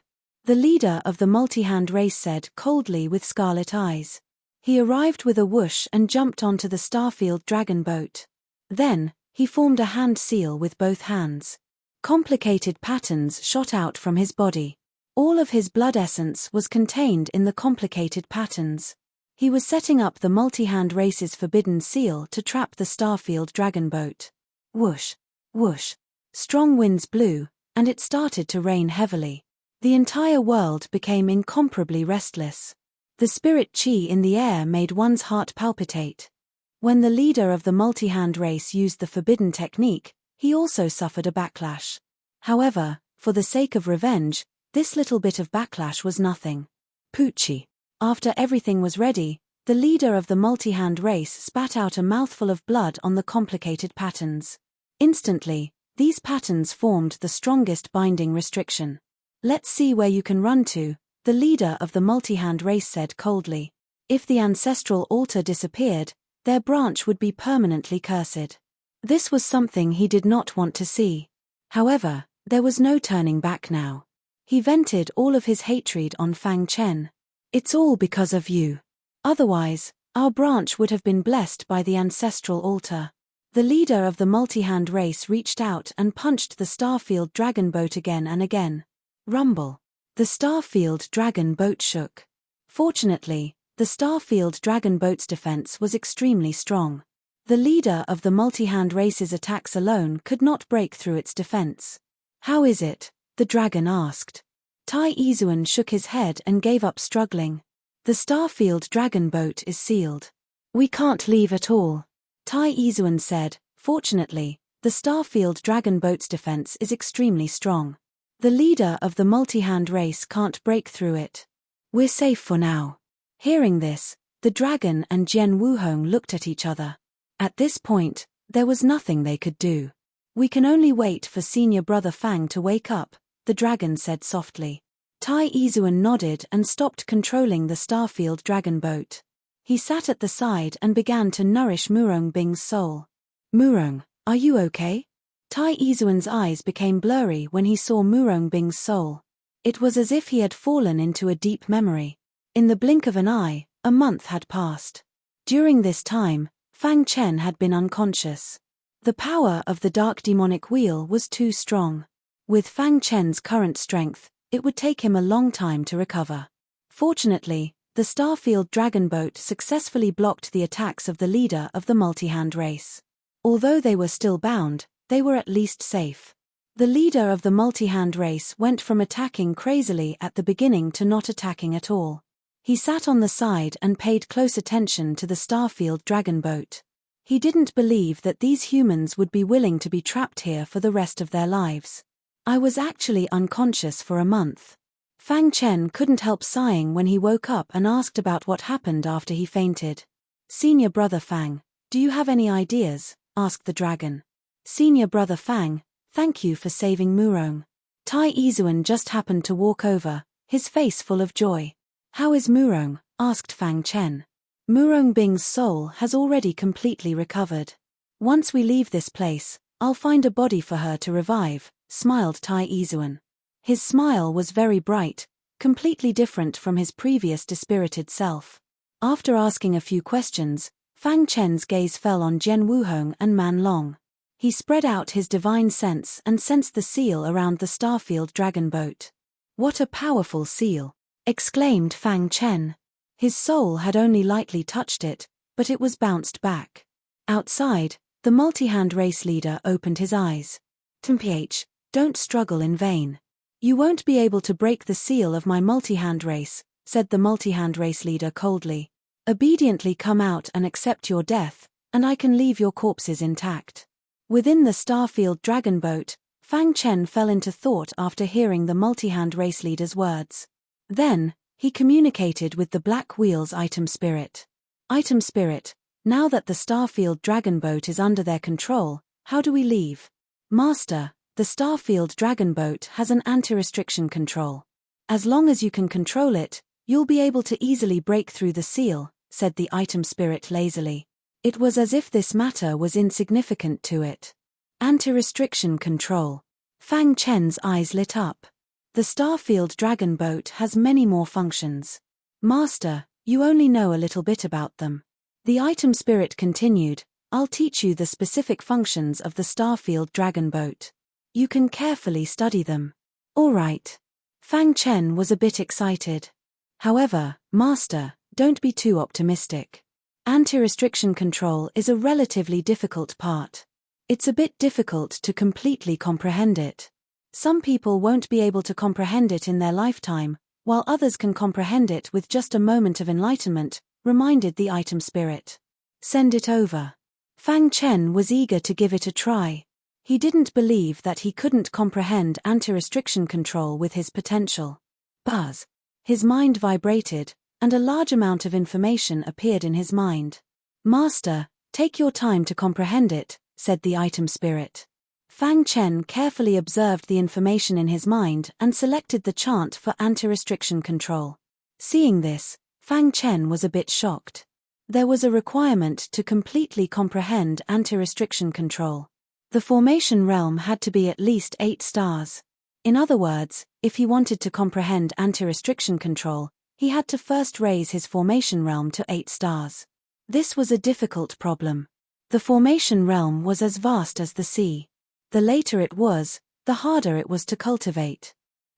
The leader of the multi-hand race said coldly with scarlet eyes. He arrived with a whoosh and jumped onto the Starfield Dragon Boat. Then, he formed a hand seal with both hands. Complicated patterns shot out from his body. All of his blood essence was contained in the complicated patterns. He was setting up the multi-hand race's forbidden seal to trap the Starfield Dragon Boat. Whoosh, whoosh. Strong winds blew, and it started to rain heavily. The entire world became incomparably restless. The spirit chi in the air made one's heart palpitate. When the leader of the multi-hand race used the forbidden technique, he also suffered a backlash. However, for the sake of revenge, this little bit of backlash was nothing. Poochie. After everything was ready, the leader of the multi-hand race spat out a mouthful of blood on the complicated patterns. Instantly, these patterns formed the strongest binding restriction. Let's see where you can run to, the leader of the multi-hand race said coldly. If the ancestral altar disappeared, their branch would be permanently cursed. This was something he did not want to see. However, there was no turning back now. He vented all of his hatred on Fang Chen. It's all because of you. Otherwise, our branch would have been blessed by the ancestral altar. The leader of the multi-hand race reached out and punched the Starfield Dragon Boat again and again. Rumble. The Starfield Dragon Boat shook. Fortunately, the Starfield Dragon Boat's defense was extremely strong. The leader of the multi-hand race's attacks alone could not break through its defense. How is it? The dragon asked. Tai Izuan shook his head and gave up struggling. The Starfield Dragon Boat is sealed. We can't leave at all. Tai Izuan said, fortunately, the Starfield Dragon Boat's defense is extremely strong. The leader of the multi-hand race can't break through it. We're safe for now. Hearing this, the dragon and Jian Wuhong looked at each other. At this point, there was nothing they could do. We can only wait for senior brother Fang to wake up, the dragon said softly. Tai Izuan nodded and stopped controlling the Starfield Dragon Boat. He sat at the side and began to nourish Murong Bing's soul. Murong, are you okay? Tai Izuan's eyes became blurry when he saw Murong Bing's soul. It was as if he had fallen into a deep memory. In the blink of an eye, a month had passed. During this time, Fang Chen had been unconscious. The power of the dark demonic wheel was too strong. With Fang Chen's current strength, it would take him a long time to recover. Fortunately, the Starfield Dragon Boat successfully blocked the attacks of the leader of the multi-hand race. Although they were still bound, they were at least safe. The leader of the multi-hand race went from attacking crazily at the beginning to not attacking at all. He sat on the side and paid close attention to the Starfield Dragon Boat. He didn't believe that these humans would be willing to be trapped here for the rest of their lives. I was actually unconscious for a month. Fang Chen couldn't help sighing when he woke up and asked about what happened after he fainted. Senior brother Fang, do you have any ideas? Asked the dragon. Senior brother Fang, thank you for saving Murong. Tai Izuan just happened to walk over, his face full of joy. How is Murong? Asked Fang Chen. Murong Bing's soul has already completely recovered. Once we leave this place, I'll find a body for her to revive, smiled Tai Izuan. His smile was very bright, completely different from his previous dispirited self. After asking a few questions, Fang Chen's gaze fell on Jian Wuhong and Man Long. He spread out his divine sense and sensed the seal around the Starfield Dragon Boat. What a powerful seal! exclaimed Fang Chen. His soul had only lightly touched it, but it was bounced back. Outside, the multi-hand race leader opened his eyes. "Temph, don't struggle in vain. You won't be able to break the seal of my multi-hand race," said the multi-hand race leader coldly. "Obediently come out and accept your death, and I can leave your corpses intact." Within the Starfield Dragon Boat, Fang Chen fell into thought after hearing the multi-hand race leader's words. Then, he communicated with the Black Wheel's item spirit. "Item spirit, now that the Starfield Dragon Boat is under their control, how do we leave?" "Master, the Starfield Dragon Boat has an anti-restriction control. As long as you can control it, you'll be able to easily break through the seal," said the item spirit lazily. It was as if this matter was insignificant to it. Anti-restriction control. Fang Chen's eyes lit up. The Starfield Dragon Boat has many more functions. "Master, you only know a little bit about them." The item spirit continued, "I'll teach you the specific functions of the Starfield Dragon Boat. You can carefully study them." "All right." Fang Chen was a bit excited. "However, Master, don't be too optimistic. Anti-restriction control is a relatively difficult part. It's a bit difficult to completely comprehend it. Some people won't be able to comprehend it in their lifetime, while others can comprehend it with just a moment of enlightenment," reminded the item spirit. "Send it over." Fang Chen was eager to give it a try. He didn't believe that he couldn't comprehend anti-restriction control with his potential. Buzz. His mind vibrated, and a large amount of information appeared in his mind. "Master, take your time to comprehend it," said the item spirit. Fang Chen carefully observed the information in his mind and selected the chant for anti-restriction control. Seeing this, Fang Chen was a bit shocked. There was a requirement to completely comprehend anti-restriction control. The formation realm had to be at least 8 stars. In other words, if he wanted to comprehend anti-restriction control, he had to first raise his formation realm to 8 stars. This was a difficult problem. The formation realm was as vast as the sea. The later it was, the harder it was to cultivate.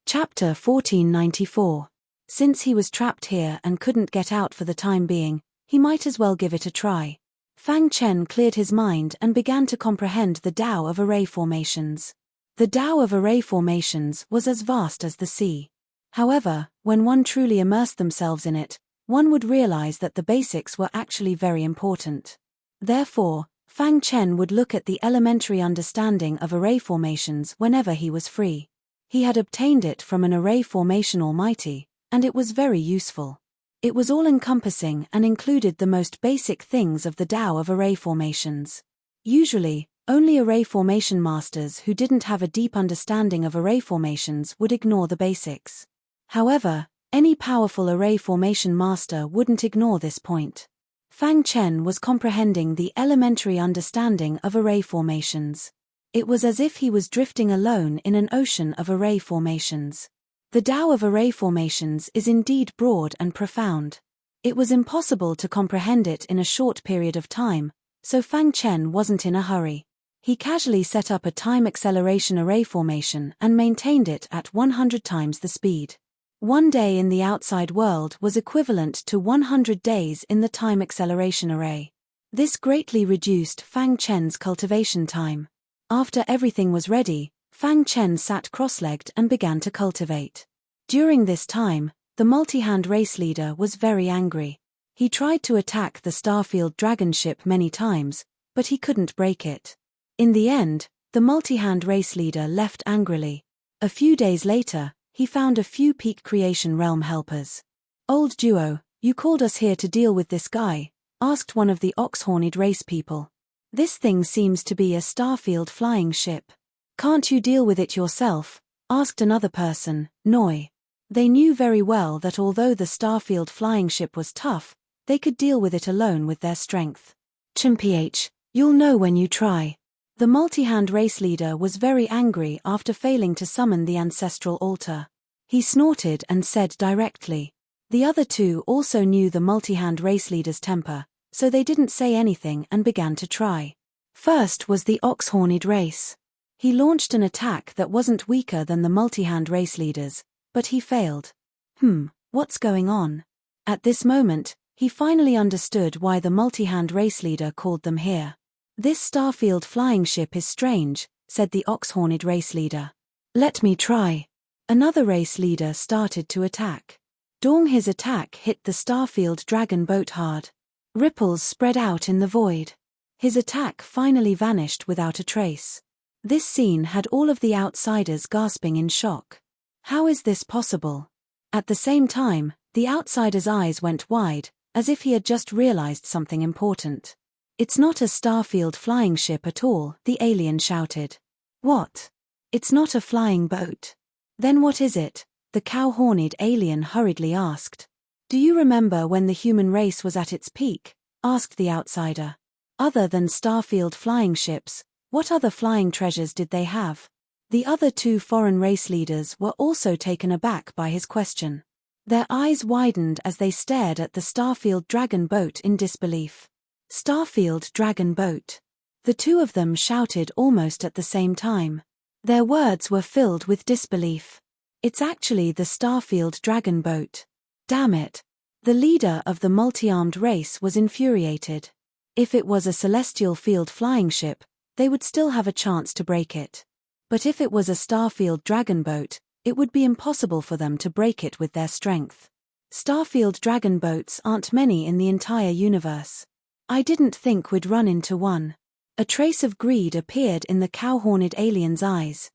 Chapter 1494. Since he was trapped here and couldn't get out for the time being, he might as well give it a try. Fang Chen cleared his mind and began to comprehend the Tao of array formations. The Tao of array formations was as vast as the sea. However, when one truly immersed themselves in it, one would realize that the basics were actually very important. Therefore, Fang Chen would look at the elementary understanding of array formations whenever he was free. He had obtained it from an array formation almighty, and it was very useful. It was all-encompassing and included the most basic things of the Tao of array formations. Usually, only array formation masters who didn't have a deep understanding of array formations would ignore the basics. However, any powerful array formation master wouldn't ignore this point. Fang Chen was comprehending the elementary understanding of array formations. It was as if he was drifting alone in an ocean of array formations. The Tao of array formations is indeed broad and profound. It was impossible to comprehend it in a short period of time, so Fang Chen wasn't in a hurry. He casually set up a time acceleration array formation and maintained it at 100 times the speed. 1 day in the outside world was equivalent to 100 days in the time acceleration array. This greatly reduced Fang Chen's cultivation time. After everything was ready, Fang Chen sat cross-legged and began to cultivate. During this time, the multi-hand race leader was very angry. He tried to attack the Starfield Dragon ship many times, but he couldn't break it. In the end, the multi-hand race leader left angrily. A few days later, he found a few Peak Creation Realm helpers. "Old duo, you called us here to deal with this guy?" asked one of the ox-horned race people. "This thing seems to be a Starfield flying ship. Can't you deal with it yourself?" asked another person, Noi. They knew very well that although the Starfield flying ship was tough, they could deal with it alone with their strength. "Temph, you'll know when you try." The multi-hand race leader was very angry after failing to summon the ancestral altar. He snorted and said directly. The other two also knew the multi-hand race leader's temper, so they didn't say anything and began to try. First was the ox-horned race. He launched an attack that wasn't weaker than the multi-hand race leader's, but he failed. What's going on? At this moment, he finally understood why the multi-hand race leader called them here. This starfield flying ship is strange, said the ox-horned race leader. Let me try. Another race leader started to attack. Dong, his attack hit the starfield dragon boat hard. Ripples spread out in the void. His attack finally vanished without a trace. This scene had all of the outsiders gasping in shock. How is this possible? At the same time, the outsider's eyes went wide, as if he had just realized something important. It's not a starfield flying ship at all, the alien shouted. What? It's not a flying boat. Then what is it? The cow-horned alien hurriedly asked. Do you remember when the human race was at its peak? Asked the outsider. Other than starfield flying ships, what other flying treasures did they have? The other two foreign race leaders were also taken aback by his question. Their eyes widened as they stared at the starfield dragon boat in disbelief. Starfield dragon boat. The two of them shouted almost at the same time. Their words were filled with disbelief. It's actually the starfield dragon boat. Damn it. The leader of the multi-armed race was infuriated. If it was a celestial field flying ship, they would still have a chance to break it. But if it was a starfield dragon boat, it would be impossible for them to break it with their strength. Starfield dragon boats aren't many in the entire universe. I didn't think we'd run into one. A trace of greed appeared in the cow-horned alien's eyes.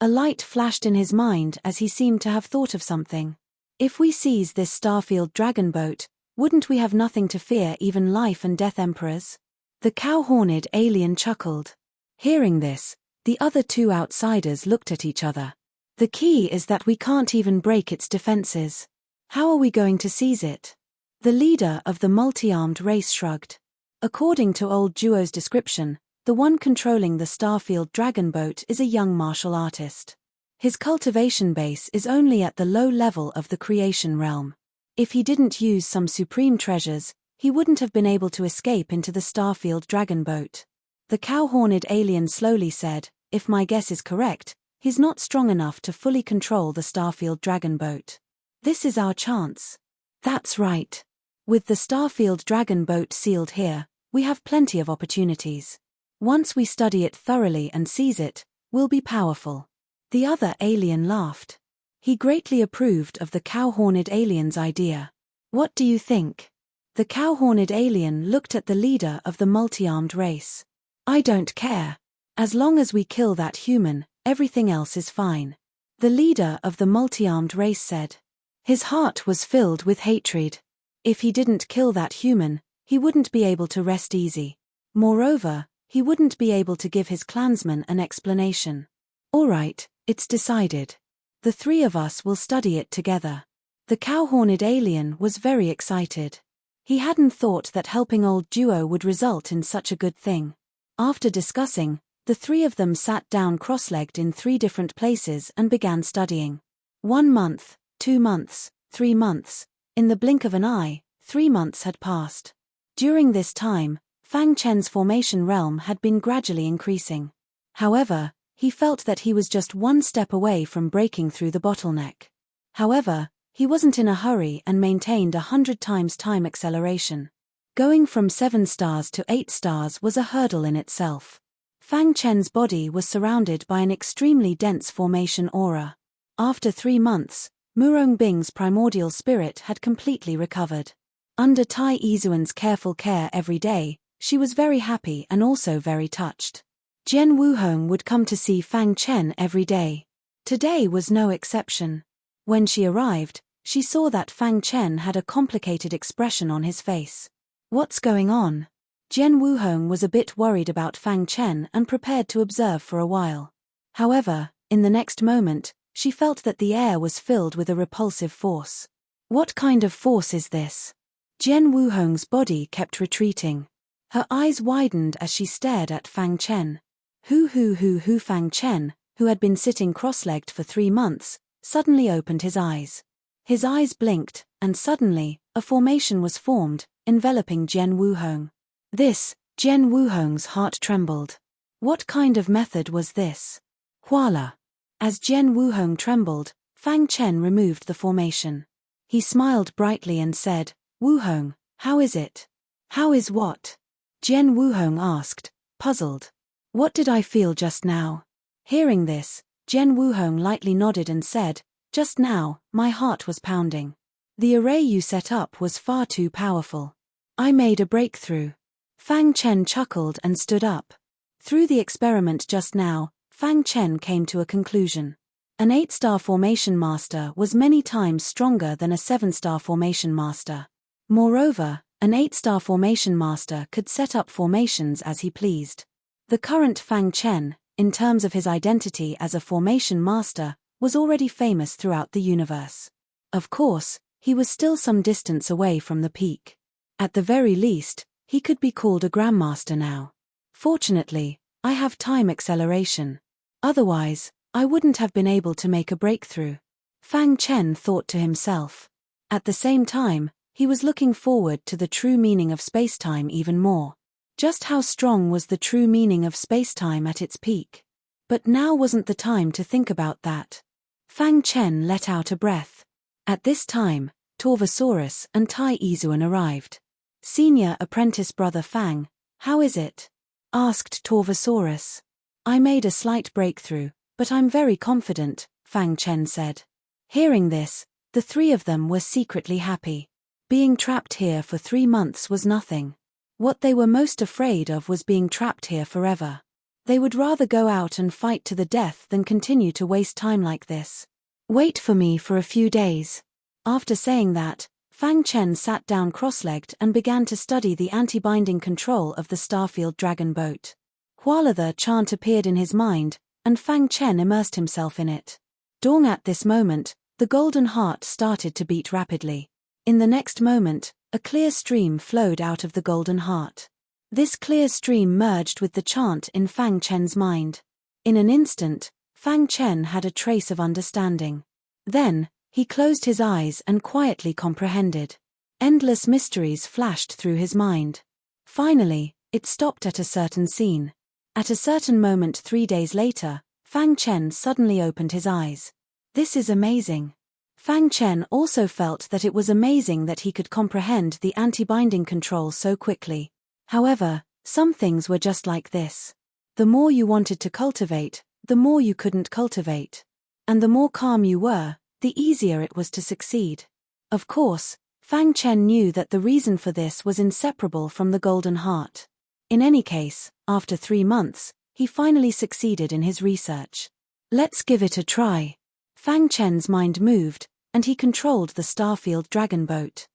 A light flashed in his mind as he seemed to have thought of something. If we seize this starfield dragon boat, wouldn't we have nothing to fear, even life and death emperors? The cow-horned alien chuckled. Hearing this, the other two outsiders looked at each other. The key is that we can't even break its defenses. How are we going to seize it? The leader of the multi-armed race shrugged. According to old Duo's description, the one controlling the starfield dragon boat is a young martial artist. His cultivation base is only at the low level of the creation realm. If he didn't use some supreme treasures, he wouldn't have been able to escape into the starfield dragon boat. The cow-horned alien slowly said, if my guess is correct, he's not strong enough to fully control the starfield dragon boat. This is our chance. That's right. With the starfield dragon boat sealed here, we have plenty of opportunities. Once we study it thoroughly and seize it, we'll be powerful. The other alien laughed. He greatly approved of the cow-horned alien's idea. What do you think? The cow-horned alien looked at the leader of the multi-armed race. I don't care. As long as we kill that human, everything else is fine. The leader of the multi-armed race said. His heart was filled with hatred. If he didn't kill that human, he wouldn't be able to rest easy. Moreover, he wouldn't be able to give his clansmen an explanation. All right, it's decided. The three of us will study it together. The cow-horned alien was very excited. He hadn't thought that helping old Duo would result in such a good thing. After discussing, the three of them sat down cross-legged in 3 different places and began studying. 1 month, 2 months, 3 months. In the blink of an eye, 3 months had passed. During this time, Fang Chen's formation realm had been gradually increasing. However, he felt that he was just 1 step away from breaking through the bottleneck. However, he wasn't in a hurry and maintained 100 times time acceleration. Going from 7 stars to 8 stars was a hurdle in itself. Fang Chen's body was surrounded by an extremely dense formation aura. After 3 months, Murong Bing's primordial spirit had completely recovered. Under Tai Izuan's careful care every day, she was very happy and also very touched. Jian Wuhong would come to see Fang Chen every day. Today was no exception. When she arrived, she saw that Fang Chen had a complicated expression on his face. What's going on? Jian Wuhong was a bit worried about Fang Chen and prepared to observe for a while. However, in the next moment, she felt that the air was filled with a repulsive force. What kind of force is this? Jian Wuhong's body kept retreating. Her eyes widened as she stared at Fang Chen. Hu Fang Chen, who had been sitting cross-legged for 3 months, suddenly opened his eyes. His eyes blinked, and suddenly, a formation was formed, enveloping Jian Wuhong. Jian Wuhong's heart trembled. What kind of method was this? Voila! As Jian Wuhong trembled, Fang Chen removed the formation. He smiled brightly and said, "Wuhong, how is it?" "How is what?" Jian Wuhong asked, puzzled. "What did I feel just now?" Hearing this, Jian Wuhong lightly nodded and said, "Just now, my heart was pounding. The array you set up was far too powerful. I made a breakthrough." Fang Chen chuckled and stood up. Through the experiment just now, Fang Chen came to a conclusion. An 8-star formation master was many times stronger than a 7-star formation master. Moreover, an 8-star formation master could set up formations as he pleased. The current Fang Chen, in terms of his identity as a formation master, was already famous throughout the universe. Of course, he was still some distance away from the peak. At the very least, he could be called a grandmaster now. Fortunately, I have time acceleration. Otherwise, I wouldn't have been able to make a breakthrough. Fang Chen thought to himself. At the same time, he was looking forward to the true meaning of spacetime even more. Just how strong was the true meaning of spacetime at its peak? But now wasn't the time to think about that. Fang Chen let out a breath. At this time, Torvosaurus and Tai Izuan arrived. "Senior apprentice brother Fang, how is it?" asked Torvosaurus. "I made a slight breakthrough, but I'm very confident," Fang Chen said. Hearing this, the three of them were secretly happy. Being trapped here for 3 months was nothing. What they were most afraid of was being trapped here forever. They would rather go out and fight to the death than continue to waste time like this. "Wait for me for a few days." After saying that, Fang Chen sat down cross-legged and began to study the anti-binding control of the Starfield Dragon boat. While the chant appeared in his mind, and Fang Chen immersed himself in it. During at this moment, the golden heart started to beat rapidly. In the next moment, a clear stream flowed out of the golden heart. This clear stream merged with the chant in Fang Chen's mind. In an instant, Fang Chen had a trace of understanding. Then, he closed his eyes and quietly comprehended. Endless mysteries flashed through his mind. Finally, it stopped at a certain scene. At a certain moment 3 days later, Fang Chen suddenly opened his eyes. "This is amazing." Fang Chen also felt that it was amazing that he could comprehend the anti-binding control so quickly. However, some things were just like this. The more you wanted to cultivate, the more you couldn't cultivate. And the more calm you were, the easier it was to succeed. Of course, Fang Chen knew that the reason for this was inseparable from the golden heart. In any case, after 3 months, he finally succeeded in his research. "Let's give it a try." Fang Chen's mind moved, and he controlled the Starfield Dragon boat.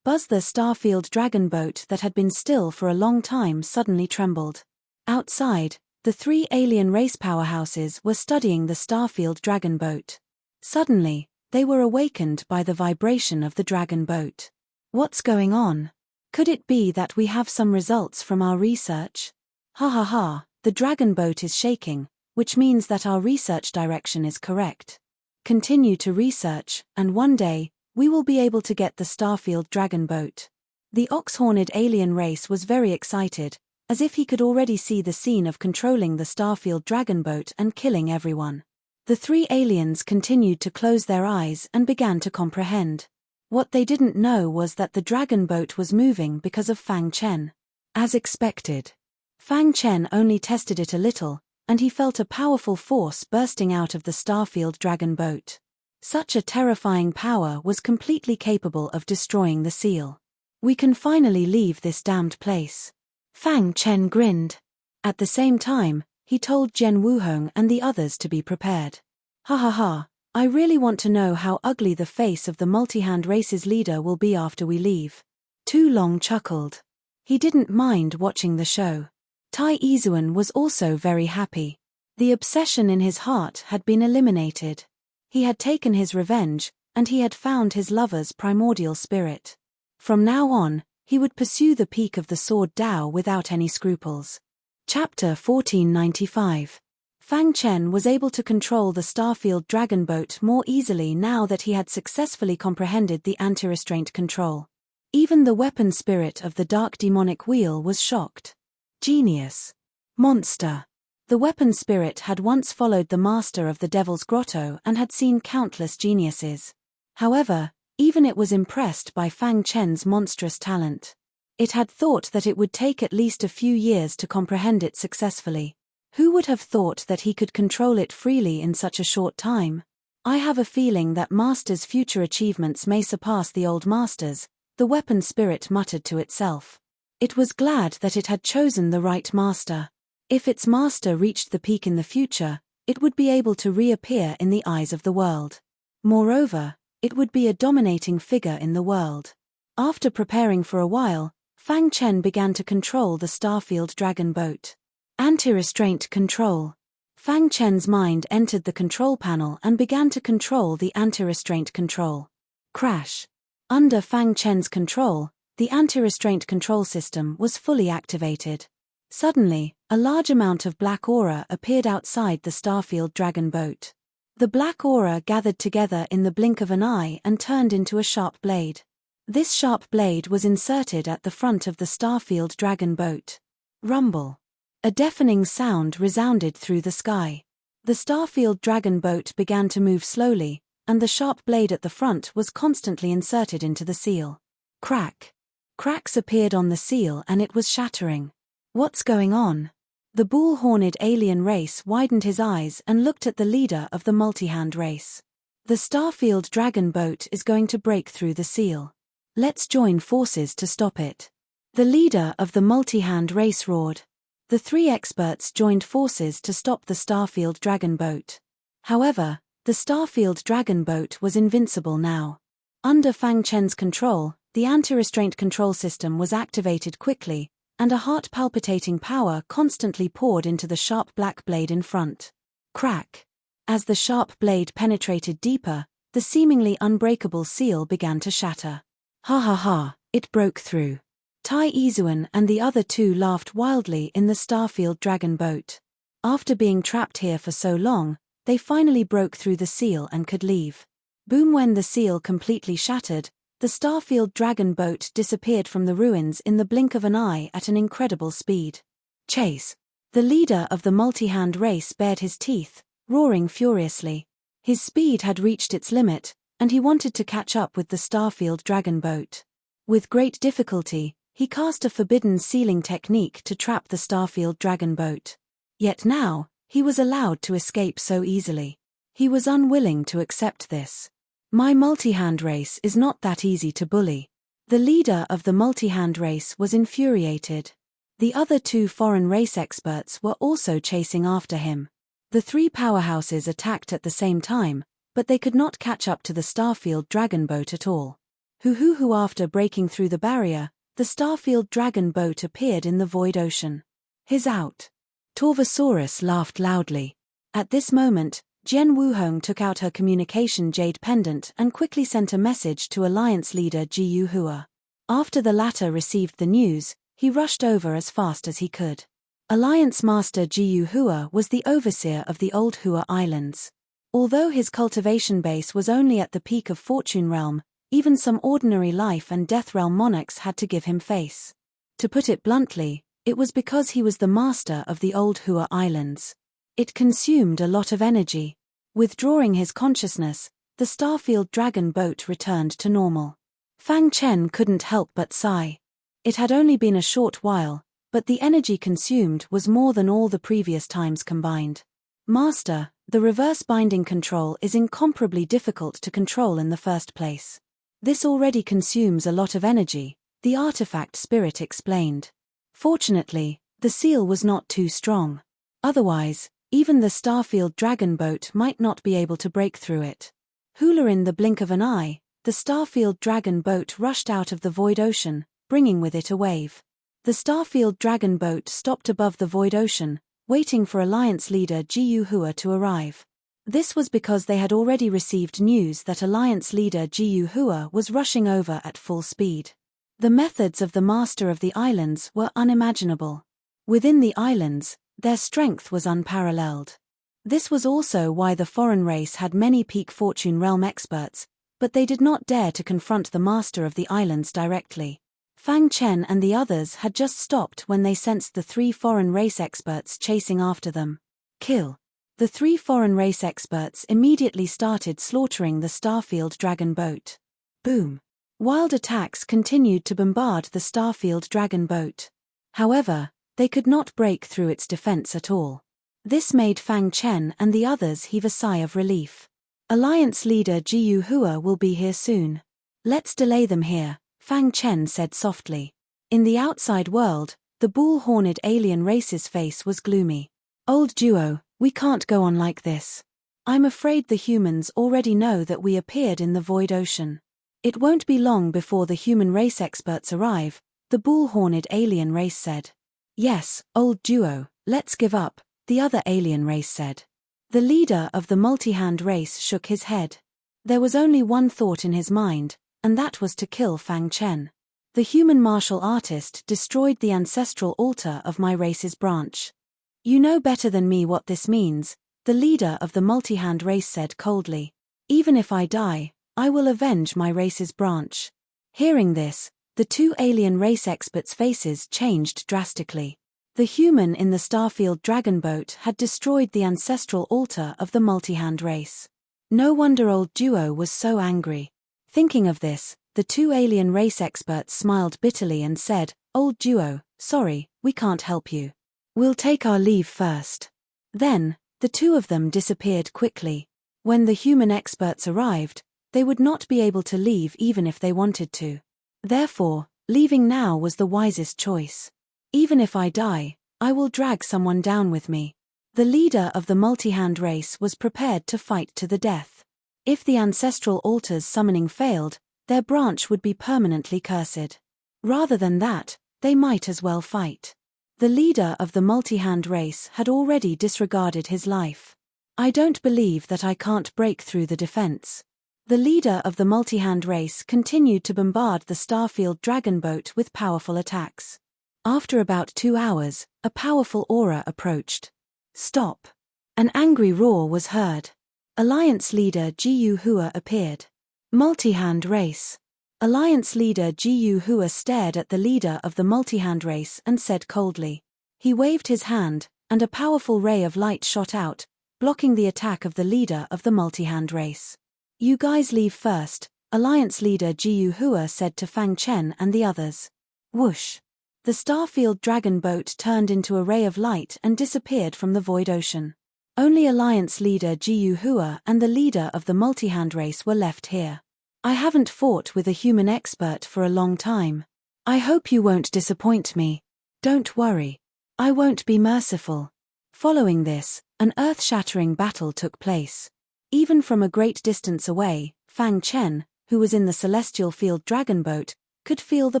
Buzz, the Starfield Dragon boat that had been still for a long time, suddenly trembled. Outside, the 3 alien race powerhouses were studying the Starfield Dragon boat. Suddenly, they were awakened by the vibration of the dragon boat. "What's going on? Could it be that we have some results from our research? Ha ha ha, the dragon boat is shaking, which means that our research direction is correct. Continue to research, and one day, we will be able to get the Starfield Dragon boat." The ox-horned alien race was very excited, as if he could already see the scene of controlling the Starfield Dragon boat and killing everyone. The 3 aliens continued to close their eyes and began to comprehend. What they didn't know was that the dragon boat was moving because of Fang Chen. As expected. Fang Chen only tested it a little, and he felt a powerful force bursting out of the Starfield Dragon boat. Such a terrifying power was completely capable of destroying the seal. "We can finally leave this damned place." Fang Chen grinned. At the same time, he told Jian Wuhong and the others to be prepared. "Ha ha ha, I really want to know how ugly the face of the multi-hand race's leader will be after we leave." Tu Long chuckled. He didn't mind watching the show. Tai Izuan was also very happy. The obsession in his heart had been eliminated. He had taken his revenge, and he had found his lover's primordial spirit. From now on, he would pursue the peak of the Sword Dao without any scruples. Chapter 1495. Fang Chen was able to control the Starfield Dragon boat more easily now that he had successfully comprehended the anti-restraint control. Even the weapon spirit of the Dark Demonic Wheel was shocked. Genius. Monster. The weapon spirit had once followed the master of the Devil's Grotto and had seen countless geniuses. However, Even it was impressed by Fang Chen's monstrous talent. It had thought that it would take at least a few years to comprehend it successfully. Who would have thought that he could control it freely in such a short time? I have a feeling that Master's future achievements may surpass the old Master's, the weapon spirit muttered to itself. It was glad that it had chosen the right Master. If its Master reached the peak in the future, it would be able to reappear in the eyes of the world. Moreover, it would be a dominating figure in the world. After preparing for a while, Fang Chen began to control the Starfield Dragon boat. Anti-restraint control. Fang Chen's mind entered the control panel and began to control the anti-restraint control. Crash. Under Fang Chen's control, the anti-restraint control system was fully activated. Suddenly, a large amount of black aura appeared outside the Starfield Dragon boat. The black aura gathered together in the blink of an eye and turned into a sharp blade. This sharp blade was inserted at the front of the Starfield Dragon boat. Rumble. A deafening sound resounded through the sky. The Starfield Dragon boat began to move slowly, and the sharp blade at the front was constantly inserted into the seal. Crack. Cracks appeared on the seal and it was shattering. What's going on? The bull-horned alien race widened his eyes and looked at the leader of the multi-hand race. The Starfield Dragon boat is going to break through the seal. Let's join forces to stop it. The leader of the multi-hand race roared. The three experts joined forces to stop the Starfield Dragon boat. However, the Starfield Dragon boat was invincible now. Under Fang Chen's control, the anti-restraint control system was activated quickly, and a heart-palpitating power constantly poured into the sharp black blade in front. Crack. As the sharp blade penetrated deeper, the seemingly unbreakable seal began to shatter. Ha ha ha, it broke through. Tai Izuan and the other two laughed wildly in the Starfield Dragon boat. After being trapped here for so long, they finally broke through the seal and could leave. Boom! When the seal completely shattered, the Starfield Dragon boat disappeared from the ruins in the blink of an eye at an incredible speed. Chase. The leader of the multi-hand race bared his teeth, roaring furiously. His speed had reached its limit, and he wanted to catch up with the Starfield Dragon boat. With great difficulty, he cast a forbidden sealing technique to trap the Starfield Dragon boat. Yet now, he was allowed to escape so easily. He was unwilling to accept this. My multi-hand race is not that easy to bully. The leader of the multi-hand race was infuriated. The other two foreign race experts were also chasing after him. The three powerhouses attacked at the same time, but they could not catch up to the Starfield Dragon boat at all. After breaking through the barrier, the Starfield Dragon boat appeared in the void ocean. He's out. Torvosaurus laughed loudly. At this moment, Jian Wuhong took out her communication jade pendant and quickly sent a message to Alliance leader Ji Yuhua. After the latter received the news, he rushed over as fast as he could. Alliance Master Ji Yuhua was the overseer of the Old Hua Islands. Although his cultivation base was only at the peak of Fortune Realm, even some ordinary life and death realm monarchs had to give him face. To put it bluntly, it was because he was the master of the Old Hua Islands. It consumed a lot of energy. Withdrawing his consciousness, the Starfield Dragon boat returned to normal. Fang Chen couldn't help but sigh. It had only been a short while, but the energy consumed was more than all the previous times combined. Master, the reverse binding control is incomparably difficult to control in the first place. This already consumes a lot of energy, the artifact spirit explained. Fortunately, the seal was not too strong. Otherwise, even the Starfield Dragon boat might not be able to break through it. In the blink of an eye, the Starfield Dragon boat rushed out of the void ocean, bringing with it a wave. The Starfield Dragon boat stopped above the void ocean, waiting for Alliance leader Ji Yuhua to arrive. This was because they had already received news that Alliance leader Ji Yuhua was rushing over at full speed. The methods of the Master of the Islands were unimaginable. Within the islands, their strength was unparalleled. This was also why the foreign race had many peak Fortune Realm experts, but they did not dare to confront the Master of the Islands directly. Fang Chen and the others had just stopped when they sensed the three foreign race experts chasing after them. Kill. The three foreign race experts immediately started slaughtering the Starfield Dragon boat. Boom. Wild attacks continued to bombard the Starfield Dragon boat. However, they could not break through its defense at all. This made Fang Chen and the others heave a sigh of relief. Alliance leader Jiu Hua will be here soon. Let's delay them here, Fang Chen said softly. In the outside world, the bull-horned alien race's face was gloomy. Old duo, we can't go on like this. I'm afraid the humans already know that we appeared in the void ocean. It won't be long before the human race experts arrive, the bull-horned alien race said. Yes, old duo, let's give up, the other alien race said. The leader of the multi-hand race shook his head. There was only one thought in his mind, and that was to kill Fang Chen. The human martial artist destroyed the ancestral altar of my race's branch. You know better than me what this means, the leader of the multi-hand race said coldly. Even if I die, I will avenge my race's branch. Hearing this, the two alien race experts' faces changed drastically. The human in the Starfield Dragon boat had destroyed the ancestral altar of the multi-hand race. No wonder old duo was so angry. Thinking of this, the two alien race experts smiled bitterly and said, Old duo, sorry, we can't help you. We'll take our leave first. Then, the two of them disappeared quickly. When the human experts arrived, they would not be able to leave even if they wanted to. Therefore, leaving now was the wisest choice. Even if I die, I will drag someone down with me. The leader of the multi-hand race was prepared to fight to the death. If the ancestral altar's summoning failed, their branch would be permanently cursed. Rather than that, they might as well fight. The leader of the multi-hand race had already disregarded his life. I don't believe that I can't break through the defense. The leader of the multi-hand race continued to bombard the Starfield Dragon boat with powerful attacks. After about 2 hours, a powerful aura approached. Stop! An angry roar was heard. Alliance leader Jiu Hua appeared. Multi-hand race. Alliance leader Jiu Hua stared at the leader of the multi-hand race and said coldly. He waved his hand, and a powerful ray of light shot out, blocking the attack of the leader of the multi-hand race. You guys leave first, Alliance leader Jiu Hua said to Fang Chen and the others. Whoosh! The Starfield Dragon boat turned into a ray of light and disappeared from the void ocean. Only Alliance leader Jiu Hua and the leader of the multi-hand race were left here. I haven't fought with a human expert for a long time. I hope you won't disappoint me. Don't worry. I won't be merciful. Following this, an earth-shattering battle took place. Even from a great distance away, Fang Chen, who was in the celestial field dragon boat, could feel the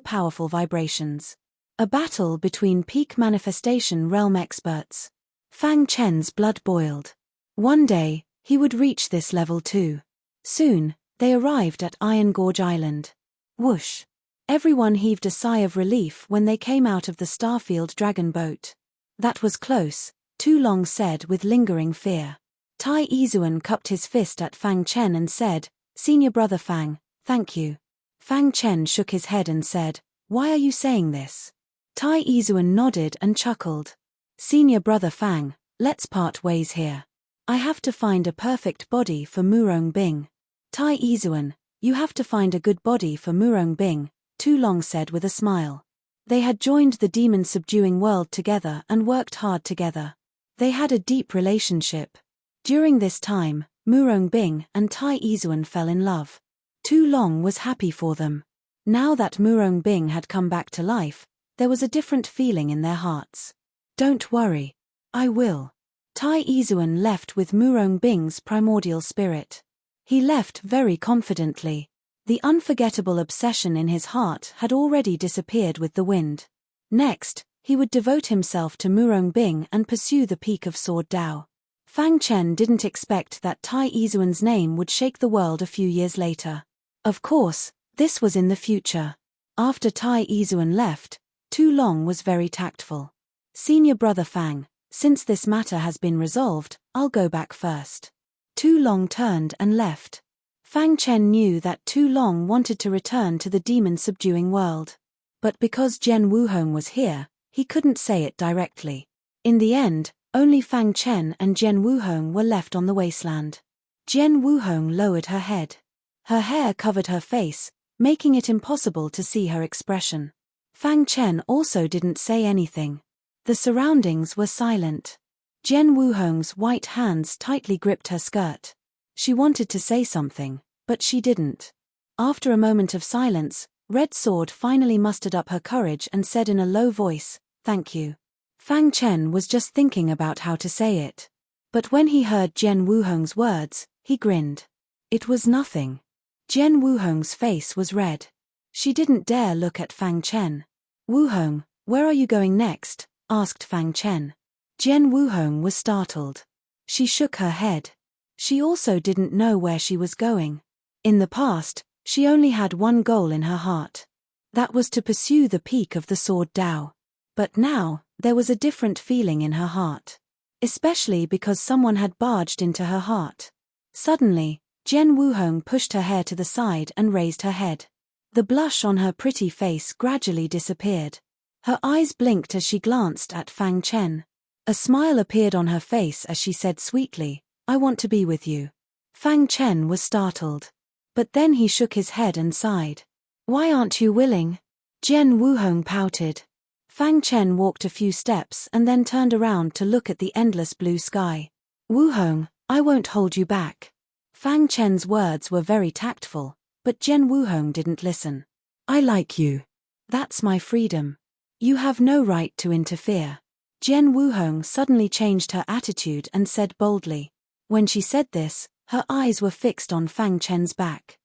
powerful vibrations. A battle between peak manifestation realm experts. Fang Chen's blood boiled. One day, he would reach this level too. Soon, they arrived at Iron Gorge Island. Whoosh! Everyone heaved a sigh of relief when they came out of the Starfield Dragon boat. That was close, Tu Long said with lingering fear. Tai Izuan cupped his fist at Fang Chen and said, Senior brother Fang, thank you. Fang Chen shook his head and said, Why are you saying this? Tai Izuan nodded and chuckled. Senior brother Fang, let's part ways here. I have to find a perfect body for Murong Bing. Tai Izuan, you have to find a good body for Murong Bing, Tu Long said with a smile. They had joined the demon-subduing world together and worked hard together. They had a deep relationship. During this time, Murong Bing and Tai Izuan fell in love. Tu Long was happy for them. Now that Murong Bing had come back to life, there was a different feeling in their hearts. Don't worry. I will. Tai Izuan left with Murong Bing's primordial spirit. He left very confidently. The unforgettable obsession in his heart had already disappeared with the wind. Next, he would devote himself to Murong Bing and pursue the peak of Sword Dao. Fang Chen didn't expect that Tai Izuan's name would shake the world a few years later. Of course, this was in the future. After Tai Izuan left, Tu Long was very tactful. Senior brother Fang, since this matter has been resolved, I'll go back first. Tu Long turned and left. Fang Chen knew that Tu Long wanted to return to the demon-subduing world. But because Jian Wuhong was here, he couldn't say it directly. In the end, only Fang Chen and Jian Wuhong were left on the wasteland. Jian Wuhong lowered her head. Her hair covered her face, making it impossible to see her expression. Fang Chen also didn't say anything. The surroundings were silent. Jen Wuhong's white hands tightly gripped her skirt. She wanted to say something, but she didn't. After a moment of silence, Red Sword finally mustered up her courage and said in a low voice, "Thank you." Fang Chen was just thinking about how to say it. But when he heard Jen Wuhong's words, he grinned. It was nothing. Jen Wuhong's face was red. She didn't dare look at Fang Chen. "Wuhong, where are you going next?" asked Fang Chen. Jen Wuhong was startled. She shook her head. She also didn't know where she was going. In the past, she only had one goal in her heart. That was to pursue the peak of the Sword Dao. But now, there was a different feeling in her heart. Especially because someone had barged into her heart. Suddenly, Jen Wuhong pushed her hair to the side and raised her head. The blush on her pretty face gradually disappeared. Her eyes blinked as she glanced at Fang Chen. A smile appeared on her face as she said sweetly, "I want to be with you." Fang Chen was startled. But then he shook his head and sighed. "Why aren't you willing?" Jen Wuhong pouted. Fang Chen walked a few steps and then turned around to look at the endless blue sky. "Wuhong, I won't hold you back." Fang Chen's words were very tactful, but Jen Wuhong didn't listen. "I like you. That's my freedom. You have no right to interfere." Jen Wuhong suddenly changed her attitude and said boldly. When she said this, her eyes were fixed on Fang Chen's back.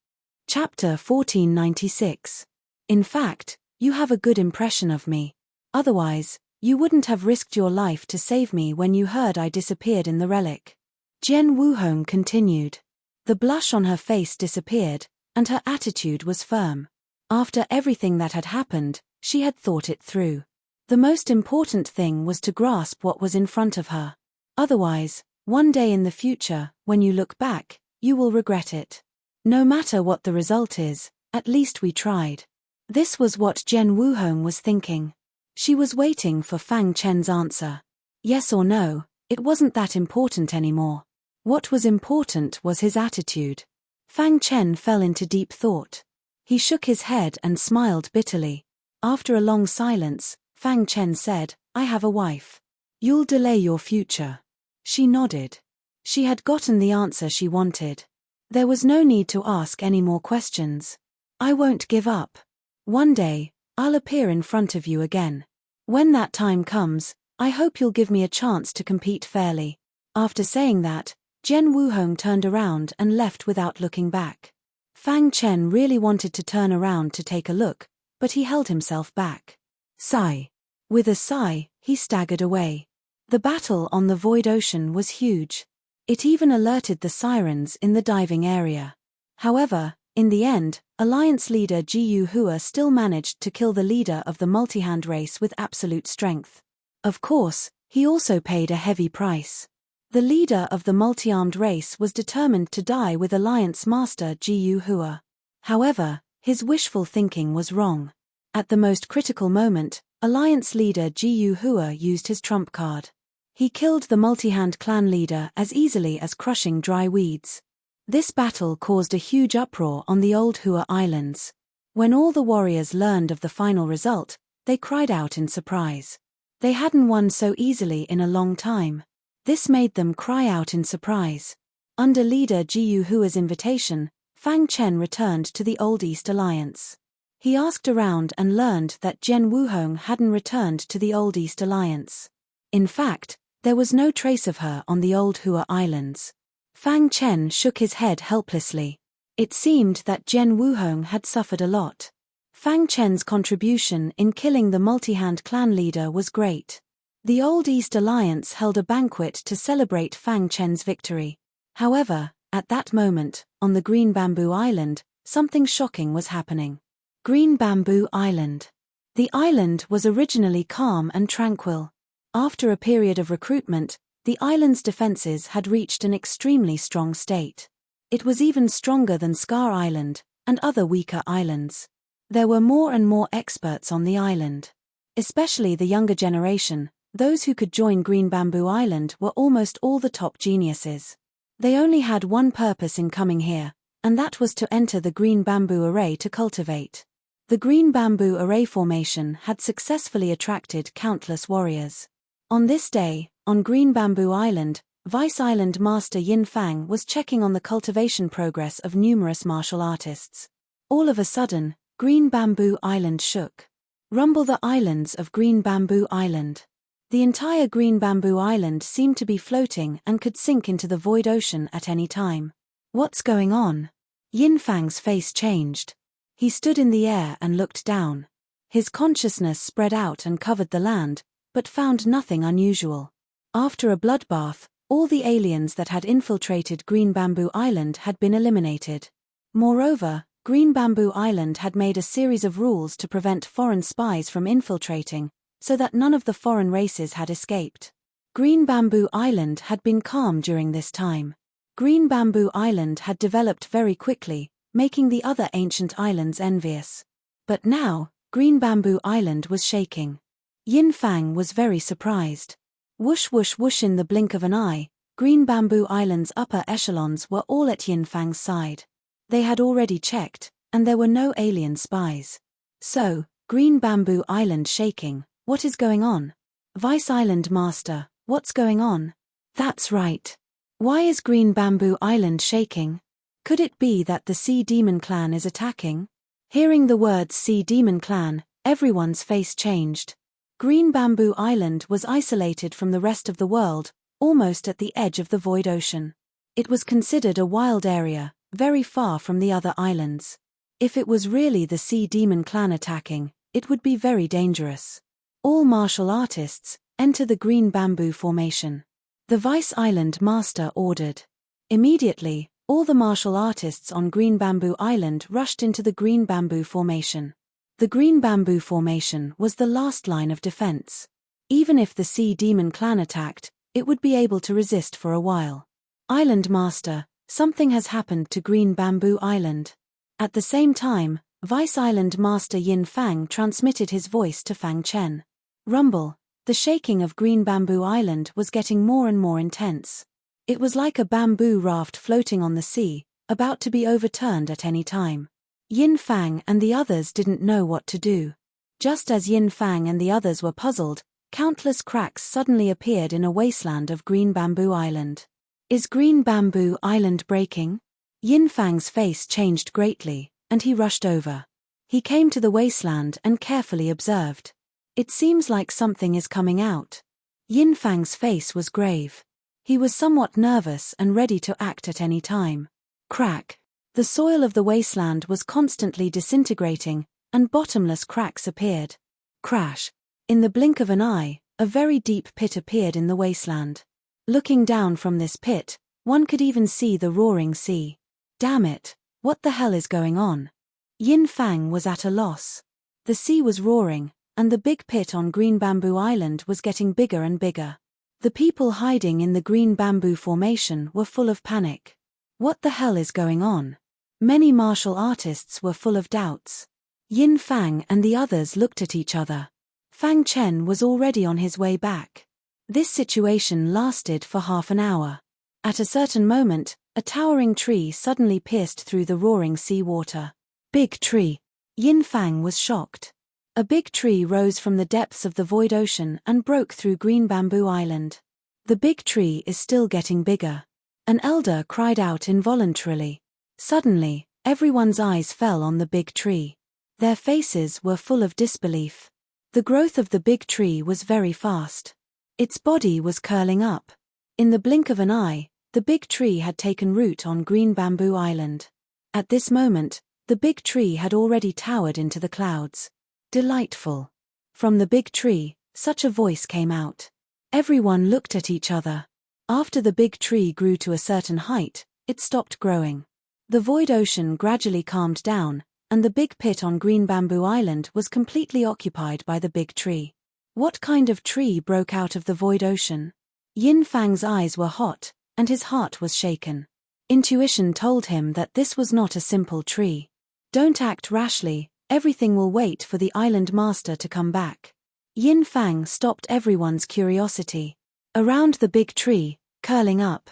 Chapter 1496. In fact, you have a good impression of me. Otherwise, you wouldn't have risked your life to save me when you heard I disappeared in the relic. Jen Wuhong continued. The blush on her face disappeared, and her attitude was firm. After everything that had happened, she had thought it through. The most important thing was to grasp what was in front of her. Otherwise, one day in the future, when you look back, you will regret it. No matter what the result is, at least we tried. This was what Jen Wuhong was thinking. She was waiting for Fang Chen's answer. Yes or no, it wasn't that important anymore. What was important was his attitude. Fang Chen fell into deep thought. He shook his head and smiled bitterly. After a long silence, Fang Chen said, "I have a wife. You'll delay your future." She nodded. She had gotten the answer she wanted. There was no need to ask any more questions. "I won't give up. One day, I'll appear in front of you again. When that time comes, I hope you'll give me a chance to compete fairly." After saying that, Jen Wuhong turned around and left without looking back. Fang Chen really wanted to turn around to take a look, but he held himself back. Sigh. With a sigh, he staggered away. The battle on the void ocean was huge. It even alerted the sirens in the diving area. However, in the end, Alliance leader Jiyu Hua still managed to kill the leader of the multi-hand race with absolute strength. Of course, he also paid a heavy price. The leader of the multi-armed race was determined to die with Alliance master Jiyu Hua. However, his wishful thinking was wrong. At the most critical moment, Alliance leader Jiyu Hua used his trump card. He killed the multi-hand clan leader as easily as crushing dry weeds. This battle caused a huge uproar on the old Hua Islands. When all the warriors learned of the final result, they cried out in surprise. They hadn't won so easily in a long time. This made them cry out in surprise. Under leader Jiyu Hua's invitation, Fang Chen returned to the Old East Alliance. He asked around and learned that Jen Wuhong hadn't returned to the Old East Alliance. In fact, there was no trace of her on the old Hua Islands. Fang Chen shook his head helplessly. It seemed that Jen Wuhong had suffered a lot. Fang Chen's contribution in killing the multi-hand clan leader was great. The Old East Alliance held a banquet to celebrate Fang Chen's victory. However, at that moment, on the Green Bamboo Island, something shocking was happening. Green Bamboo Island. The island was originally calm and tranquil. After a period of recruitment, the island's defenses had reached an extremely strong state. It was even stronger than Scar Island and other weaker islands. There were more and more experts on the island. Especially the younger generation, those who could join Green Bamboo Island were almost all the top geniuses. They only had one purpose in coming here, and that was to enter the green bamboo array to cultivate. The green bamboo array formation had successfully attracted countless warriors. On this day, on Green Bamboo Island, Vice Island Master Yin Fang was checking on the cultivation progress of numerous martial artists. All of a sudden, Green Bamboo Island shook. Rumble the islands of Green Bamboo Island. The entire Green Bamboo Island seemed to be floating and could sink into the void ocean at any time. What's going on? Yin Fang's face changed. He stood in the air and looked down. His consciousness spread out and covered the land, but found nothing unusual. After a bloodbath, all the aliens that had infiltrated Green Bamboo Island had been eliminated. Moreover, Green Bamboo Island had made a series of rules to prevent foreign spies from infiltrating, so that none of the foreign races had escaped. Green Bamboo Island had been calm during this time. Green Bamboo Island had developed very quickly, making the other ancient islands envious. But now, Green Bamboo Island was shaking. Yin Fang was very surprised. Whoosh whoosh whoosh, in the blink of an eye, Green Bamboo Island's upper echelons were all at Yin Fang's side. They had already checked, and there were no alien spies. So, Green Bamboo Island shaking, what is going on? Vice Island Master, what's going on? That's right. Why is Green Bamboo Island shaking? Could it be that the Sea Demon Clan is attacking? Hearing the words Sea Demon Clan, everyone's face changed. Green Bamboo Island was isolated from the rest of the world, almost at the edge of the void ocean. It was considered a wild area, very far from the other islands. If it was really the Sea Demon Clan attacking, it would be very dangerous. All martial artists, enter the Green Bamboo Formation. The Vice Island Master ordered. Immediately, all the martial artists on Green Bamboo Island rushed into the Green Bamboo Formation. The Green Bamboo Formation was the last line of defense. Even if the Sea Demon Clan attacked, it would be able to resist for a while. Island Master, something has happened to Green Bamboo Island. At the same time, Vice Island Master Yin Fang transmitted his voice to Fang Chen. Rumble, the shaking of Green Bamboo Island was getting more and more intense. It was like a bamboo raft floating on the sea, about to be overturned at any time. Yin Fang and the others didn't know what to do. Just as Yin Fang and the others were puzzled, countless cracks suddenly appeared in a wasteland of Green Bamboo Island. Is Green Bamboo Island breaking? Yin Fang's face changed greatly, and he rushed over. He came to the wasteland and carefully observed. It seems like something is coming out. Yin Fang's face was grave. He was somewhat nervous and ready to act at any time. Crack. The soil of the wasteland was constantly disintegrating, and bottomless cracks appeared. Crash. In the blink of an eye, a very deep pit appeared in the wasteland. Looking down from this pit, one could even see the roaring sea. Damn it, what the hell is going on? Yin Fang was at a loss. The sea was roaring, and the big pit on Green Bamboo Island was getting bigger and bigger. The people hiding in the Green Bamboo Formation were full of panic. What the hell is going on? Many martial artists were full of doubts. Yin Fang and the others looked at each other. Fang Chen was already on his way back. This situation lasted for half an hour. At a certain moment, a towering tree suddenly pierced through the roaring sea water. Big tree. Yin Fang was shocked. A big tree rose from the depths of the void ocean and broke through Green Bamboo Island. The big tree is still getting bigger. An elder cried out involuntarily. Suddenly, everyone's eyes fell on the big tree. Their faces were full of disbelief. The growth of the big tree was very fast. Its body was curling up. In the blink of an eye, the big tree had taken root on Green Bamboo Island. At this moment, the big tree had already towered into the clouds. Delightful. From the big tree, such a voice came out. Everyone looked at each other. After the big tree grew to a certain height, it stopped growing. The void ocean gradually calmed down, and the big pit on Green Bamboo Island was completely occupied by the big tree. What kind of tree broke out of the void ocean? Yin Fang's eyes were hot, and his heart was shaken. Intuition told him that this was not a simple tree. Don't act rashly, everything will wait for the island master to come back. Yin Fang stopped everyone's curiosity. Around the big tree, curling up.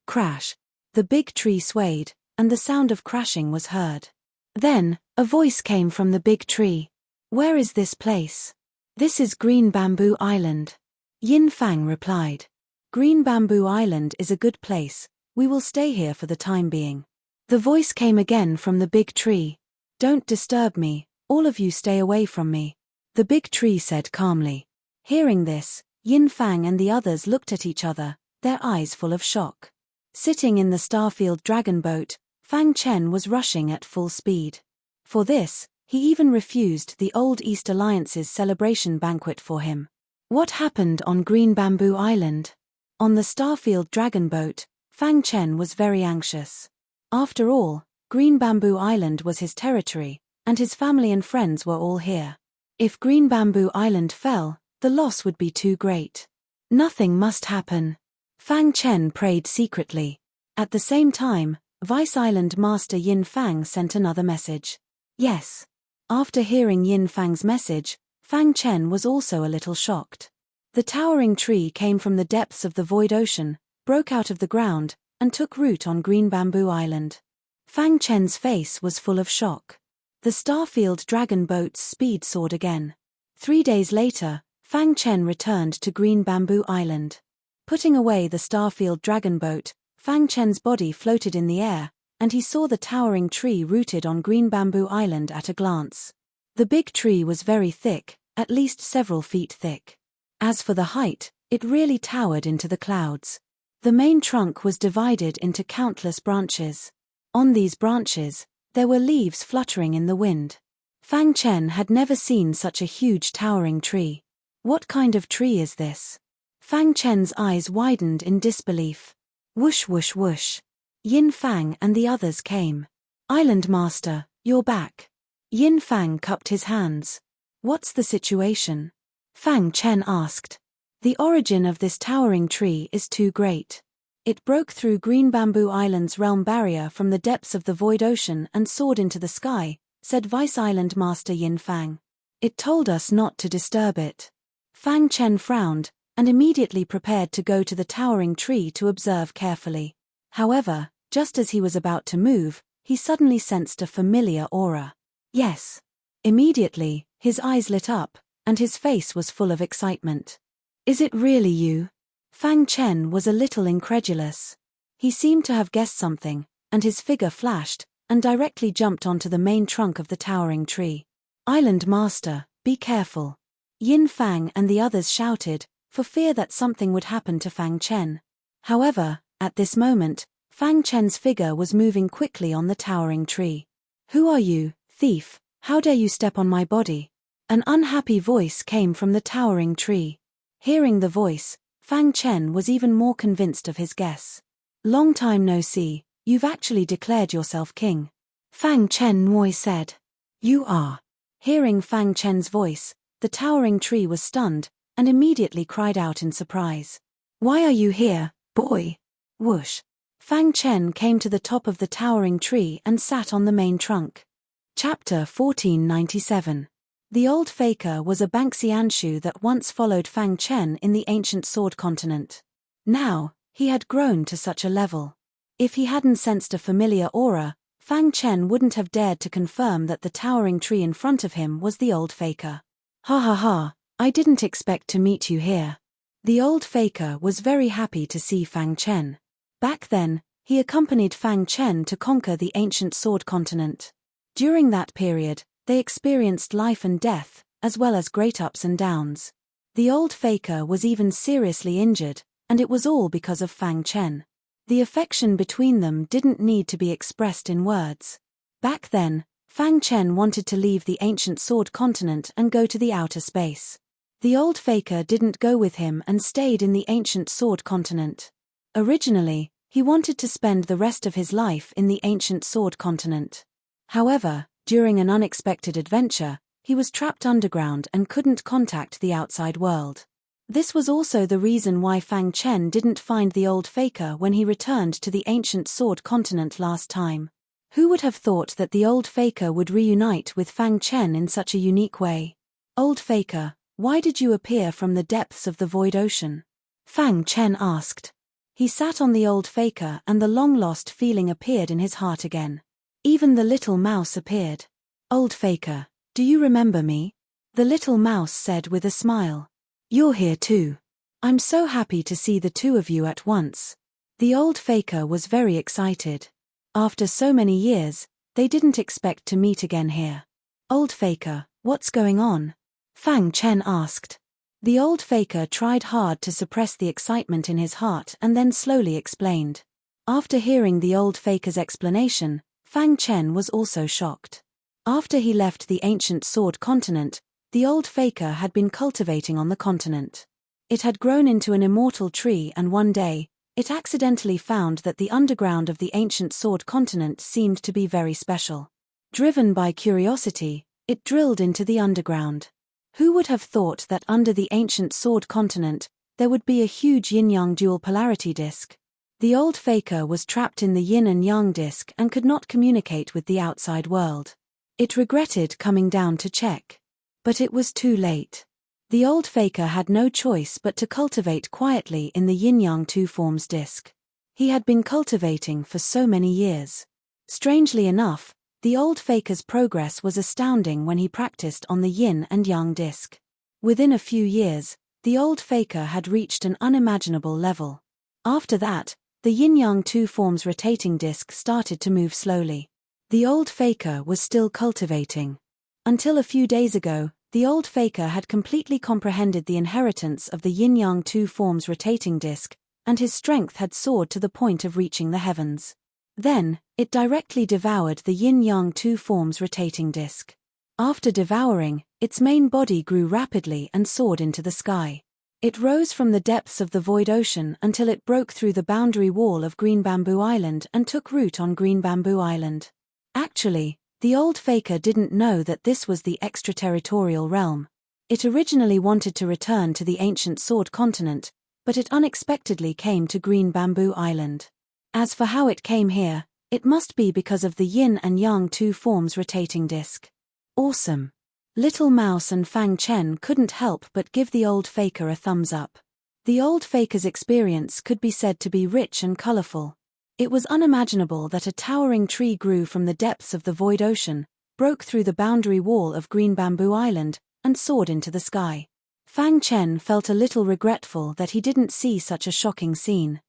Crash. The big tree swayed, and the sound of crashing was heard. Then, a voice came from the big tree. "Where is this place?" "This is Green Bamboo Island." Yin Fang replied. "Green Bamboo Island is a good place, we will stay here for the time being." The voice came again from the big tree. "Don't disturb me, all of you stay away from me," the big tree said calmly. Hearing this, Yin Fang and the others looked at each other, their eyes full of shock. Sitting in the Starfield dragon boat, Fang Chen was rushing at full speed. For this, he even refused the Old East Alliance's celebration banquet for him. What happened on Green Bamboo Island? On the Starfield dragon boat, Fang Chen was very anxious. After all, Green Bamboo Island was his territory, and his family and friends were all here. If Green Bamboo Island fell, the loss would be too great. Nothing must happen. Fang Chen prayed secretly. At the same time, Vice Island Master Yin Fang sent another message. Yes. After hearing Yin Fang's message, Fang Chen was also a little shocked. The towering tree came from the depths of the void ocean, broke out of the ground, and took root on Green Bamboo Island. Fang Chen's face was full of shock. The Starfield dragon boat's speed soared again. 3 days later, Fang Chen returned to Green Bamboo Island. Putting away the Starfield dragon boat, Fang Chen's body floated in the air, and he saw the towering tree rooted on Green Bamboo Island at a glance. The big tree was very thick, at least several feet thick. As for the height, it really towered into the clouds. The main trunk was divided into countless branches. On these branches, there were leaves fluttering in the wind. Fang Chen had never seen such a huge towering tree. What kind of tree is this? Fang Chen's eyes widened in disbelief. Whoosh whoosh whoosh. Yin Fang and the others came. "Island Master, you're back." Yin Fang cupped his hands. "What's the situation?" Fang Chen asked. "The origin of this towering tree is too great. It broke through Green Bamboo Island's realm barrier from the depths of the void ocean and soared into the sky," said Vice Island Master Yin Fang. "It told us not to disturb it." Fang Chen frowned, and immediately prepared to go to the towering tree to observe carefully. However, just as he was about to move, he suddenly sensed a familiar aura. Yes. Immediately, his eyes lit up, and his face was full of excitement. "Is it really you?" Fang Chen was a little incredulous. He seemed to have guessed something, and his figure flashed, and directly jumped onto the main trunk of the towering tree. "Island Master, be careful." Yin Fang and the others shouted, for fear that something would happen to Fang Chen. However, at this moment, Fang Chen's figure was moving quickly on the towering tree. "Who are you, thief? How dare you step on my body?" An unhappy voice came from the towering tree. Hearing the voice, Fang Chen was even more convinced of his guess. "Long time no see, you've actually declared yourself king." Fang Chen Nui said. "You are." Hearing Fang Chen's voice, the towering tree was stunned, and immediately cried out in surprise. "Why are you here, boy?" Whoosh. Fang Chen came to the top of the towering tree and sat on the main trunk. Chapter 1497. The Old Faker was a Banxianshu that once followed Fang Chen in the ancient Sword Continent. Now, he had grown to such a level. If he hadn't sensed a familiar aura, Fang Chen wouldn't have dared to confirm that the towering tree in front of him was the Old Faker. "Ha ha ha, I didn't expect to meet you here." The Old Faker was very happy to see Fang Chen. Back then, he accompanied Fang Chen to conquer the ancient Sword Continent. During that period, they experienced life and death, as well as great ups and downs. The Old Faker was even seriously injured, and it was all because of Fang Chen. The affection between them didn't need to be expressed in words. Back then, Fang Chen wanted to leave the ancient Sword Continent and go to the outer space. The Old Faker didn't go with him and stayed in the ancient Sword Continent. Originally, he wanted to spend the rest of his life in the ancient Sword Continent. However, during an unexpected adventure, he was trapped underground and couldn't contact the outside world. This was also the reason why Fang Chen didn't find the Old Faker when he returned to the ancient Sword Continent last time. Who would have thought that the Old Faker would reunite with Fang Chen in such a unique way? "Old Faker, why did you appear from the depths of the void ocean?" Fang Chen asked. He sat on the old faker and the long-lost feeling appeared in his heart again. Even the little mouse appeared. "Old faker, do you remember me?" The little mouse said with a smile. "You're here too. I'm so happy to see the two of you at once." The old faker was very excited. After so many years, they didn't expect to meet again here. "Old faker, what's going on?" Fang Chen asked. The old faker tried hard to suppress the excitement in his heart and then slowly explained. After hearing the old faker's explanation, Fang Chen was also shocked. After he left the ancient sword continent, the old faker had been cultivating on the continent. It had grown into an immortal tree and one day, it accidentally found that the underground of the ancient sword continent seemed to be very special. Driven by curiosity, it drilled into the underground. Who would have thought that under the ancient sword continent, there would be a huge yin-yang dual polarity disk? The old faker was trapped in the yin and yang disk and could not communicate with the outside world. It regretted coming down to check. But it was too late. The old faker had no choice but to cultivate quietly in the yin-yang two forms disk. He had been cultivating for so many years. Strangely enough, the old faker's progress was astounding when he practiced on the yin and yang disk. Within a few years, the old faker had reached an unimaginable level. After that, the yin-yang two forms rotating disk started to move slowly. The old faker was still cultivating. Until a few days ago, the old faker had completely comprehended the inheritance of the yin-yang two forms rotating disk, and his strength had soared to the point of reaching the heavens. Then, it directly devoured the yin-yang two forms rotating disk. After devouring, its main body grew rapidly and soared into the sky. It rose from the depths of the void ocean until it broke through the boundary wall of Green Bamboo Island and took root on Green Bamboo Island. Actually, the old faker didn't know that this was the extraterritorial realm. It originally wanted to return to the ancient sword continent, but it unexpectedly came to Green Bamboo Island. As for how it came here, it must be because of the yin and yang two forms rotating disk. Awesome. Little Mouse and Fang Chen couldn't help but give the old faker a thumbs up. The old faker's experience could be said to be rich and colorful. It was unimaginable that a towering tree grew from the depths of the void ocean, broke through the boundary wall of Green Bamboo Island, and soared into the sky. Fang Chen felt a little regretful that he didn't see such a shocking scene.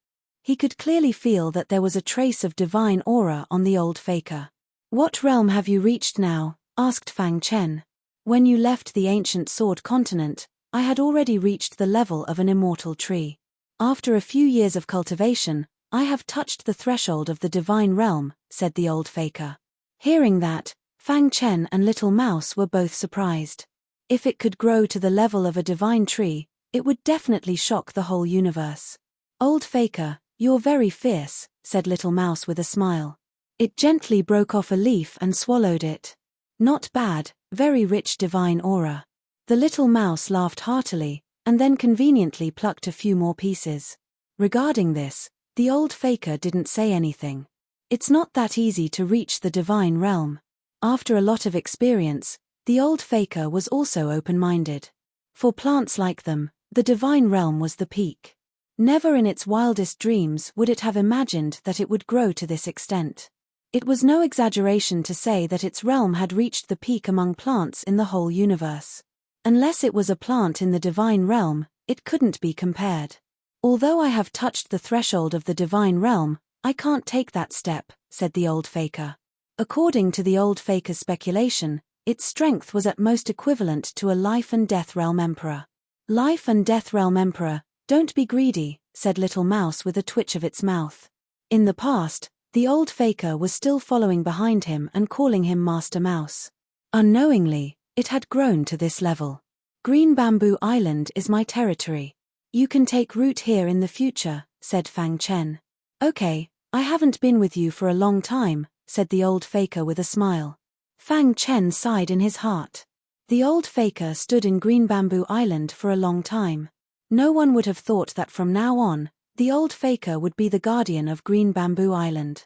He could clearly feel that there was a trace of divine aura on the old faker. "What realm have you reached now?" asked Fang Chen. "When you left the ancient sword continent, I had already reached the level of an immortal tree. After a few years of cultivation, I have touched the threshold of the divine realm," said the old faker. Hearing that, Fang Chen and Little Mouse were both surprised. If it could grow to the level of a divine tree, it would definitely shock the whole universe. "Old faker, you're very fierce," said Little Mouse with a smile. It gently broke off a leaf and swallowed it. "Not bad, very rich divine aura." The little mouse laughed heartily, and then conveniently plucked a few more pieces. Regarding this, the old faker didn't say anything. It's not that easy to reach the divine realm. After a lot of experience, the old faker was also open-minded. For plants like them, the divine realm was the peak. Never in its wildest dreams would it have imagined that it would grow to this extent. It was no exaggeration to say that its realm had reached the peak among plants in the whole universe. Unless it was a plant in the divine realm, it couldn't be compared. "Although I have touched the threshold of the divine realm, I can't take that step," said the old faker. According to the old faker's speculation, its strength was at most equivalent to a life and death realm emperor. "Life and death realm emperor, don't be greedy," said Little Mouse with a twitch of its mouth. In the past, the old faker was still following behind him and calling him Master Mouse. Unknowingly, it had grown to this level. "Green Bamboo Island is my territory. You can take root here in the future," said Fang Chen. "Okay, I haven't been with you for a long time," said the old faker with a smile. Fang Chen sighed in his heart. The old faker stood in Green Bamboo Island for a long time. No one would have thought that from now on, the old faker would be the guardian of Green Bamboo Island.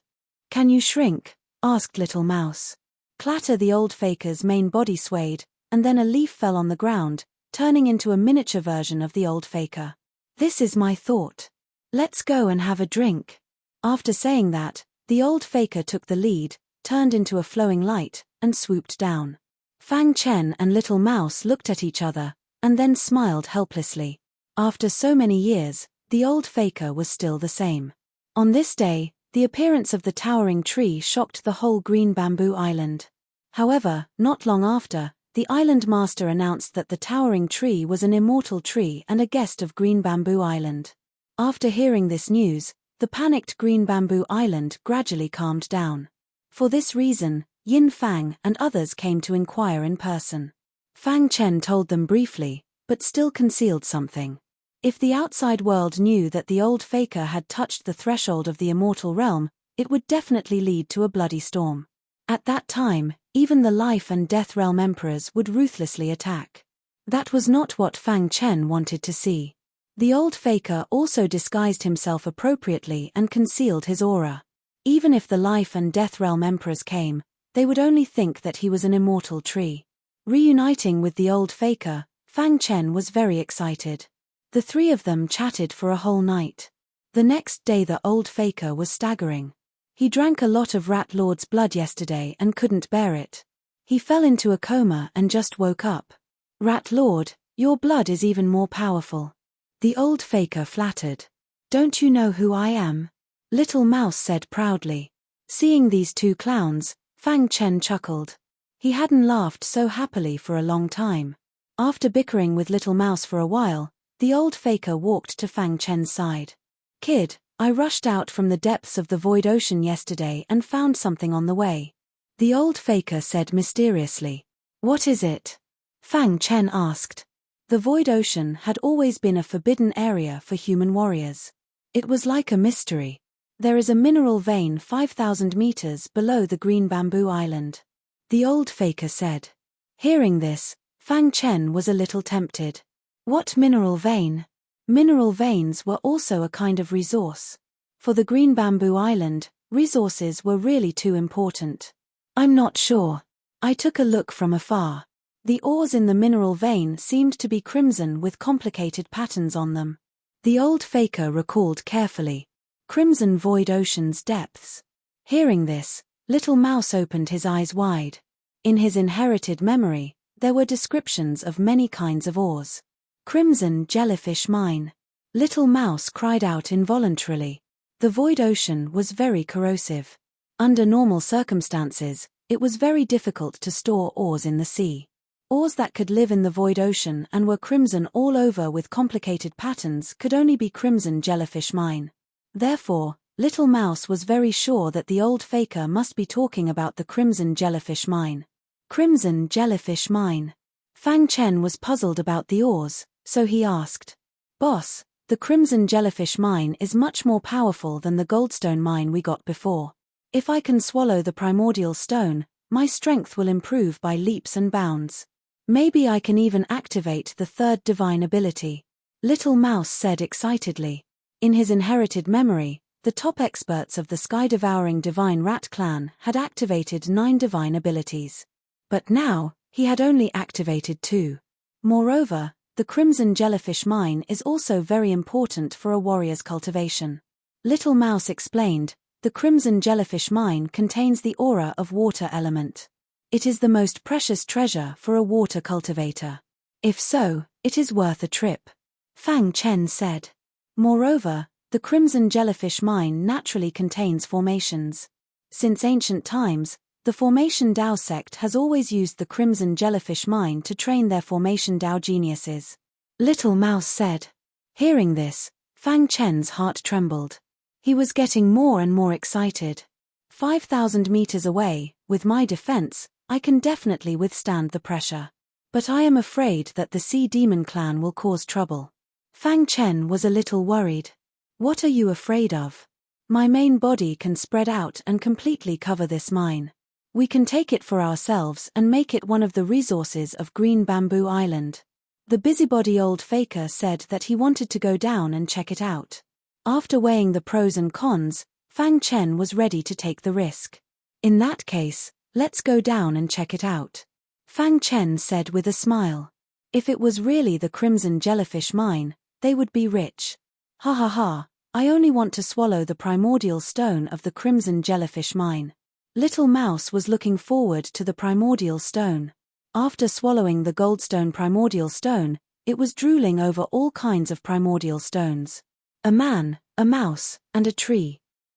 "Can you shrink?" asked Little Mouse. Clatter, the old faker's main body swayed, and then a leaf fell on the ground, turning into a miniature version of the old faker. "This is my thought. Let's go and have a drink. After saying that, the old faker took the lead, turned into a flowing light, and swooped down. Fang Chen and Little Mouse looked at each other, and then smiled helplessly. After so many years, the old faker was still the same. On this day, the appearance of the towering tree shocked the whole Green Bamboo Island. However, not long after, the island master announced that the towering tree was an immortal tree and a guest of Green Bamboo Island. After hearing this news, the panicked Green Bamboo Island gradually calmed down. For this reason, Yin Fang and others came to inquire in person. Fang Chen told them briefly, but still concealed something. If the outside world knew that the old faker had touched the threshold of the immortal realm, it would definitely lead to a bloody storm. At that time, even the life and death realm emperors would ruthlessly attack. That was not what Fang Chen wanted to see. The old faker also disguised himself appropriately and concealed his aura. Even if the life and death realm emperors came, they would only think that he was an immortal tree. Reuniting with the old faker, Fang Chen was very excited. The three of them chatted for a whole night. The next day the old faker was staggering. He drank a lot of Rat Lord's blood yesterday and couldn't bear it. He fell into a coma and just woke up. Rat Lord, your blood is even more powerful. The old faker flattered. Don't you know who I am? Little Mouse said proudly. Seeing these two clowns, Fang Chen chuckled. He hadn't laughed so happily for a long time. After bickering with Little Mouse for a while, the old faker walked to Fang Chen's side. Kid, I rushed out from the depths of the void ocean yesterday and found something on the way. The old faker said mysteriously. What is it? Fang Chen asked. The void ocean had always been a forbidden area for human warriors. It was like a mystery. There is a mineral vein 5,000 meters below the Green Bamboo Island. The old faker said. Hearing this, Fang Chen was a little tempted. What mineral vein? Mineral veins were also a kind of resource. For the Green Bamboo Island, resources were really too important. I'm not sure. I took a look from afar. The ores in the mineral vein seemed to be crimson with complicated patterns on them. The old faker recalled carefully. Crimson void ocean's depths. Hearing this, Little Mouse opened his eyes wide. In his inherited memory, there were descriptions of many kinds of ores. Crimson jellyfish mine. Little Mouse cried out involuntarily. The void ocean was very corrosive. Under normal circumstances, it was very difficult to store ores in the sea. Ores that could live in the void ocean and were crimson all over with complicated patterns could only be crimson jellyfish mine. Therefore, Little Mouse was very sure that the old faker must be talking about the crimson jellyfish mine. Crimson jellyfish mine. Fang Chen was puzzled about the ores, so he asked. Boss, the crimson jellyfish mine is much more powerful than the goldstone mine we got before. If I can swallow the primordial stone, my strength will improve by leaps and bounds. Maybe I can even activate the third divine ability. Little Mouse said excitedly. In his inherited memory, the top experts of the sky-devouring divine rat clan had activated 9 divine abilities. But now, he had only activated 2. Moreover, the crimson jellyfish mine is also very important for a warrior's cultivation. Little Mouse explained, the crimson jellyfish mine contains the aura of water element. It is the most precious treasure for a water cultivator. If so, it is worth a trip. Fang Chen said. Moreover, the crimson jellyfish mine naturally contains formations. Since ancient times, the Formation Dao sect has always used the crimson jellyfish mine to train their Formation Dao geniuses. Little Mouse said. Hearing this, Fang Chen's heart trembled. He was getting more and more excited. 5,000 meters away, with my defense, I can definitely withstand the pressure. But I am afraid that the Sea Demon clan will cause trouble. Fang Chen was a little worried. What are you afraid of? My main body can spread out and completely cover this mine. We can take it for ourselves and make it one of the resources of Green Bamboo Island. The busybody old faker said that he wanted to go down and check it out. After weighing the pros and cons, Fang Chen was ready to take the risk. In that case, let's go down and check it out. Fang Chen said with a smile. If it was really the crimson jellyfish mine, they would be rich. Ha ha ha, I only want to swallow the primordial stone of the crimson jellyfish mine. Little Mouse was looking forward to the primordial stone. After swallowing the goldstone primordial stone, it was drooling over all kinds of primordial stones. A man, a mouse, and a tree.